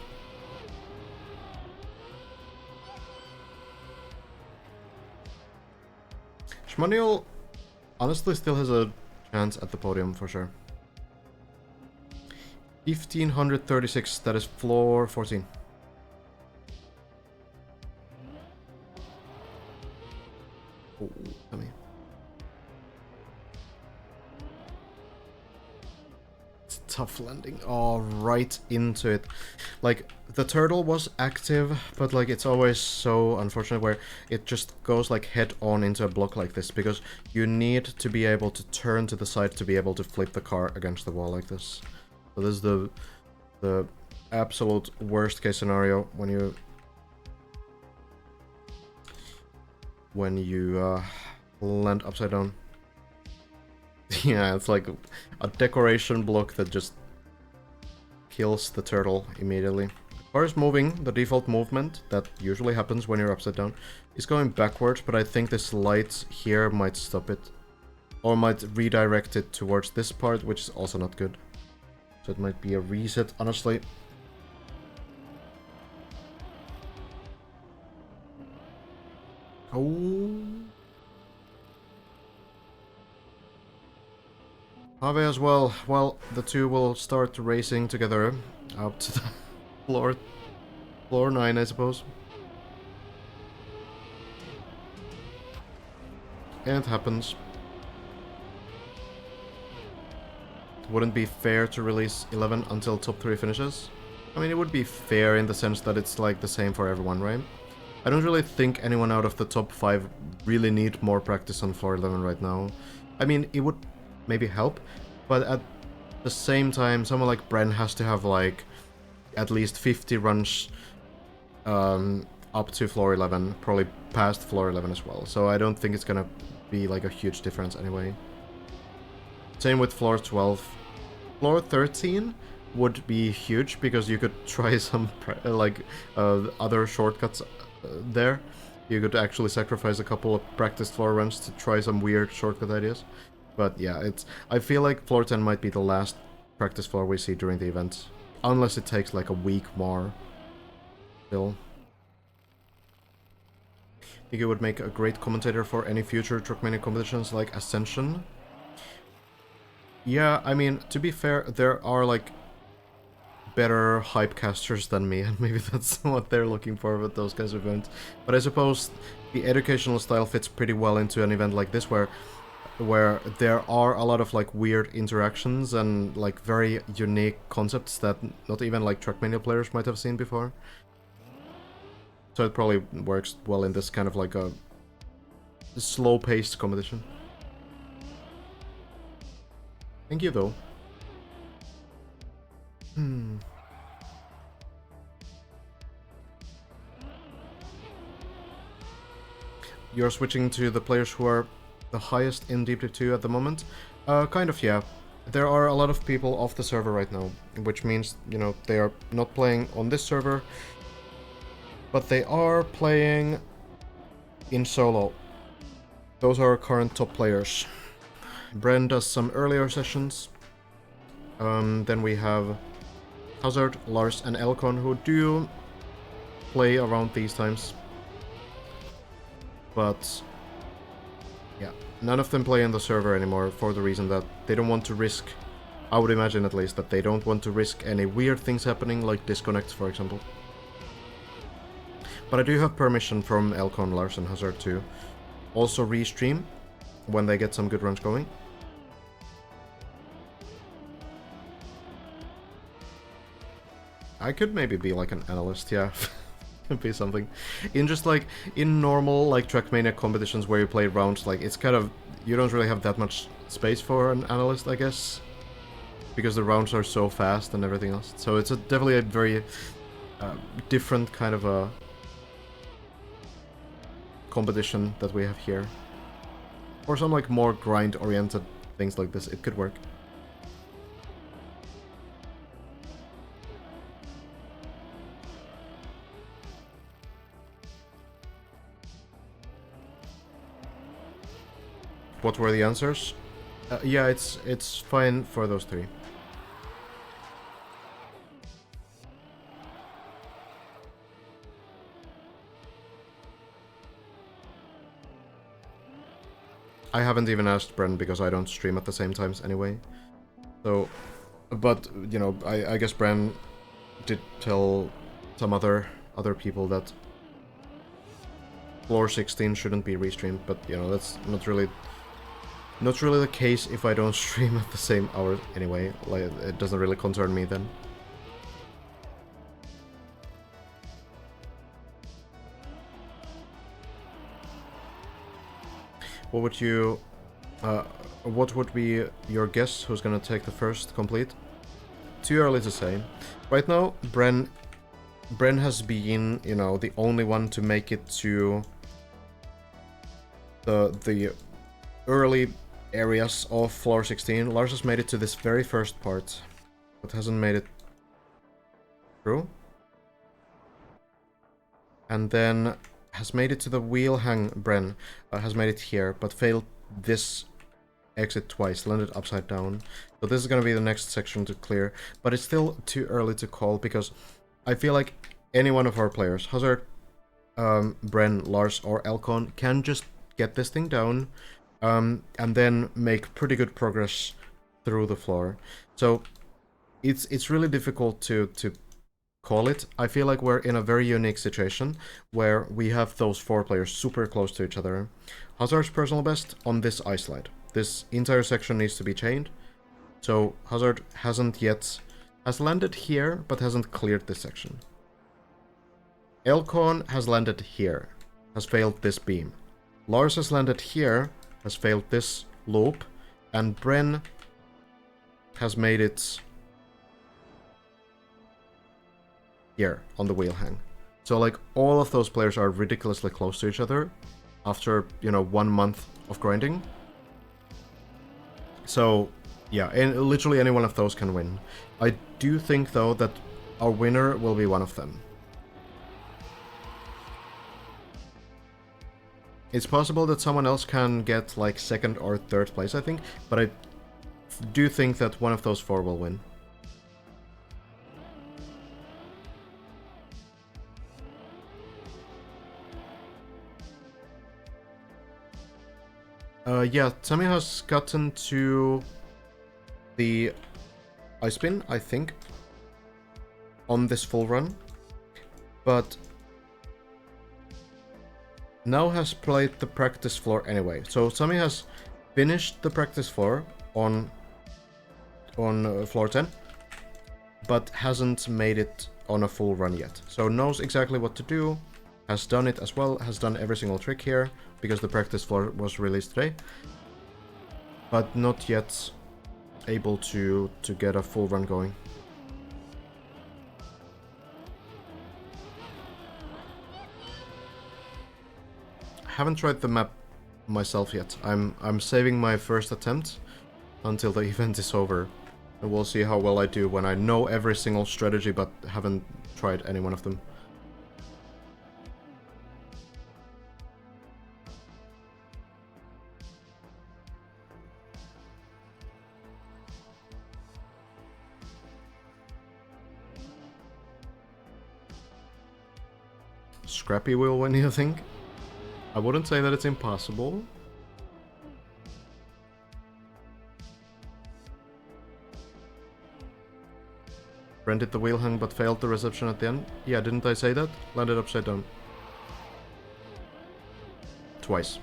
Speaker 1: Schmanuel honestly still has a chance at the podium for sure. 1536, that is floor 14. Oh, tell me. It's a tough landing. Oh, right into it. Like, the turtle was active, but like it's always so unfortunate where it just goes like head on into a block like this, because you need to be able to turn to the side to be able to flip the car against the wall like this. So this is the absolute worst case scenario when you land upside down. Yeah, it's like a decoration block that just kills the turtle immediately. As far as moving, the default movement that usually happens when you're upside down is going backwards, but I think this light here might stop it. Or might redirect it towards this part, which is also not good. So it might be a reset, honestly. Oh. Have as well. Well, the two will start racing together up to the floor 9, I suppose. And it happens. It wouldn't be fair to release 11 until top 3 finishes. I mean, it would be fair in the sense that it's like the same for everyone, right? I don't really think anyone out of the top 5 really need more practice on floor 11 right now. I mean, it would maybe help, but at the same time, someone like Bren has to have like at least 50 runs up to floor 11, probably past floor 11 as well. So I don't think it's gonna be like a huge difference anyway. Same with floor 12. Floor 13 would be huge because you could try some other shortcuts there. You could actually sacrifice a couple of practice floor runs to try some weird shortcut ideas. But yeah, I feel like floor 10 might be the last practice floor we see during the event. Unless it takes like a week more. Still. I think it would make a great commentator for any future Trackmania competitions like Ascension. Yeah, I mean, to be fair, there are like better hypecasters than me, and maybe that's what they're looking for with those kinds of events. But I suppose the educational style fits pretty well into an event like this, where there are a lot of like weird interactions and like very unique concepts that not even like Trackmania players might have seen before. So it probably works well in this kind of like a slow-paced competition. Thank you, though. You're switching to the players who are the highest in Deep Dive 2 at the moment? Kind of, yeah. There are a lot of people off the server right now, which means, you know, they are not playing on this server, but they are playing in solo. Those are our current top players. Bren does some earlier sessions. Then we have Hazard, Lars, and Elcon, who do play around these times. But yeah, none of them play on the server anymore for the reason that they don't want to risk, I would imagine at least, that they don't want to risk any weird things happening, like disconnects, for example. But I do have permission from Elcon, Lars, and Hazard to also restream when they get some good runs going. I could maybe be like an analyst, yeah. Could be something. In just like, in normal like Trackmania competitions where you play rounds, like it's kind of, you don't really have that much space for an analyst, I guess. Because the rounds are so fast and everything else. So it's definitely a very different kind of a competition that we have here. For some like more grind-oriented things like this, it could work. What were the answers? Yeah, it's fine for those three. I haven't even asked Bren because I don't stream at the same times anyway. So, but, you know, I guess Bren did tell some other people that floor 16 shouldn't be restreamed, but, you know, that's not really the case if I don't stream at the same hour anyway. Like, it doesn't really concern me then. What would be your guess who's gonna take the first complete? Too early to say. Right now, Bren has been, you know, the only one to make it to the early areas of floor 16. Lars has made it to this very first part, but hasn't made it through. And then has made it to the wheel hang. Bren has made it here, but failed this exit twice, landed upside down. So this is gonna be the next section to clear, but it's still too early to call because I feel like any one of our players, Hazard, Bren, Lars, or Elcon, can just get this thing down and then make pretty good progress through the floor. So it's really difficult to call it. I feel like we're in a very unique situation where we have those 4 players super close to each other. Hazard's personal best on this ice slide. This entire section needs to be chained. So Hazard has landed here, but hasn't cleared this section. Elcon has landed here, has failed this beam. Lars has landed here, has failed this loop, and Bren has made it here on the wheel hang. So like all of those players are ridiculously close to each other after, you know, 1 month of grinding. So yeah, and literally any one of those can win. I do think though that our winner will be one of them. It's possible that someone else can get like 2nd or 3rd place, I think, but I do think that one of those 4 will win. Yeah, Tammy has gotten to the ice spin, I think, on this full run, but now has played the practice floor anyway. So Tammy has finished the practice floor on floor 10, but hasn't made it on a full run yet. So knows exactly what to do, has done it as well, has done every single trick here, because the practice floor was released today, but not yet able to get a full run going. Haven't tried the map myself yet. I'm saving my first attempt until the event is over. And we'll see how well I do when I know every single strategy but haven't tried any one of them. Scrappy will win, you think? I wouldn't say that it's impossible. Brent did the wheel hang but failed the reception at the end. Yeah, didn't I say that? Landed upside down. Twice.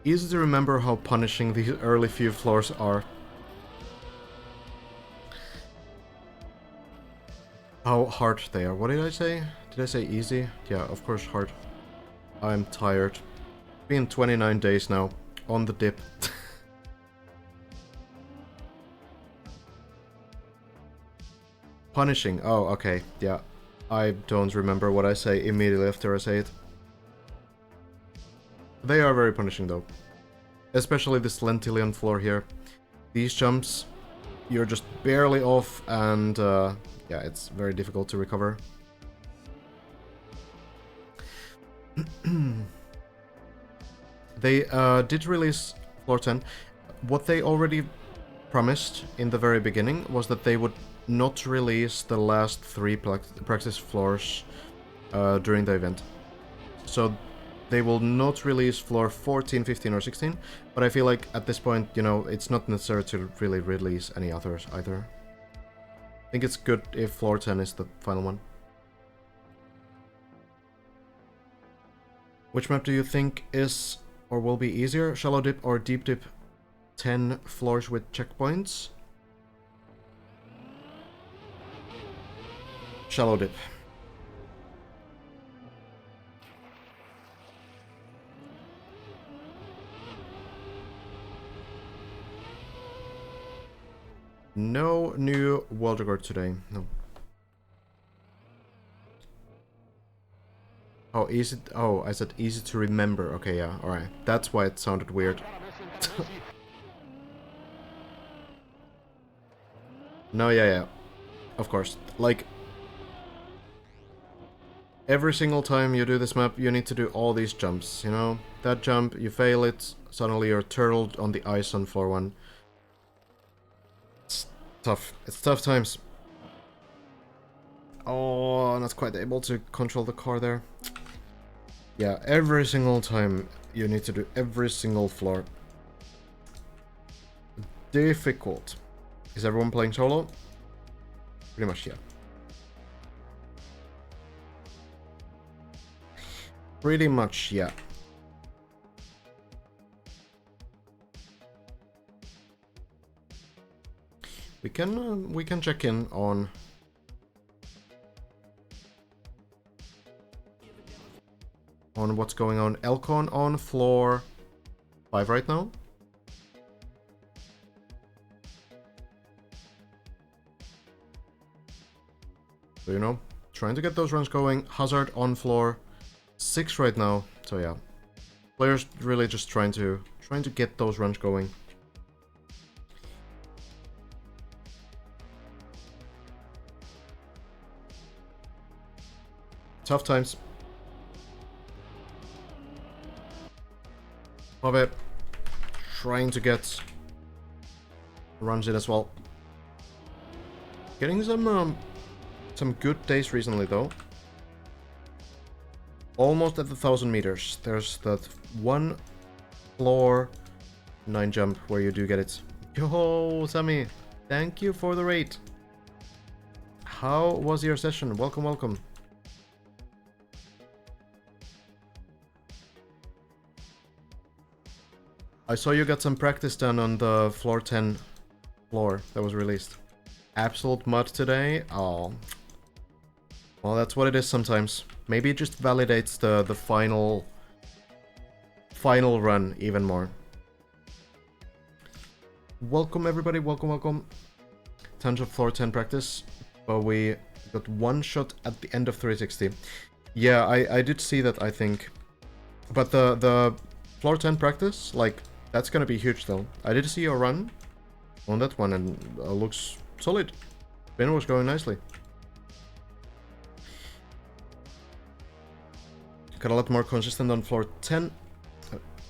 Speaker 1: Easy to remember how punishing these early few floors are. How hard they are. What did I say? Did I say easy? Yeah, of course hard. I'm tired. Been 29 days now. On the dip. Punishing. Oh, okay. Yeah. I don't remember what I say immediately after I say it. They are very punishing though. Especially this Lentillion floor here. These jumps, you're just barely off and yeah, it's very difficult to recover. They did release floor 10. What they already promised in the very beginning was that they would not release the last 3 practice floors during the event. So they will not release floor 14, 15, or 16, but I feel like at this point, you know, it's not necessary to really release any others either. I think it's good if floor 10 is the final one. Which map do you think is or will be easier? Shallow dip or deep dip? 10 floors with checkpoints? Shallow dip. No new world record today. No. Oh, easy. Oh, I said easy to remember. Okay, yeah. All right. That's why it sounded weird. No, yeah. Of course. Like, every single time you do this map, you need to do all these jumps, you know? That jump, you fail it, suddenly you're turtled on the ice on floor 1. It's tough. It's tough times. Oh, not quite able to control the car there. Yeah, every single time you need to do every single floor. Difficult. Is everyone playing solo? Pretty much, yeah. Pretty much, yeah. We can check in on what's going on. Elcon on floor 5 right now. So, you know, trying to get those runs going. Hazard on floor 6 right now. So yeah, players really just trying to get those runs going. Tough times. Hobbit trying to get runs in as well. Getting some good days recently though. Almost at the 1,000 meters. There's that one floor 9 jump where you do get it. Yo, Sammy, thank you for the rate. How was your session? Welcome, welcome. I saw you got some practice done on the floor 10 floor that was released. Absolute mud today? Oh. Well, that's what it is sometimes. Maybe it just validates the final run even more. Welcome everybody, welcome. Tons of floor 10 practice, but we got one shot at the end of 360. Yeah, I did see that, I think. But the floor 10 practice, like, that's gonna be huge though. I did see a run on that one and looks solid. Spin was going nicely. Got a lot more consistent on floor 10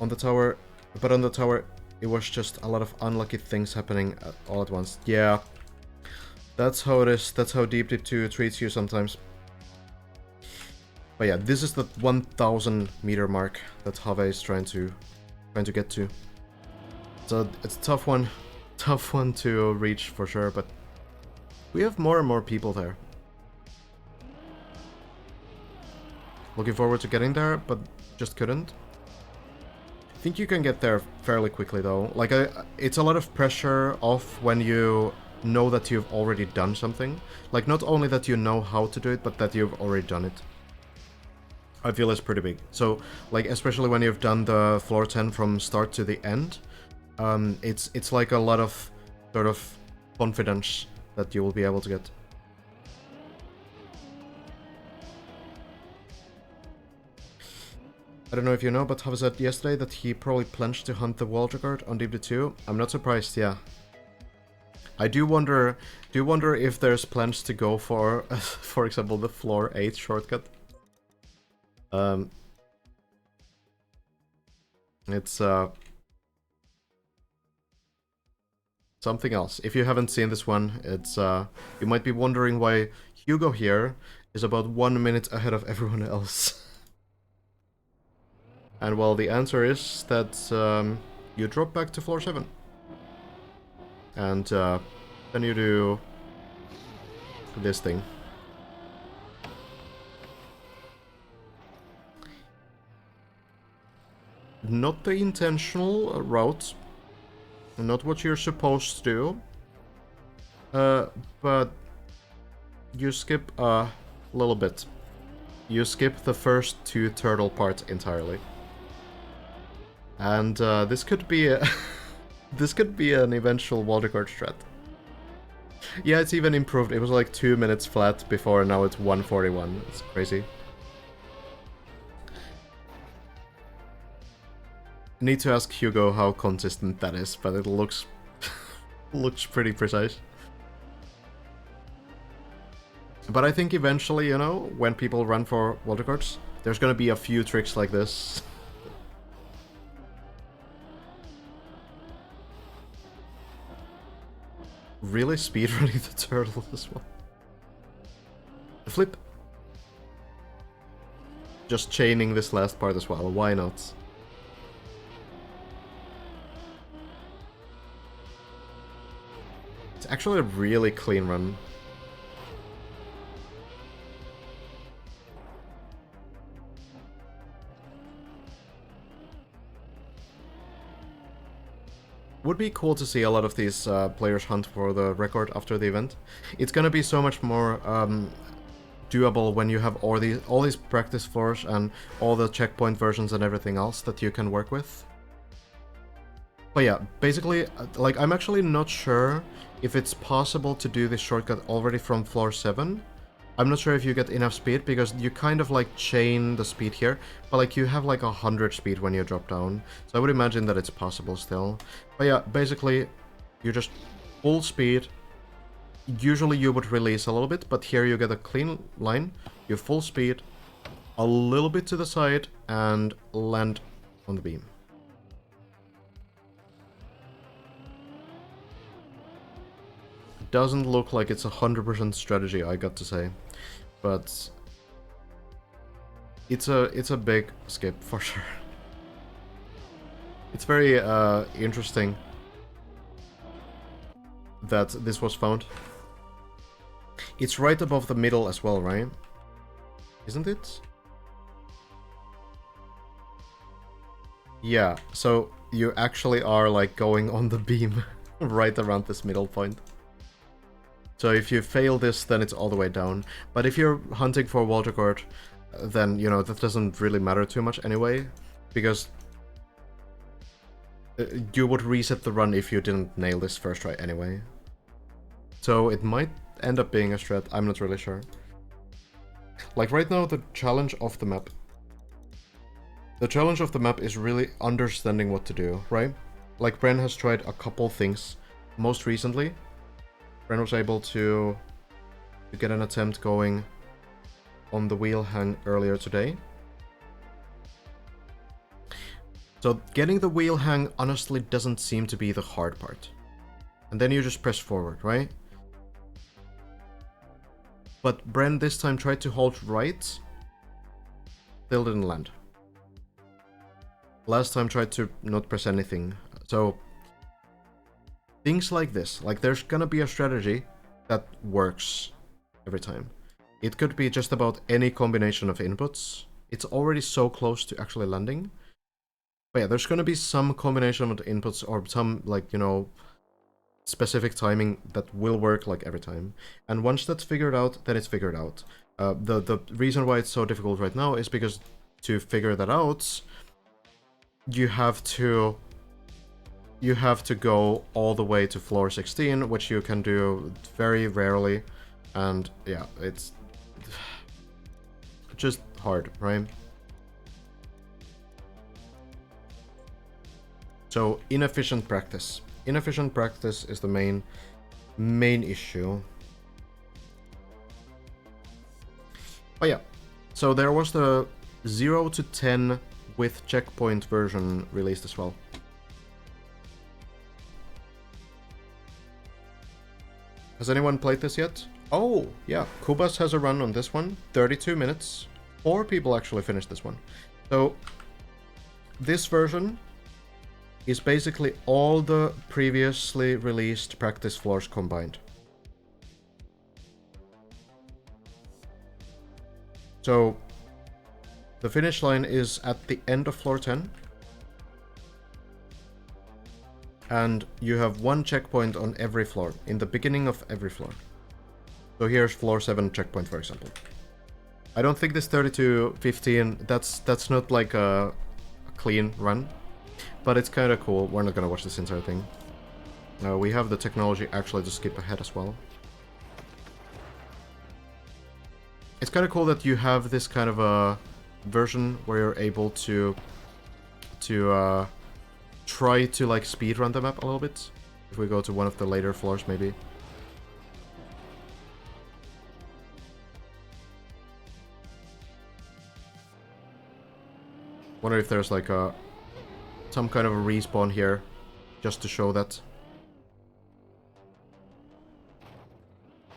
Speaker 1: on the tower, but on the tower it was just a lot of unlucky things happening all at once. Yeah, that's how it is. That's how Deep Dip 2 treats you sometimes. But yeah, this is the 1,000 meter mark that Have is trying to get to. So it's a tough one to reach for sure, but we have more and more people there. Looking forward to getting there, but just couldn't. I think you can get there fairly quickly though. Like, it's a lot of pressure off when you know that you've already done something. Like, not only that you know how to do it, but that you've already done it. I feel it's pretty big. So, like, especially when you've done the floor 10 from start to the end, it's like a lot of sort of confidence that you will be able to get. I don't know if you know, but Have said yesterday that he probably plunged to hunt the world record on Deep 2. I'm not surprised, yeah. I do wonder if there's plans to go for example, the floor 8 shortcut. It's something else. If you haven't seen this one, it's you might be wondering why Hugo here is about 1 minute ahead of everyone else? And well, the answer is that you drop back to floor 7. And then you do this thing. Not the intentional route, not what you're supposed to do, but you skip a little bit. You skip the first 2 turtle parts entirely. And this could be a this could be an eventual wildcard strat. Yeah, it's even improved. It was like 2 minutes flat before, now it's 1:41. It's crazy. Need to ask Hugo how consistent that is, but it looks looks pretty precise. But I think eventually, you know, when people run for wildcards, there's gonna be a few tricks like this. Really speedrunning the turtle as well. Flip. Just chaining this last part as well, why not? It's actually a really clean run. Would be cool to see a lot of these players hunt for the record after the event. It's gonna be so much more doable when you have all these practice floors and all the checkpoint versions and everything else that you can work with. But yeah, basically, like, I'm actually not sure if it's possible to do this shortcut already from floor 7. I'm not sure if you get enough speed, because you kind of like chain the speed here, but like you have like 100 speed when you drop down. So I would imagine that it's possible still. But yeah, basically, you just full speed. Usually you would release a little bit, but here you get a clean line. You full speed, a little bit to the side, and land on the beam. Doesn't look like it's 100% strategy, I got to say. But it's a big skip for sure. It's very interesting that this was found. It's right above the middle as well, right? Isn't it? Yeah, so you actually are like going on the beam right around this middle point. So if you fail this, then it's all the way down. But if you're hunting for wildcard, then, you know, that doesn't really matter too much anyway, because you would reset the run if you didn't nail this first try anyway. So it might end up being a strat, I'm not really sure. Like right now, the challenge of the map. The challenge of the map is really understanding what to do, right? Like Bren has tried a couple things. Most recently, Bren was able to get an attempt going on the wheel hang earlier today. So getting the wheel hang honestly doesn't seem to be the hard part. And then you just press forward, right? But Bren this time tried to hold right, still didn't land. Last time tried to not press anything, so things like this, like there's gonna be a strategy that works every time. It could be just about any combination of inputs. It's already so close to actually landing. But yeah, there's gonna be some combination of inputs or some, like, you know, specific timing that will work like every time. And once that's figured out, then it's figured out. The reason why it's so difficult right now is because to figure that out, you have to go all the way to floor 16, which you can do very rarely, and yeah, it's just hard, right? So inefficient practice. Inefficient practice is the main issue. But yeah, so there was the 0 to 10 with checkpoint version released as well. Has anyone played this yet? Oh, yeah, Kubas has a run on this one, 32 minutes. 4 people actually finished this one. So, this version is basically all the previously released practice floors combined. So, the finish line is at the end of floor 10. And you have one checkpoint on every floor, in the beginning of every floor. So here's floor 7 checkpoint, for example. I don't think this 32-15, that's not like a clean run, but it's kind of cool. We're not gonna watch this entire thing. We have the technology actually to skip ahead as well. It's kind of cool that you have this kind of a version where you're able to try to like speedrun the map a little bit. If we go to one of the later floors, maybe. Wonder if there's like some kind of a respawn here, just to show that.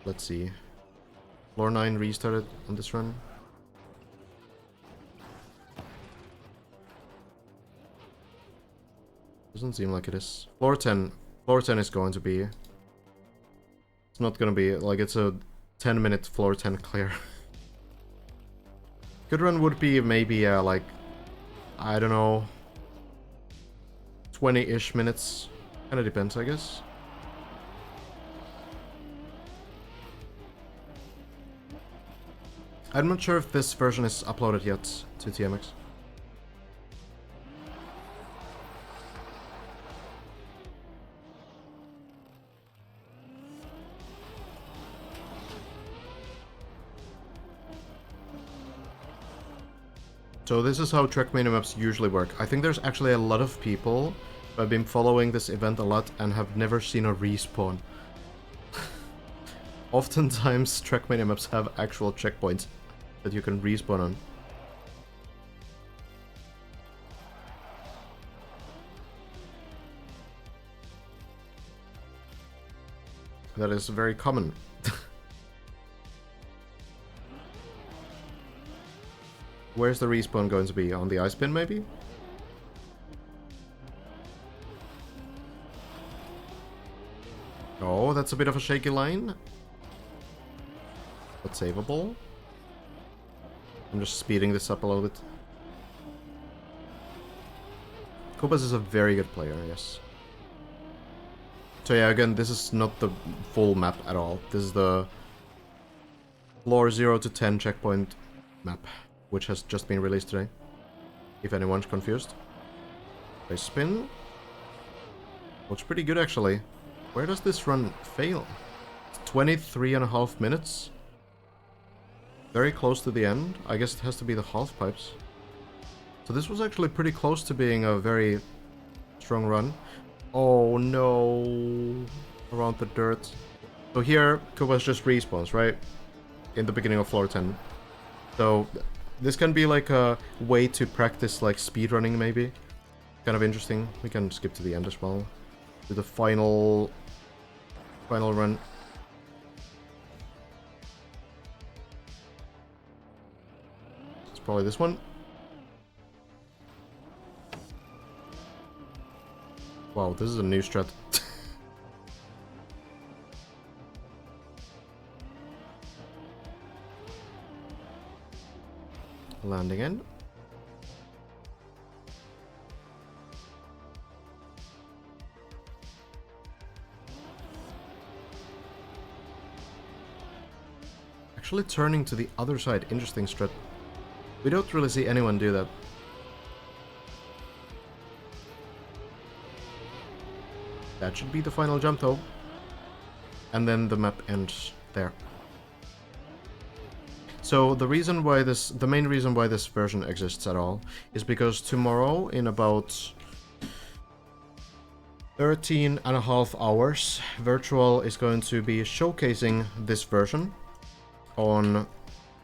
Speaker 1: Let's see. Floor 9 restarted on this run. Doesn't seem like it is. Floor 10 is going to be... It's not gonna be... Like, it's a 10-minute floor 10 clear. Good run would be maybe, like... I don't know... 20-ish minutes. Kinda depends, I guess. I'm not sure if this version is uploaded yet to TMX. So this is how Trackmania maps usually work. I think there's actually a lot of people who have been following this event a lot and have never seen a respawn. Oftentimes Trackmania maps have actual checkpoints that you can respawn on. That is very common. Where's the respawn going to be? On the ice bin, maybe? Oh, that's a bit of a shaky line. But savable. I'm just speeding this up a little bit. Kubas is a very good player, yes. So yeah, again, this is not the full map at all. This is the floor 0 to 10 checkpoint map, which has just been released today, if anyone's confused. I spin. Looks pretty good, actually. Where does this run fail? It's 23.5 minutes. Very close to the end. I guess it has to be the half pipes. So this was actually pretty close to being a very strong run. Oh no. Around the dirt. So here, Kubas just respawns, right? In the beginning of floor 10. So this can be like a way to practice like speedrunning, maybe. Kind of interesting. We can skip to the end as well. To the final run. It's probably this one. Wow, this is a new strat. Landing in. Actually turning to the other side, interesting strat. We don't really see anyone do that. That should be the final jump though. And then the map ends there. So the main reason why this version exists at all is because tomorrow, in about 13.5 hours, Virtual is going to be showcasing this version on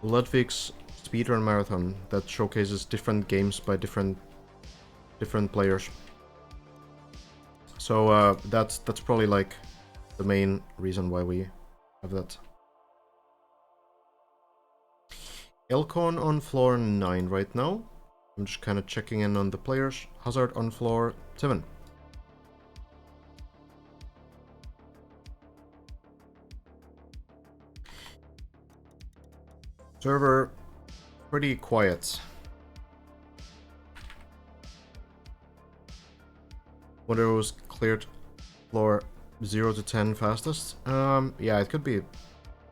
Speaker 1: Ludwig's speedrun marathon that showcases different games by different players. So that's probably like the main reason why we have that. Elcon on floor 9 right now. I'm just kind of checking in on the players. Hazard on floor 7. Server pretty quiet. Wonder who's cleared floor 0 to 10 fastest. Yeah, it could be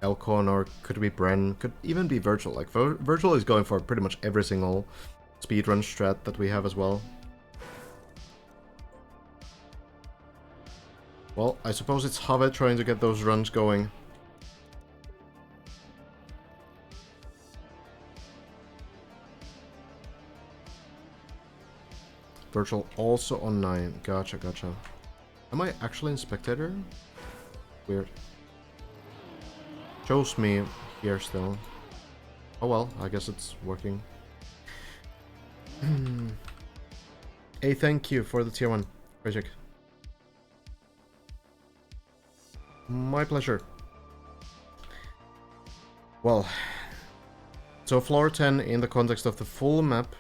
Speaker 1: Elcon or could be Bren, could even be Virtual. Like, Virtual is going for pretty much every single speedrun strat that we have as well. Well, I suppose it's Have trying to get those runs going. Virtual also on 9. Gotcha, gotcha. Am I actually in Spectator? Weird. Shows me here still. Oh well, I guess it's working. Hey, thank you for the tier 1, Project. My pleasure. Well, so floor 10 in the context of the full map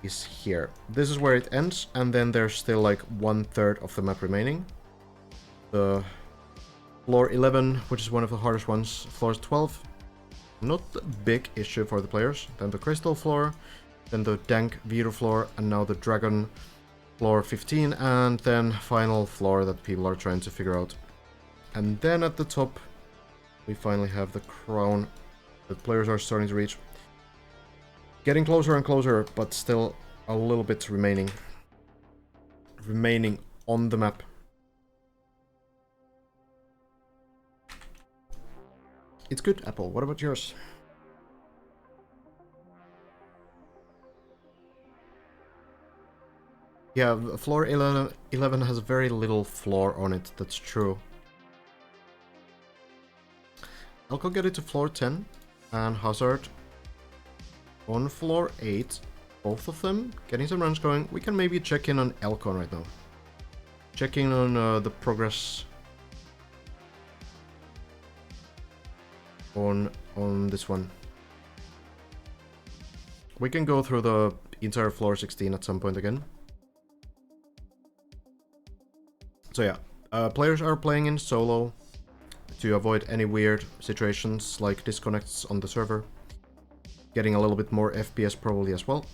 Speaker 1: is here. This is where it ends, and then there's still like 1/3 of the map remaining. The floor 11, which is one of the hardest ones, floor 12, not a big issue for the players. Then the crystal floor, then the dank Vito floor, and now the dragon floor 15, and then final floor that people are trying to figure out. And then at the top, we finally have the crown that players are starting to reach. Getting closer and closer, but still a little bit remaining on the map. It's good, Apple. What about yours? Yeah, floor 11 has very little floor on it, that's true. I'll go get it to floor 10, and Hazard on floor 8. Both of them getting some runs going. We can maybe check in on Elcon right now. Checking on the progress on this one. We can go through the entire floor 16 at some point again. So yeah, players are playing in solo to avoid any weird situations like disconnects on the server. Getting a little bit more FPS probably as well.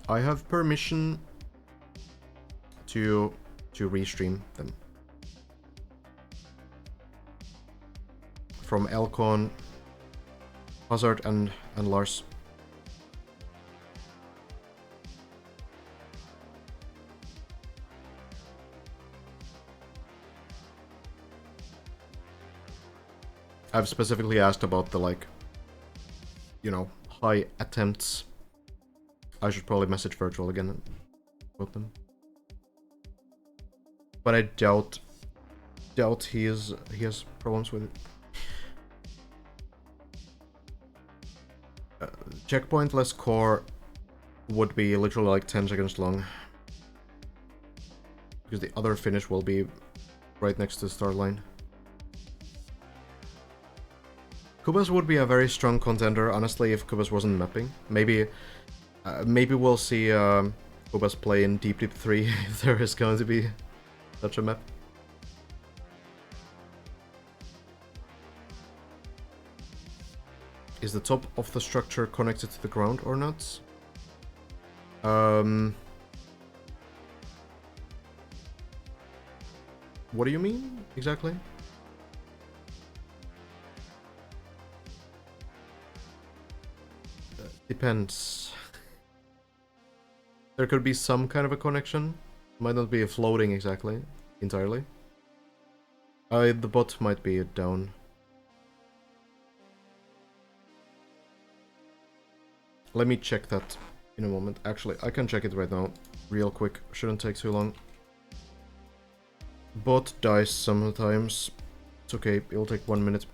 Speaker 1: I have permission to restream them. From Elcon, Hazard and Lars. I've specifically asked about the, like, you know, high attempts. I should probably message Virtual again about them. But I doubt he has problems with it. Checkpointless core would be literally like 10 seconds long. Because the other finish will be right next to the start line. Kubas would be a very strong contender, honestly, if Kubas wasn't mapping. Maybe we'll see Kubas play in Deep Deep 3 if there is going to be such a map. Is the top of the structure connected to the ground or not? What do you mean, exactly? Depends. There could be some kind of a connection. Might not be a floating exactly, entirely. The bot might be down. Let me check that in a moment. Actually, I can check it right now, real quick. Shouldn't take too long. Bot dies sometimes. It's okay, it'll take 1 minute.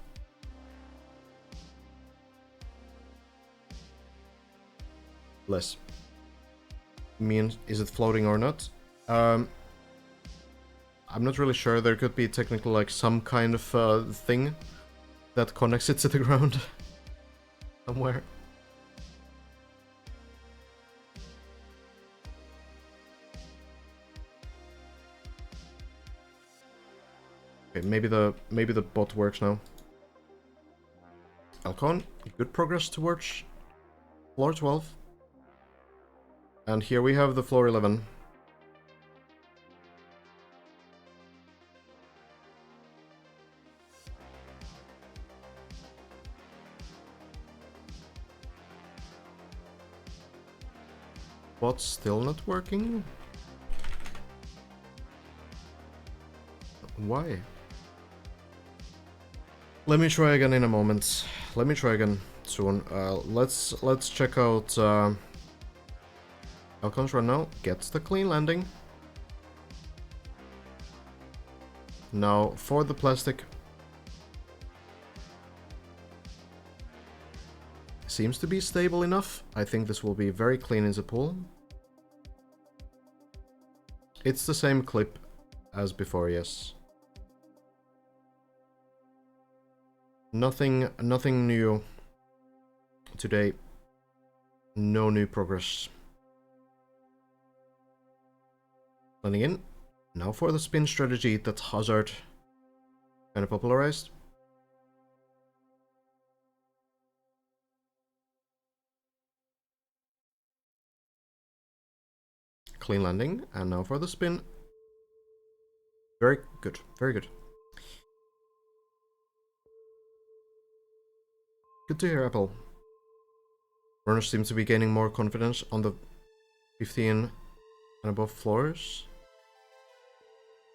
Speaker 1: Less. Means, is it floating or not? I'm not really sure. There could be technically like some kind of thing that connects it to the ground. somewhere. Okay, maybe the bot works now. Alcon, good progress towards floor 12. And here we have the floor 11. Bot's still not working? Why? Let me try again in a moment. Let me try again soon. Let's check out Alcon's run now. Gets the clean landing. Now for the plastic. Seems to be stable enough. I think this will be very clean in the pool. It's the same clip as before, yes. Nothing new today. No new progress. Landing in. Now for the spin strategy that Hazard kind of popularized. Clean landing, and now for the spin. Very good, very good. Good to hear, Apple. Runners seem to be gaining more confidence on the 15 and above floors.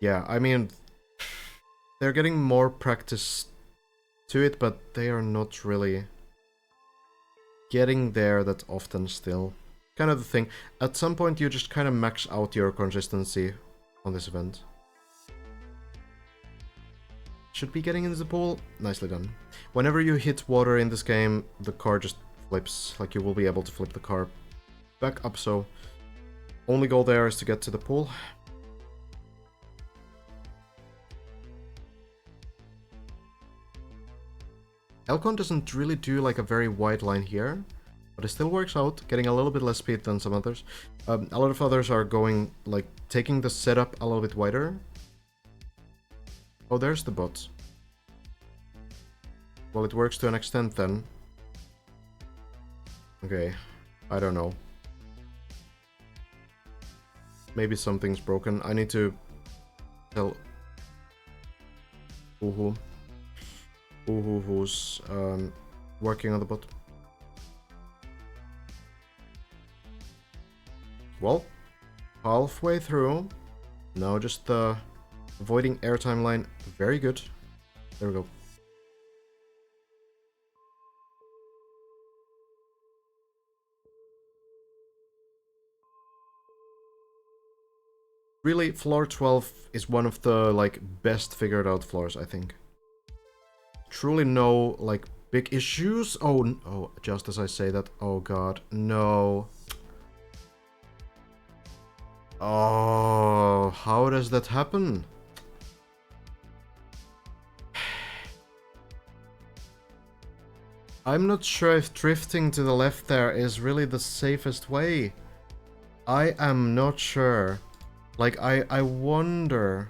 Speaker 1: Yeah, I mean, they're getting more practice to it, but they are not really getting there that often still. Kind of the thing. At some point, you just kind of max out your consistency on this event. Should be getting into the pool. Nicely done. Whenever you hit water in this game, the car just flips. Like, you will be able to flip the car back up, so only goal there is to get to the pool. Elcon doesn't really do like a very wide line here, but it still works out, getting a little bit less speed than some others. A lot of others are going, like, taking the setup a little bit wider. Oh, there's the bot. Well, it works to an extent then. Okay, I don't know. Maybe something's broken. I need to tell who's working on the bot. Well, halfway through. Now just avoiding airtime line. Very good. There we go. Really, floor 12 is one of the, like, best figured out floors, I think. Truly no, like, big issues. Oh, just as I say that. Oh god, no. Oh, how does that happen? I'm not sure if drifting to the left there is really the safest way. I am not sure. Like, I wonder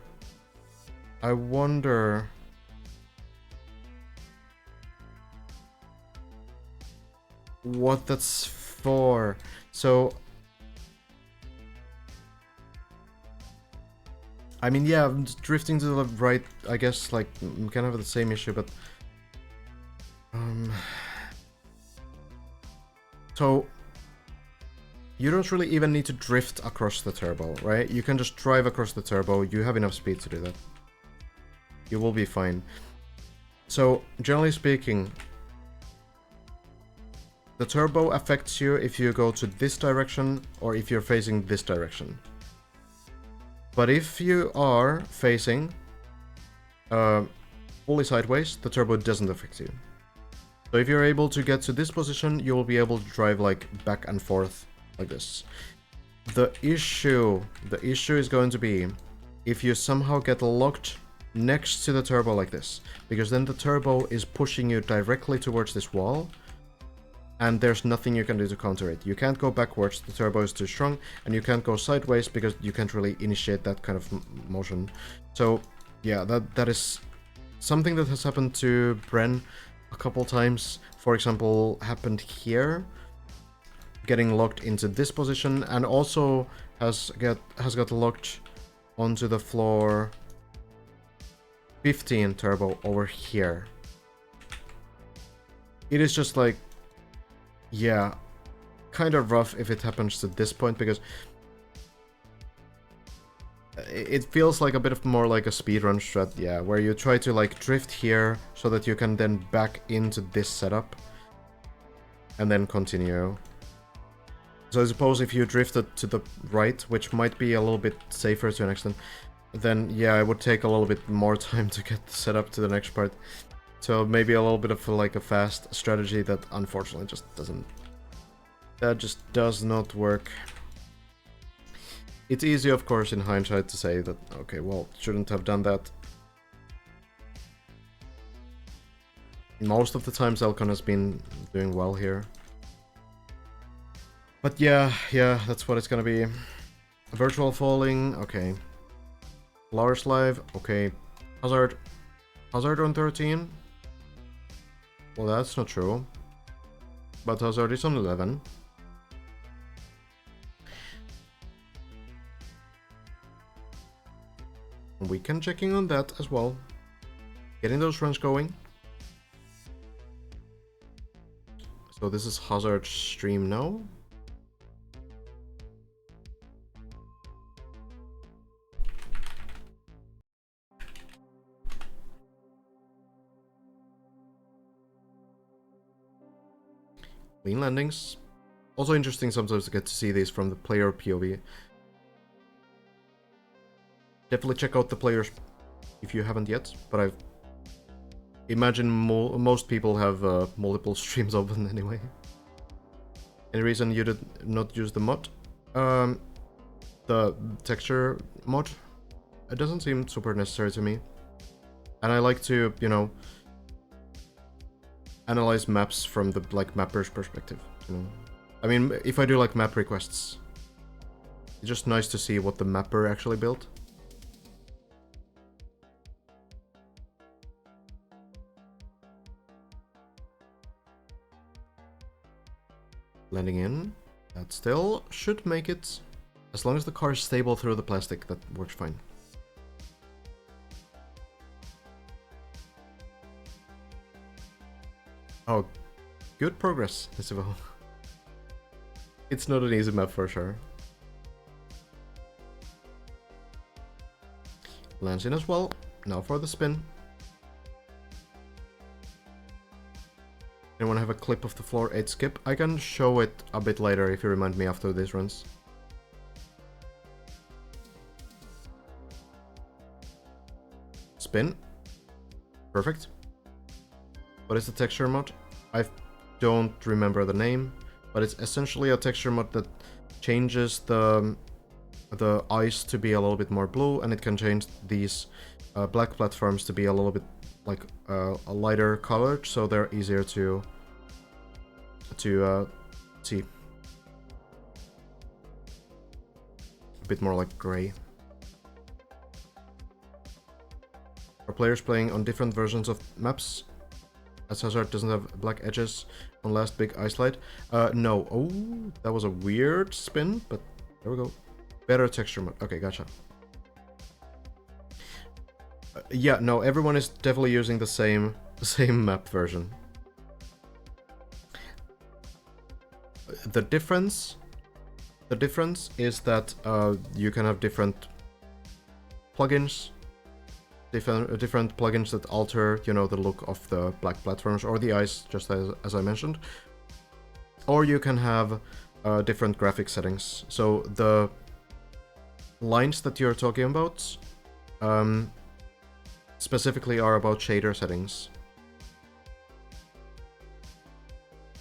Speaker 1: what that's for. So, I mean, yeah, drifting to the right, I guess, like, we kind of have the same issue, but so you don't really even need to drift across the turbo, right? You can just drive across the turbo. You have enough speed to do that. You will be fine. So, generally speaking, the turbo affects you if you go to this direction or if you're facing this direction. But if you are facing fully sideways, the turbo doesn't affect you. So if you're able to get to this position, you will be able to drive like back and forth like this. The issue is going to be if you somehow get locked next to the turbo like this, because then the turbo is pushing you directly towards this wall. and there's nothing you can do to counter it. You can't go backwards, the turbo is too strong, and you can't go sideways because you can't really initiate that kind of motion. So yeah, that is something that has happened to Bren a couple times. For example, happened here, getting locked into this position, and also has got locked onto the floor 15 turbo over here. It is just like, yeah, kind of rough if it happens to this point, because it feels like a bit of more like a speedrun strat, yeah, where you try to like drift here so that you can then back into this setup and then continue. So I suppose if you drifted to the right, which might be a little bit safer to an extent, then yeah, it would take a little bit more time to get set up to the next part. So maybe a little bit of like a fast strategy that unfortunately just doesn't... that just does not work. It's easy, of course, in hindsight to say that, okay, well, shouldn't have done that. Most of the time, Zelkon has been doing well here. But yeah, that's what it's gonna be. Virtual falling, okay. Lars live, okay. Hazard on 13. Well, that's not true. But Hazard is on 11. Weekend checking on that as well. Getting those runs going. So this is Hazard's stream now. Clean landings. Also interesting sometimes to get to see these from the player POV. Definitely check out the players if you haven't yet, but I imagine most people have multiple streams open anyway. Any reason you did not use the mod? The texture mod? It doesn't seem super necessary to me. And I like to, you know, analyze maps from the like mapper's perspective, you know. I mean, if I do like map requests, it's just nice to see what the mapper actually built. Landing in, that still should make it. As long as the car is stable through the plastic, that works fine. Oh, good progress, Nisivo. It's not an easy map for sure. Lands in as well. Now for the spin. Anyone have a clip of the floor 8 skip? I can show it a bit later if you remind me after these runs. Spin. Perfect. What is the texture mod? I don't remember the name, but it's essentially a texture mod that changes the ice to be a little bit more blue, and it can change these black platforms to be a little bit like a lighter colored, so they're easier to see. A bit more like gray. Are players playing on different versions of maps? As Hazard doesn't have black edges on last big ice slide. No. Oh, that was a weird spin, but there we go. Better texture mode. Okay, gotcha. Yeah, no, everyone is definitely using the same map version. The difference is that you can have different plugins. Different plugins that alter, you know, the look of the black platforms or the ice, just as I mentioned. Or you can have different graphic settings. So the lines that you're talking about specifically are about shader settings.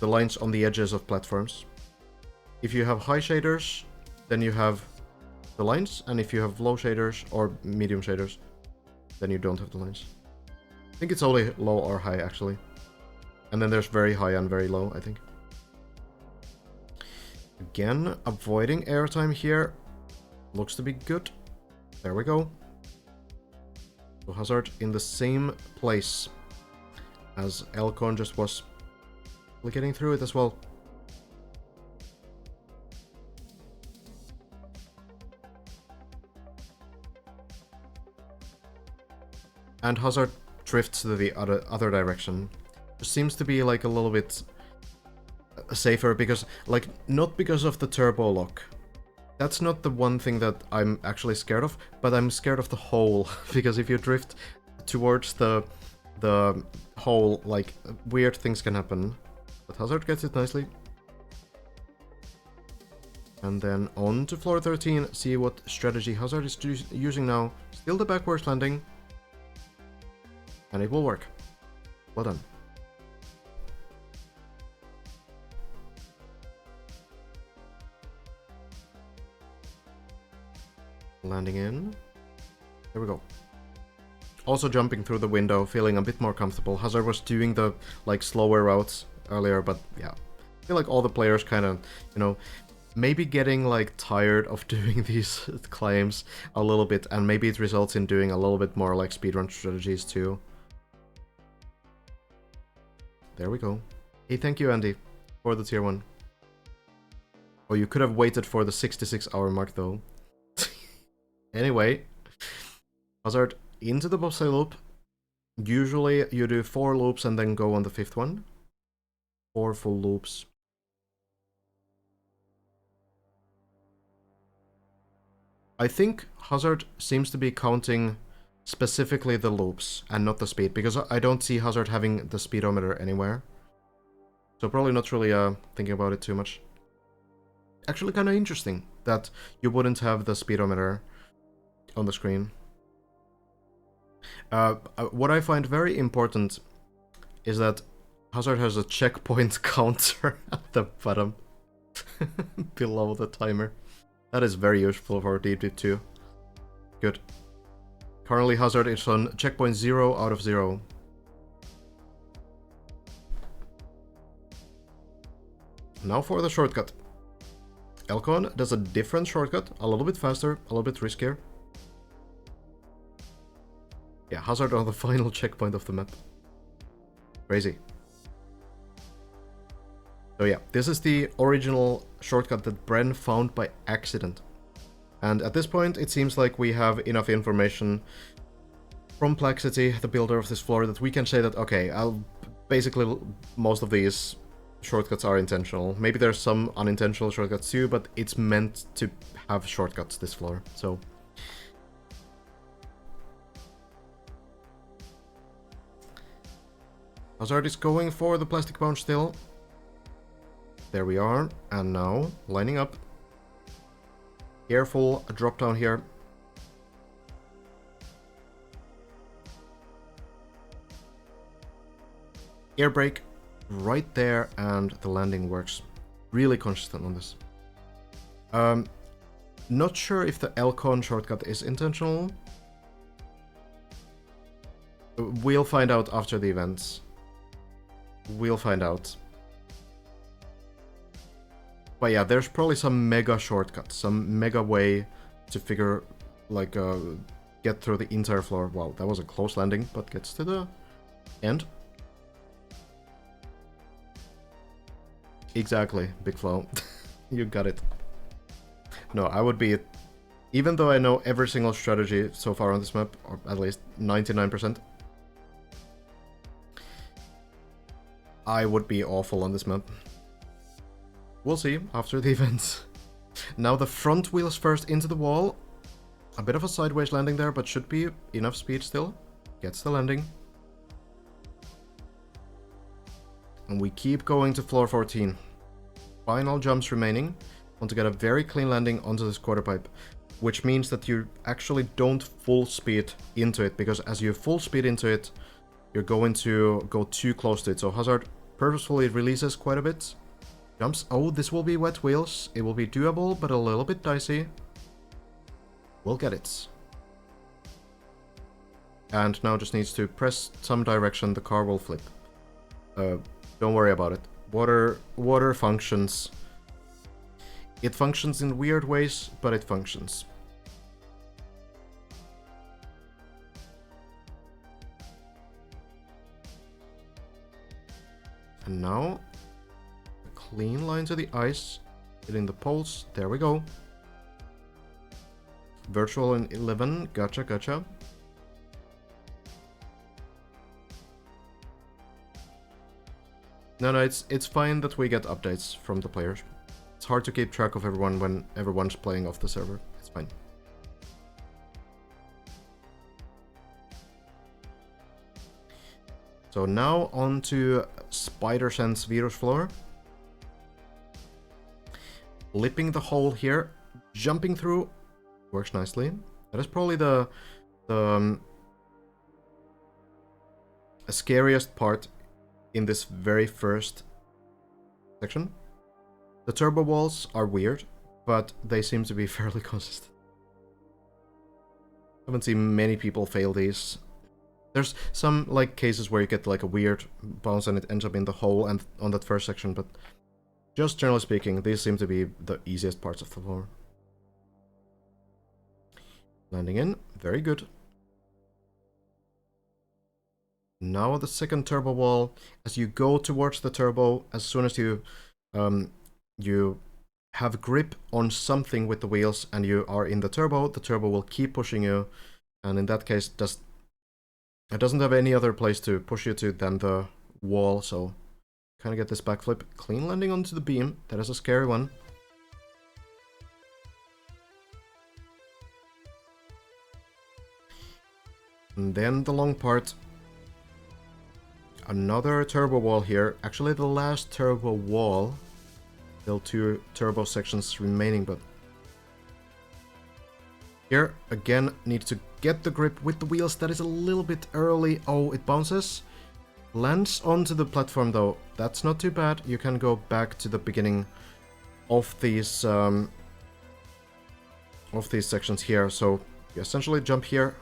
Speaker 1: The lines on the edges of platforms. If you have high shaders, then you have the lines, and if you have low shaders or medium shaders, then you don't have the lines. I think it's only low or high, actually. And then there's very high and very low, I think. Again, avoiding airtime here. Looks to be good. There we go. So Hazard in the same place as Elcon just was. Getting through it as well. And Hazard drifts to the other direction. Just seems to be like a little bit safer because, like, not because of the turbo lock. That's not the one thing that I'm actually scared of, but I'm scared of the hole because if you drift towards the hole, like, weird things can happen. But Hazard gets it nicely. And then on to floor 13, see what strategy Hazard is using now. Still the backwards landing. And it will work. Well done. Landing in. There we go. Also jumping through the window, feeling a bit more comfortable. Hazard was doing the, like, slower routes earlier, but yeah. I feel like all the players kind of, you know, maybe getting, like, tired of doing these climbs a little bit, and maybe it results in doing a little bit more, like, speedrun strategies too. There we go. Hey, thank you, Andy, for the tier 1. Oh, you could have waited for the 66-hour mark, though. Anyway, Hazard into the bobsleigh loop. Usually you do 4 loops and then go on the 5th one. 4 full loops. I think Hazard seems to be counting specifically the loops and not the speed, because I don't see Hazard having the speedometer anywhere. So probably not really thinking about it too much. Actually kind of interesting that you wouldn't have the speedometer on the screen. What I find very important is that Hazard has a checkpoint counter at the bottom below the timer. That is very useful for Deep Deep 2. Good. Currently Hazard is on checkpoint 0 out of 0. Now for the shortcut. Elcon does a different shortcut, a little bit faster, a little bit riskier. Yeah, Hazard on the final checkpoint of the map. Crazy. So yeah, this is the original shortcut that Bren found by accident. And at this point, it seems like we have enough information from Plaxity, the builder of this floor, that we can say that, okay, basically most of these shortcuts are intentional. Maybe there's some unintentional shortcuts too, but it's meant to have shortcuts, this floor, so... Hazard is going for the plastic bounce still. There we are, and now lining up. Careful drop down here. Air brake right there, and the landing works. Really consistent on this. Not sure if the Elcon shortcut is intentional. We'll find out after the events. We'll find out. But yeah, there's probably some mega shortcut, some mega way to figure, like, get through the entire floor. Wow, that was a close landing, but gets to the end. Exactly, Big Flow. You got it. No, I would be... Even though I know every single strategy so far on this map, or at least 99%, I would be awful on this map. We'll see after the events. Now the front wheels first into the wall. A bit of a sideways landing there, but should be enough speed still. Gets the landing. And we keep going to floor 14. Final jumps remaining. Want to get a very clean landing onto this quarter pipe. Which means that you actually don't full speed into it, because as you full speed into it, you're going to go too close to it. So Hazard purposefully releases quite a bit. Jumps. Oh, this will be wet wheels. It will be doable, but a little bit dicey. We'll get it. And now just needs to press some direction. The car will flip. Don't worry about it. Water functions. It functions in weird ways, but it functions. And now, a clean line to the ice, hitting the poles, there we go. Virtual in 11, gotcha, gotcha. No, it's fine that we get updates from the players. It's hard to keep track of everyone when everyone's playing off the server. It's fine. So now on to Spider Sense Virus Floor. Lipping the hole here, jumping through, works nicely. That is probably the scariest part in this very first section. The turbo walls are weird, but they seem to be fairly consistent. I haven't seen many people fail these. There's some like cases where you get like a weird bounce and it ends up in the hole and on that first section, but just generally speaking, these seem to be the easiest parts of the floor. Landing in, very good. Now the second turbo wall. As you go towards the turbo, as soon as you have grip on something with the wheels and you are in the turbo will keep pushing you, and in that case it doesn't have any other place to push you to than the wall, so kind of get this backflip. Clean landing onto the beam, that is a scary one. And then the long part. Another turbo wall here. Actually the last turbo wall. Still 2 turbo sections remaining, but here again need to get the grip with the wheels. That is a little bit early. Oh, it bounces. Lands onto the platform though. That's not too bad. You can go back to the beginning of these sections here. So you essentially jump here.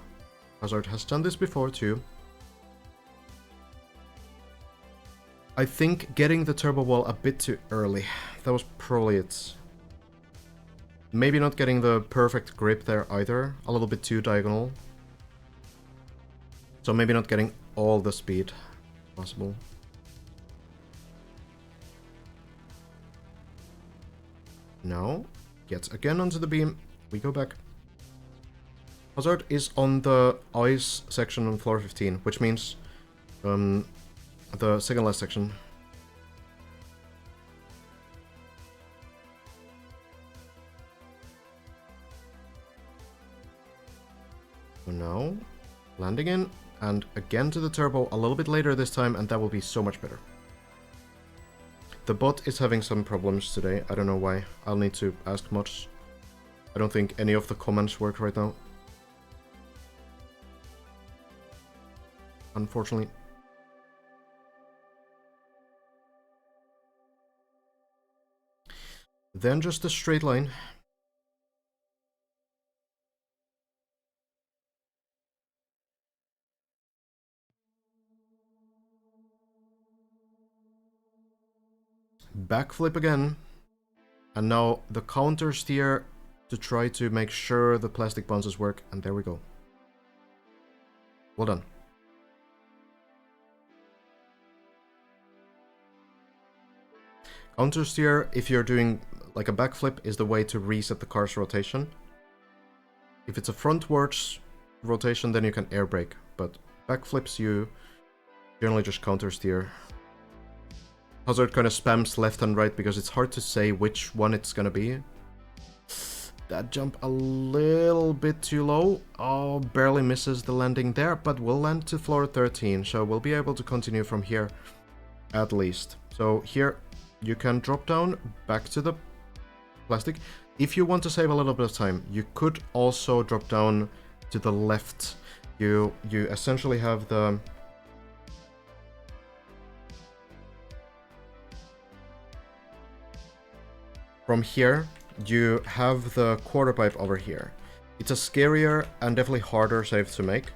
Speaker 1: Hazard has done this before too. I think getting the turbo wall a bit too early. That was probably it. Maybe not getting the perfect grip there either. A little bit too diagonal. So maybe not getting all the speed possible. Now, yet again onto the beam. We go back. Hazard is on the ice section on floor 15, which means the second last section. So now, landing in, and again to the turbo a little bit later this time, and that will be so much better. The bot is having some problems today, I don't know why. I'll need to ask mods. I don't think any of the comments work right now. Unfortunately. Then just a straight line. Backflip again. And now the counter steer to try to make sure the plastic bounces work. And there we go. Well done. Counter steer, if you're doing like a backflip, is the way to reset the car's rotation. If it's a frontwards rotation, then you can air brake, but backflips you generally just counter steer. Hazard kind of spams left and right because it's hard to say which one it's gonna be. That jump a little bit too low. Oh, barely misses the landing there, but we'll land to floor 13, so we'll be able to continue from here at least. So here you can drop down back to the plastic. If you want to save a little bit of time, you could also drop down to the left. You essentially have the from here you have the quarter pipe over here. It's a scarier and definitely harder save to make,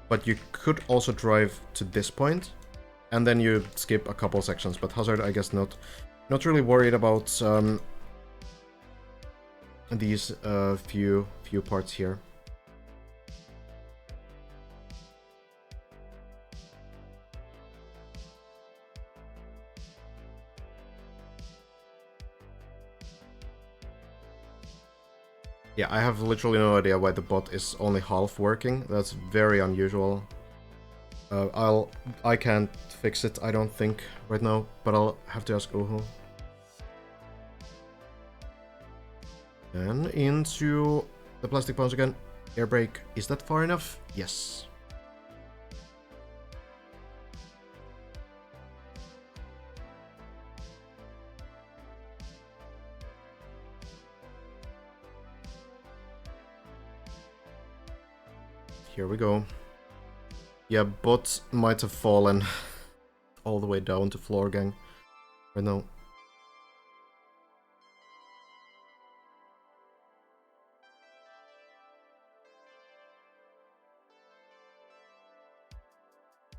Speaker 1: but you could also drive to this point and then you skip a couple sections. But Hazard, I guess, not really worried about these few parts here. Yeah, I have literally no idea why the bot is only half working. That's very unusual. I can't fix it, I don't think, right now, but I'll have to ask Uhu. And into the plastic bounce again. Air brake. Is that far enough? Yes. Here we go. Yeah, bot might have fallen all the way down to floor gang right now.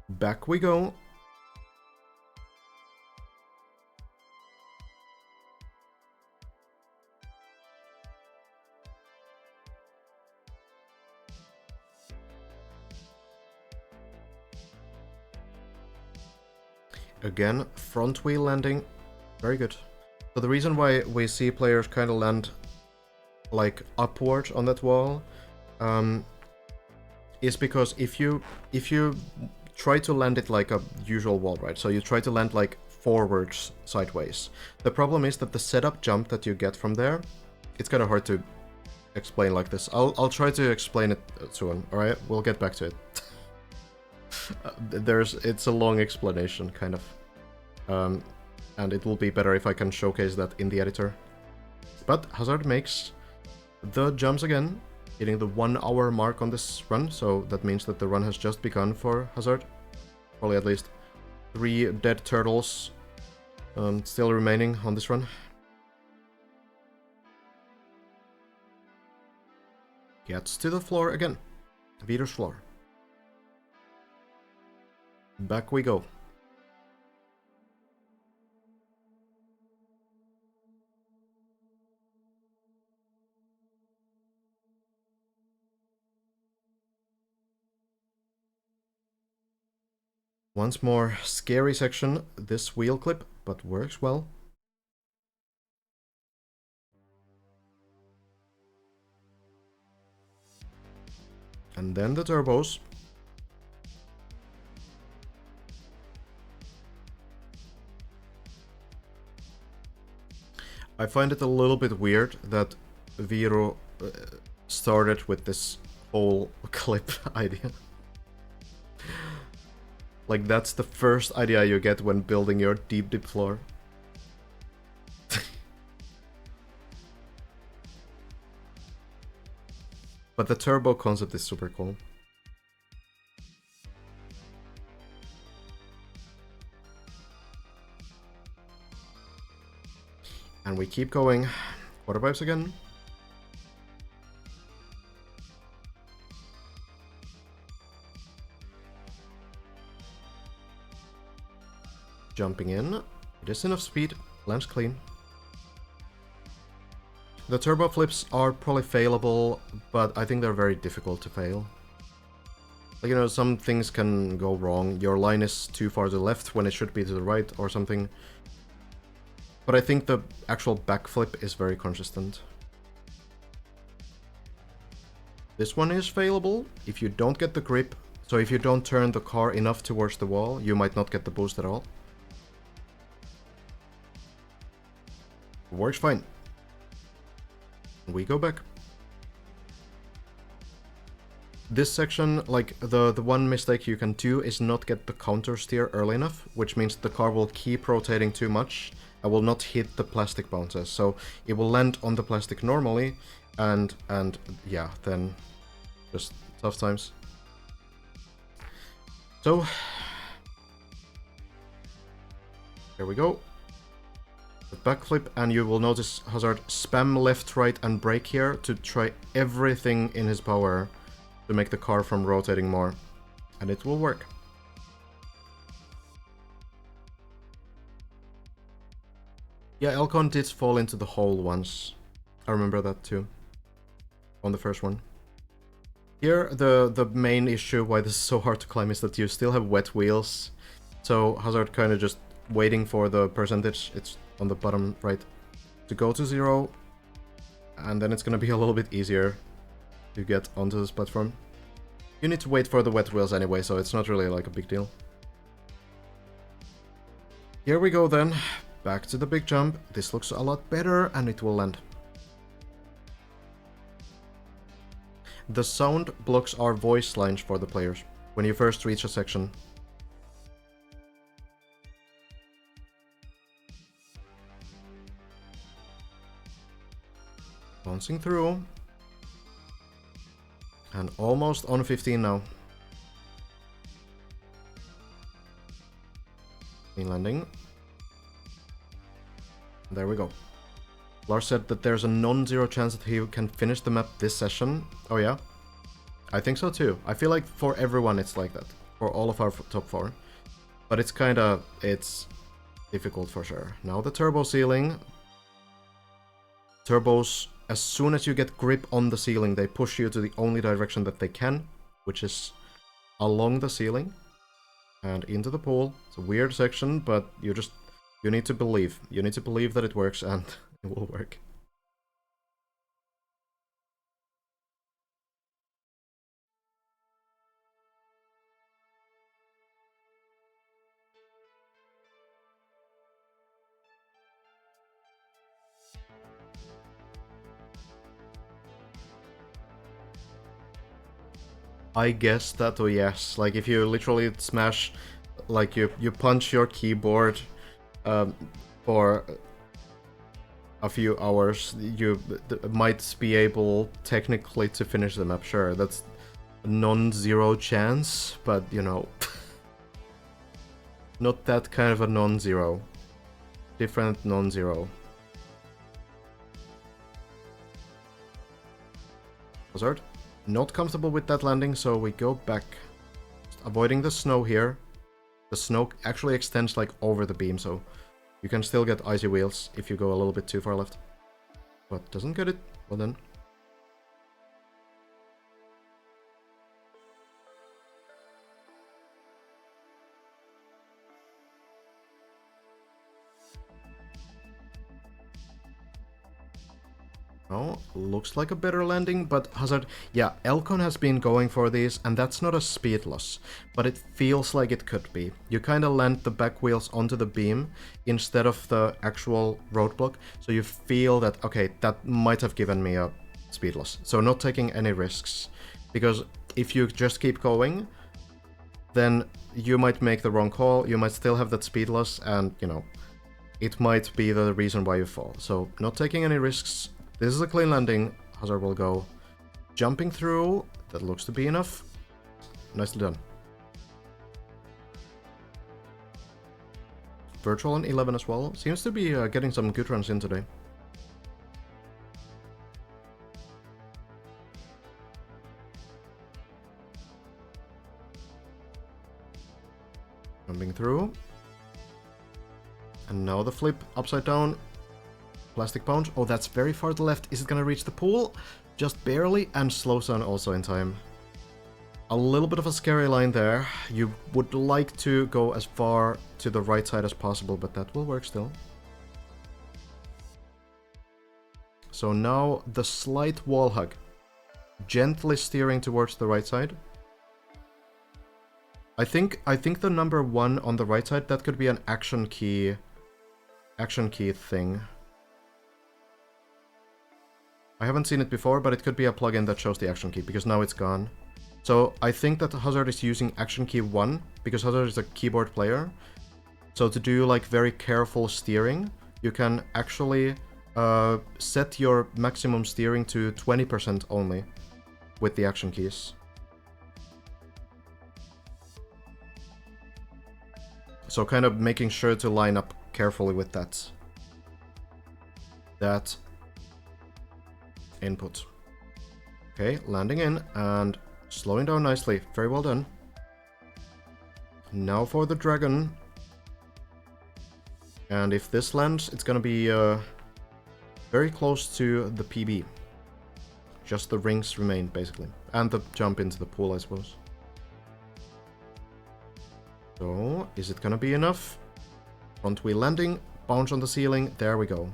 Speaker 1: Back we go. Again, front wheel landing. Very good. So the reason why we see players kind of land like upward on that wall is because if you try to land it like a usual wall, right? So you try to land like forwards sideways. The problem is that the setup jump that you get from there, it's kind of hard to explain like this. I'll try to explain it soon. All right, we'll get back to it. It's a long explanation, kind of, and it will be better if I can showcase that in the editor. But Hazard makes the jumps again, hitting the 1 hour mark on this run, so that means that the run has just begun for Hazard. Probably at least 3 dead turtles still remaining on this run. Gets to the floor again. Vito's floor. Back we go. Once more, scary section, this wheel clip, but works well. And then the turbos. I find it a little bit weird that Viro started with this whole clip idea. Like, that's the first idea you get when building your deep floor. But the turbo concept is super cool. And we keep going. Quarter pipes again. Jumping in. It is enough speed. Lands clean. The turbo flips are probably failable, but I think they're very difficult to fail. Like, you know, some things can go wrong. Your line is too far to the left when it should be to the right or something. But I think the actual backflip is very consistent. This one is failable if you don't get the grip. So if you don't turn the car enough towards the wall, you might not get the boost at all. Works fine. We go back. This section, like, the one mistake you can do is not get the counter steer early enough, which means the car will keep rotating too much and will not hit the plastic bounces. So it will land on the plastic normally, and yeah, then just tough times. So here we go. The backflip, and you will notice Hazard spam left, right, and brake here to try everything in his power to make the car from rotating more, and it will work. Yeah, Elcon did fall into the hole once. I remember that too. On the first one. Here, the main issue why this is so hard to climb is that you still have wet wheels. So Hazard kind of just waiting for the percentage, it's on the bottom right, to go to 0. And then it's gonna be a little bit easier to get onto this platform. You need to wait for the wet wheels anyway, so it's not really like a big deal. Here we go then. Back to the big jump. This looks a lot better and it will land. The sound blocks are voice lines for the players when you first reach a section. Bouncing through. And almost on 15 now. Clean landing. There we go. Lars said that there's a non-zero chance that he can finish the map this session. Oh yeah? I think so too. I feel like for everyone it's like that. For all of our top 4. But it's kinda... it's difficult for sure. Now the turbo ceiling. Turbos, as soon as you get grip on the ceiling, they push you to the only direction that they can, which is along the ceiling and into the pool. It's a weird section, but you need to believe. You need to believe that it works, and it will work. I guess that, oh yes, like if you literally smash, like you punch your keyboard for a few hours, you might be able technically to finish the map, sure, that's a non-zero chance, but you know, not that kind of a non-zero, different non-zero. Hazard? Not comfortable with that landing, so we go back. Just avoiding the snow here. The snow actually extends like over the beam, so you can still get icy wheels if you go a little bit too far left. But doesn't get it. Well then. Oh, looks like a better landing, but Hazard... Yeah, Elcon has been going for these, and that's not a speed loss, but it feels like it could be. You kind of land the back wheels onto the beam instead of the actual roadblock, so you feel that, okay, that might have given me a speed loss. So not taking any risks, because if you just keep going, then you might make the wrong call, you might still have that speed loss, and, you know, it might be the reason why you fall. So not taking any risks. This is a clean landing. Hazard will go jumping through. That looks to be enough. Nicely done. Virtual on 11 as well. Seems to be getting some good runs in today. Jumping through. And now the flip upside down. Plastic bounce. Oh, that's very far to the left. Is it gonna reach the pool? Just barely, and slows down also in time. A little bit of a scary line there. You would like to go as far to the right side as possible, but that will work still. So now the slight wall hug. Gently steering towards the right side. I think the number 1 on the right side, that could be an action key thing. I haven't seen it before, but it could be a plugin that shows the action key, because now it's gone. So I think that Hazard is using action key 1, because Hazard is a keyboard player. So to do like very careful steering, you can actually set your maximum steering to 20% only with the action keys. So kind of making sure to line up carefully with that input. Okay, landing in and slowing down nicely. Very well done. Now for the dragon. And if this lands, it's gonna be very close to the PB. Just the rings remain, basically. And the jump into the pool, I suppose. So, is it gonna be enough? Front wheel landing, bounce on the ceiling, there we go.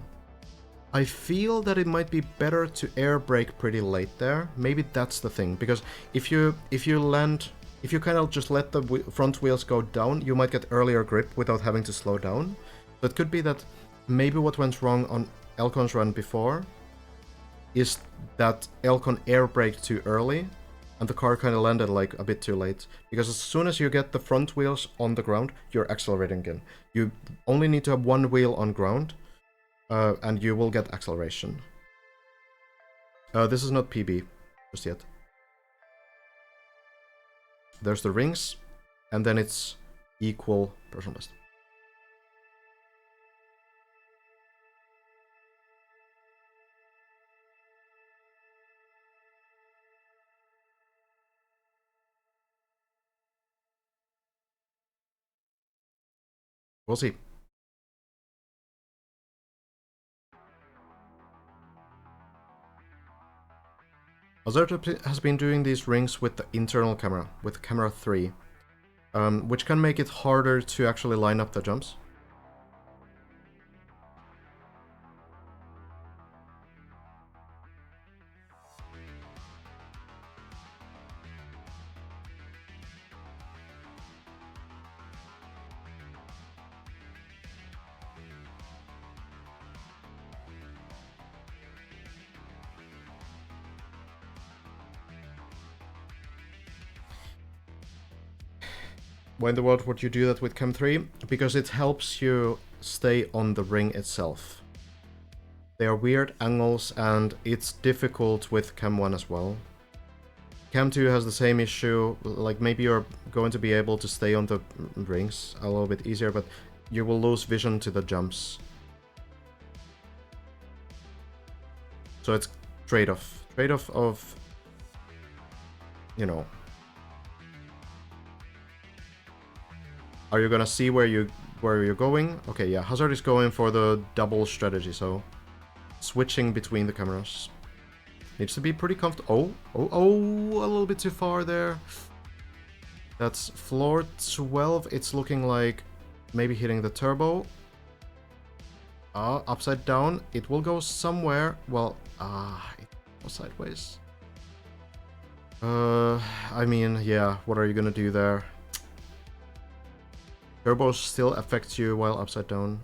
Speaker 1: I feel that it might be better to air brake pretty late there. Maybe that's the thing, because if you land, if you kind of just let the front wheels go down, you might get earlier grip without having to slow down. So it could be that maybe what went wrong on Elcon's run before is that Elcon air braked too early and the car kind of landed like a bit too late. Because as soon as you get the front wheels on the ground, you're accelerating again. You only need to have one wheel on ground. And you will get acceleration. This is not PB just yet. There's the rings, and then it's equal personal best. We'll see. Azerto has been doing these rings with the internal camera, with camera 3, which can make it harder to actually line up the jumps. Why in the world would you do that with Cam 3? Because it helps you stay on the ring itself. They are weird angles and it's difficult with Cam 1 as well. Cam 2 has the same issue, like maybe you're going to be able to stay on the rings a little bit easier, but you will lose vision to the jumps. So it's trade-off. Trade-off of, you know, are you gonna see where you're going? Okay, yeah, Hazard is going for the double strategy, so switching between the cameras. Needs to be pretty comfortable. Oh, a little bit too far there. That's floor 12. It's looking like maybe hitting the turbo. Upside down. It will go somewhere. Well, it goes sideways. I mean, yeah, what are you gonna do there? Turbo still affects you while upside down.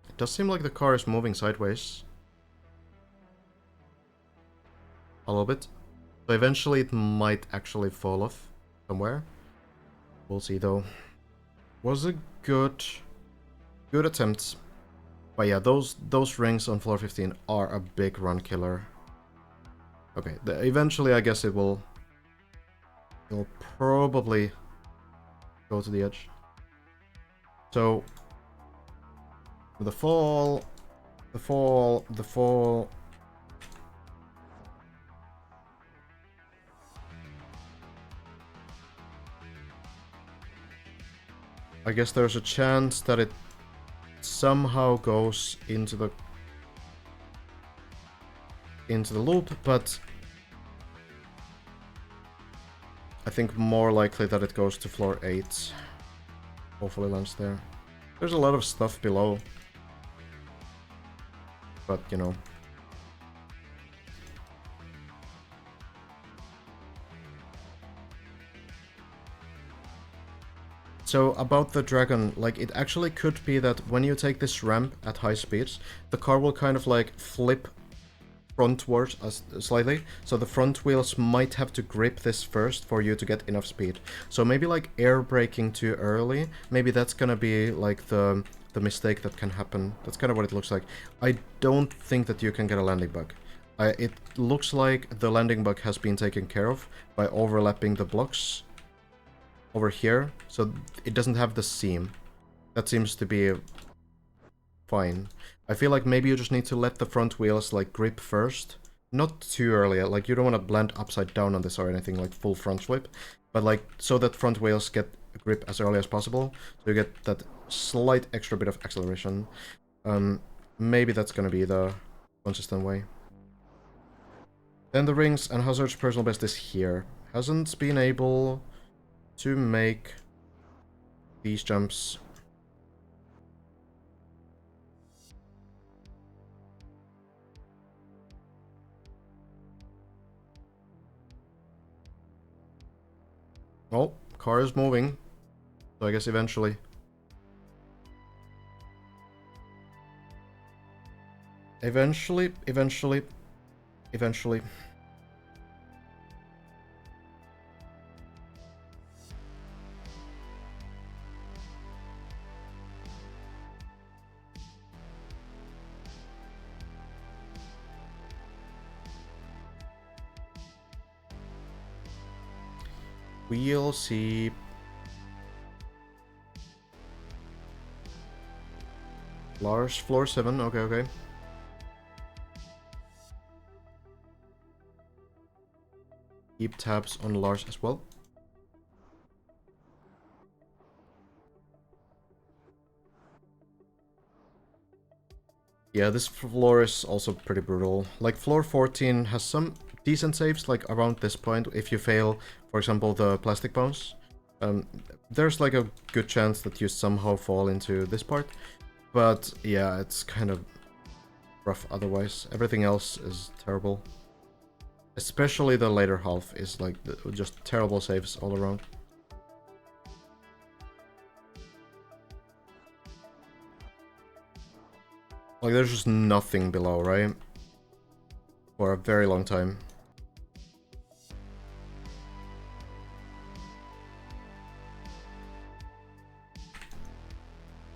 Speaker 1: It does seem like the car is moving sideways. A little bit. So eventually it might actually fall off somewhere. We'll see though. Was a good attempt. But yeah, those rings on floor 15 are a big run killer. Okay, eventually I guess it'll probably go to the edge. So the fall. I guess there's a chance that it somehow goes into the loop, but I think more likely that it goes to floor 8. Hopefully lands there. There's a lot of stuff below, but you know. So about the Dragon, like it actually could be that when you take this ramp at high speeds, the car will kind of like flip frontwards slightly, so the front wheels might have to grip this first for you to get enough speed. So maybe like air braking too early, maybe that's gonna be like the mistake that can happen. That's kind of what it looks like. I don't think that you can get a landing bug. It looks like the landing bug has been taken care of by overlapping the blocks over here, so it doesn't have the seam. That seems to be fine. I feel like maybe you just need to let the front wheels like grip first. Not too early, like you don't want to blend upside down on this or anything, like full front flip. But like, so that front wheels get grip as early as possible, so you get that slight extra bit of acceleration. Maybe that's gonna be the consistent way. Then the rings, and Hazard's personal best is here. Hasn't been able to make these jumps. Oh, car is moving. So I guess eventually. Eventually. We'll see. Lars, floor 7, okay. Keep tabs on Lars as well. Yeah, this floor is also pretty brutal. Like, floor 14 has some decent saves, like, around this point. If you fail, for example, the plastic bones, there's, like, a good chance that you somehow fall into this part. But, yeah, it's kind of rough otherwise. Everything else is terrible. Especially the later half is, like, just terrible saves all around. Like, there's just nothing below, right? For a very long time.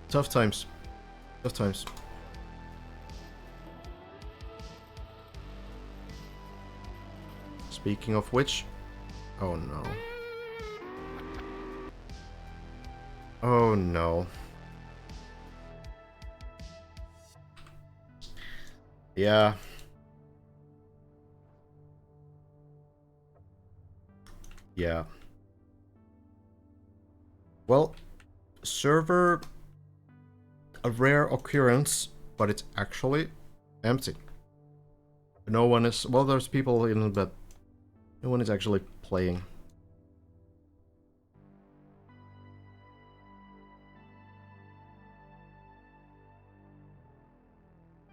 Speaker 1: Tough times. Tough times. Speaking of which... Oh no. Oh no. Yeah. Yeah. Well, server... A rare occurrence, but it's actually empty. No one is... Well, there's people in it, but no one is actually playing.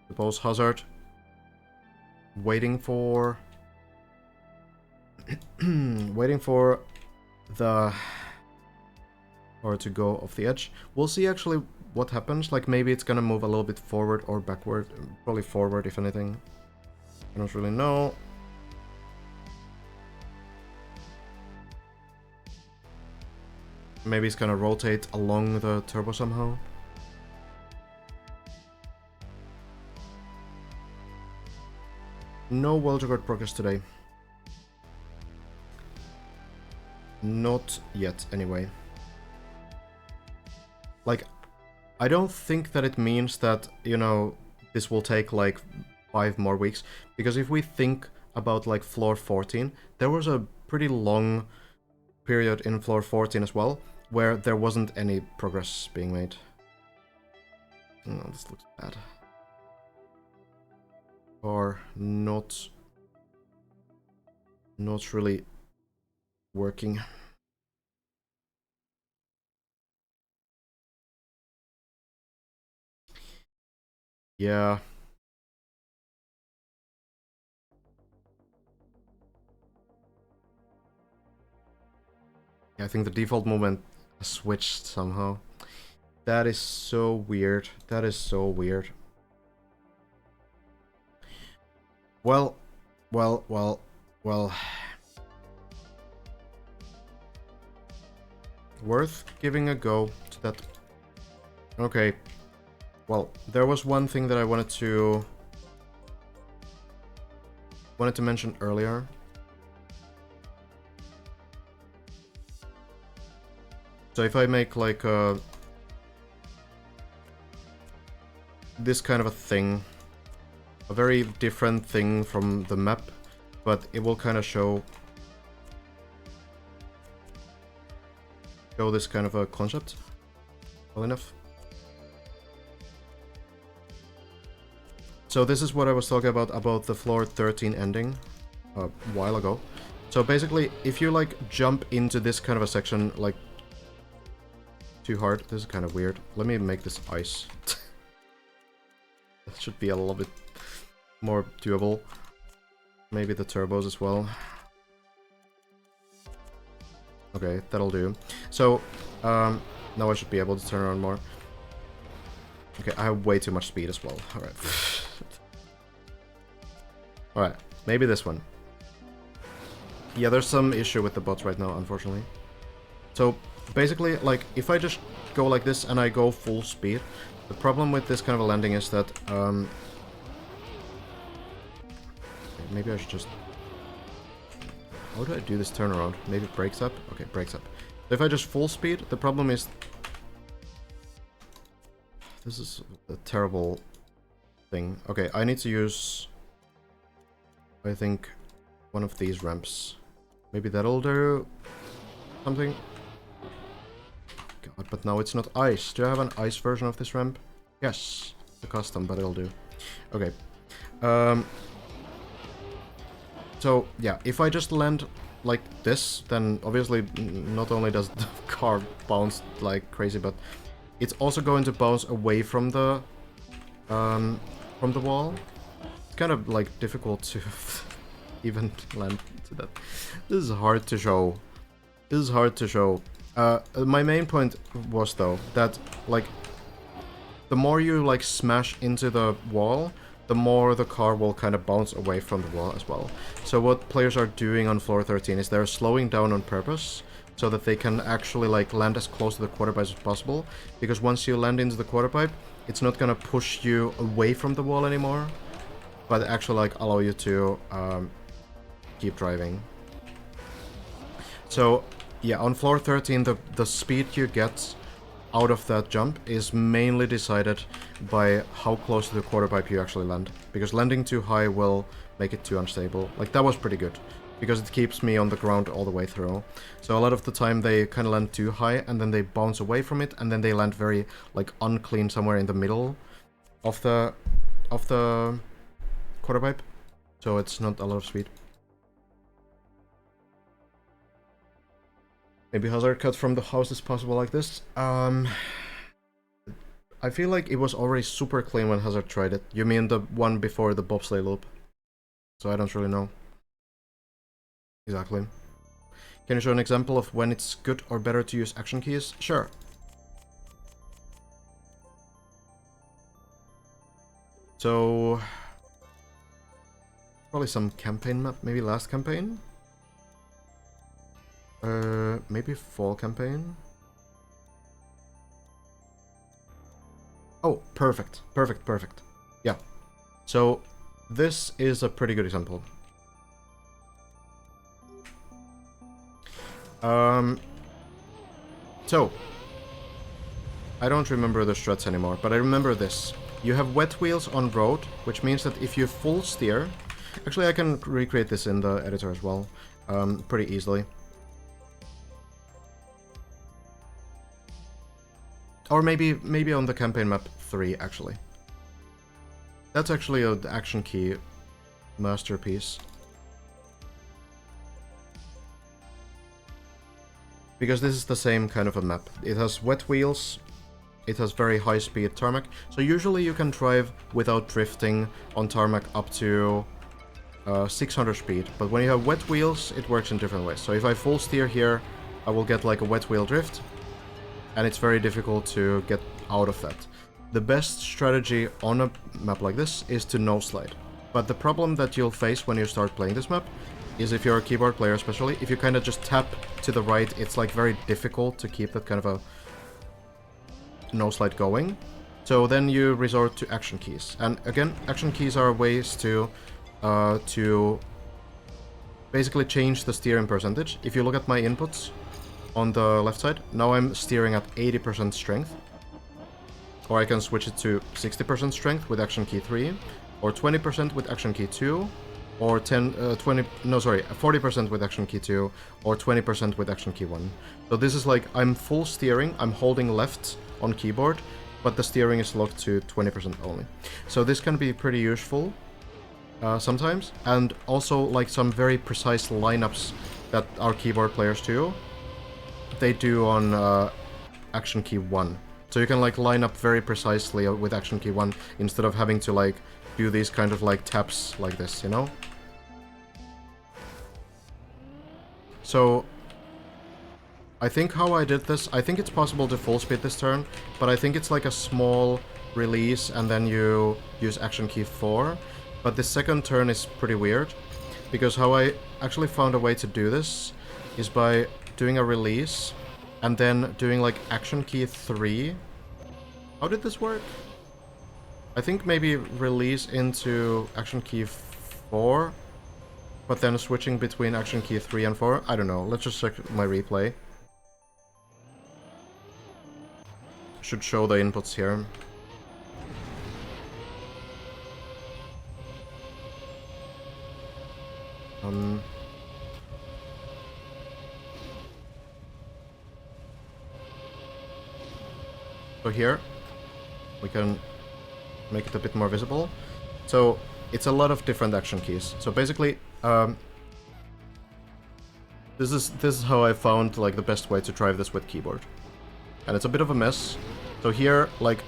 Speaker 1: Suppose Hazard... Waiting for... waiting for the... Or to go off the edge. We'll see actually what happens. Like, maybe it's gonna move a little bit forward or backward. Probably forward, if anything. I don't really know. Maybe it's gonna rotate along the turbo somehow. No world record progress today. Not yet, anyway. Like, I don't think that it means that, you know, this will take like 5 more weeks. Because if we think about like floor 14, there was a pretty long period in floor 14 as well, where there wasn't any progress being made. Oh, this looks bad. Or not really working. Yeah. I think the default movement has switched somehow. That is so weird. That is so weird. Well. Worth giving a go to that. Okay. Well, there was one thing that I wanted to mention earlier. So if I make like a... this kind of a thing. A very different thing from the map, but it will kind of show this kind of a concept well enough. So this is what I was talking about the floor 13 ending a while ago. So basically, if you like jump into this kind of a section like too hard, this is kind of weird. Let me make this ice. That should be a little bit more doable. Maybe the turbos as well. Okay, that'll do. So, now I should be able to turn around more. Okay, I have way too much speed as well. Alright. Alright, maybe this one. Yeah, there's some issue with the bots right now, unfortunately. So, basically, like, if I just go like this and I go full speed, the problem with this kind of a landing is that, okay, maybe I should just... How do I do this turnaround? Maybe it breaks up? Okay, breaks up. So if I just full speed, the problem is... This is a terrible thing. Okay, I need to use... I think one of these ramps. Maybe that'll do something. God, but now it's not ice. Do I have an ice version of this ramp? Yes, the custom, but it'll do. Okay. So, yeah, if I just land like this, then obviously not only does the car bounce like crazy, but it's also going to bounce away from the wall. It's kind of like difficult to even land to that. This is hard to show. This is hard to show. My main point was though that like the more you like smash into the wall, the more the car will kind of bounce away from the wall as well. So what players are doing on floor 13 is they're slowing down on purpose so that they can actually like land as close to the quarter pipe as possible, because once you land into the quarter pipe, it's not gonna push you away from the wall anymore, but actually like allow you to keep driving. So yeah, on floor 13 the speed you get out of that jump is mainly decided by how close to the quarter pipe you actually land, because landing too high will make it too unstable. Like that was pretty good, because it keeps me on the ground all the way through. So a lot of the time they kind of land too high and then they bounce away from it, and then they land very like unclean somewhere in the middle of the quarter pipe. So it's not a lot of speed. Maybe hazard cut from the house is possible like this. I feel like it was already super clean when Hazard tried it. You mean the one before the bobsleigh loop? So I don't really know. Exactly. Can you show an example of when it's good or better to use action keys? Sure. So... probably some campaign map, maybe last campaign? Maybe fall campaign? Oh, perfect. Perfect, perfect. Yeah. So, this is a pretty good example. So, I don't remember the struts anymore, but I remember this. You have wet wheels on road, which means that if you full steer... Actually, I can recreate this in the editor as well, pretty easily. Or maybe on the campaign map 3, actually. That's actually an action key masterpiece. Because this is the same kind of a map. It has wet wheels, it has very high speed tarmac. So usually you can drive without drifting on tarmac up to 600 speed. But when you have wet wheels, it works in different ways. So if I full steer here, I will get like a wet wheel drift. And it's very difficult to get out of that. The best strategy on a map like this is to no slide. But the problem that you'll face when you start playing this map is, if you're a keyboard player especially, if you kind of just tap to the right, it's like very difficult to keep that kind of a no slide going. So then you resort to action keys. And again, action keys are ways to basically change the steering percentage. If you look at my inputs on the left side, now I'm steering at 80% strength or I can switch it to 60% strength with action key 3, or 20% with action key 2, or 40% with action key 2, or 20% with action key 1. So this is like, I'm full steering, I'm holding left on keyboard, but the steering is locked to 20% only. So this can be pretty useful sometimes, and also like some very precise lineups that our keyboard players do, they do on action key 1. So you can like line up very precisely with action key 1 instead of having to like do these kind of like taps like this, you know? So I think how I did this, I think it's possible to full speed this turn, but I think it's like a small release and then you use action key 4. But the second turn is pretty weird, because how I actually found a way to do this is by doing a release and then doing like action key 3. How did this work? I think maybe release into action key 4, but then switching between action key 3 and 4. I don't know, let's just check my replay. Should show the inputs here. So here, we can make it a bit more visible. So it's a lot of different action keys. So basically, this is how I found like the best way to drive this with keyboard. And it's a bit of a mess. So here, like,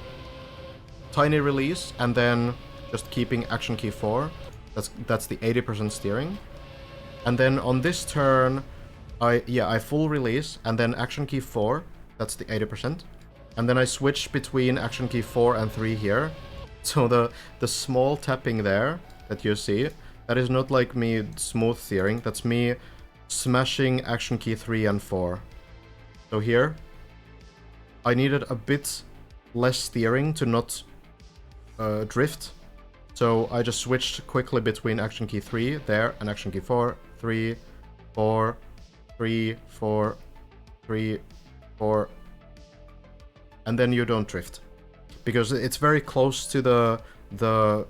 Speaker 1: tiny release, and then just keeping action key 4. That's the 80% steering. And then on this turn, I full release, and then action key 4, that's the 80%. And then I switch between action key 4 and 3 here. So the small tapping there that you see, that is not like me smooth steering, that's me smashing action key 3 and 4. So here, I needed a bit less steering to not drift. So I just switched quickly between action key 3 there and action key 4, 3, 4, 3, 4, 3, 4, and then you don't drift. Because it's very close to the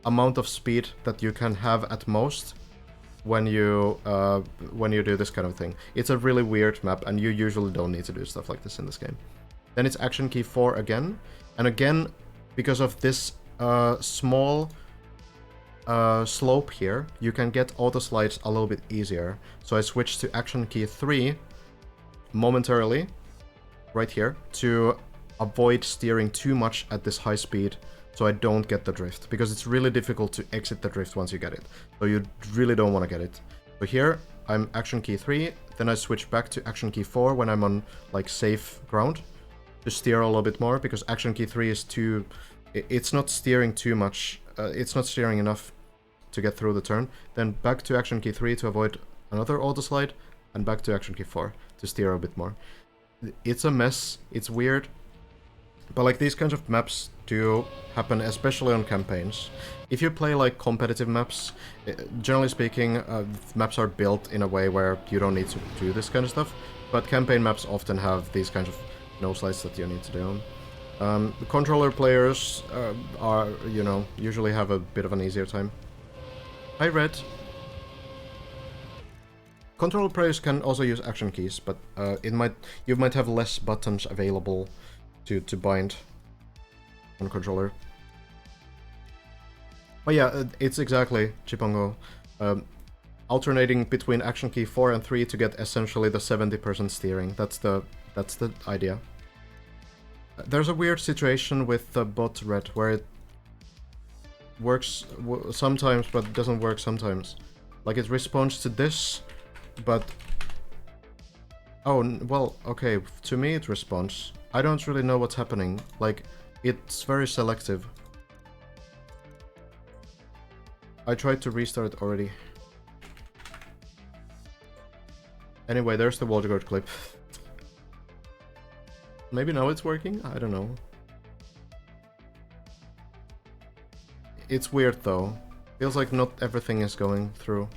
Speaker 1: amount of speed that you can have at most when you do this kind of thing. It's a really weird map, and you usually don't need to do stuff like this in this game. Then it's action key 4 again, and again, because of this small slope here, you can get auto slides a little bit easier. So I switched to action key 3 momentarily, right here, to avoid steering too much at this high speed, so I don't get the drift, because it's really difficult to exit the drift once you get it. So you really don't want to get it. So here, I'm action key 3, then I switch back to action key 4 when I'm on like safe ground, to steer a little bit more, because action key 3 is too... It's not steering too much, it's not steering enough to get through the turn. Then back to action key 3 to avoid another auto slide, and back to action key 4 to steer a bit more. It's a mess, it's weird, but like these kinds of maps do happen, especially on campaigns. If you play like competitive maps, generally speaking, maps are built in a way where you don't need to do this kind of stuff, but campaign maps often have these kinds of no slides that you need to do. The controller players are, you know, usually have a bit of an easier time. Hi, Red. Controller players can also use action keys, but you might have less buttons available to bind on controller. But yeah, it's exactly Chipongo. Alternating between action key 4 and 3 to get essentially the 70% steering. That's the idea. There's a weird situation with the bot Red where it works sometimes but doesn't work sometimes. Like it responds to this, but... Oh, well, okay, to me it responds. I don't really know what's happening. Like, it's very selective. I tried to restart already. Anyway, there's the Volgard clip. Maybe now it's working? I don't know. It's weird though. Feels like not everything is going through.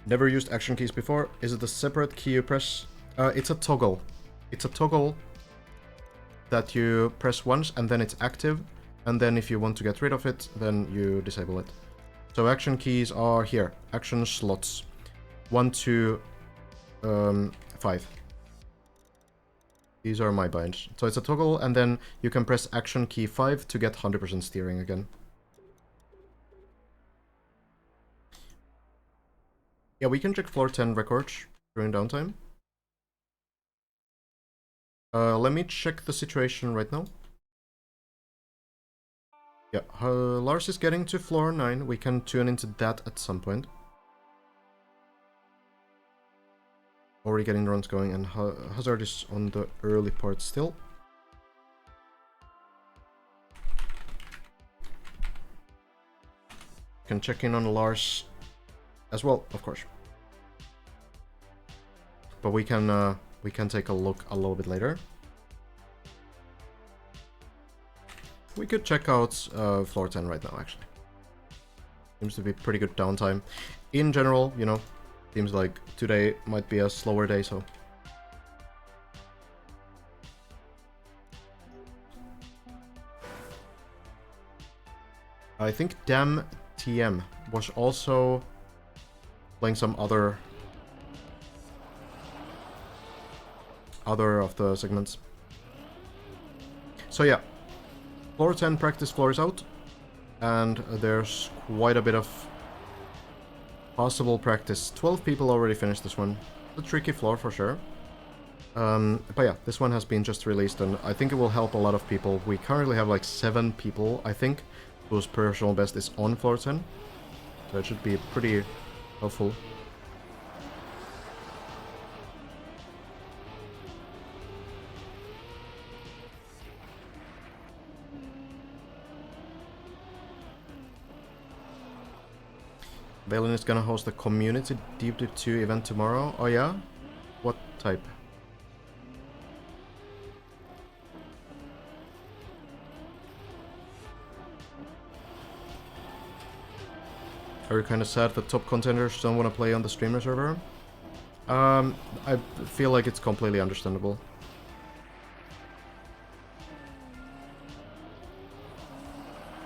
Speaker 1: Never used action keys before. Is it a separate key you press? It's a toggle. It's a toggle that you press once and then it's active. And then if you want to get rid of it, then you disable it. So action keys are here. Action slots. 1, 2, 5. These are my binds. So it's a toggle and then you can press action key 5 to get 100% steering again. Yeah, we can check floor 10 records during downtime. Let me check the situation right now. Yeah, Lars is getting to floor 9. We can tune into that at some point. Already getting runs going, and Hazard is on the early part still. Can check in on Lars as well, of course. But we can take a look a little bit later. We could check out floor 10 right now, actually. Seems to be pretty good downtime. In general, you know, seems like today might be a slower day, so... I think Damn TM was also playing some other of the segments. So yeah, floor 10 practice floor is out, and there's quite a bit of possible practice. 12 people already finished this one. A tricky floor for sure. But yeah, this one has been just released, and I think it will help a lot of people. We currently have like 7 people, I think, whose personal best is on floor 10. So it should be pretty helpful. Valen is gonna host a community Deep Dive 2 event tomorrow. Oh yeah? What type? Are you kind of sad that top contenders don't want to play on the streamer server? I feel like it's completely understandable.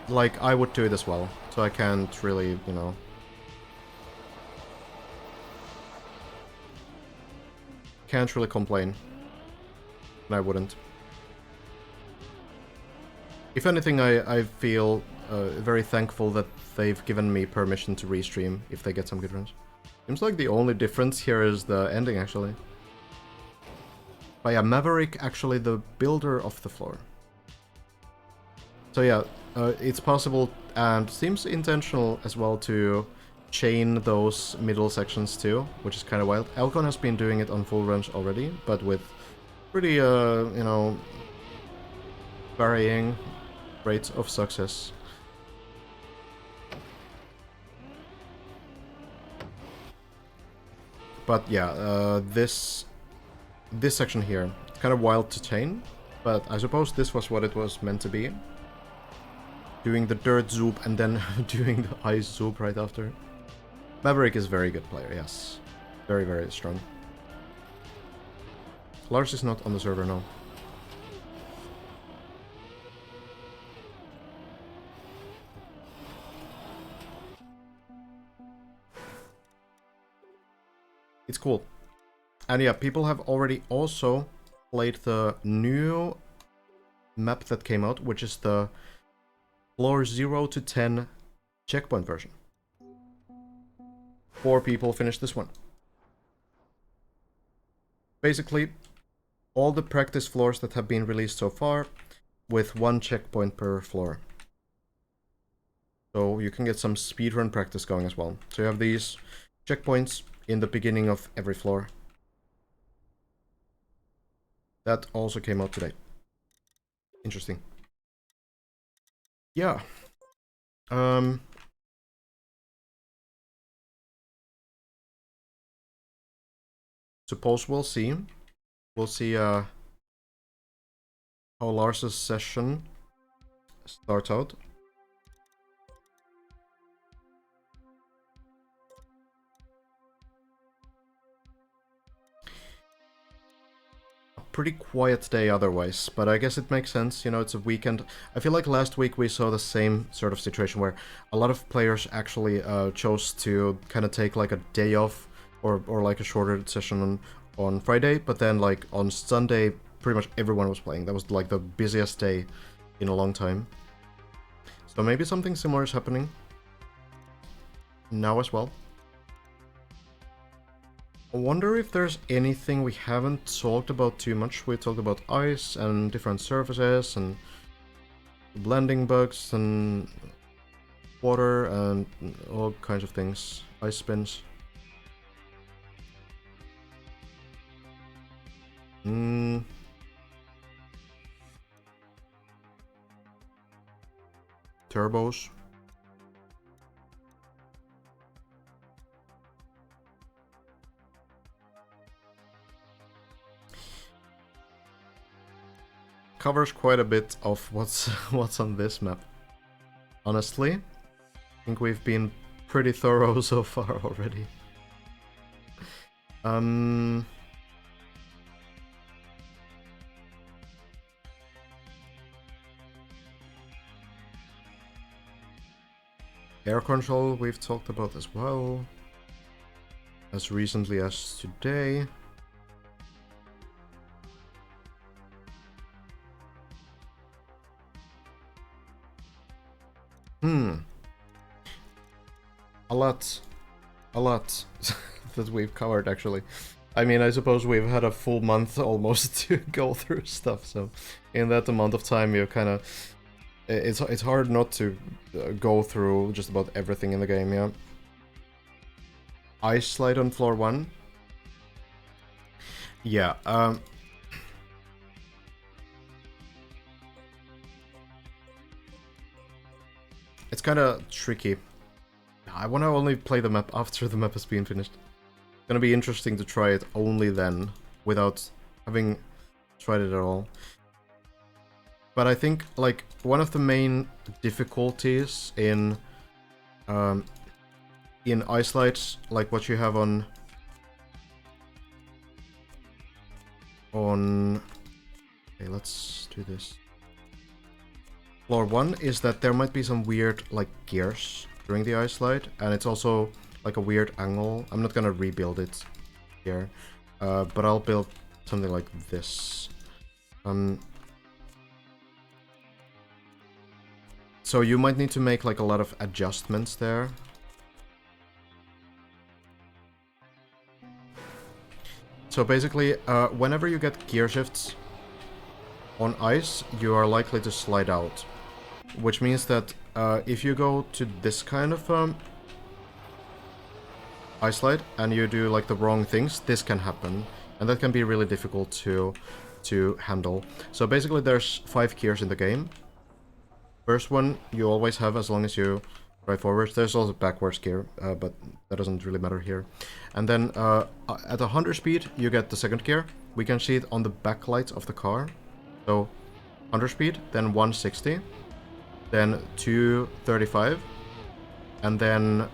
Speaker 1: Like, I would do it as well, so I can't really, you know... Can't really complain. And I wouldn't. If anything, I feel very thankful that they've given me permission to restream if they get some good runs. Seems like the only difference here is the ending, actually. But yeah, Maverick, actually the builder of the floor. So yeah, it's possible, and seems intentional as well, to chain those middle sections too, which is kind of wild. Elcon has been doing it on full runs already, but with pretty, you know, varying rates of success. But yeah, this section here, it's kind of wild to chain, but I suppose this was what it was meant to be. Doing the dirt zoop and then doing the ice zoop right after. Maverick is a very good player, yes. Very, very strong. Lars is not on the server now. It's cool. And yeah, people have already also played the new map that came out, which is the floor 0 to 10 checkpoint version. 4 people finished this one. Basically, all the practice floors that have been released so far, with 1 checkpoint per floor. So you can get some speedrun practice going as well. So you have these checkpoints in the beginning of every floor. That also came out today. Interesting. Yeah. Suppose we'll see. We'll see how Lars's session starts out. pretty quiet day otherwise, but I guess it makes sense, you know, it's a weekend. I feel like last week we saw the same sort of situation where a lot of players actually chose to kind of take like a day off or like a shorter session on Friday, but then like on Sunday pretty much everyone was playing. That was like the busiest day in a long time. So maybe something similar is happening now as well. I wonder if there's anything we haven't talked about too much. We talked about ice and different surfaces and blending bugs and water and all kinds of things. Ice spins. Turbos. Covers quite a bit of what's on this map. Honestly, I think we've been pretty thorough so far already. Air control we've talked about as well, as recently as today. A lot that we've covered actually. I mean, I suppose we've had a full month almost to go through stuff, so in that amount of time you kind of... It's hard not to go through just about everything in the game, yeah. Ice slide on floor 1. Yeah, it's kind of tricky. I want to only play the map after the map has been finished. It's gonna be interesting to try it only then, without having tried it at all. But I think, like, one of the main difficulties in ice slides, like what you have on... Okay, let's do this. Floor 1 is that there might be some weird, like, gears during the ice slide, and it's also, like, a weird angle. I'm not gonna rebuild it here, but I'll build something like this. So you might need to make, like, a lot of adjustments there. So basically, whenever you get gear shifts on ice, you are likely to slide out. Which means that if you go to this kind of ice slide and you do like the wrong things, this can happen. And that can be really difficult to handle. So basically there's 5 gears in the game. First one you always have as long as you drive forwards. There's also backwards gear, but that doesn't really matter here. And then at 100 speed you get the second gear. We can see it on the backlights of the car. So 100 speed, then 160, then 235, and then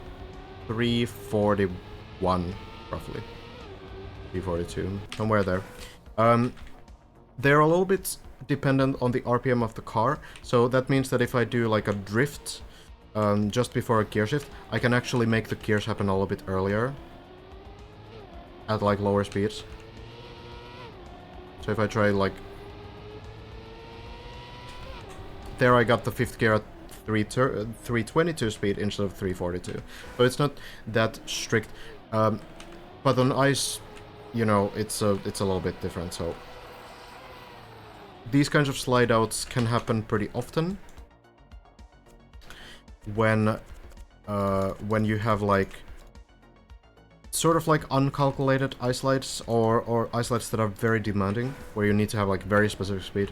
Speaker 1: 341, roughly. 342, somewhere there. They're a little bit dependent on the RPM of the car, so that means that if I do like a drift just before a gear shift, I can actually make the gears happen a little bit earlier at like lower speeds. So if I try like... There I got the 5th gear at 322 speed instead of 342. So it's not that strict. But on ice, you know, it's a little bit different, so... These kinds of slide outs can happen pretty often. When you have like... Sort of like uncalculated ice slides, or ice slides that are very demanding, where you need to have like very specific speed.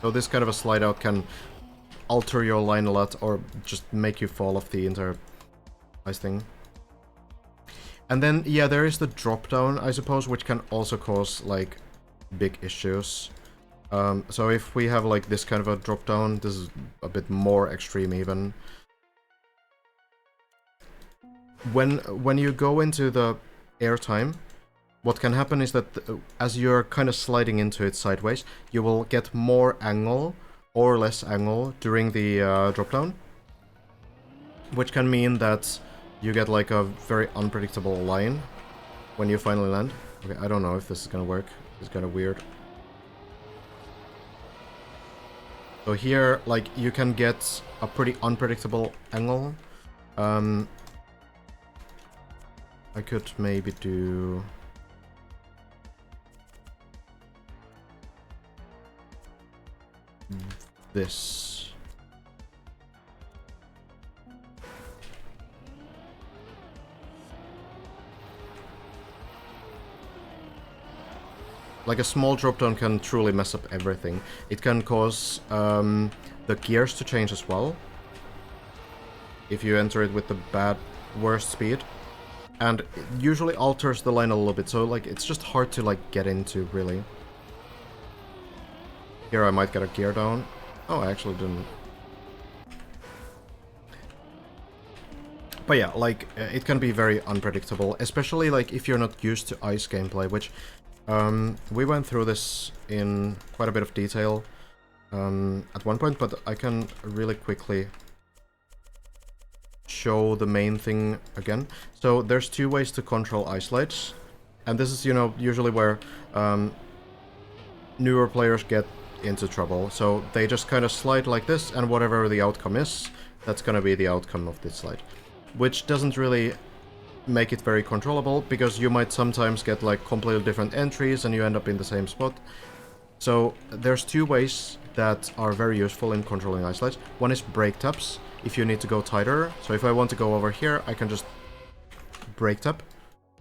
Speaker 1: So this kind of a slide out can alter your line a lot, or just make you fall off the entire ice thing. And then, yeah, there is the drop down, I suppose, which can also cause, like, big issues. So if we have, like, this kind of a drop down, this is a bit more extreme even. when you go into the airtime, what can happen is that as you're kind of sliding into it sideways, you will get more angle or less angle during the drop down, which can mean that you get like a very unpredictable line when you finally land. Okay, I don't know if this is gonna work. It's kind of weird. So here, like, you can get a pretty unpredictable angle. I could maybe do... this. Like, a small drop down can truly mess up everything. It can cause the gears to change as well, if you enter it with the worst speed. And it usually alters the line a little bit, so like it's just hard to like get into, really. Here I might get a gear down. Oh, I actually didn't. But yeah, like, it can be very unpredictable, especially like if you're not used to ice gameplay, which we went through this in quite a bit of detail at one point, but I can really quickly show the main thing again. So there's two ways to control ice slides, and this is, you know, usually where newer players get into trouble. So they just kind of slide like this, and whatever the outcome is, that's gonna be the outcome of this slide, which doesn't really make it very controllable, because you might sometimes get like completely different entries and you end up in the same spot. So there's two ways that are very useful in controlling ice slides. One is brake taps, if you need to go tighter. So if I want to go over here, I can just brake tap,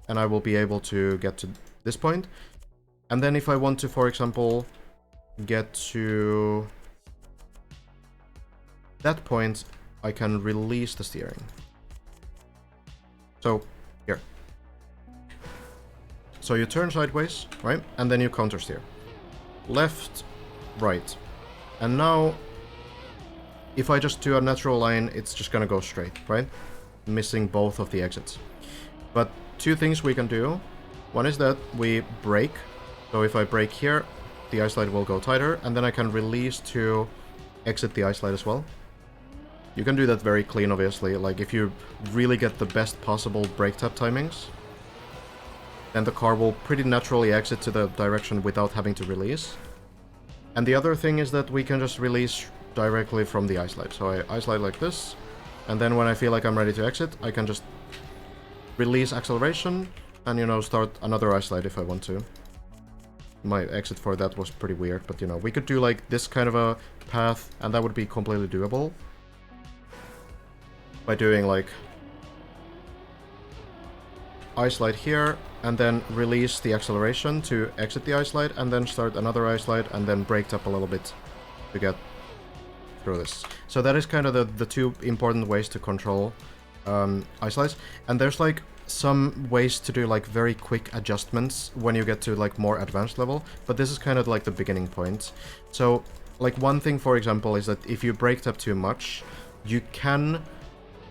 Speaker 1: and I will be able to get to this point. And then if I want to, for example, get to that point, I can release the steering. So, here. So you turn sideways, right? And then you counter steer. Left, right. And now, if I just do a natural line, it's just gonna go straight, right? Missing both of the exits. But two things we can do. One is that we brake. So if I brake here, the ice slide will go tighter, and then I can release to exit the ice slide as well. You can do that very clean, obviously. Like, if you really get the best possible brake tap timings, then the car will pretty naturally exit to the direction without having to release. And the other thing is that we can just release directly from the ice slide. So I ice slide like this, and then when I feel like I'm ready to exit, I can just release acceleration and, you know, start another ice slide if I want to. My exit for that was pretty weird, but, you know, we could do like this kind of a path, and that would be completely doable. By doing like ice slide here, and then release the acceleration to exit the ice slide, and then start another ice slide, and then brake up a little bit to get through this. So that is kind of the two important ways to control ice slides. And there's like some ways to do like very quick adjustments when you get to like more advanced level, but this is kind of like the beginning point. So like one thing, for example, is that if you brake up too much, you can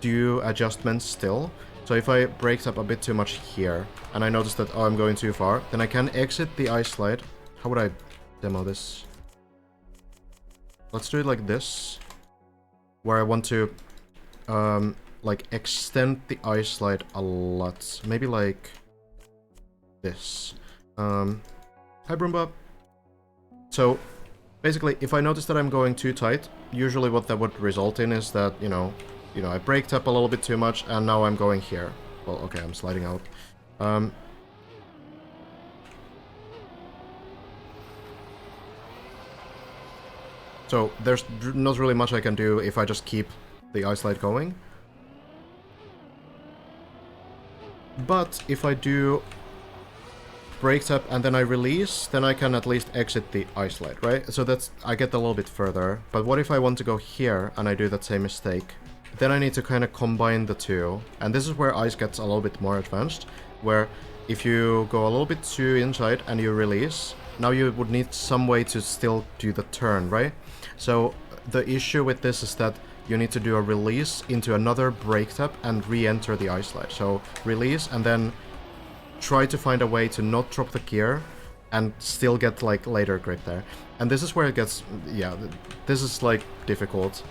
Speaker 1: do adjustments still. So if I brake up a bit too much here, and I notice that, oh, I'm going too far, then I can exit the ice slide. How would I demo this? Let's do it like this, where I want to like extend the ice slide a lot. Maybe like this. Hi Broomba. So basically, if I notice that I'm going too tight, usually what that would result in is that, you know, I braked up a little bit too much, and now I'm going here. Well, okay, I'm sliding out. So there's not really much I can do if I just keep the ice slide going. But if I do brake tap and then I release, then I can at least exit the ice slide, right? So that's, I get a little bit further. But what if I want to go here and I do that same mistake? Then I need to kind of combine the two. And this is where ice gets a little bit more advanced, where if you go a little bit too inside and you release, now you would need some way to still do the turn, right? So the issue with this is that you need to do a release into another break tap and re-enter the ice slide. So release and then try to find a way to not drop the gear and still get like later grip there. And this is where it gets, yeah, this is like difficult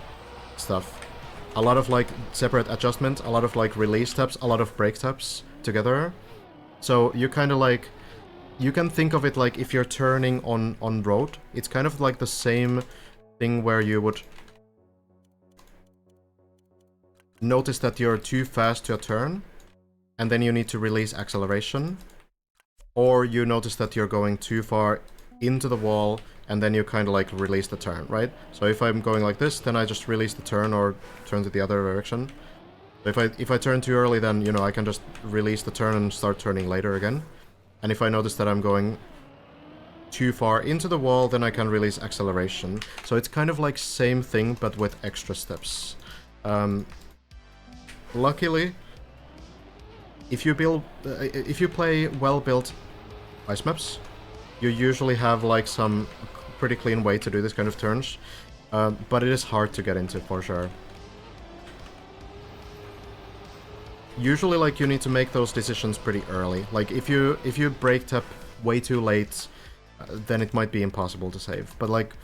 Speaker 1: stuff. A lot of like separate adjustment, a lot of like release taps, a lot of break taps together. So you kind of like, you can think of it like if you're turning on road, it's kind of like the same thing where you would notice that you're too fast to a turn, and then you need to release acceleration. Or you notice that you're going too far into the wall, and then you kind of like release the turn, right? So if I'm going like this, then I just release the turn or turn to the other direction. If I turn too early, then, you know, I can just release the turn and start turning later again. And if I notice that I'm going too far into the wall, then I can release acceleration. So it's kind of like same thing, but with extra steps. Luckily, if you play well-built ice maps, you usually have like some pretty clean way to do this kind of turns, but it is hard to get into for sure. Usually, like, you need to make those decisions pretty early. Like, if you break tap way too late, then it might be impossible to save. But like,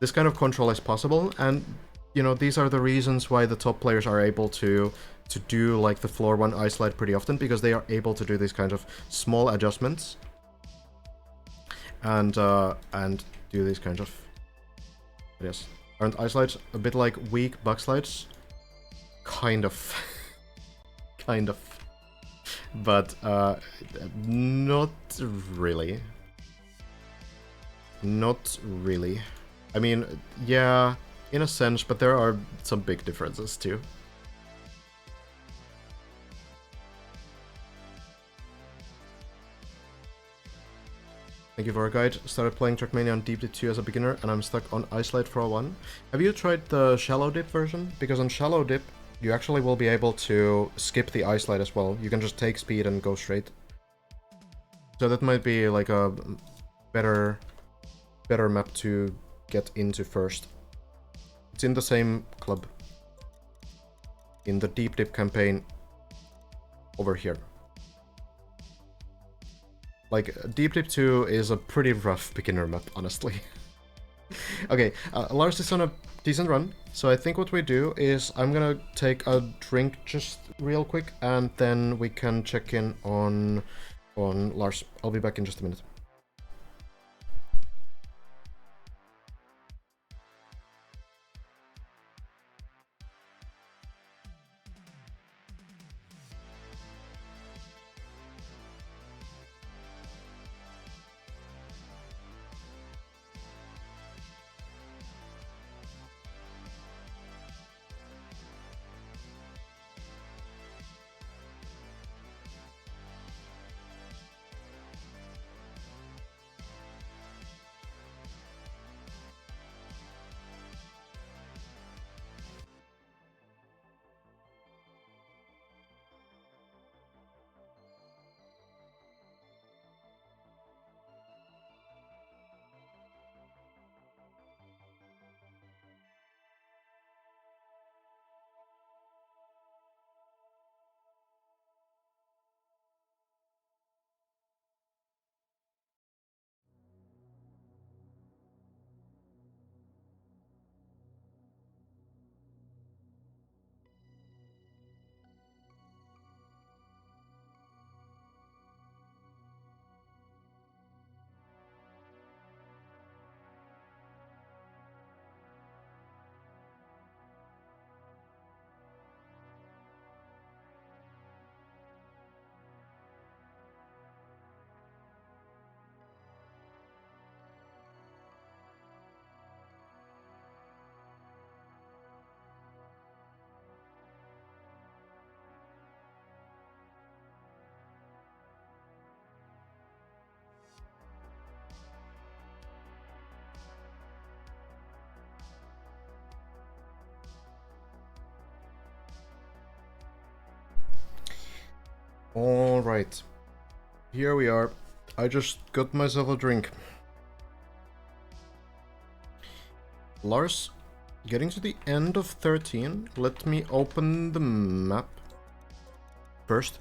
Speaker 1: this kind of control is possible, and you know, these are the reasons why the top players are able to do like the floor 1 ice slide pretty often, because they are able to do these kind of small adjustments and do these kinds of, yes, aren't ice slides a bit like weak bug slides? Kind of. Kind of. But not really. Not really. I mean, yeah, in a sense, but there are some big differences too. Thank you for a guide. Started playing Trackmania on Deep Dip 2 as a beginner, and I'm stuck on Ice Slide 401. Have you tried the Shallow Dip version? Because on Shallow Dip, you actually will be able to skip the Ice Slide as well. You can just take speed and go straight. So that might be like a better map to get into first. It's in the same club. In the Deep Dip campaign over here. Like, Deep Dip 2 is a pretty rough beginner map, honestly. Okay, Lars is on a decent run, so I think what we do is I'm gonna take a drink just real quick, and then we can check in on Lars. I'll be back in just a minute. Alright, here we are. I just got myself a drink. Lars Getting to the end of 13. Let me open the map first.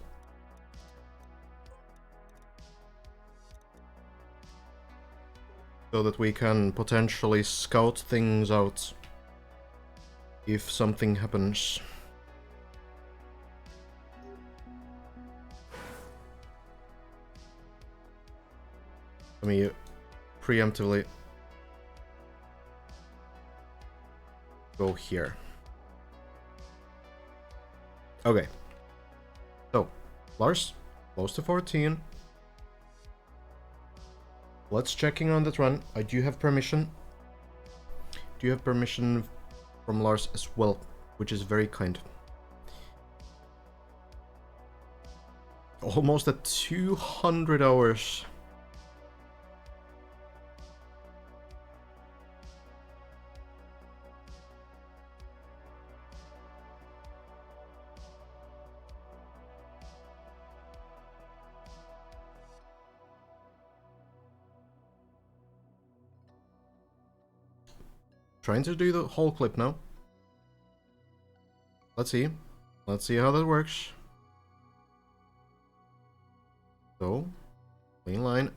Speaker 1: So that we can potentially scout things out if something happens. Let me preemptively go here. Okay. So, Lars, close to 14. Let's checking on that run. I do have permission. Do you have permission from Lars as well, which is very kind. Almost at 200 hours. Trying to do the whole clip now. Let's see. Let's see how that works. So, clean line.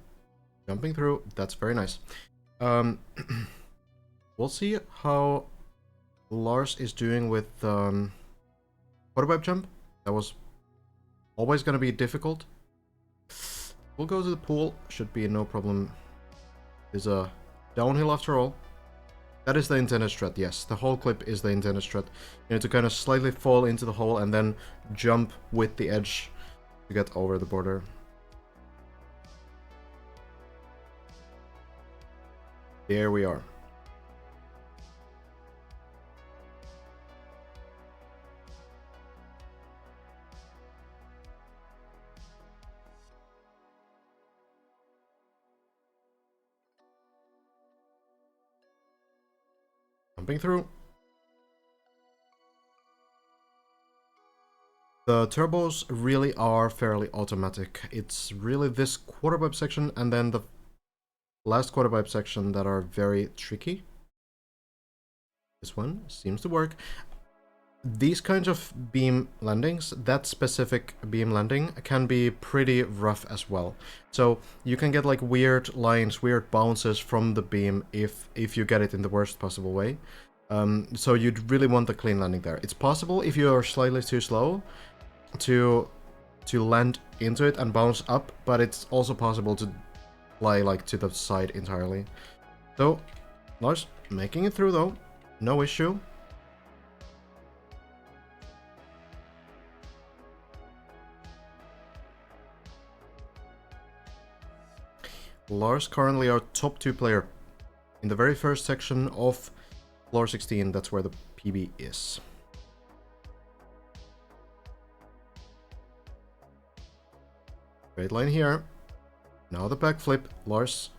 Speaker 1: Jumping through. That's very nice. We'll see how Lars is doing with quarterpipe jump. That was always going to be difficult. We'll go to the pool. Should be no problem. There's a downhill after all. That is the intended strat, yes. The whole clip is the intended strat. You need to kind of slightly fall into the hole and then jump with the edge to get over the border. There we are. Jumping through. The turbos really are fairly automatic. It's really this quarterpipe section and then the last quarterpipe section that are very tricky. This one seems to work. These kinds of beam landings, that specific beam landing, can be pretty rough as well. So you can get like weird lines, weird bounces from the beam if you get it in the worst possible way. So you'd really want the clean landing there. It's possible if you are slightly too slow to land into it and bounce up, but it's also possible to fly like to the side entirely. So Lars making it through though, no issue. Lars currently our top 2 player in the very first section of floor 16. That's where the PB is. Straight line here. Now the backflip. Lars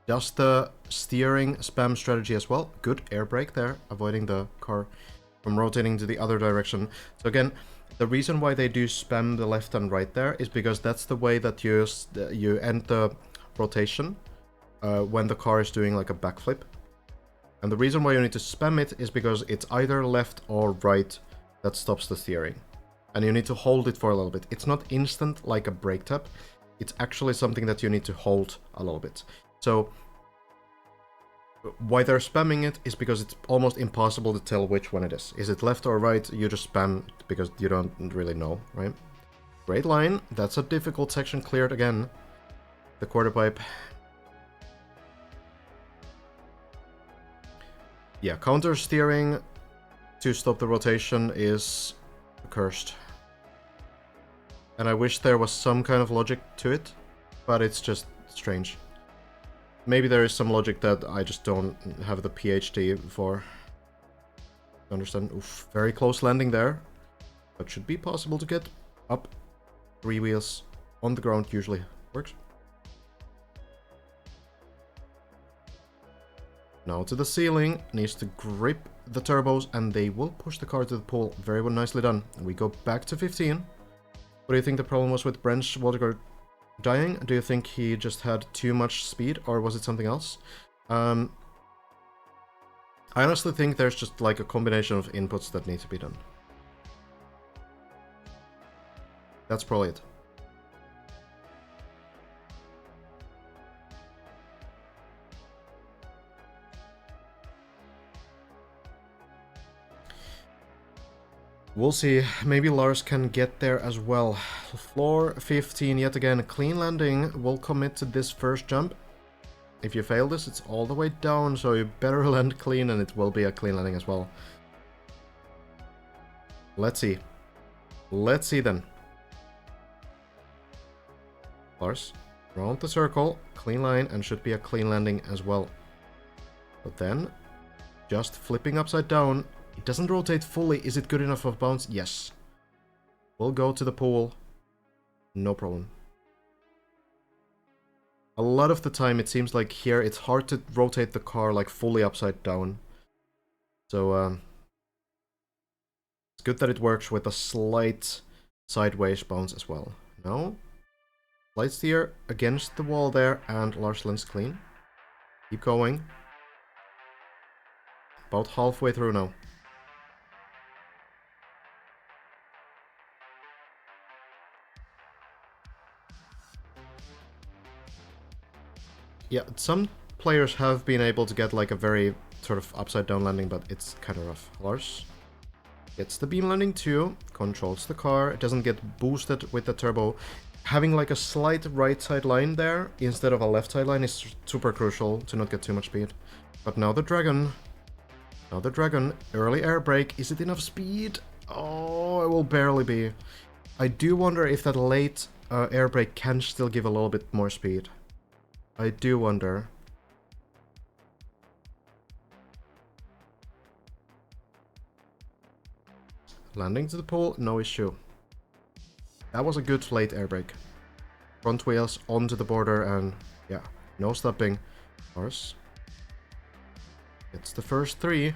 Speaker 1: does the steering spam strategy as well. Good air brake there, avoiding the car from rotating to the other direction. So again, the reason why they do spam the left and right there is because that's the way that you end the rotation when the car is doing like a backflip. And the reason why you need to spam it is because it's either left or right that stops the steering. And you need to hold it for a little bit. It's not instant like a brake tap. It's actually something that you need to hold a little bit. So why they're spamming it is because it's almost impossible to tell which one it is. Is it left or right? You just spam because you don't really know, right? Great line. That's a difficult section cleared again. The quarter pipe. Yeah, counter steering to stop the rotation is cursed. And I wish there was some kind of logic to it, but it's just strange. Maybe there is some logic that I just don't have the PhD for. Understand? Oof, very close landing there. But should be possible to get up. 3 wheels on the ground usually works. Now to the ceiling, needs to grip the turbos and they will push the car to the pool. Very well, nicely done. And we go back to 15. What do you think the problem was with Brent's Waldegaard dying? Do you think he just had too much speed or was it something else? I honestly think there's just like a combination of inputs that need to be done. That's probably it. We'll see. Maybe Lars can get there as well. Floor 15, yet again, clean landing. We'll commit to this first jump. If you fail this, it's all the way down, so you better land clean, and it will be a clean landing as well. Let's see. Let's see then. Lars, round the circle, clean line, and should be a clean landing as well. But then, just flipping upside down. It doesn't rotate fully. Is it good enough of bounce? Yes. We'll go to the pool. No problem. A lot of the time it seems like here it's hard to rotate the car like fully upside down. So it's good that it works with a slight sideways bounce as well. No. Slight steer against the wall there, and Lars lands clean. Keep going. About halfway through now. Yeah, some players have been able to get like a very sort of upside down landing, but it's kind of rough. Lars gets the beam landing too, controls the car, it doesn't get boosted with the turbo. Having like a slight right side line there instead of a left side line is super crucial to not get too much speed. But now the Dragon, early air brake, is it enough speed? Oh, it will barely be. I do wonder if that late air brake can still give a little bit more speed. I do wonder. Landing to the pool, no issue. That was a good late air brake. Front wheels onto the border and yeah, no stopping. Lars gets the first 3.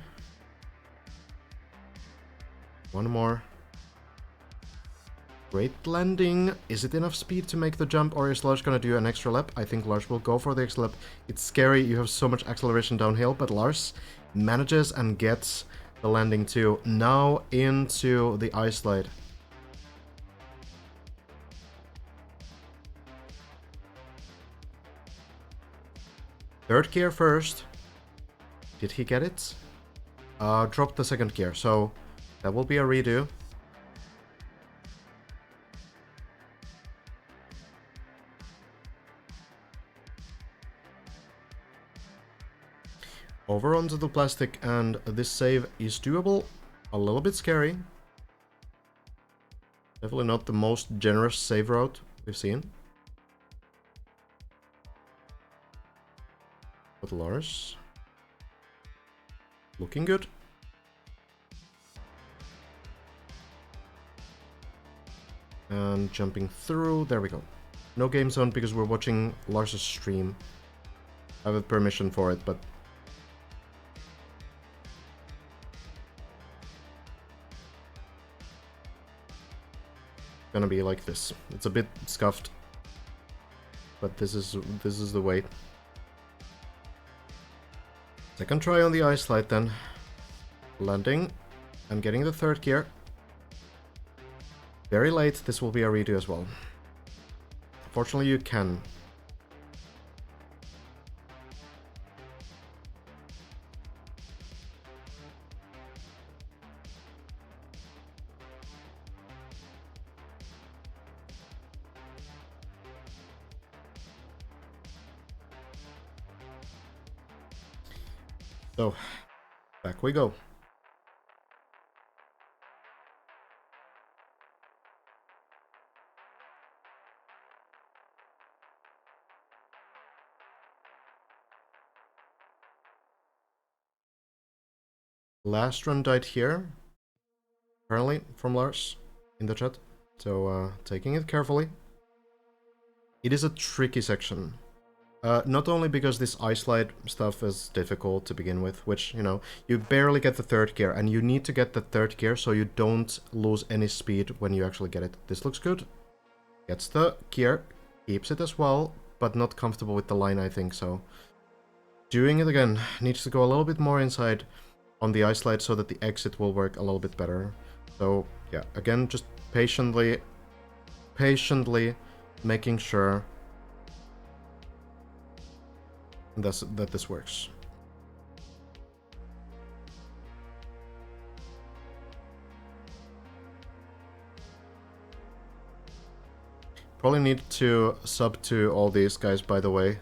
Speaker 1: One more. Great landing. Is it enough speed to make the jump, or is Lars gonna do an extra lap? I think Lars will go for the extra lap. It's scary, you have so much acceleration downhill, but Lars manages and gets the landing too. Now into the ice slide. Third gear first. Did he get it? Dropped the second gear, so that will be a redo. Over onto the plastic, and this save is doable. A little bit scary. Definitely not the most generous save route we've seen. But Lars, looking good. And jumping through, there we go. No game zone because we're watching Lars's stream. I have permission for it, but gonna be like this. It's a bit scuffed, but this is the way. Second try on the ice slide then. Landing and getting the third gear. Very late, this will be a redo as well. Fortunately you can. So, back we go. Last run died here, apparently, from Lars in the chat. So, taking it carefully. It is a tricky section. Not only because this ice slide stuff is difficult to begin with, which, you know, you barely get the third gear, and you need to get the third gear so you don't lose any speed when you actually get it. This looks good. Gets the gear, keeps it as well, but not comfortable with the line, I think, so. Doing it again, needs to go a little bit more inside. on the ice slide so that the exit will work a little bit better. So yeah, again, just patiently making sure that this works. Probably need to sub to all these guys, by the way,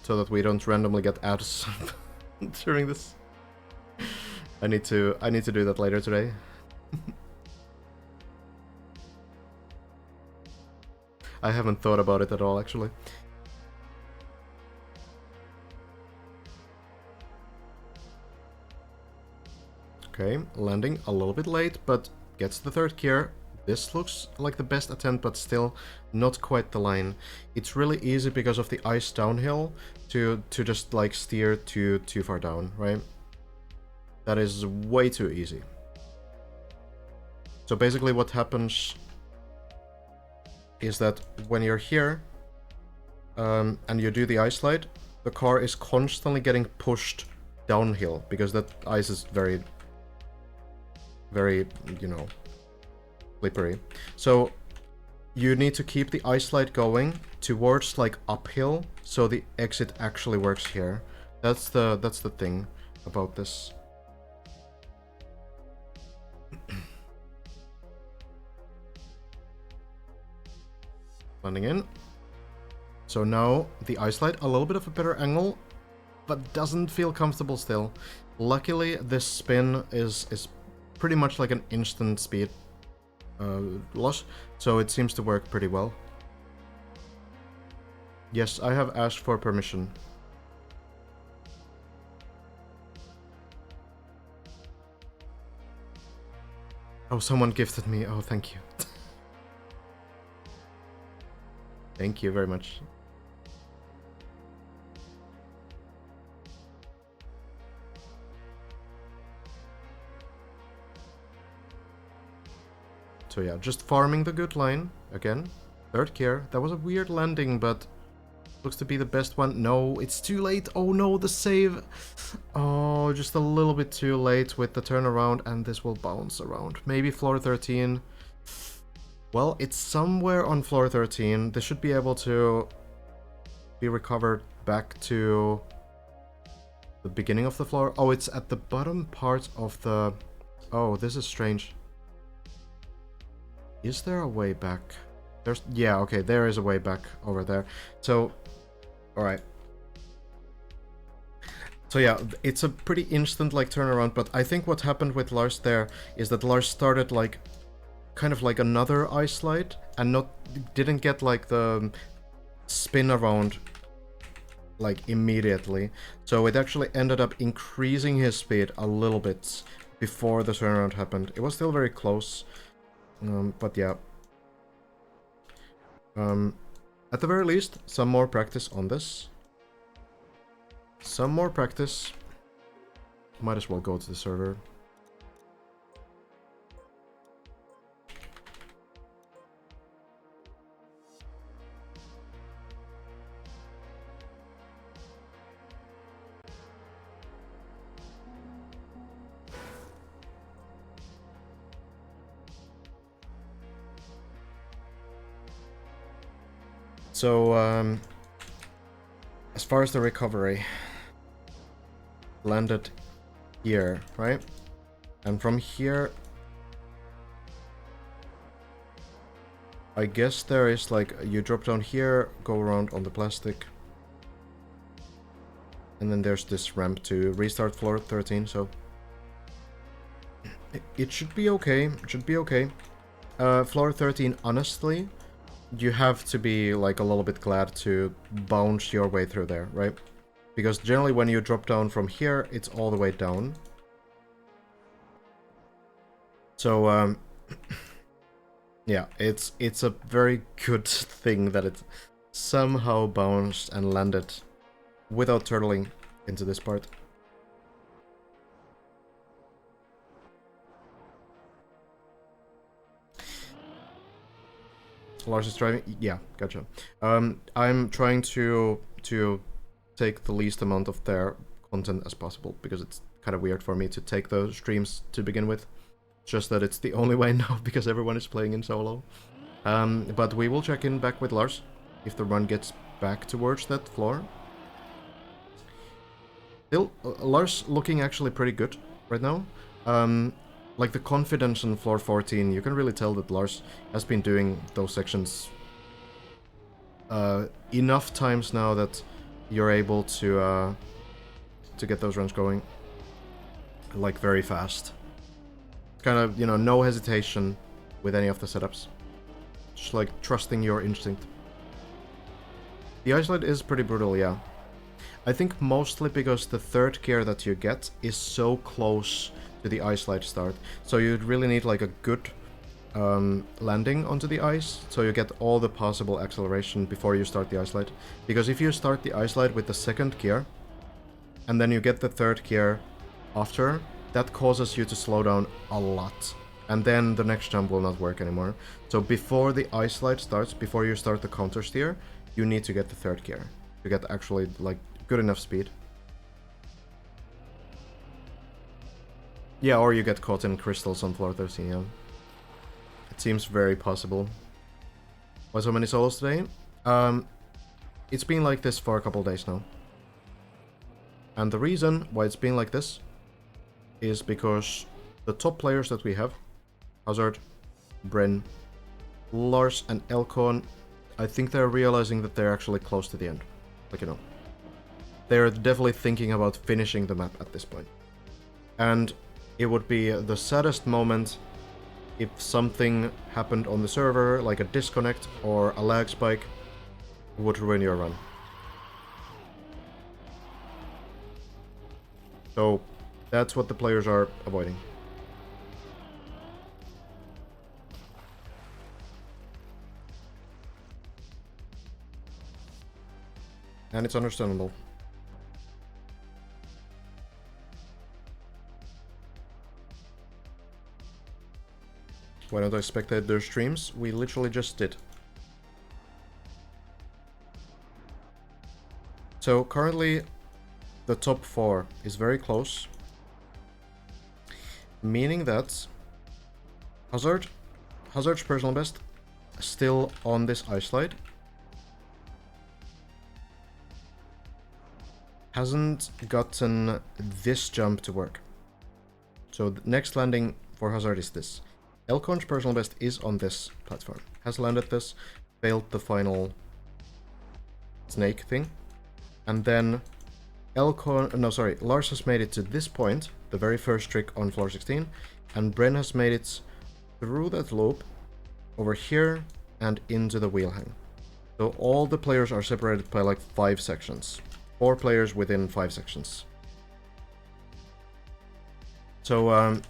Speaker 1: so that we don't randomly get ads during this. I need to do that later today. I haven't thought about it at all, actually. Okay, landing a little bit late, but gets the third gear. This looks like the best attempt, but still not quite the line. It's really easy because of the ice downhill to just like steer too far down, right? That is way too easy. So basically what happens is that when you're here and you do the ice slide, the car is constantly getting pushed downhill because that ice is very, you know, slippery. So you need to keep the ice slide going towards like uphill so the exit actually works here. That's the thing about this. Landing in. So now the ice slide, a little bit of a better angle, but doesn't feel comfortable still. Luckily, this spin is pretty much like an instant speed loss, so it seems to work pretty well. Yes, I have asked for permission. Oh, someone gifted me. Oh, thank you. Thank you very much. So yeah, just farming the good line again. Third gear. That was a weird landing, but looks to be the best one. No, it's too late. Oh no, the save. Oh, just a little bit too late with the turnaround, and this will bounce around. Maybe floor 13. Well, it's somewhere on floor 13. This should be able to be recovered back to the beginning of the floor. Oh, it's at the bottom part of the... Oh, this is strange. Is there a way back? There's... Yeah, okay, there is a way back over there. So, alright. So yeah, it's a pretty instant like turnaround, but I think what happened with Lars there is that Lars started like kind of like another ice slide and didn't get like the spin around like immediately. So it actually ended up increasing his speed a little bit before the turnaround happened. It was still very close, but yeah. At the very least, some more practice on this. Some more practice. Might as well go to the server. So, as far as the recovery, landed here, right? And from here, I guess there is like, you drop down here, go around on the plastic. And then there's this ramp to restart floor 13, so... It should be okay, it should be okay. Floor 13, honestly, you have to be like a little bit glad to bounce your way through there, right? Because generally when you drop down from here, it's all the way down. So, yeah, it's a very good thing that it somehow bounced and landed without turtling into this part. Lars is driving? Yeah, gotcha. I'm trying to take the least amount of their content as possible, because it's kind of weird for me to take those streams to begin with. Just that it's the only way now, because everyone is playing in solo. But we will check in back with Lars, if the run gets back towards that floor. Still, Lars looking actually pretty good right now. Like the confidence on floor 14, you can really tell that Lars has been doing those sections enough times now that you're able to get those runs going, like, very fast. Kind of, you know, no hesitation with any of the setups. Just like trusting your instinct. The isolate is pretty brutal, yeah. I think mostly because the third gear that you get is so close to the isolate start. So you'd really need like a good landing onto the ice, so you get all the possible acceleration before you start the isolate. Because if you start the isolate with the second gear, and then you get the third gear after, that causes you to slow down a lot. And then the next jump will not work anymore. So before the isolate starts, before you start the counter steer, you need to get the third gear to get actually like good enough speed. Yeah, or you get caught in crystals on floor 13, yeah. It seems very possible. Why so many solos today? It's been like this for a couple days now. And the reason why it's been like this is because the top players that we have, Hazard, Bryn, Lars and Elcon, I think they're realizing that they're actually close to the end. Like, you know, they're definitely thinking about finishing the map at this point. And it would be the saddest moment if something happened on the server, like a disconnect or a lag spike, would ruin your run. So that's what the players are avoiding. And it's understandable. Why don't I spectate their streams? We literally just did. So currently the top 4 is very close, meaning that Hazard's personal best still on this ice slide, hasn't gotten this jump to work. So the next landing for Hazard is this. Elcon's personal best is on this platform, has landed this, failed the final snake thing, and then Lars has made it to this point, the very first trick on floor 16, and Bren has made it through that loop, over here, and into the wheel hang. So all the players are separated by like 5 sections. 4 players within 5 sections. So,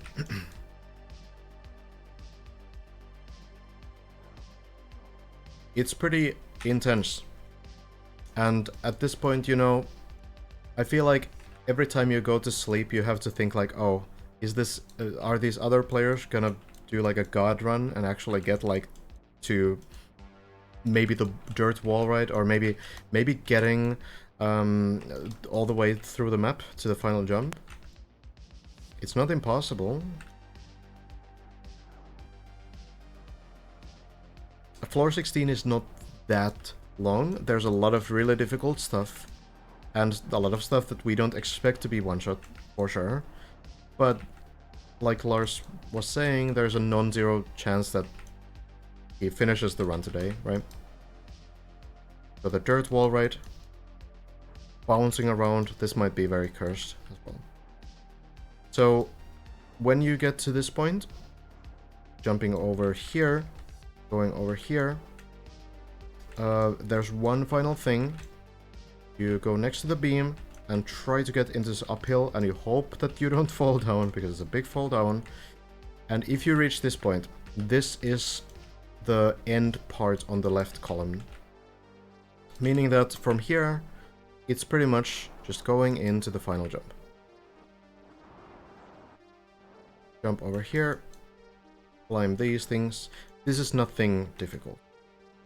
Speaker 1: it's pretty intense. And at this point, you know, I feel like every time you go to sleep, you have to think like, oh, is this, are these other players gonna do like a god run and actually get like to maybe the dirt wall ride, or maybe getting all the way through the map to the final jump? It's not impossible. Floor 16 is not that long. There's a lot of really difficult stuff, and a lot of stuff that we don't expect to be one-shot, for sure. But, like Lars was saying, there's a non-zero chance that he finishes the run today, right? So the dirt wall ride, bouncing around, this might be very cursed as well. So, when you get to this point, jumping over here, going over here, there's one final thing. You go next to the beam and try to get into this uphill, and you hope that you don't fall down, because it's a big fall down. And if you reach this point, this is the end part on the left column. Meaning that from here, it's pretty much just going into the final jump. Jump over here, climb these things. This is nothing difficult.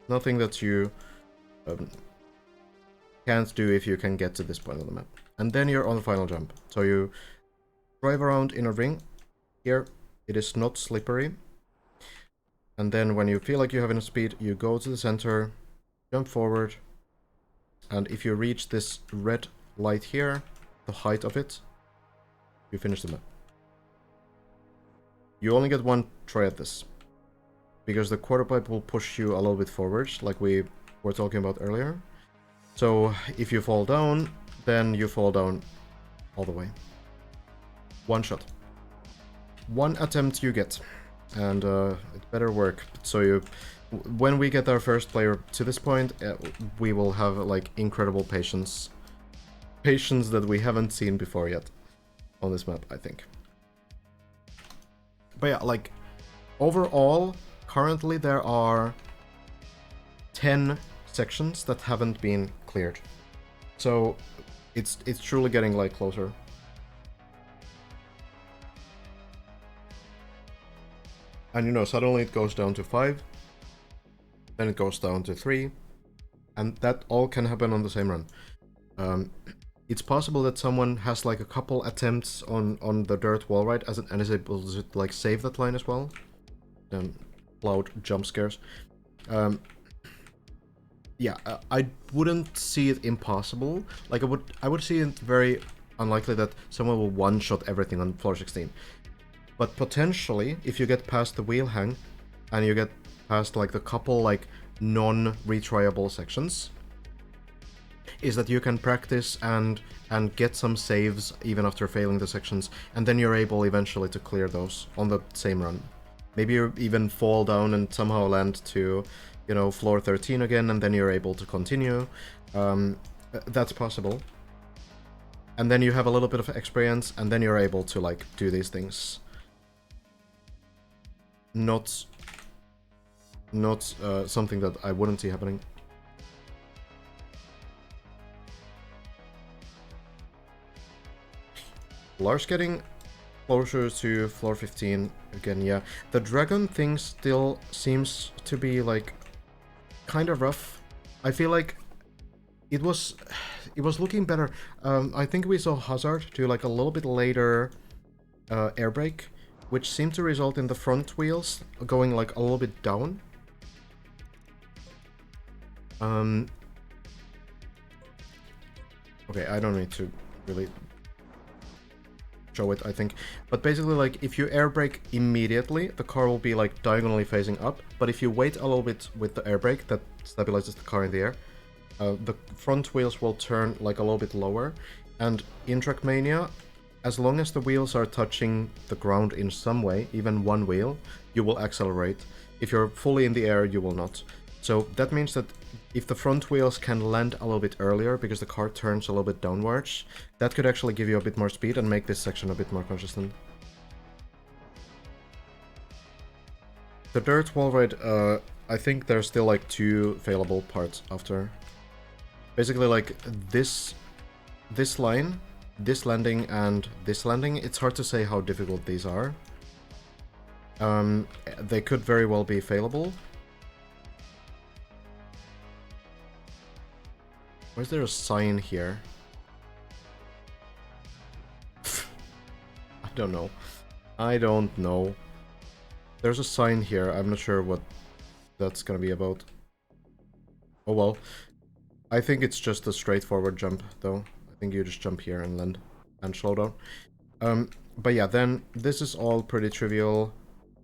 Speaker 1: Nothing that you can't do if you can get to this point of the map. And then you're on the final jump. So you drive around in a ring. Here, it is not slippery. And then when you feel like you have enough speed, you go to the center, jump forward, and if you reach this red light here, the height of it, you finish the map. You only get one try at this, because the quarter pipe will push you a little bit forward, like we were talking about earlier. So if you fall down, then you fall down all the way. One shot. One attempt you get, and it better work. So when we get our first player to this point, we will have like incredible patience that we haven't seen before yet on this map, I think. But yeah, like overall, currently there are 10 sections that haven't been cleared, so it's truly getting like closer. And you know, suddenly it goes down to 5, then it goes down to 3, and that all can happen on the same run. It's possible that someone has like a couple attempts on the dirt wall ride and is able to like save that line as well. Loud jump scares. Yeah, I wouldn't see it impossible. Like I would see it very unlikely that someone will one-shot everything on floor 16. But potentially, if you get past the wheel hang, and you get past like the couple like non-retryable sections, is that you can practice and get some saves even after failing the sections, and then you're able eventually to clear those on the same run. Maybe you even fall down and somehow land to, you know, floor 13 again, and then you're able to continue. That's possible. And then you have a little bit of experience, and then you're able to like do these things. Not something that I wouldn't see happening. Lars getting closer to floor 15 again, yeah. The dragon thing still seems to be like kind of rough. I feel like it was looking better. I think we saw Hazard do like a little bit later air brake, which seemed to result in the front wheels going like a little bit down. Okay, I don't need to really show it, I think. But basically, like, if you air brake immediately, the car will be like diagonally facing up. But if you wait a little bit with the air brake that stabilizes the car in the air, the front wheels will turn like a little bit lower. And in Trackmania, as long as the wheels are touching the ground in some way, even one wheel, you will accelerate. If you're fully in the air, you will not. So that means that if the front wheels can land a little bit earlier because the car turns a little bit downwards, that could actually give you a bit more speed and make this section a bit more consistent. The dirt wall ride, I think there's still like 2 failable parts after. Basically like this line, this landing, and this landing, it's hard to say how difficult these are. They could very well be failable. Why is there a sign here? I don't know. I don't know. There's a sign here. I'm not sure what that's gonna be about. Oh well. I think it's just a straightforward jump, though. I think you just jump here and land and slow down. But yeah, then this is all pretty trivial.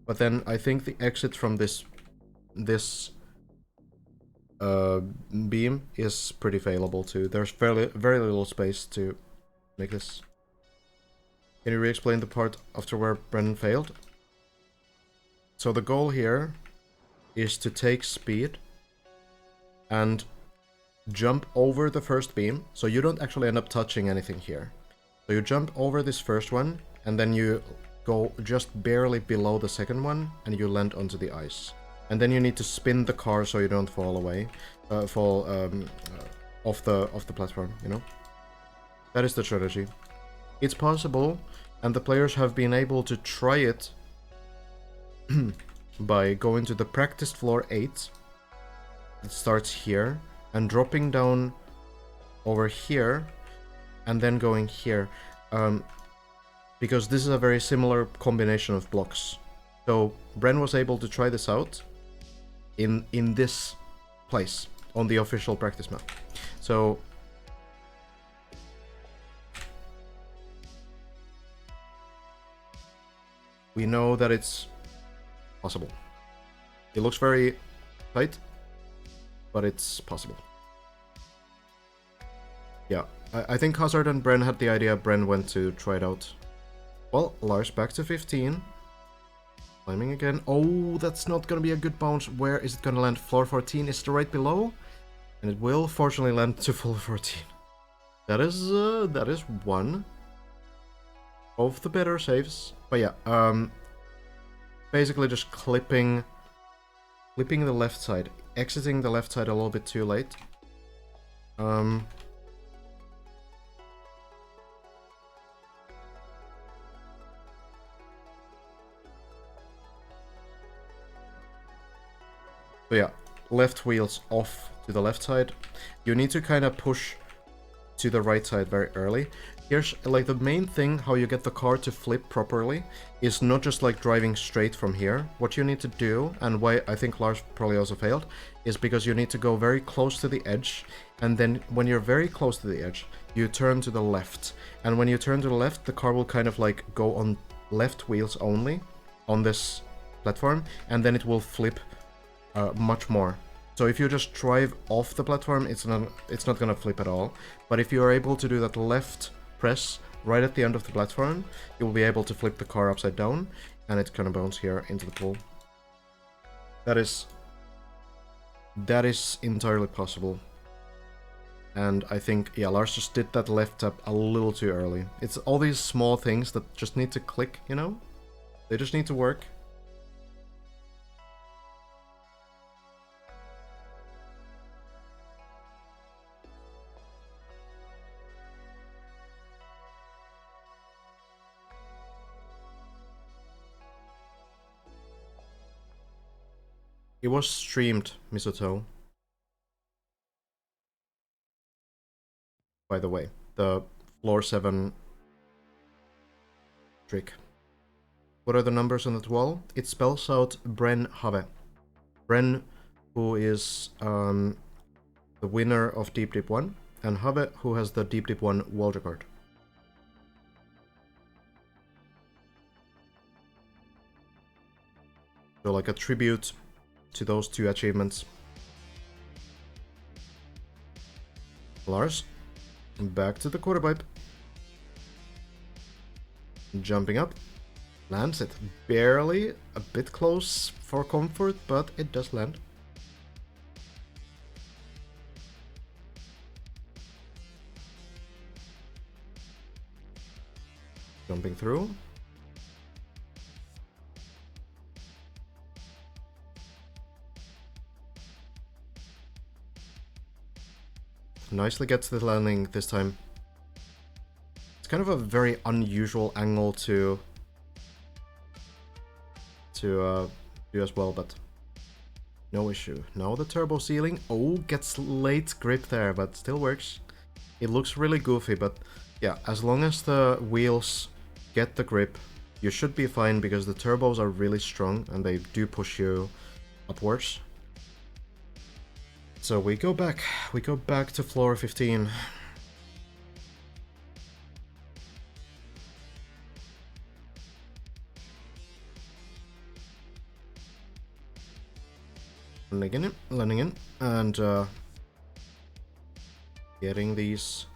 Speaker 1: But then I think the exit from this beam is pretty failable too. There's very little space to make this. Can you re-explain the part after where Brennan failed? So the goal here is to take speed and jump over the first beam, so you don't actually end up touching anything here. So you jump over this first one, and then you go just barely below the second one, and you land onto the ice. And then you need to spin the car so you don't fall away, off the platform, you know? That is the strategy. It's possible, and the players have been able to try it by going to the practiced floor 8. It starts here, and dropping down over here, and then going here. Because this is a very similar combination of blocks. So Bren was able to try this out in this place on the official practice map. So we know that it's possible. It looks very tight, but it's possible. Yeah, I think Hazard and Bren had the idea. Bren went to try it out. Well, Lars back to 15. Climbing again. Oh, that's not gonna be a good bounce. Where is it gonna land? Floor 14 is right below. And it will fortunately land to floor 14. That is one of the better saves. But yeah, basically just clipping the left side. Exiting the left side a little bit too late. So yeah, left wheels off to the left side. You need to kind of push to the right side very early. Here's like the main thing how you get the car to flip properly is not just like driving straight from here. What you need to do, and why I think Lars probably also failed, is because you need to go very close to the edge, and then when you're very close to the edge, you turn to the left. And when you turn to the left, the car will kind of like go on left wheels only on this platform, and then it will flip much more. So if you just drive off the platform, it's not gonna flip at all. But if you are able to do that left press right at the end of the platform, you will be able to flip the car upside down, and it's gonna bounce here into the pool. That is entirely possible. And I think, yeah, Lars just did that left tap a little too early. It's all these small things that just need to click, you know? They just need to work. It was streamed, Misoto. By the way, the floor 7 trick. What are the numbers on that wall? It spells out Bren Have. Bren, who is the winner of Deep Deep 1, and Have, who has the Deep Deep 1 world record. So like a tribute to those two achievements. Lars, back to the quarter pipe. Jumping up. Lands it. Barely. A bit close for comfort, but it does land. Jumping through. Nicely gets the landing this time. It's kind of a very unusual angle to do as well, but no issue. Now the turbo ceiling. Oh, gets late grip there, but still works. It looks really goofy, but yeah, as long as the wheels get the grip, you should be fine because the turbos are really strong and they do push you upwards. So we go back to floor 15. Landing in, and getting these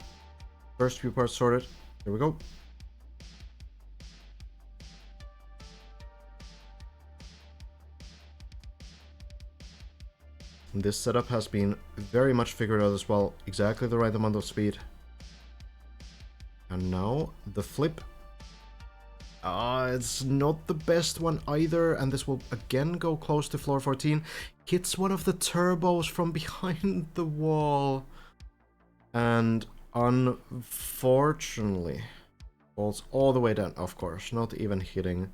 Speaker 1: first few parts sorted. Here we go. This setup has been very much figured out as well, exactly the right amount of speed. And now the flip. It's not the best one either, and this will again go close to floor 14. Hits one of the turbos from behind the wall. And unfortunately, falls all the way down, of course, not even hitting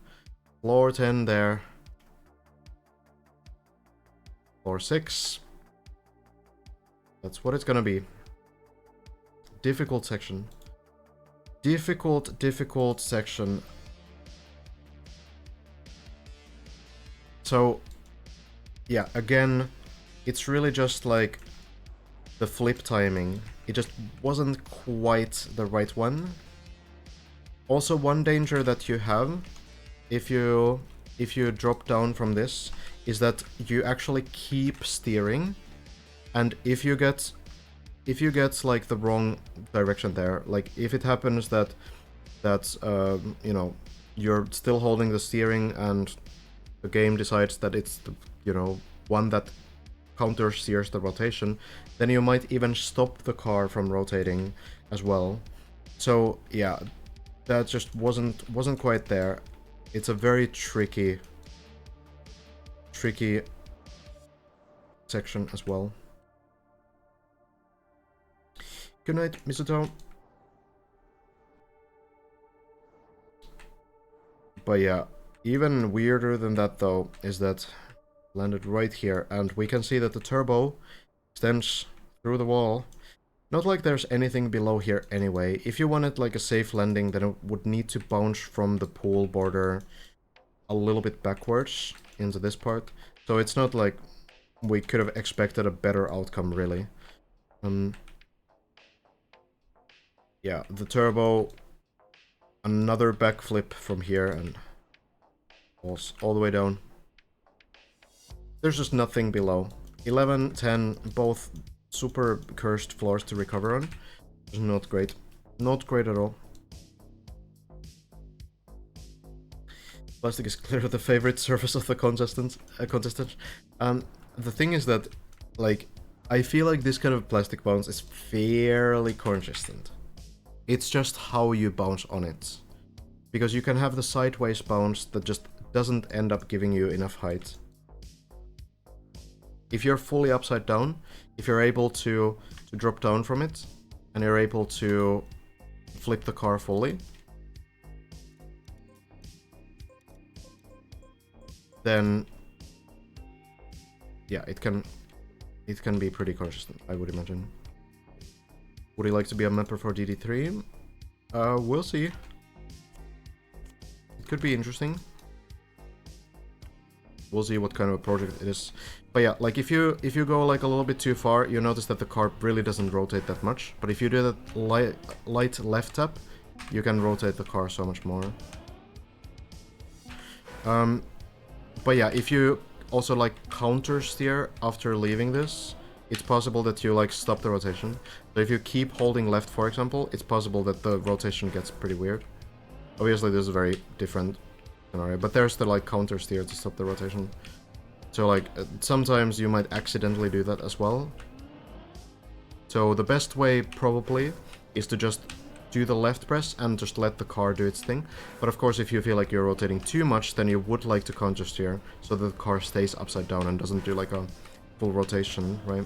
Speaker 1: floor 10 there. Floor 6. That's what it's gonna be. difficult section. Difficult section. So, yeah, again, it's really just like the flip timing. It just wasn't quite the right one. Also, one danger that you have if you drop down from this is that you actually keep steering, and if you get like the wrong direction there, like if it happens that you know, you're still holding the steering and the game decides that it's the, you know, one that counter steers the rotation, then you might even stop the car from rotating as well. So yeah, that just wasn't quite there. It's a very tricky section as well. Good night, Mizuto. But yeah, even weirder than that though is that landed right here, and we can see that the turbo extends through the wall. Not like there's anything below here anyway. If you wanted like a safe landing, then it would need to bounce from the pool border a little bit backwards into this part. So it's not like we could have expected a better outcome, really. Yeah, the turbo, another backflip from here, and falls all the way down. There's just nothing below. 11, 10, both super cursed floors to recover on. Not great. Not great at all. Plastic is clearly the favorite surface of the contestant. The thing is that, like, I feel like this kind of plastic bounce is fairly consistent. It's just how you bounce on it. Because you can have the sideways bounce that just doesn't end up giving you enough height. If you're fully upside down, if you're able to drop down from it, and you're able to flip the car fully, then yeah, it can be pretty consistent, I would imagine. Would you like to be a mapper for DD3? We'll see. It could be interesting. We'll see what kind of a project it is. But yeah, like if you go like a little bit too far, you notice that the car really doesn't rotate that much. But if you do that light left tap, you can rotate the car so much more. But yeah, if you also like counter steer after leaving this, it's possible that you like stop the rotation. So if you keep holding left, for example, it's possible that the rotation gets pretty weird. Obviously, this is a very different scenario, but there's the like counter steer to stop the rotation. So like sometimes you might accidentally do that as well. So the best way probably is to just do the left press and just let the car do its thing. But of course, if you feel like you're rotating too much, then you would like to counter steer so that the car stays upside down and doesn't do like a full rotation, right?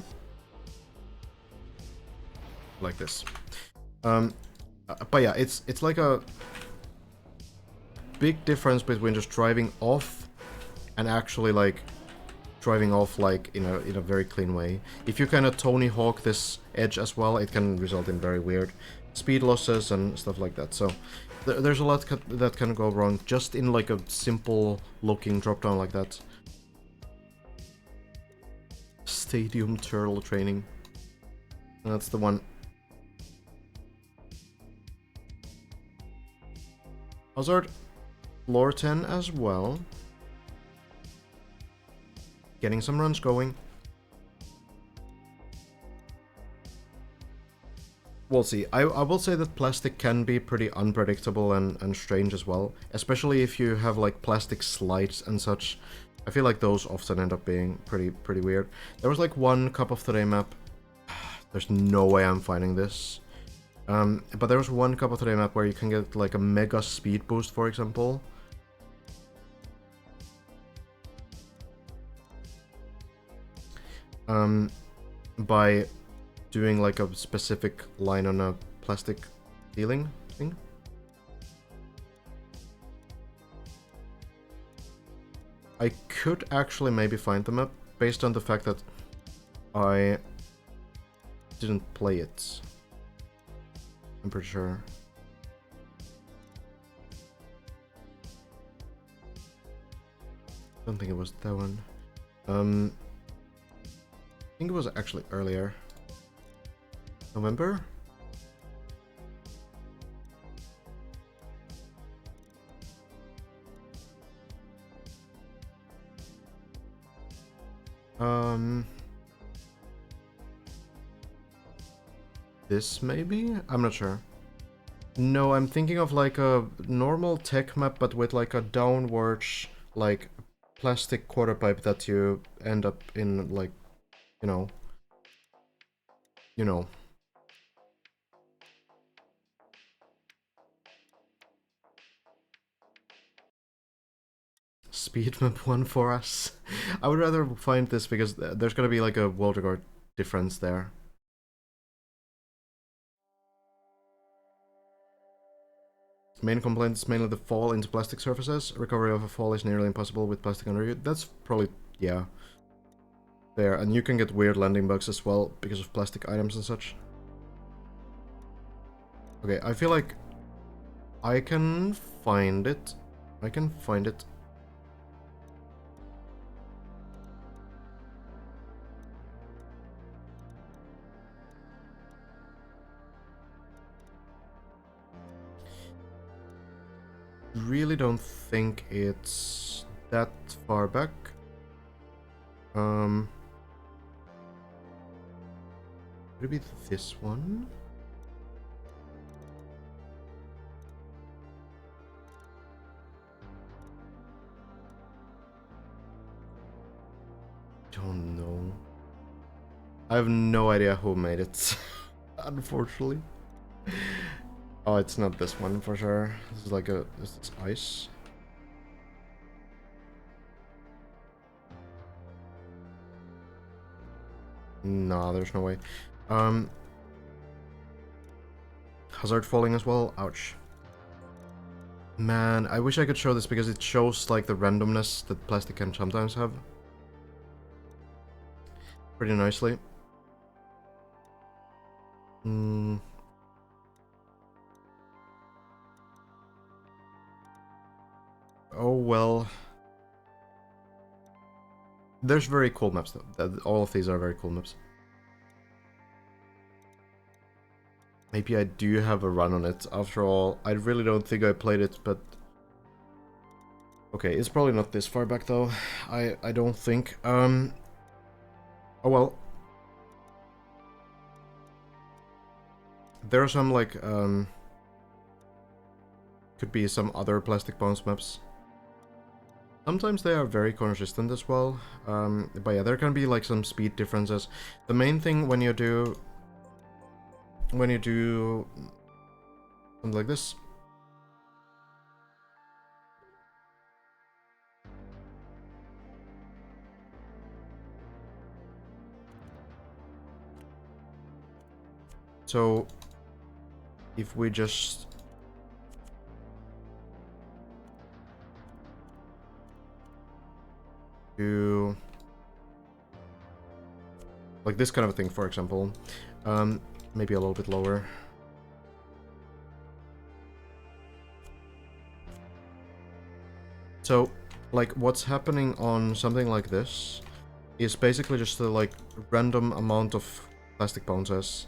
Speaker 1: Like this. But yeah, it's like a big difference between just driving off and actually like driving off like in a very clean way. If you kind of Tony Hawk this edge as well, it can result in very weird speed losses and stuff like that. So there's a lot that can go wrong just in like a simple looking drop down like that. Stadium turtle training. That's the one. Hazard, floor 10 as well. Getting some runs going. We'll see. I will say that plastic can be pretty unpredictable and strange as well. Especially if you have like plastic slides and such. I feel like those often end up being pretty weird. There was like one Cup of the Day map. There's no way I'm finding this. But there was one Cup of the Day map where you can get like a mega speed boost, for example. By doing like a specific line on a plastic ceiling thing. I could actually maybe find the map based on the fact that I didn't play it. I'm pretty sure. I don't think it was that one. I think it was actually earlier. November? This maybe? I'm not sure. No, I'm thinking of like a normal tech map, but with like a downwards, like, plastic quarter pipe that you end up in, like, you know. You know. Speed map 1 for us. I would rather find this because there's gonna be like a world record difference there. Main complaint is mainly the fall into plastic surfaces. Recovery of a fall is nearly impossible with plastic under you. That's probably, yeah. There, and you can get weird landing bugs as well because of plastic items and such. Okay, I feel like I can find it. I can find it. Really don't think it's that far back. Could it be this one? Don't know. I have no idea who made it, unfortunately. Oh, it's not this one for sure. This is like a... Is this ice? Nah, there's no way. Hazard falling as well? Ouch. Man, I wish I could show this because it shows like the randomness that plastic can sometimes have. Pretty nicely. Oh well. There's very cool maps though. All of these are very cool maps. Maybe I do have a run on it. After all, I really don't think I played it, but... Okay, it's probably not this far back though. I don't think. Oh well. There are some like could be some other plastic bounce maps. Sometimes they are very consistent as well. But yeah, there can be like some speed differences. The main thing when you do something like this, so if we just do like this kind of a thing, for example, maybe a little bit lower. So, like, what's happening on something like this is basically just a, like, random amount of plastic bounces.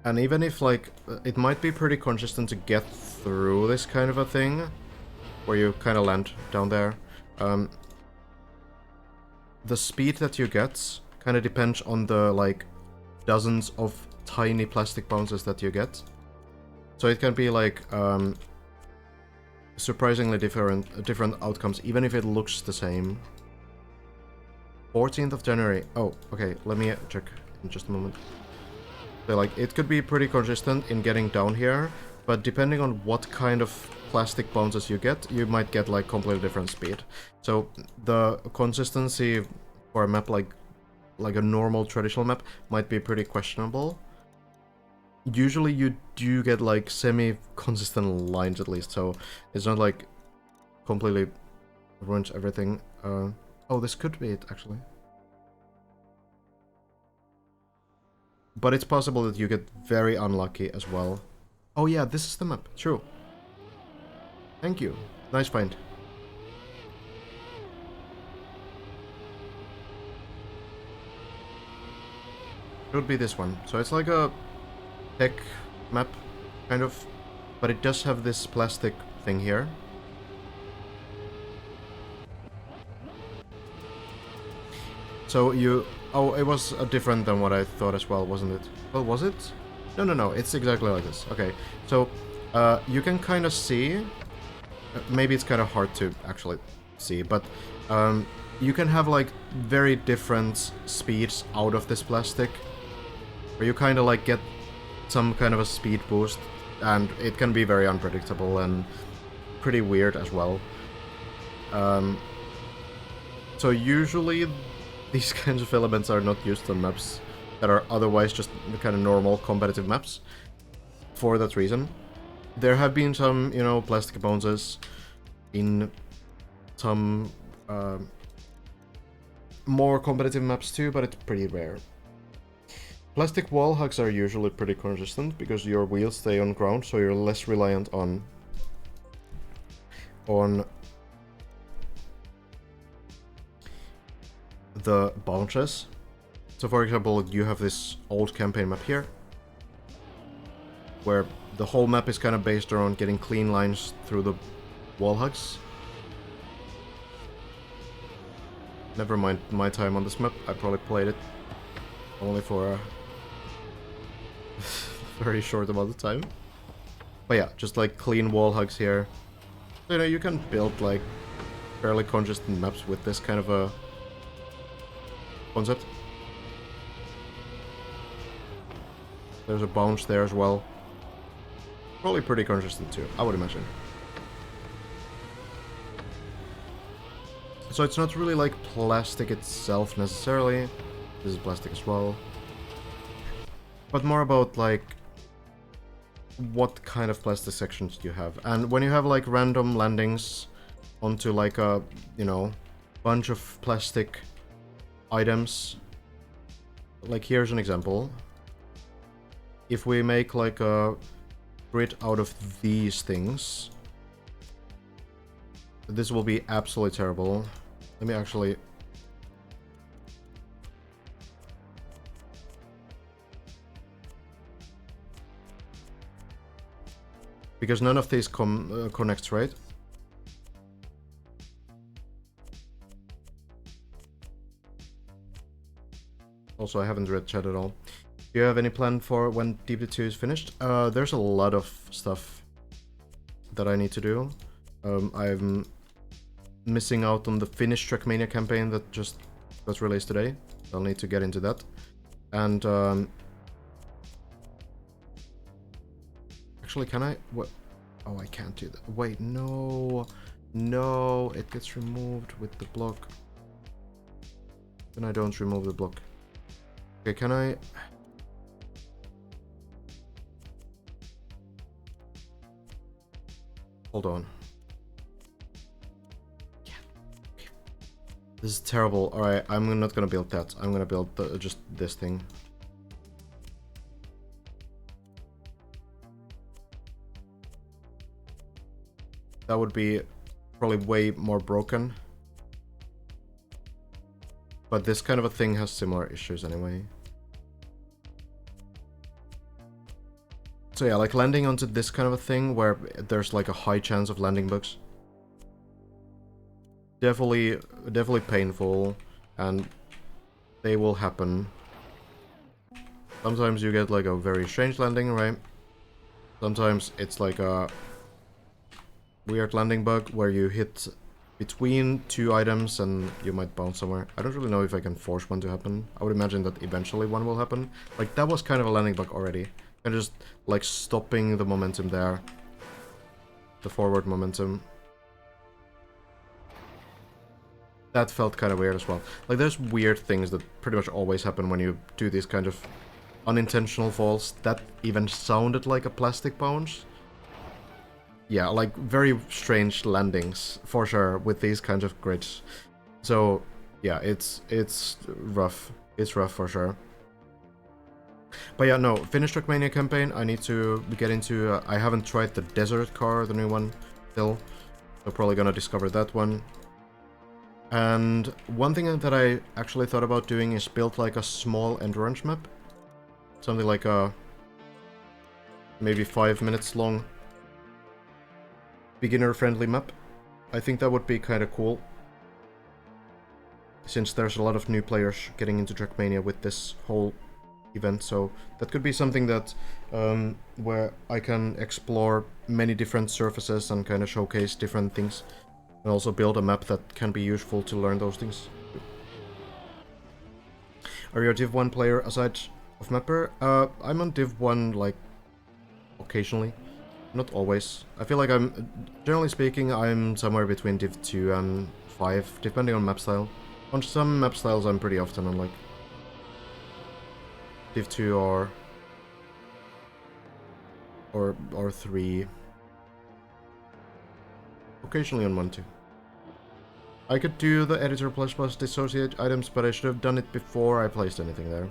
Speaker 1: And even if, like, it might be pretty consistent to get through this kind of a thing, where you kind of land down there, the speed that you get kind of depends on the, like, dozens of tiny plastic bounces that you get. So it can be like surprisingly different outcomes, even if it looks the same. 14th of January. Oh, okay, let me check in just a moment. So, like, it could be pretty consistent in getting down here, but depending on what kind of plastic bounces you get, you might get like completely different speed. So the consistency for a map like a normal traditional map might be pretty questionable. Usually you do get like semi-consistent lines at least, so it's not like completely ruins everything. Oh, this could be it actually. but it's possible that you get very unlucky as well. Oh yeah, this is the map. True. Thank you. Nice find. It would be this one. So it's like a tech map, kind of, but it does have this plastic thing here. So you... Oh, it was different than what I thought as well, wasn't it? Well, was it? No, no, no, it's exactly like this. Okay, so you can kind of see... maybe it's kind of hard to actually see, but you can have like very different speeds out of this plastic. Where you kind of like get some kind of a speed boost, and it can be very unpredictable and pretty weird as well. So usually these kinds of elements are not used on maps that are otherwise just kind of normal competitive maps. For that reason, there have been some, you know, plastic bounces in some more competitive maps too, but it's pretty rare. Plastic wall hugs are usually pretty consistent because your wheels stay on ground, so you're less reliant on the bounces. So for example, you have this old campaign map here, where the whole map is kind of based around getting clean lines through the wall hugs. Never mind my time on this map, I probably played it only for a very short amount of time. But yeah, just like clean wall hugs here. So, you know, you can build like fairly consistent maps with this kind of a concept. There's a bounce there as well. Probably pretty consistent too, I would imagine. So it's not really like plastic itself necessarily. This is plastic as well. But more about like what kind of plastic sections you have. And when you have like random landings onto like a, you know, bunch of plastic items. Like here's an example. If we make like a grid out of these things, this will be absolutely terrible. Let me actually... Because none of these connects, right? Also, I haven't read chat at all. Do you have any plan for when DP2 is finished? There's a lot of stuff that I need to do. I'm missing out on the Finnish Trackmania campaign that just got released today. I'll need to get into that. And actually, can I? What? Oh, I can't do that. Wait, no, no, it gets removed with the block. Then I don't remove the block. Okay, can I? Hold on. Yeah. Okay. This is terrible. Alright, I'm not gonna build that. I'm gonna build just this thing. That would be probably way more broken. But this kind of a thing has similar issues anyway. So yeah, like landing onto this kind of a thing where there's like a high chance of landing bugs. Definitely painful, and they will happen. Sometimes you get like a very strange landing, right? Sometimes it's like a weird landing bug where you hit between two items and you might bounce somewhere. I don't really know if I can force one to happen. I would imagine that eventually one will happen. Like that was kind of a landing bug already. And just like stopping the momentum there. The forward momentum. That felt kind of weird as well. Like there's weird things that pretty much always happen when you do these kind of unintentional falls. That even sounded like a plastic bounce. Yeah, like very strange landings for sure with these kinds of grids. So yeah, it's rough. It's rough for sure. But yeah, no, finish Trackmania campaign, I need to get into... I haven't tried the desert car, the new one, still. So probably gonna discover that one. And one thing that I actually thought about doing is build like a small endurance map. Something like a... maybe 5 minutes long beginner-friendly map. I think that would be kind of cool. Since there's a lot of new players getting into Trackmania with this whole event, so that could be something that where I can explore many different surfaces and kind of showcase different things, and also build a map that can be useful to learn those things. Are you a Div 1 player aside of Mapper? I'm on Div 1 like occasionally, not always. I feel like generally speaking, I'm somewhere between Div 2 and 5, depending on map style. On some map styles I'm pretty often on like Div 2 or 3. Occasionally on 1 too. I could do the editor plus dissociate items, but I should have done it before I placed anything there.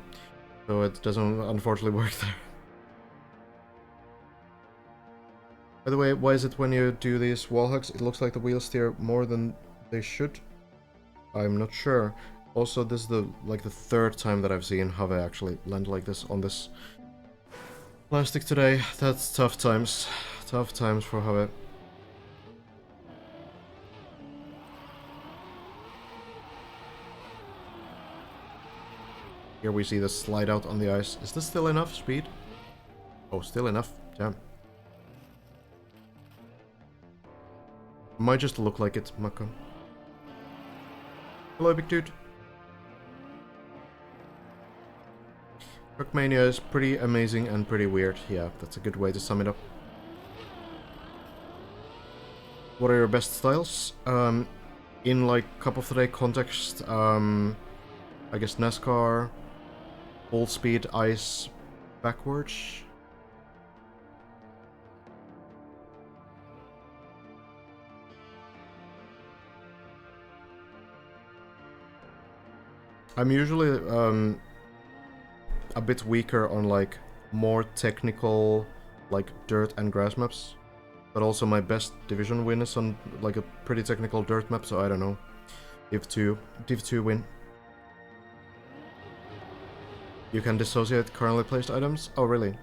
Speaker 1: So it doesn't unfortunately work there. By the way, why is it when you do these wall hugs, it looks like the wheels steer more than they should? I'm not sure. Also, this is the third time that I've seen Have actually land like this on this plastic today. That's tough times. Tough times for Have. Here we see the slide out on the ice. Is this still enough speed? Oh, still enough. Damn. Might just look like it, Mako. Hello, big dude. Trackmania is pretty amazing and pretty weird. Yeah, that's a good way to sum it up. What are your best styles? In like Cup of the Day context, I guess NASCAR, full speed, ice, backwards. I'm usually a bit weaker on like more technical like dirt and grass maps, but also my best division win is on like a pretty technical dirt map, so I don't know. Div 2 win. You can dissociate currently placed items? Oh really?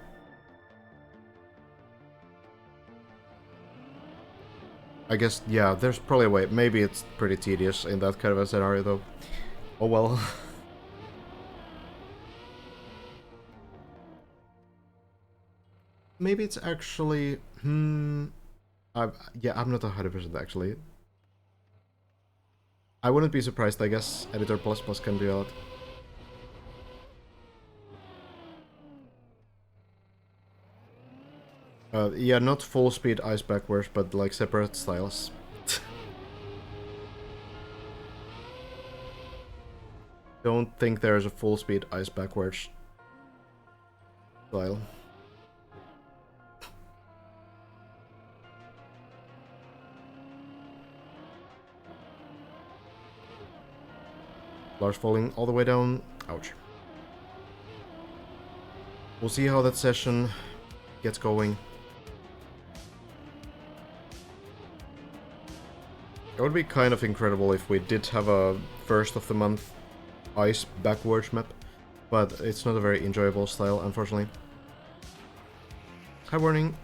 Speaker 1: I guess, yeah, there's probably a way. Maybe it's pretty tedious in that kind of a scenario though. Oh well. Maybe it's actually... yeah, I'm not 100% actually. I wouldn't be surprised, I guess. Editor++ can do a lot. Yeah, not full speed ice backwards, but like separate styles. Don't think there's a full speed ice backwards style. Lars falling all the way down. Ouch. We'll see how that session gets going. It would be kind of incredible if we did have a first of the month ice backwards map, but it's not a very enjoyable style, unfortunately. Hi, warning.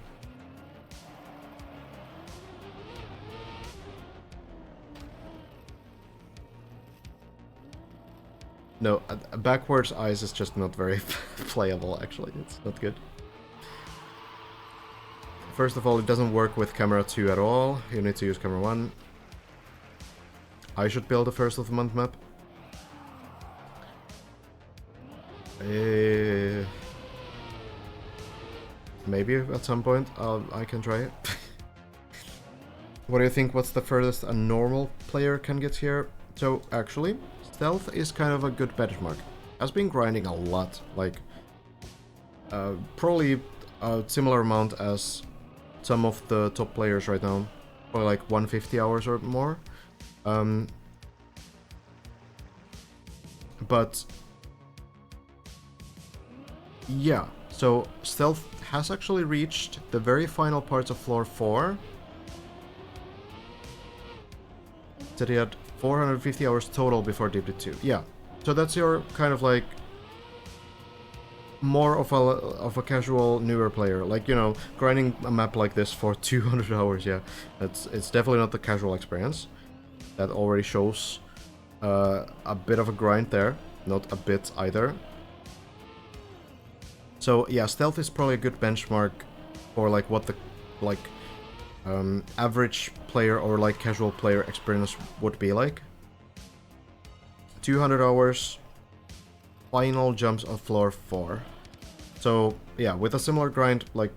Speaker 1: No, backwards ice is just not very playable, actually. It's not good. First of all, it doesn't work with camera 2 at all. You need to use camera 1. I should build a first of the month map. Maybe at some point I can try it. What do you think? What's the furthest a normal player can get here? So actually, stealth is kind of a good benchmark. I've been grinding a lot, like probably a similar amount as some of the top players right now, probably like 150 hours or more. But Yeah, so Stealth has actually reached the very final parts of floor 4. Said he had 450 hours total before Deep Dip 2. Yeah, so that's your kind of like more of a casual newer player, like, you know, grinding a map like this for 200 hours. Yeah, it's definitely not the casual experience. That already shows a bit of a grind there, not a bit either. So yeah, Stealth is probably a good benchmark for like what the like average player or like casual player experience would be like. 200 hours, final jumps of floor 4. So yeah, with a similar grind, like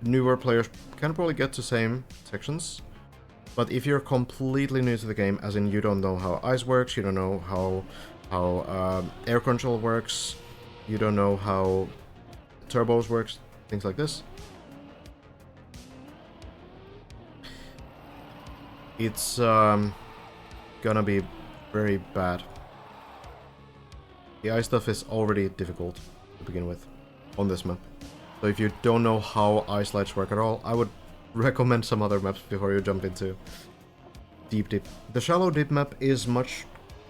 Speaker 1: newer players can probably get to same sections. But if you're completely new to the game, as in you don't know how ice works, you don't know how air control works, you don't know how turbos works, things like this, it's gonna be very bad. The ice stuff is already difficult to begin with on this map. So if you don't know how ice lights work at all, I would recommend some other maps before you jump into Deep Dip. The Shallow Dip map is much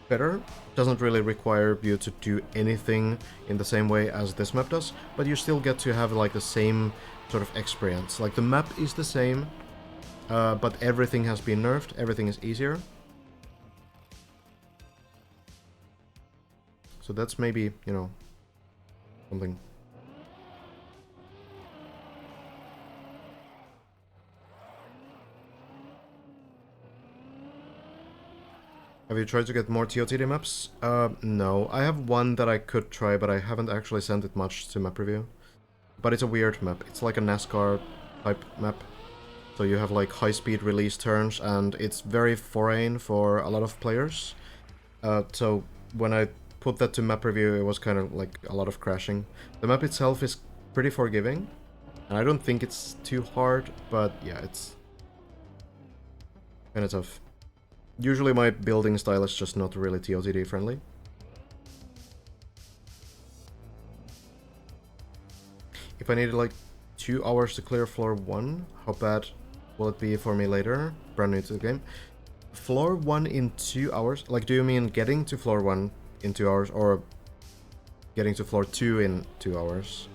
Speaker 1: better. Doesn't really require you to do anything in the same way as this map does, but you still get to have like the same sort of experience. Like the map is the same, but everything has been nerfed, everything is easier. So that's maybe, you know, something. Have you tried to get more TOTD maps? No. I have one that I could try, but I haven't actually sent it much to map review. But it's a weird map. It's like a NASCAR type map. So you have like high-speed release turns, and it's very foreign for a lot of players. So when I put that to map review, it was kind of like a lot of crashing. The map itself is pretty forgiving, and I don't think it's too hard, but yeah, it's kind of tough. Usually my building style is just not really TOTD friendly. If I needed like 2 hours to clear floor 1, how bad will it be for me later? Brand new to the game. Floor 1 in 2 hours? Like, do you mean getting to floor 1 in 2 hours, or getting to floor 2 in 2 hours?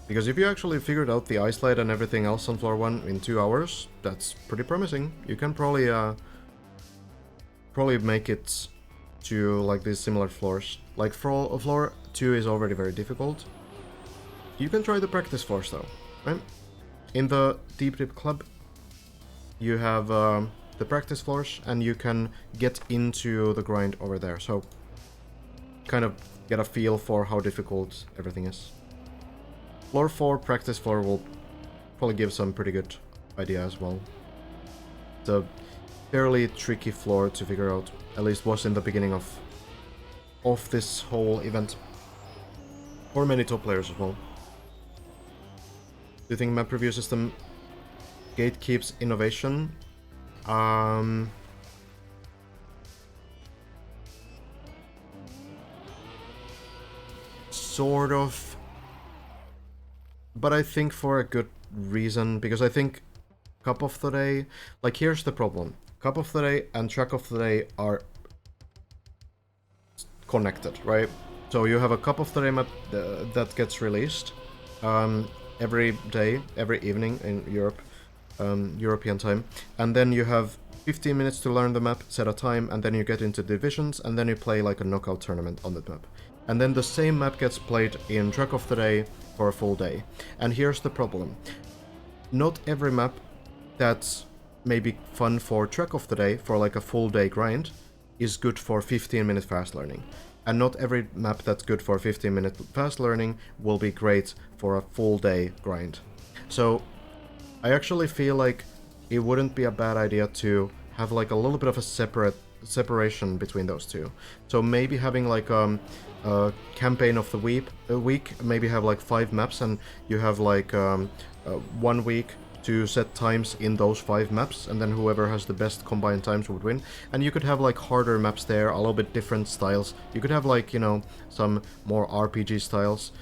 Speaker 1: Because if you actually figured out the ice light and everything else on floor 1 in 2 hours, that's pretty promising. You can probably make it to like these similar floors. Like floor 2 is already very difficult. You can try the practice floors though, right? In the Deep Dip Club, you have the practice floors, and you can get into the grind over there. So kind of get a feel for how difficult everything is. Floor 4 practice floor will probably give some pretty good idea as well. It's a fairly tricky floor to figure out, at least was in the beginning of this whole event. For many top players as well. Do you think map review system gatekeeps innovation? Sort of. But I think for a good reason, because I think Cup of the Day... Like, here's the problem. Cup of the Day and Track of the Day are connected, right? So you have a Cup of the Day map that gets released every day, every evening in Europe, European time. And then you have 15 minutes to learn the map, set a time, and then you get into divisions, and then you play like a knockout tournament on that map. And then the same map gets played in Track of the Day for a full day. And here's the problem. Not every map that's maybe fun for Track of the Day, for like a full day grind, is good for 15-minute fast learning. And not every map that's good for 15-minute fast learning will be great for a full day grind. So I actually feel like it wouldn't be a bad idea to have like a little bit of a separation between those two. So maybe having like campaign of the week, maybe have like 5 maps, and you have like 1 week to set times in those 5 maps, and then whoever has the best combined times would win. And you could have like harder maps there, a little bit different styles. You could have like, you know, some more RPG styles,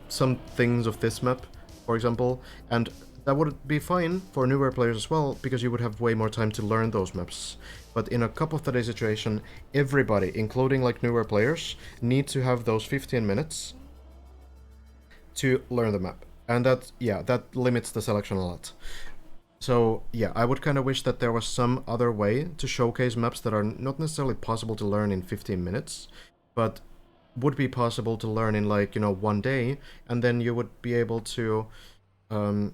Speaker 1: some things of this map, for example, and that would be fine for newer players as well, because you would have way more time to learn those maps. But in a Cup of the Day situation, everybody, including like newer players, need to have those 15 minutes to learn the map. And that, yeah, that limits the selection a lot. So, yeah, I would kind of wish that there was some other way to showcase maps that are not necessarily possible to learn in 15 minutes, but would be possible to learn in, like, you know, 1 day, and then you would be able to, you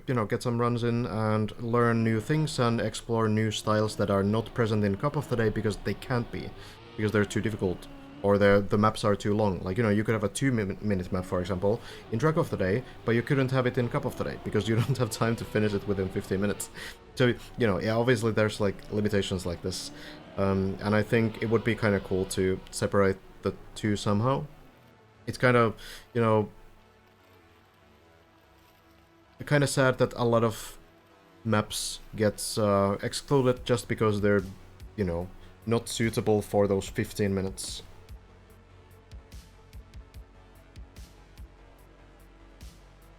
Speaker 1: know, get some runs in and learn new things and explore new styles that are not present in Cup of the Day because they can't be, because they're too difficult, or the maps are too long. Like, you know, you could have a 2-minute map, for example, in Track of the Day, but you couldn't have it in Cup of the Day because you don't have time to finish it within 15 minutes. So, you know, yeah, obviously there's like limitations like this, and I think it would be kind of cool to separate the two somehow. It's kind of, you know, kind of sad that a lot of maps gets excluded just because they're, you know, not suitable for those 15 minutes.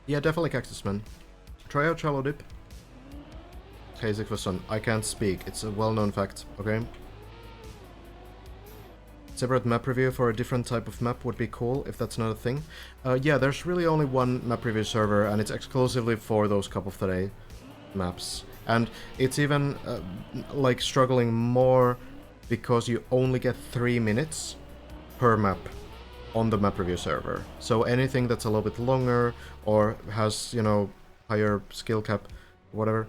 Speaker 1: Yeah, definitely Cactus Man. Try out Shallow Dip. Kasich for Sun. I can't speak. It's a well-known fact, okay? Separate map review for a different type of map would be cool, if that's not a thing. Yeah, there's really only one map review server, and it's exclusively for those Cup of the Day maps. And it's even, like, struggling more because you only get 3 minutes per map on the map review server. So anything that's a little bit longer, or has, you know, higher skill cap, whatever,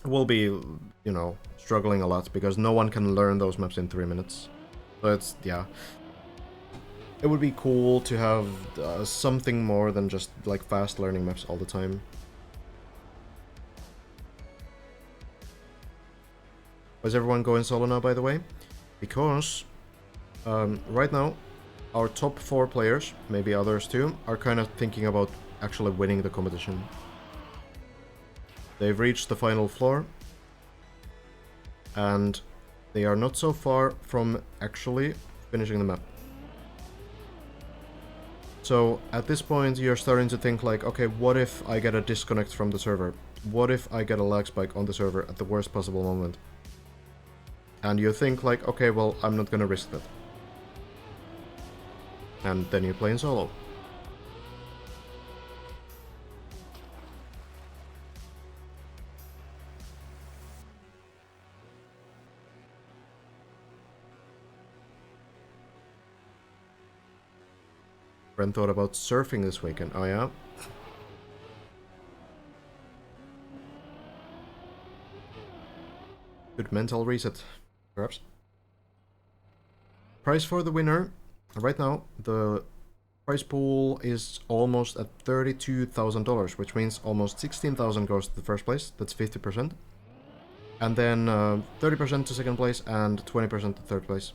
Speaker 1: will be, you know, struggling a lot, because no one can learn those maps in 3 minutes. So it's, yeah. It would be cool to have something more than just, like, fast learning maps all the time. Is everyone going solo now, by the way? Because, right now, our top 4 players, maybe others too, are kind of thinking about actually winning the competition. They've reached the final floor, and they are not so far from actually finishing the map. So at this point you're starting to think like, okay, what if I get a disconnect from the server? What if I get a lag spike on the server at the worst possible moment? And you think like, okay, well, I'm not gonna risk that. And then you play in solo. Ren thought about surfing this weekend. Oh yeah? Good mental reset, perhaps. Price for the winner. Right now, the prize pool is almost at $32,000, which means almost $16,000 goes to the first place. That's 50%. And then 30% to second place and 20% to third place.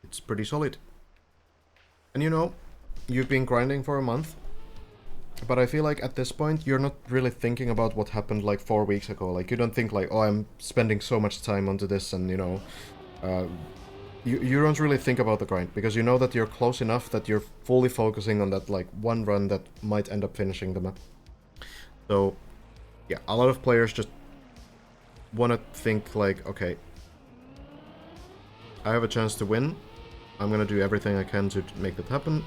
Speaker 1: It's pretty solid. And you know, you've been grinding for a month, but I feel like at this point you're not really thinking about what happened like 4 weeks ago. Like, you don't think like, oh, I'm spending so much time onto this, and you know, you don't really think about the grind, because you know that you're close enough that you're fully focusing on that like one run that might end up finishing the map. So yeah, a lot of players just want to think like, okay, I have a chance to win. I'm gonna do everything I can to make that happen.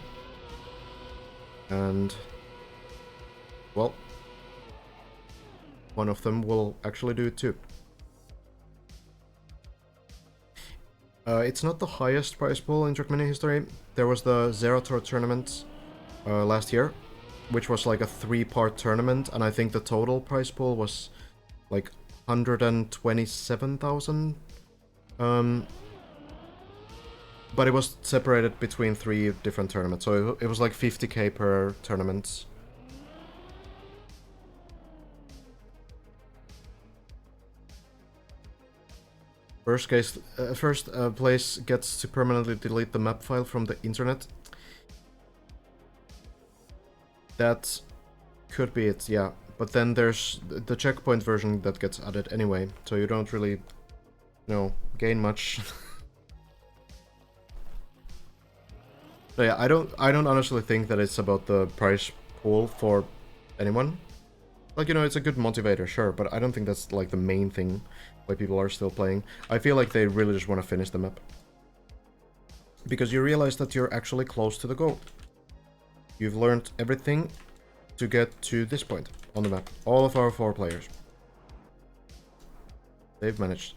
Speaker 1: And, well, one of them will actually do it too. It's not the highest prize pool in Trackmania history. There was the Zerator tournament last year, which was like a 3-part tournament, and I think the total prize pool was like 127,000. But it was separated between 3 different tournaments, so it was like 50k per tournament. First place gets to permanently delete the map file from the internet. That could be it, yeah. But then there's the checkpoint version that gets added anyway, so you don't really, you know, gain much. So yeah, I don't honestly think that it's about the price pool for anyone. Like, you know, it's a good motivator, sure, but I don't think that's like the main thing why people are still playing. I feel like they really just want to finish the map. Because you realize that you're actually close to the goal. You've learned everything to get to this point on the map. All of our 4 players. They've managed.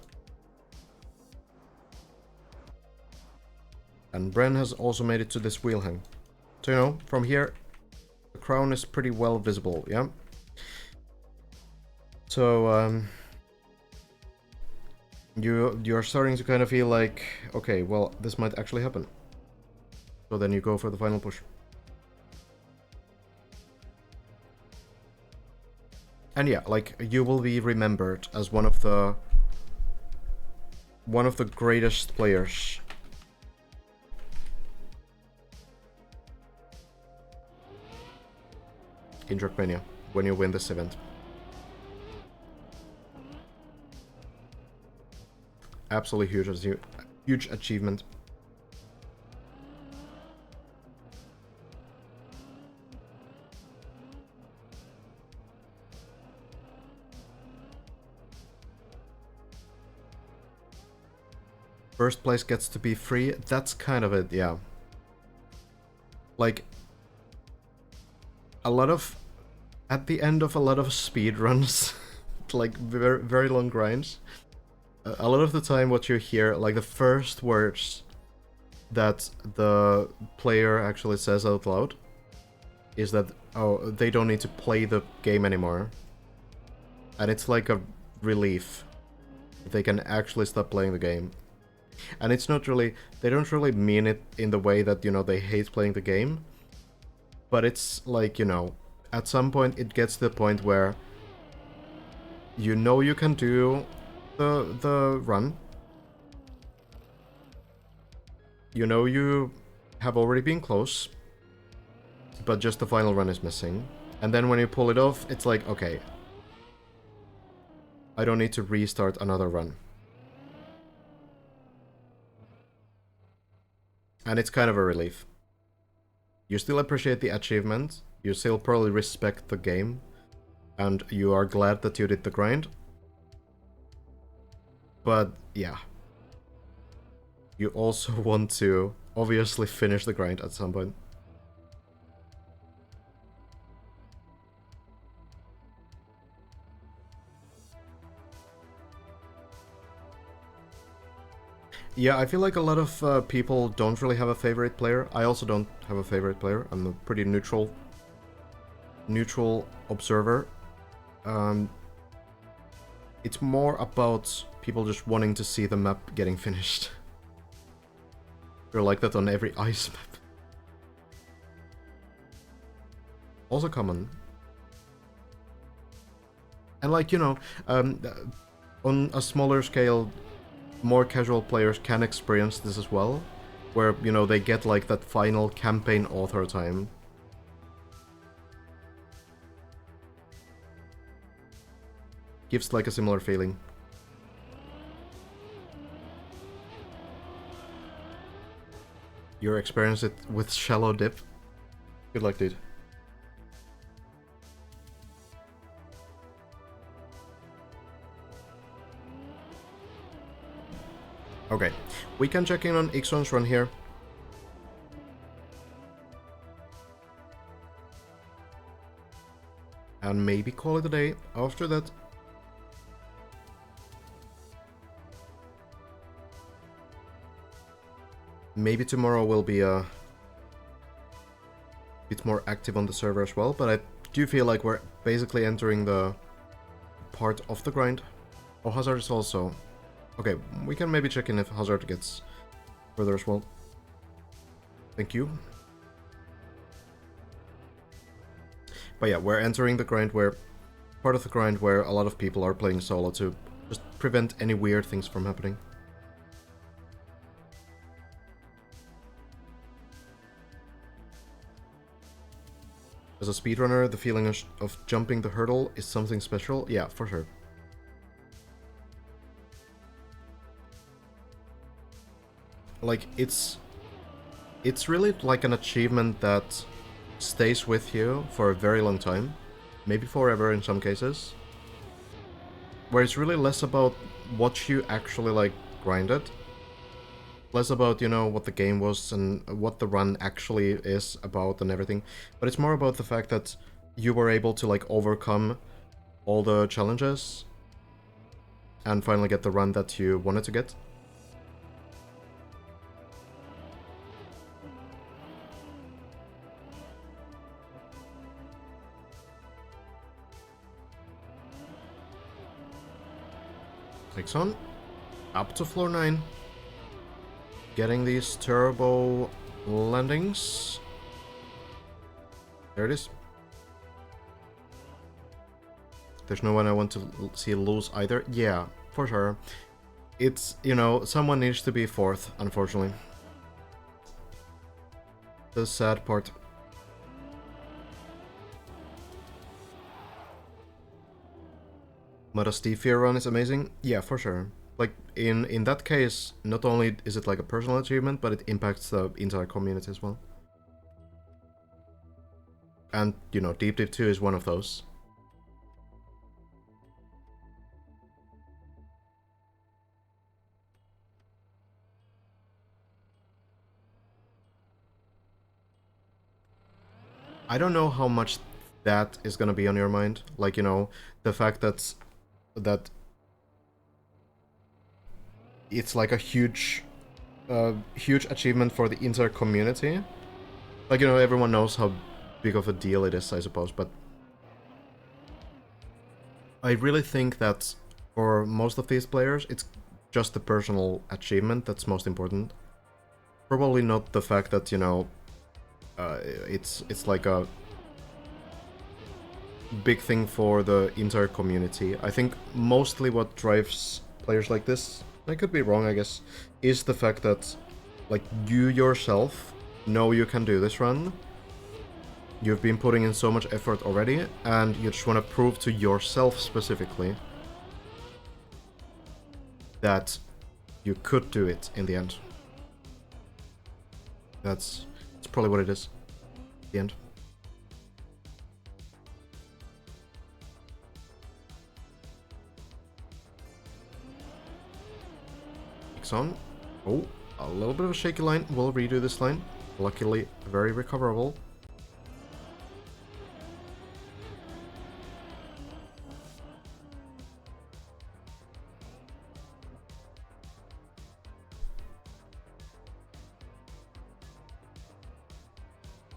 Speaker 1: And Bren has also made it to this wheel hang. So, you know, from here, the crown is pretty well visible, yeah? So, you're starting to kind of feel like, okay, well, this might actually happen. So then you go for the final push. And yeah, like, you will be remembered as one of the greatest players in Trackmania when you win this event. Absolutely huge achievement. First place gets to be free. That's kind of it, yeah. Like, at the end of a lot of speed runs, like very, very long grinds, a lot of the time what you hear, like the first words that the player actually says out loud is that, oh, they don't need to play the game anymore. And it's like a relief. They can actually stop playing the game. And it's not really, they don't really mean it in the way that, you know, they hate playing the game. But it's like, you know, at some point it gets to the point where you know you can do the run. You know you have already been close, but just the final run is missing. And then when you pull it off, it's like, okay, I don't need to restart another run. And it's kind of a relief. You still appreciate the achievement, you still probably respect the game, and you are glad that you did the grind. But yeah. You also want to obviously finish the grind at some point. Yeah, I feel like a lot of people don't really have a favorite player. I also don't have a favorite player. I'm a pretty neutral observer. It's more about people just wanting to see the map getting finished. You're like that on every ice map. Also common. And like, you know, on a smaller scale, more casual players can experience this as well, where, you know, they get like that final campaign author time. Gives like a similar feeling. You experience it with shallow dip. Good luck, dude. Okay, we can check in on Ixon's run here. And maybe call it a day after that. Maybe tomorrow will be a bit more active on the server as well, but I do feel like we're basically entering the part of the grind. Oh, Hazard is also... Okay, we can maybe check in if Hazard gets further as well. Thank you. But yeah, we're entering the grind where... Part of the grind where a lot of people are playing solo to just prevent any weird things from happening. As a speedrunner, the feeling of jumping the hurdle is something special. Yeah, for sure. Like, it's really like an achievement that stays with you for a very long time. Maybe forever in some cases. Where it's really less about what you actually, like, grinded. Less about, you know, what the game was and what the run actually is about and everything. But it's more about the fact that you were able to, like, overcome all the challenges and finally get the run that you wanted to get. Clicks on. Up to floor 9. Getting these turbo landings. There it is. There's no one I want to see lose either. Yeah, for sure. It's, you know, someone needs to be 4th, unfortunately. The sad part. But a Steve Fear run is amazing. Yeah, for sure. Like, in that case, not only is it like a personal achievement, but it impacts the entire community as well. And, you know, Deep Deep 2 is one of those. I don't know how much that is gonna be on your mind. Like, you know, the fact that it's like a huge achievement for the entire community. Like, you know, everyone knows how big of a deal it is, I suppose, but I really think that for most of these players, it's just the personal achievement that's most important. Probably not the fact that, you know, it's like a big thing for the entire community. I think mostly what drives players like this, I could be wrong, I guess, is the fact that, like, you yourself know you can do this run. You've been putting in so much effort already, and you just want to prove to yourself specifically that you could do it in the end. That's probably what it is. The end. On. Oh, a little bit of a shaky line. We'll redo this line. Luckily, very recoverable.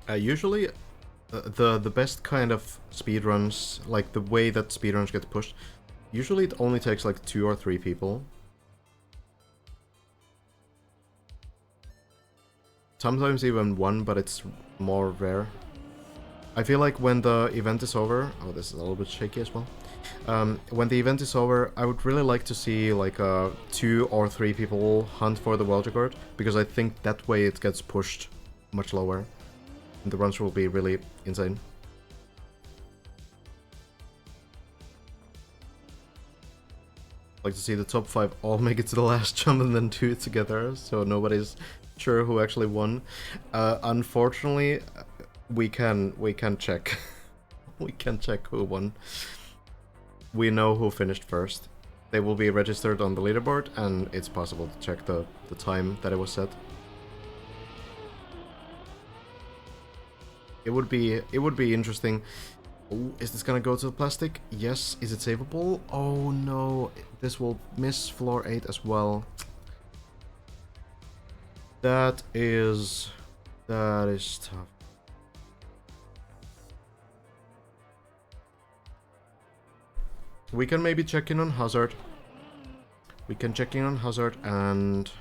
Speaker 1: Usually, the best kind of speedruns, like the way that speedruns get pushed, usually it only takes like 2 or 3 people. Sometimes even 1, but it's more rare. I feel like when the event is over... Oh, this is a little bit shaky as well. When the event is over, I would really like to see like 2 or 3 people hunt for the world record, because I think that way it gets pushed much lower. And the runs will be really insane. Like to see the top 5 all make it to the last jump and then do it together, so nobody's sure who actually won. Unfortunately, we can check. We can check who won. We know who finished first. They will be registered on the leaderboard, and it's possible to check the time that it was set. It would be interesting. Oh, is this gonna go to the plastic? Yes. Is it savable? Oh no, this will miss floor 8 as well. That is tough. We can maybe check in on Hazard. We can check in on Hazard and...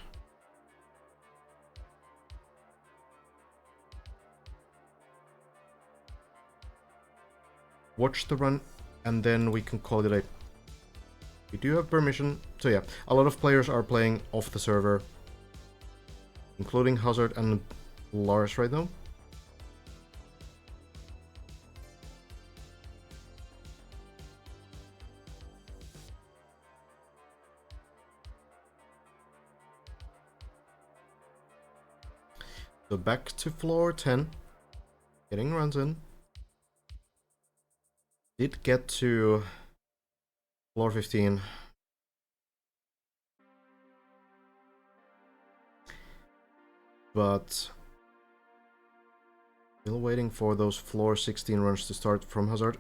Speaker 1: watch the run, and then we can call it a... We do have permission. So yeah, a lot of players are playing off the server, including Hazard and Lars right now. So back to floor 10. Getting runs in. Did get to floor 15. But still waiting for those floor 16 runs to start from Hazard.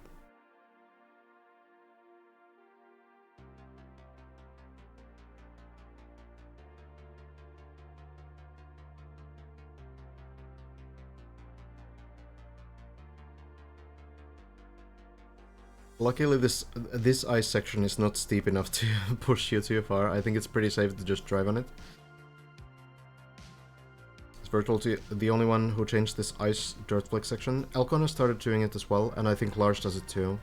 Speaker 1: Luckily this ice section is not steep enough to push you too far. I think it's pretty safe to just drive on it. It's virtually the only one who changed this ice dirt flick section. Elcon has started doing it as well, and I think Lars does it too.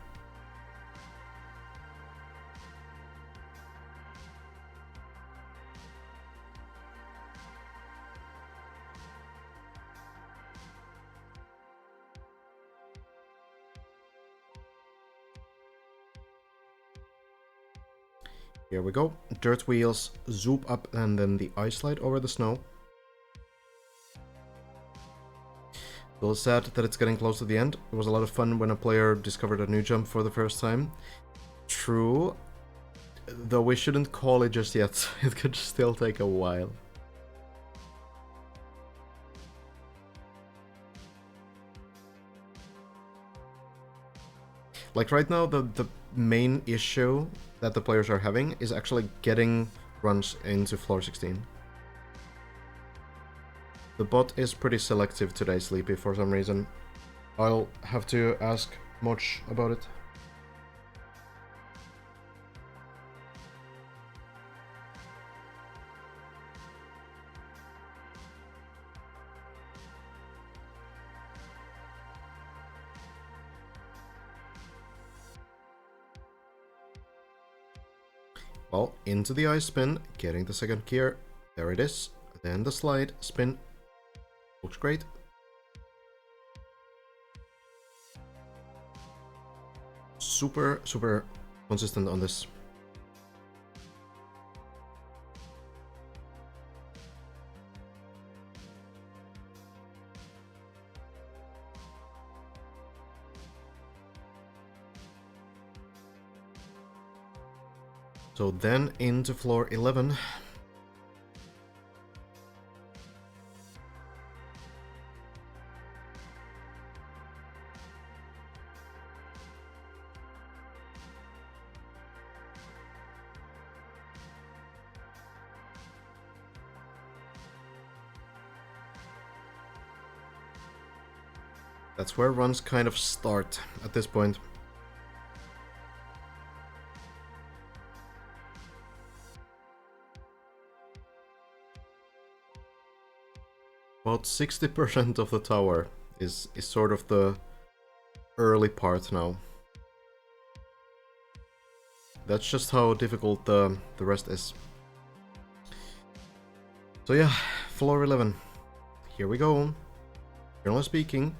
Speaker 1: Here we go. Dirt wheels, zoop up, and then the ice slide over the snow. A little sad that it's getting close to the end. It was a lot of fun when a player discovered a new jump for the first time. True. Though we shouldn't call it just yet. It could still take a while. Like right now, the main issue that the players are having is actually getting runs into floor 16. The bot is pretty selective today, Sleepy, for some reason. I'll have to ask Moch about it. Well, into the ice spin, getting the second gear. There it is. Then the slide, spin. Looks great. Super, super consistent on this. So then into floor 11. That's where runs kind of start at this point. About 60% of the tower is sort of the early part now. That's just how difficult the rest is. So yeah, floor 11. Here we go. Generally speaking,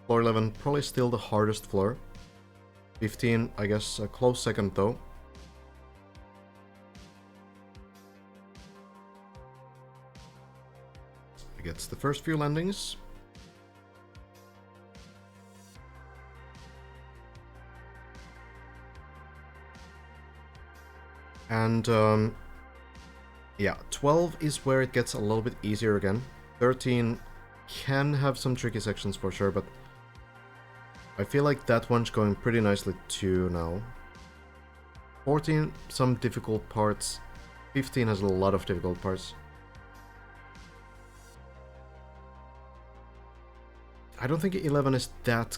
Speaker 1: floor 11 probably still the hardest floor. 15, I guess, a close second though. Gets the first few landings. And yeah, 12 is where it gets a little bit easier again. 13 can have some tricky sections for sure, but I feel like that one's going pretty nicely too now. 14, some difficult parts. 15 has a lot of difficult parts. I don't think 11 is that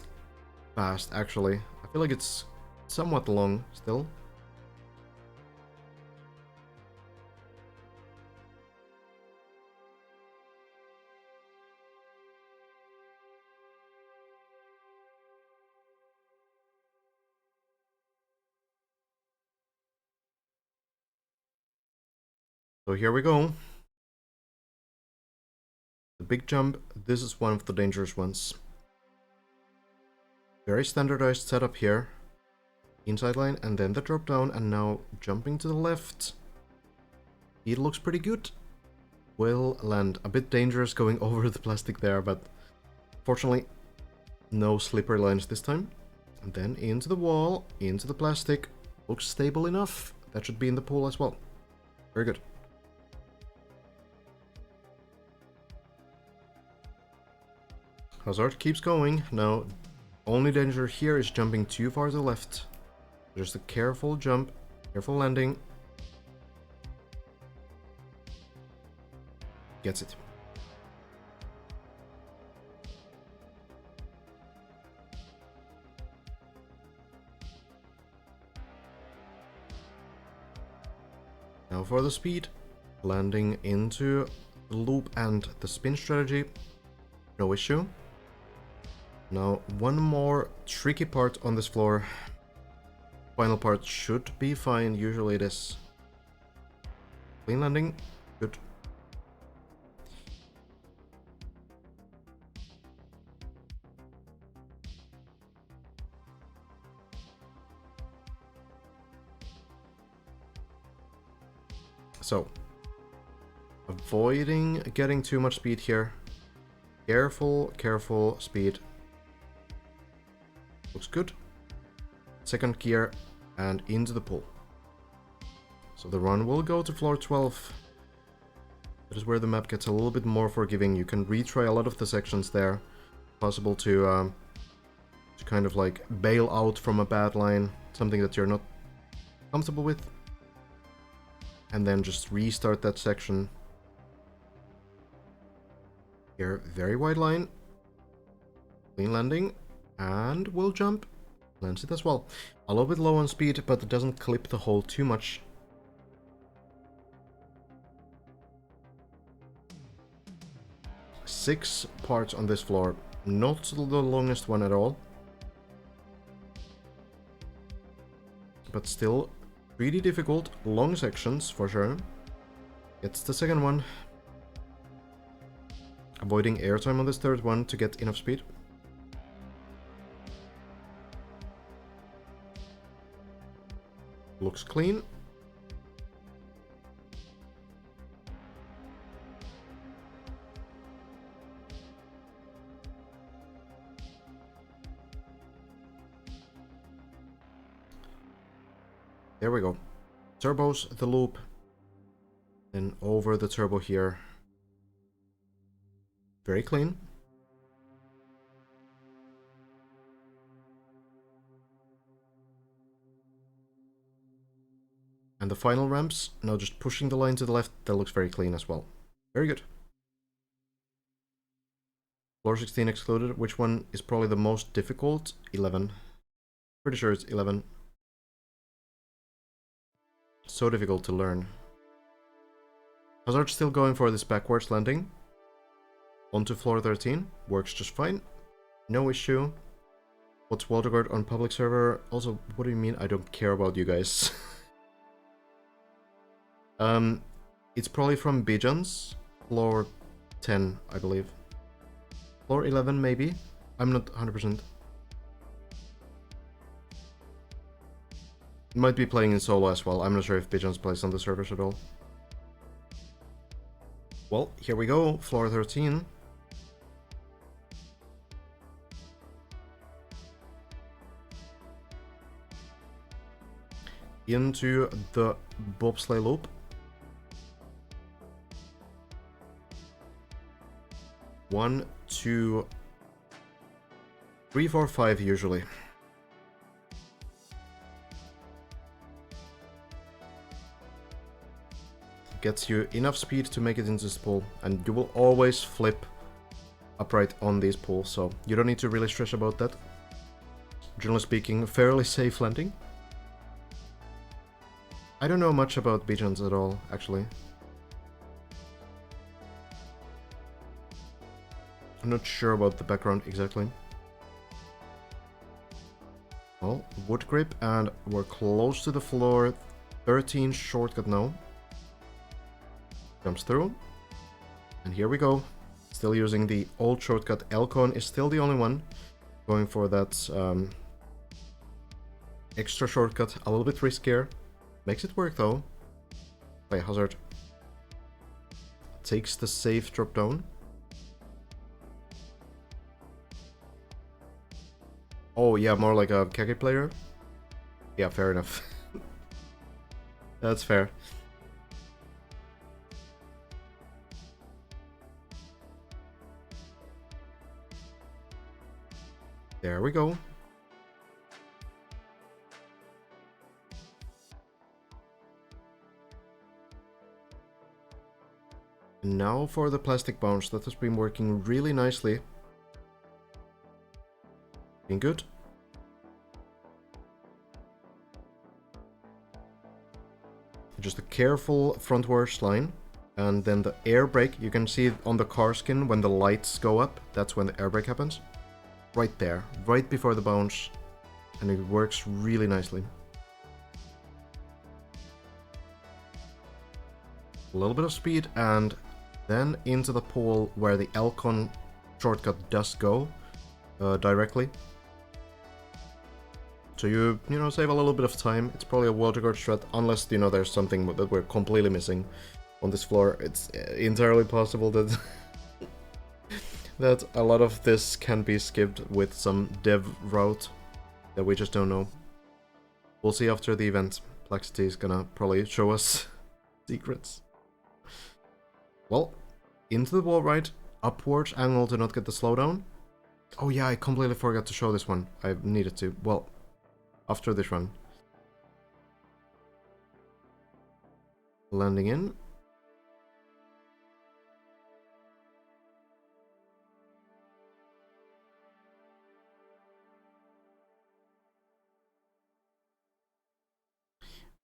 Speaker 1: fast, actually. I feel like it's somewhat long still. So here we go. The big jump, this is one of the dangerous ones. Very standardized setup here. Inside line and then the drop down, and now jumping to the left. It looks pretty good. will land. A bit dangerous going over the plastic there, but fortunately no slippery lines this time. And then into the wall, into the plastic. Looks stable enough. That should be in the pool as well. Very good. Hazard keeps going. Now, only danger here is jumping too far to the left. Just a careful jump, careful landing. Gets it. Now for the speed. Landing into the loop and the spin strategy. No issue. Now, one more tricky part on this floor. Final part should be fine, usually it is. Clean landing, good. So, avoiding getting too much speed here. Careful, careful speed. Looks good. Second gear and into the pool. So the run will go to floor 12. That is where the map gets a little bit more forgiving. You can retry a lot of the sections there. Possible to kind of like bail out from a bad line, something that you're not comfortable with. And then just restart that section. Here, very wide line. Clean landing. And we'll jump. Lands it as well. A little bit low on speed, but it doesn't clip the hole too much. Six parts on this floor. Not the longest one at all. But still pretty difficult. Long sections for sure. It's the second one. Avoiding airtime on this third one to get enough speed. Looks clean. There we go. Turbos, the loop. Then over the turbo here. Very clean. And the final ramps, now just pushing the line to the left, that looks very clean as well. Very good. Floor 16 excluded. Which one is probably the most difficult? 11. Pretty sure it's 11. So difficult to learn. Hazard still going for this backwards landing. Onto floor 13. Works just fine. No issue. What's Walterguard on public server? Also, what do you mean I don't care about you guys? It's probably from Bijan's, floor 10, I believe. Floor 11, maybe? I'm not 100%. Might be playing in solo as well. I'm not sure if Bijan's plays on the servers at all. Well, here we go, floor 13. Into the bobsleigh loop. 1, 2, 3, 4, 5 usually. Gets you enough speed to make it into this pool, and you will always flip upright on these pools, so you don't need to really stress about that. Generally speaking, fairly safe landing. I don't know much about Bijan's at all, actually. I'm not sure about the background exactly. Well, wood grip, and we're close to the floor. 13 shortcut now. Jumps through. And here we go. Still using the old shortcut. Elcon is still the only one going for that extra shortcut. A little bit riskier. Makes it work though. Play Hazard. takes the safe drop down. Oh yeah, more like a Kage player. Yeah, fair enough. That's fair. There we go. And now for the plastic bounce. That has been working really nicely. Been good. Just a careful frontwards line. And then the air brake, you can see on the car skin when the lights go up. That's when the air brake happens. Right there, right before the bounce. And it works really nicely. A little bit of speed and then into the pool where the Elcon shortcut does go directly. So you know, save a little bit of time. It's probably a water guard strat, unless, you know, there's something that we're completely missing on this floor. It's entirely possible that that a lot of this can be skipped with some dev route that we just don't know. We'll see after the event. Plexity is gonna probably show us secrets. Well, into the wall right, upwards angle to not get the slowdown. Oh yeah, I completely forgot to show this one. I needed to. Well, after this run. Landing in.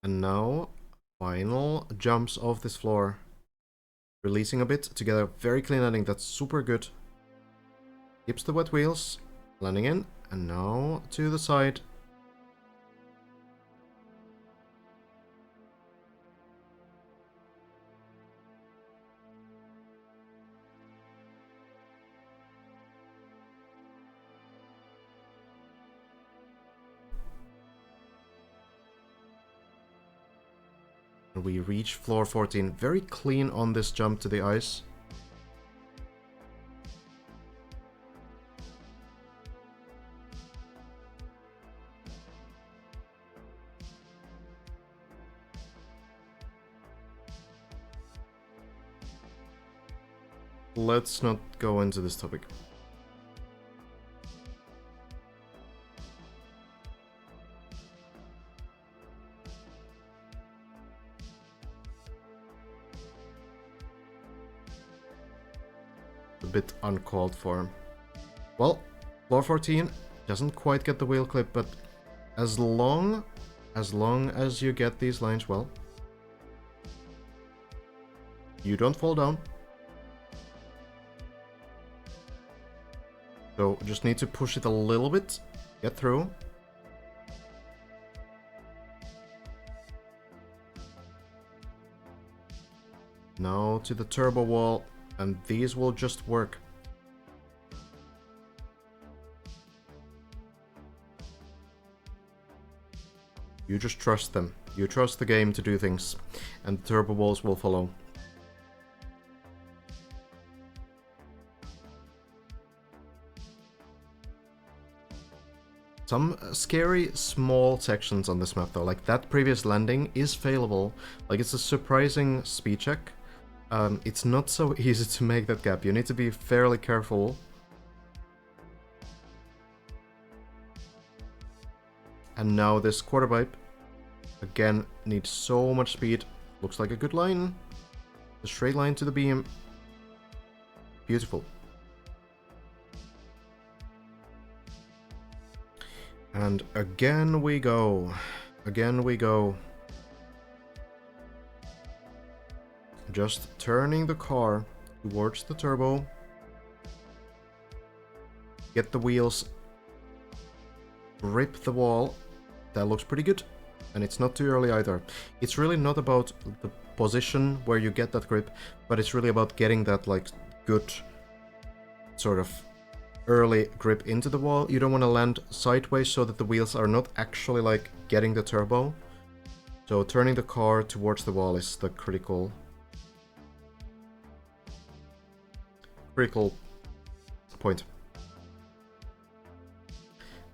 Speaker 1: And now, final jumps off this floor. Releasing a bit to get a very clean landing. That's super good. Keeps the wet wheels. Landing in. And now to the side. We reach floor 14. Very clean on this jump to the ice. Let's not go into this topic. Bit uncalled for. Well, floor 14 doesn't quite get the wheel clip, but as long as you get these lines well, you don't fall down. So just need to push it a little bit, get through. Now to the turbo wall. And these will just work. You just trust them. You trust the game to do things. And the turbo walls will follow. Some scary small sections on this map though. Like that previous landing is failable. Like it's a surprising speed check. It's not so easy to make that gap. You need to be fairly careful. And now this quarter pipe, again, needs so much speed. Looks like a good line. A straight line to the beam. Beautiful. And again we go. Again we go. Just turning the car towards the turbo. Get the wheels. Grip the wall. That looks pretty good. And it's not too early either. It's really not about the position where you get that grip, but it's really about getting that like good sort of early grip into the wall. You don't want to land sideways so that the wheels are not actually like getting the turbo. So turning the car towards the wall is the critical Pretty cool point.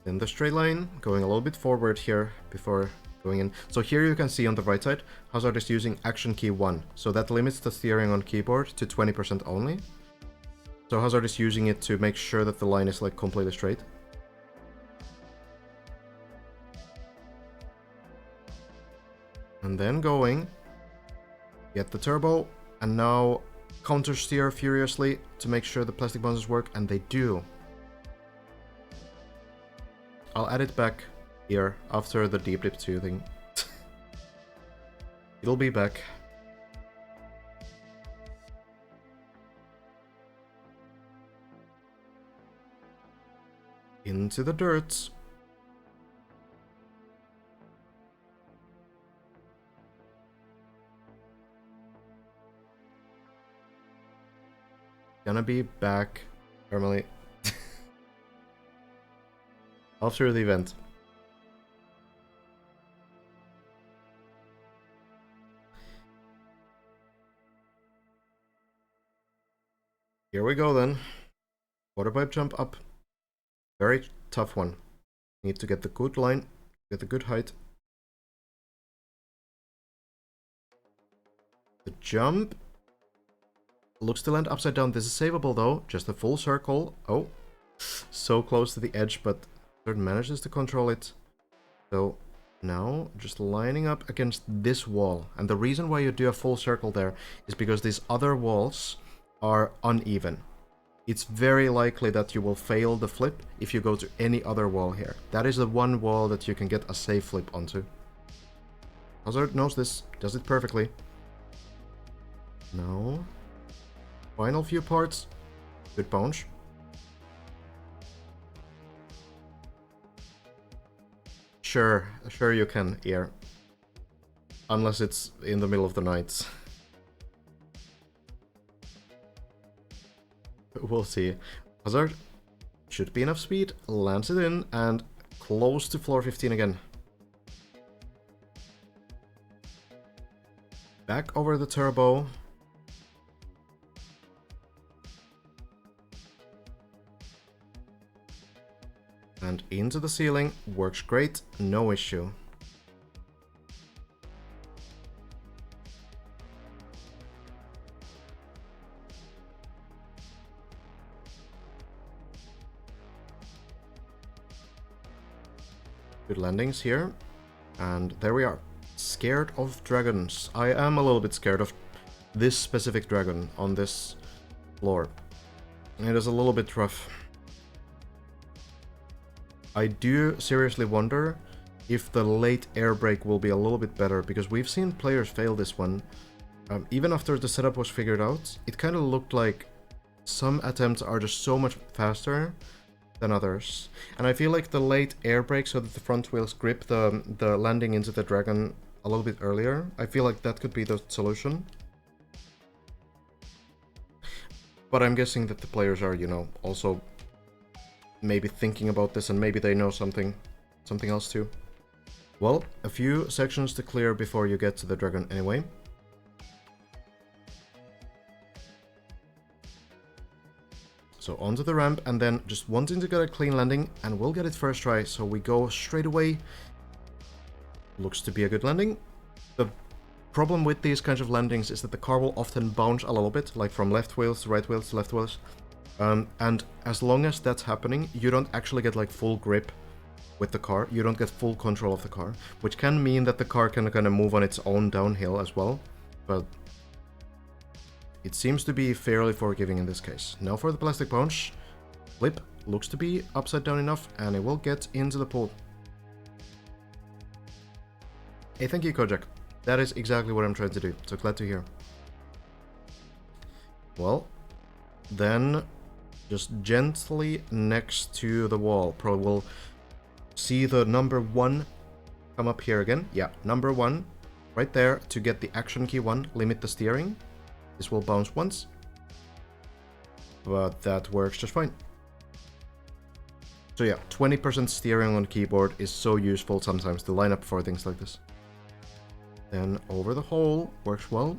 Speaker 1: Then the straight line, going a little bit forward here before going in. So here you can see on the right side, Hazard is using action key 1. So that limits the steering on keyboard to 20% only. So Hazard is using it to make sure that the line is like completely straight. And then going, get the turbo, and now counter steer furiously to make sure the plastic bounces work, and they do. I'll add it back here after the deep dip 2 thing. It'll be back. Into the dirt. Gonna be back normally after the event. Here we go then. Water pipe jump up. Very tough one. Need to get the good line, get the good height. The jump looks to land upside down. This is savable though, just a full circle. Oh, so close to the edge, but Third manages to control it. So now just lining up against this wall. And the reason why you do a full circle there is because these other walls are uneven. It's very likely that you will fail the flip if you go to any other wall here. That is the one wall that you can get a safe flip onto. Hazard knows this, does it perfectly. Now, final few parts. Good bounce. Sure you can here. Unless it's in the middle of the night. We'll see. Hazard should be enough speed, lands it in, and close to floor 15 again. Back over the turbo. And into the ceiling. Works great, no issue. Good landings here. And there we are. Scared of dragons. I am a little bit scared of this specific dragon on this floor. It is a little bit rough. I do seriously wonder if the late air brake will be a little bit better, because we've seen players fail this one. Even after the setup was figured out, it kind of looked like some attempts are just so much faster than others. And I feel like the late air brake so that the front wheels grip the landing into the dragon a little bit earlier, I feel like that could be the solution. But I'm guessing that the players are, you know, also maybe thinking about this, and maybe they know something else too. Well, a few sections to clear before you get to the dragon anyway. So onto the ramp, and then just wanting to get a clean landing, and we'll get it first try. So we go straight away. Looks to be a good landing. The problem with these kinds of landings is that the car will often bounce a little bit, like from left wheels to right wheels to left wheels. And as long as that's happening, you don't actually get like full grip with the car. You don't get full control of the car, which can mean that the car can kind of move on its own downhill as well. But it seems to be fairly forgiving in this case. Now for the plastic punch. Flip looks to be upside down enough, and it will get into the pool. Hey, thank you, Kojak. That is exactly what I'm trying to do, so glad to hear. Well, then just gently next to the wall. Probably will see the number 1 come up here again. Yeah, number 1 right there to get the action key 1, limit the steering. This will bounce once, but that works just fine. So yeah, 20% steering on keyboard is so useful sometimes to line up for things like this. Then over the hole works well.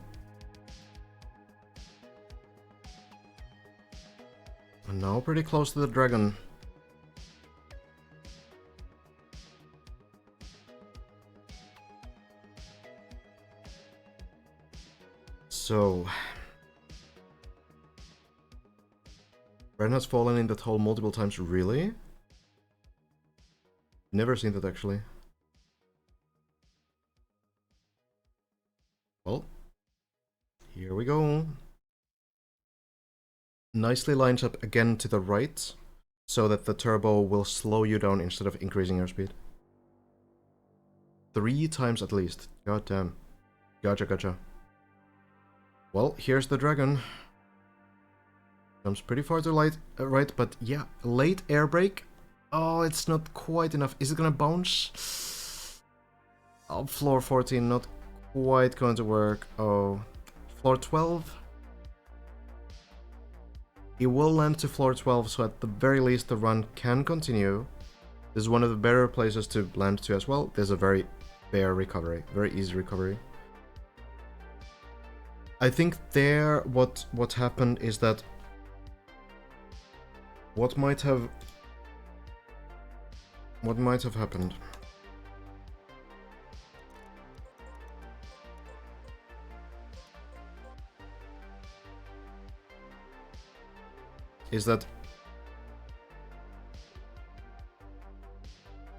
Speaker 1: Now pretty close to the dragon. So... Ren has fallen in that hole multiple times, really? Never seen that actually. Well, here we go. Nicely lines up again to the right, so that the turbo will slow you down instead of increasing your speed. 3 times at least. God damn. Gotcha. Well, here's the dragon. Comes pretty far to right, but yeah, late air brake. Oh, it's not quite enough. Is it gonna bounce? Oh, floor 14, not quite going to work. Oh, floor 12. It will land to floor 12, so at the very least the run can continue. This is one of the better places to land to as well. There's a very fair recovery, very easy recovery. I think there, what happened is that what might have happened is that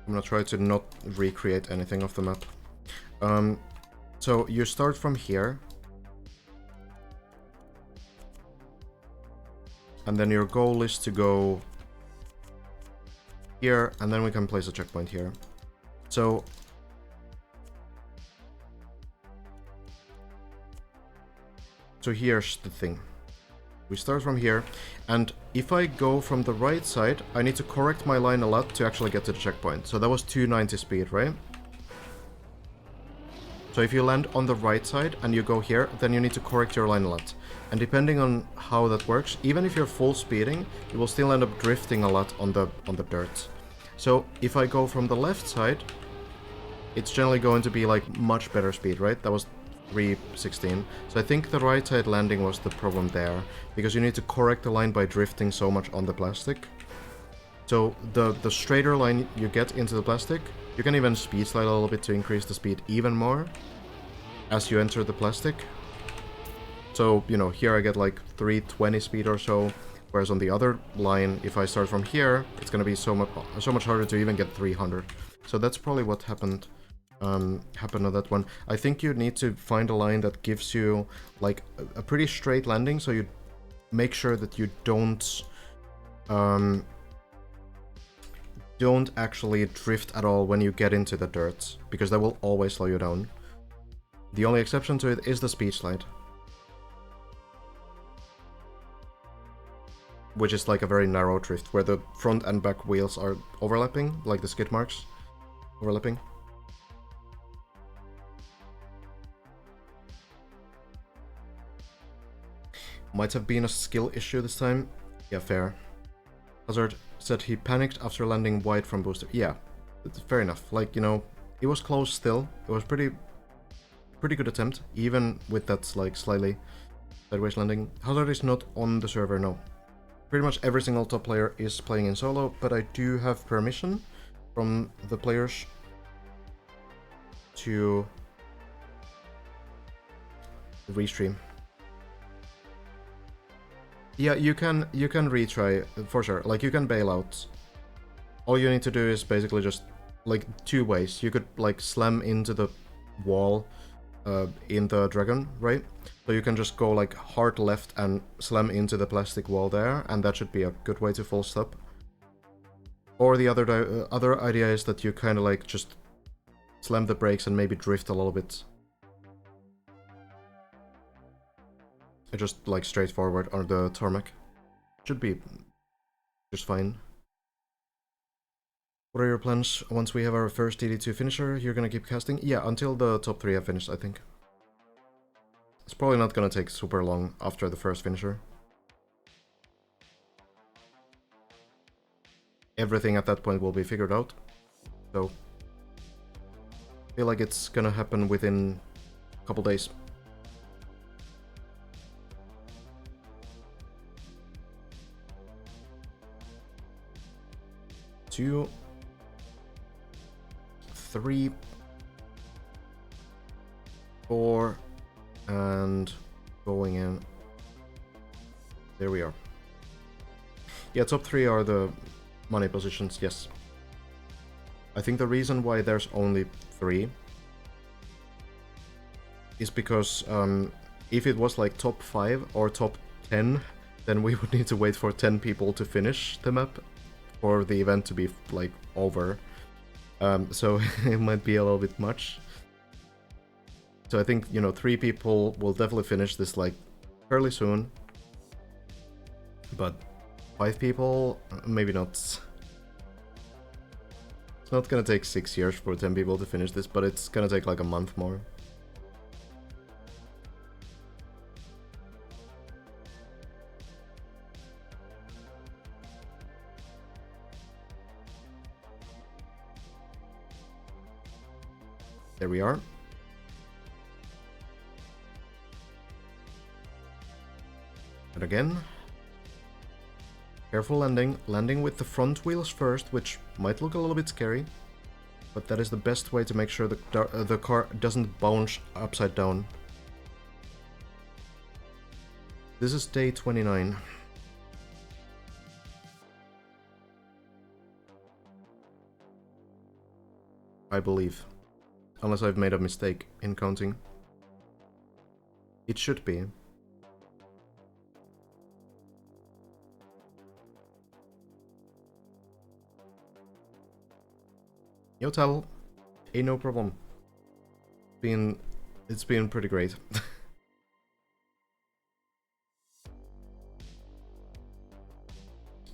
Speaker 1: I'm gonna try to not recreate anything of the map. So you start from here, and then your goal is to go here, and then we can place a checkpoint here. So here's the thing. We start from here, and if I go from the right side, I need to correct my line a lot to actually get to the checkpoint. So that was 290 speed, right? So if you land on the right side and you go here, then you need to correct your line a lot. And depending on how that works, even if you're full speeding, you will still end up drifting a lot on the dirt. So if I go from the left side, it's generally going to be like much better speed, right? That was 316. So I think the right side landing was the problem there, because you need to correct the line by drifting so much on the plastic. So the straighter line you get into the plastic, you can even speed slide a little bit to increase the speed even more as you enter the plastic. So, you know, here I get like 320 speed or so, whereas on the other line, if I start from here, it's gonna be so much harder to even get 300. So that's probably what happened on that one. I think you need to find a line that gives you like a pretty straight landing, so you make sure that you don't actually drift at all when you get into the dirt, because that will always slow you down. The only exception to it is the speed slide, which is like a very narrow drift where the front and back wheels are overlapping, like the skid marks overlapping. Might have been a skill issue this time. Yeah, fair. Hazard said he panicked after landing wide from booster. Yeah, it's fair enough. Like, you know, it was close still. It was pretty good attempt, even with that like slightly sideways landing. Hazard is not on the server, no. Pretty much every single top player is playing in solo, but I do have permission from the players to restream. Yeah, you can retry for sure. Like, you can bail out. All you need to do is basically just like 2 ways. You could like slam into the wall in the dragon, right? So you can just go like hard left and slam into the plastic wall there, and that should be a good way to full stop. Or the other idea is that you kind of like just slam the brakes and maybe drift a little bit. Just like straight forward on the tarmac. Should be just fine. What are your plans once we have our first DD2 finisher? You're gonna keep casting? Yeah, until the top 3 have finished, I think. It's probably not gonna take super long after the first finisher. Everything at that point will be figured out. So, I feel like it's gonna happen within a couple days. 2, 3, 4, and going in. There we are. Yeah, top 3 are the money positions, yes. I think the reason why there's only 3 is because if it was like top 5 or top 10, then we would need to wait for 10 people to finish the map for the event to be like over. So it might be a little bit much. So I think, you know, 3 people will definitely finish this like fairly soon. But 5 people, maybe not. It's not gonna take 6 years for 10 people to finish this, but it's gonna take like a month more. There we are. And again. Careful landing. Landing with the front wheels first, which might look a little bit scary. But that is the best way to make sure the car doesn't bounce upside down. This is day 29. I believe. Unless I've made a mistake in counting. It should be. Yo, Tal. Hey, no problem. It's been pretty great.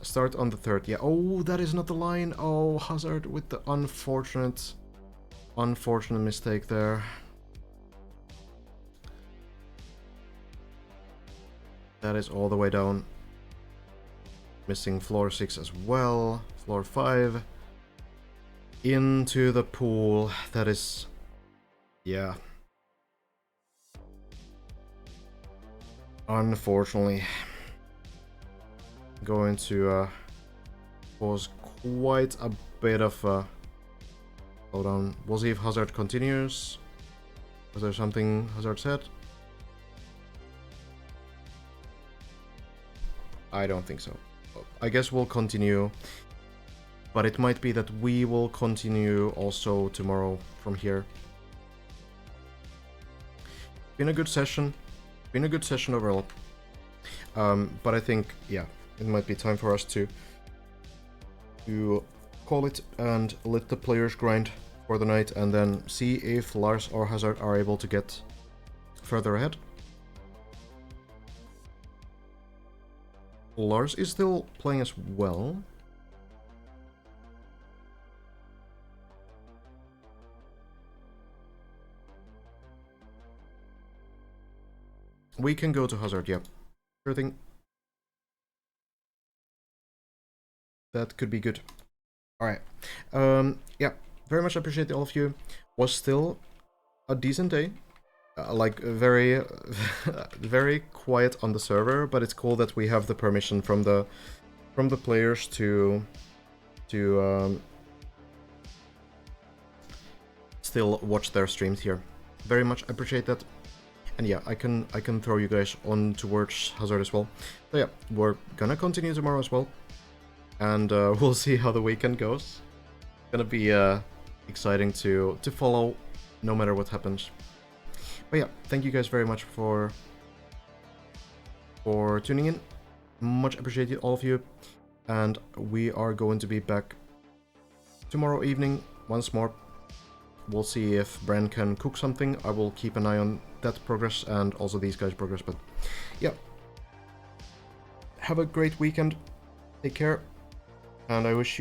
Speaker 1: Start on the 3rd. Yeah. Oh, that is not the line. Oh, Hazard with the unfortunate mistake there. That is all the way down. Missing floor 6 as well. Floor 5. Into the pool. That is... yeah. Unfortunately. Going to cause quite a bit of... hold on. We'll see if Hazard continues. Was there something Hazard said? I don't think so. I guess we'll continue. But it might be that we will continue also tomorrow from here. Been a good session. Been a good session overall. But I think, yeah, it might be time for us to call it and let the players grind for the night and then see if Lars or Hazard are able to get further ahead. Lars is still playing as well. We can go to Hazard, yeah. Sure thing. That could be good. Alright. Yeah, very much appreciate all of you. Was still a decent day. Like, very, very quiet on the server, but it's cool that we have the permission from the players to still watch their streams here. Very much appreciate that. And yeah, I can throw you guys on towards Hazard as well. So yeah, we're gonna continue tomorrow as well. And we'll see how the weekend goes. Gonna be exciting to follow no matter what happens. But yeah, thank you guys very much for tuning in. Much appreciated, all of you. And we are going to be back tomorrow evening once more. We'll see if Bran can cook something. I will keep an eye on that progress and also these guys' progress. But yeah, have a great weekend. Take care. And I wish you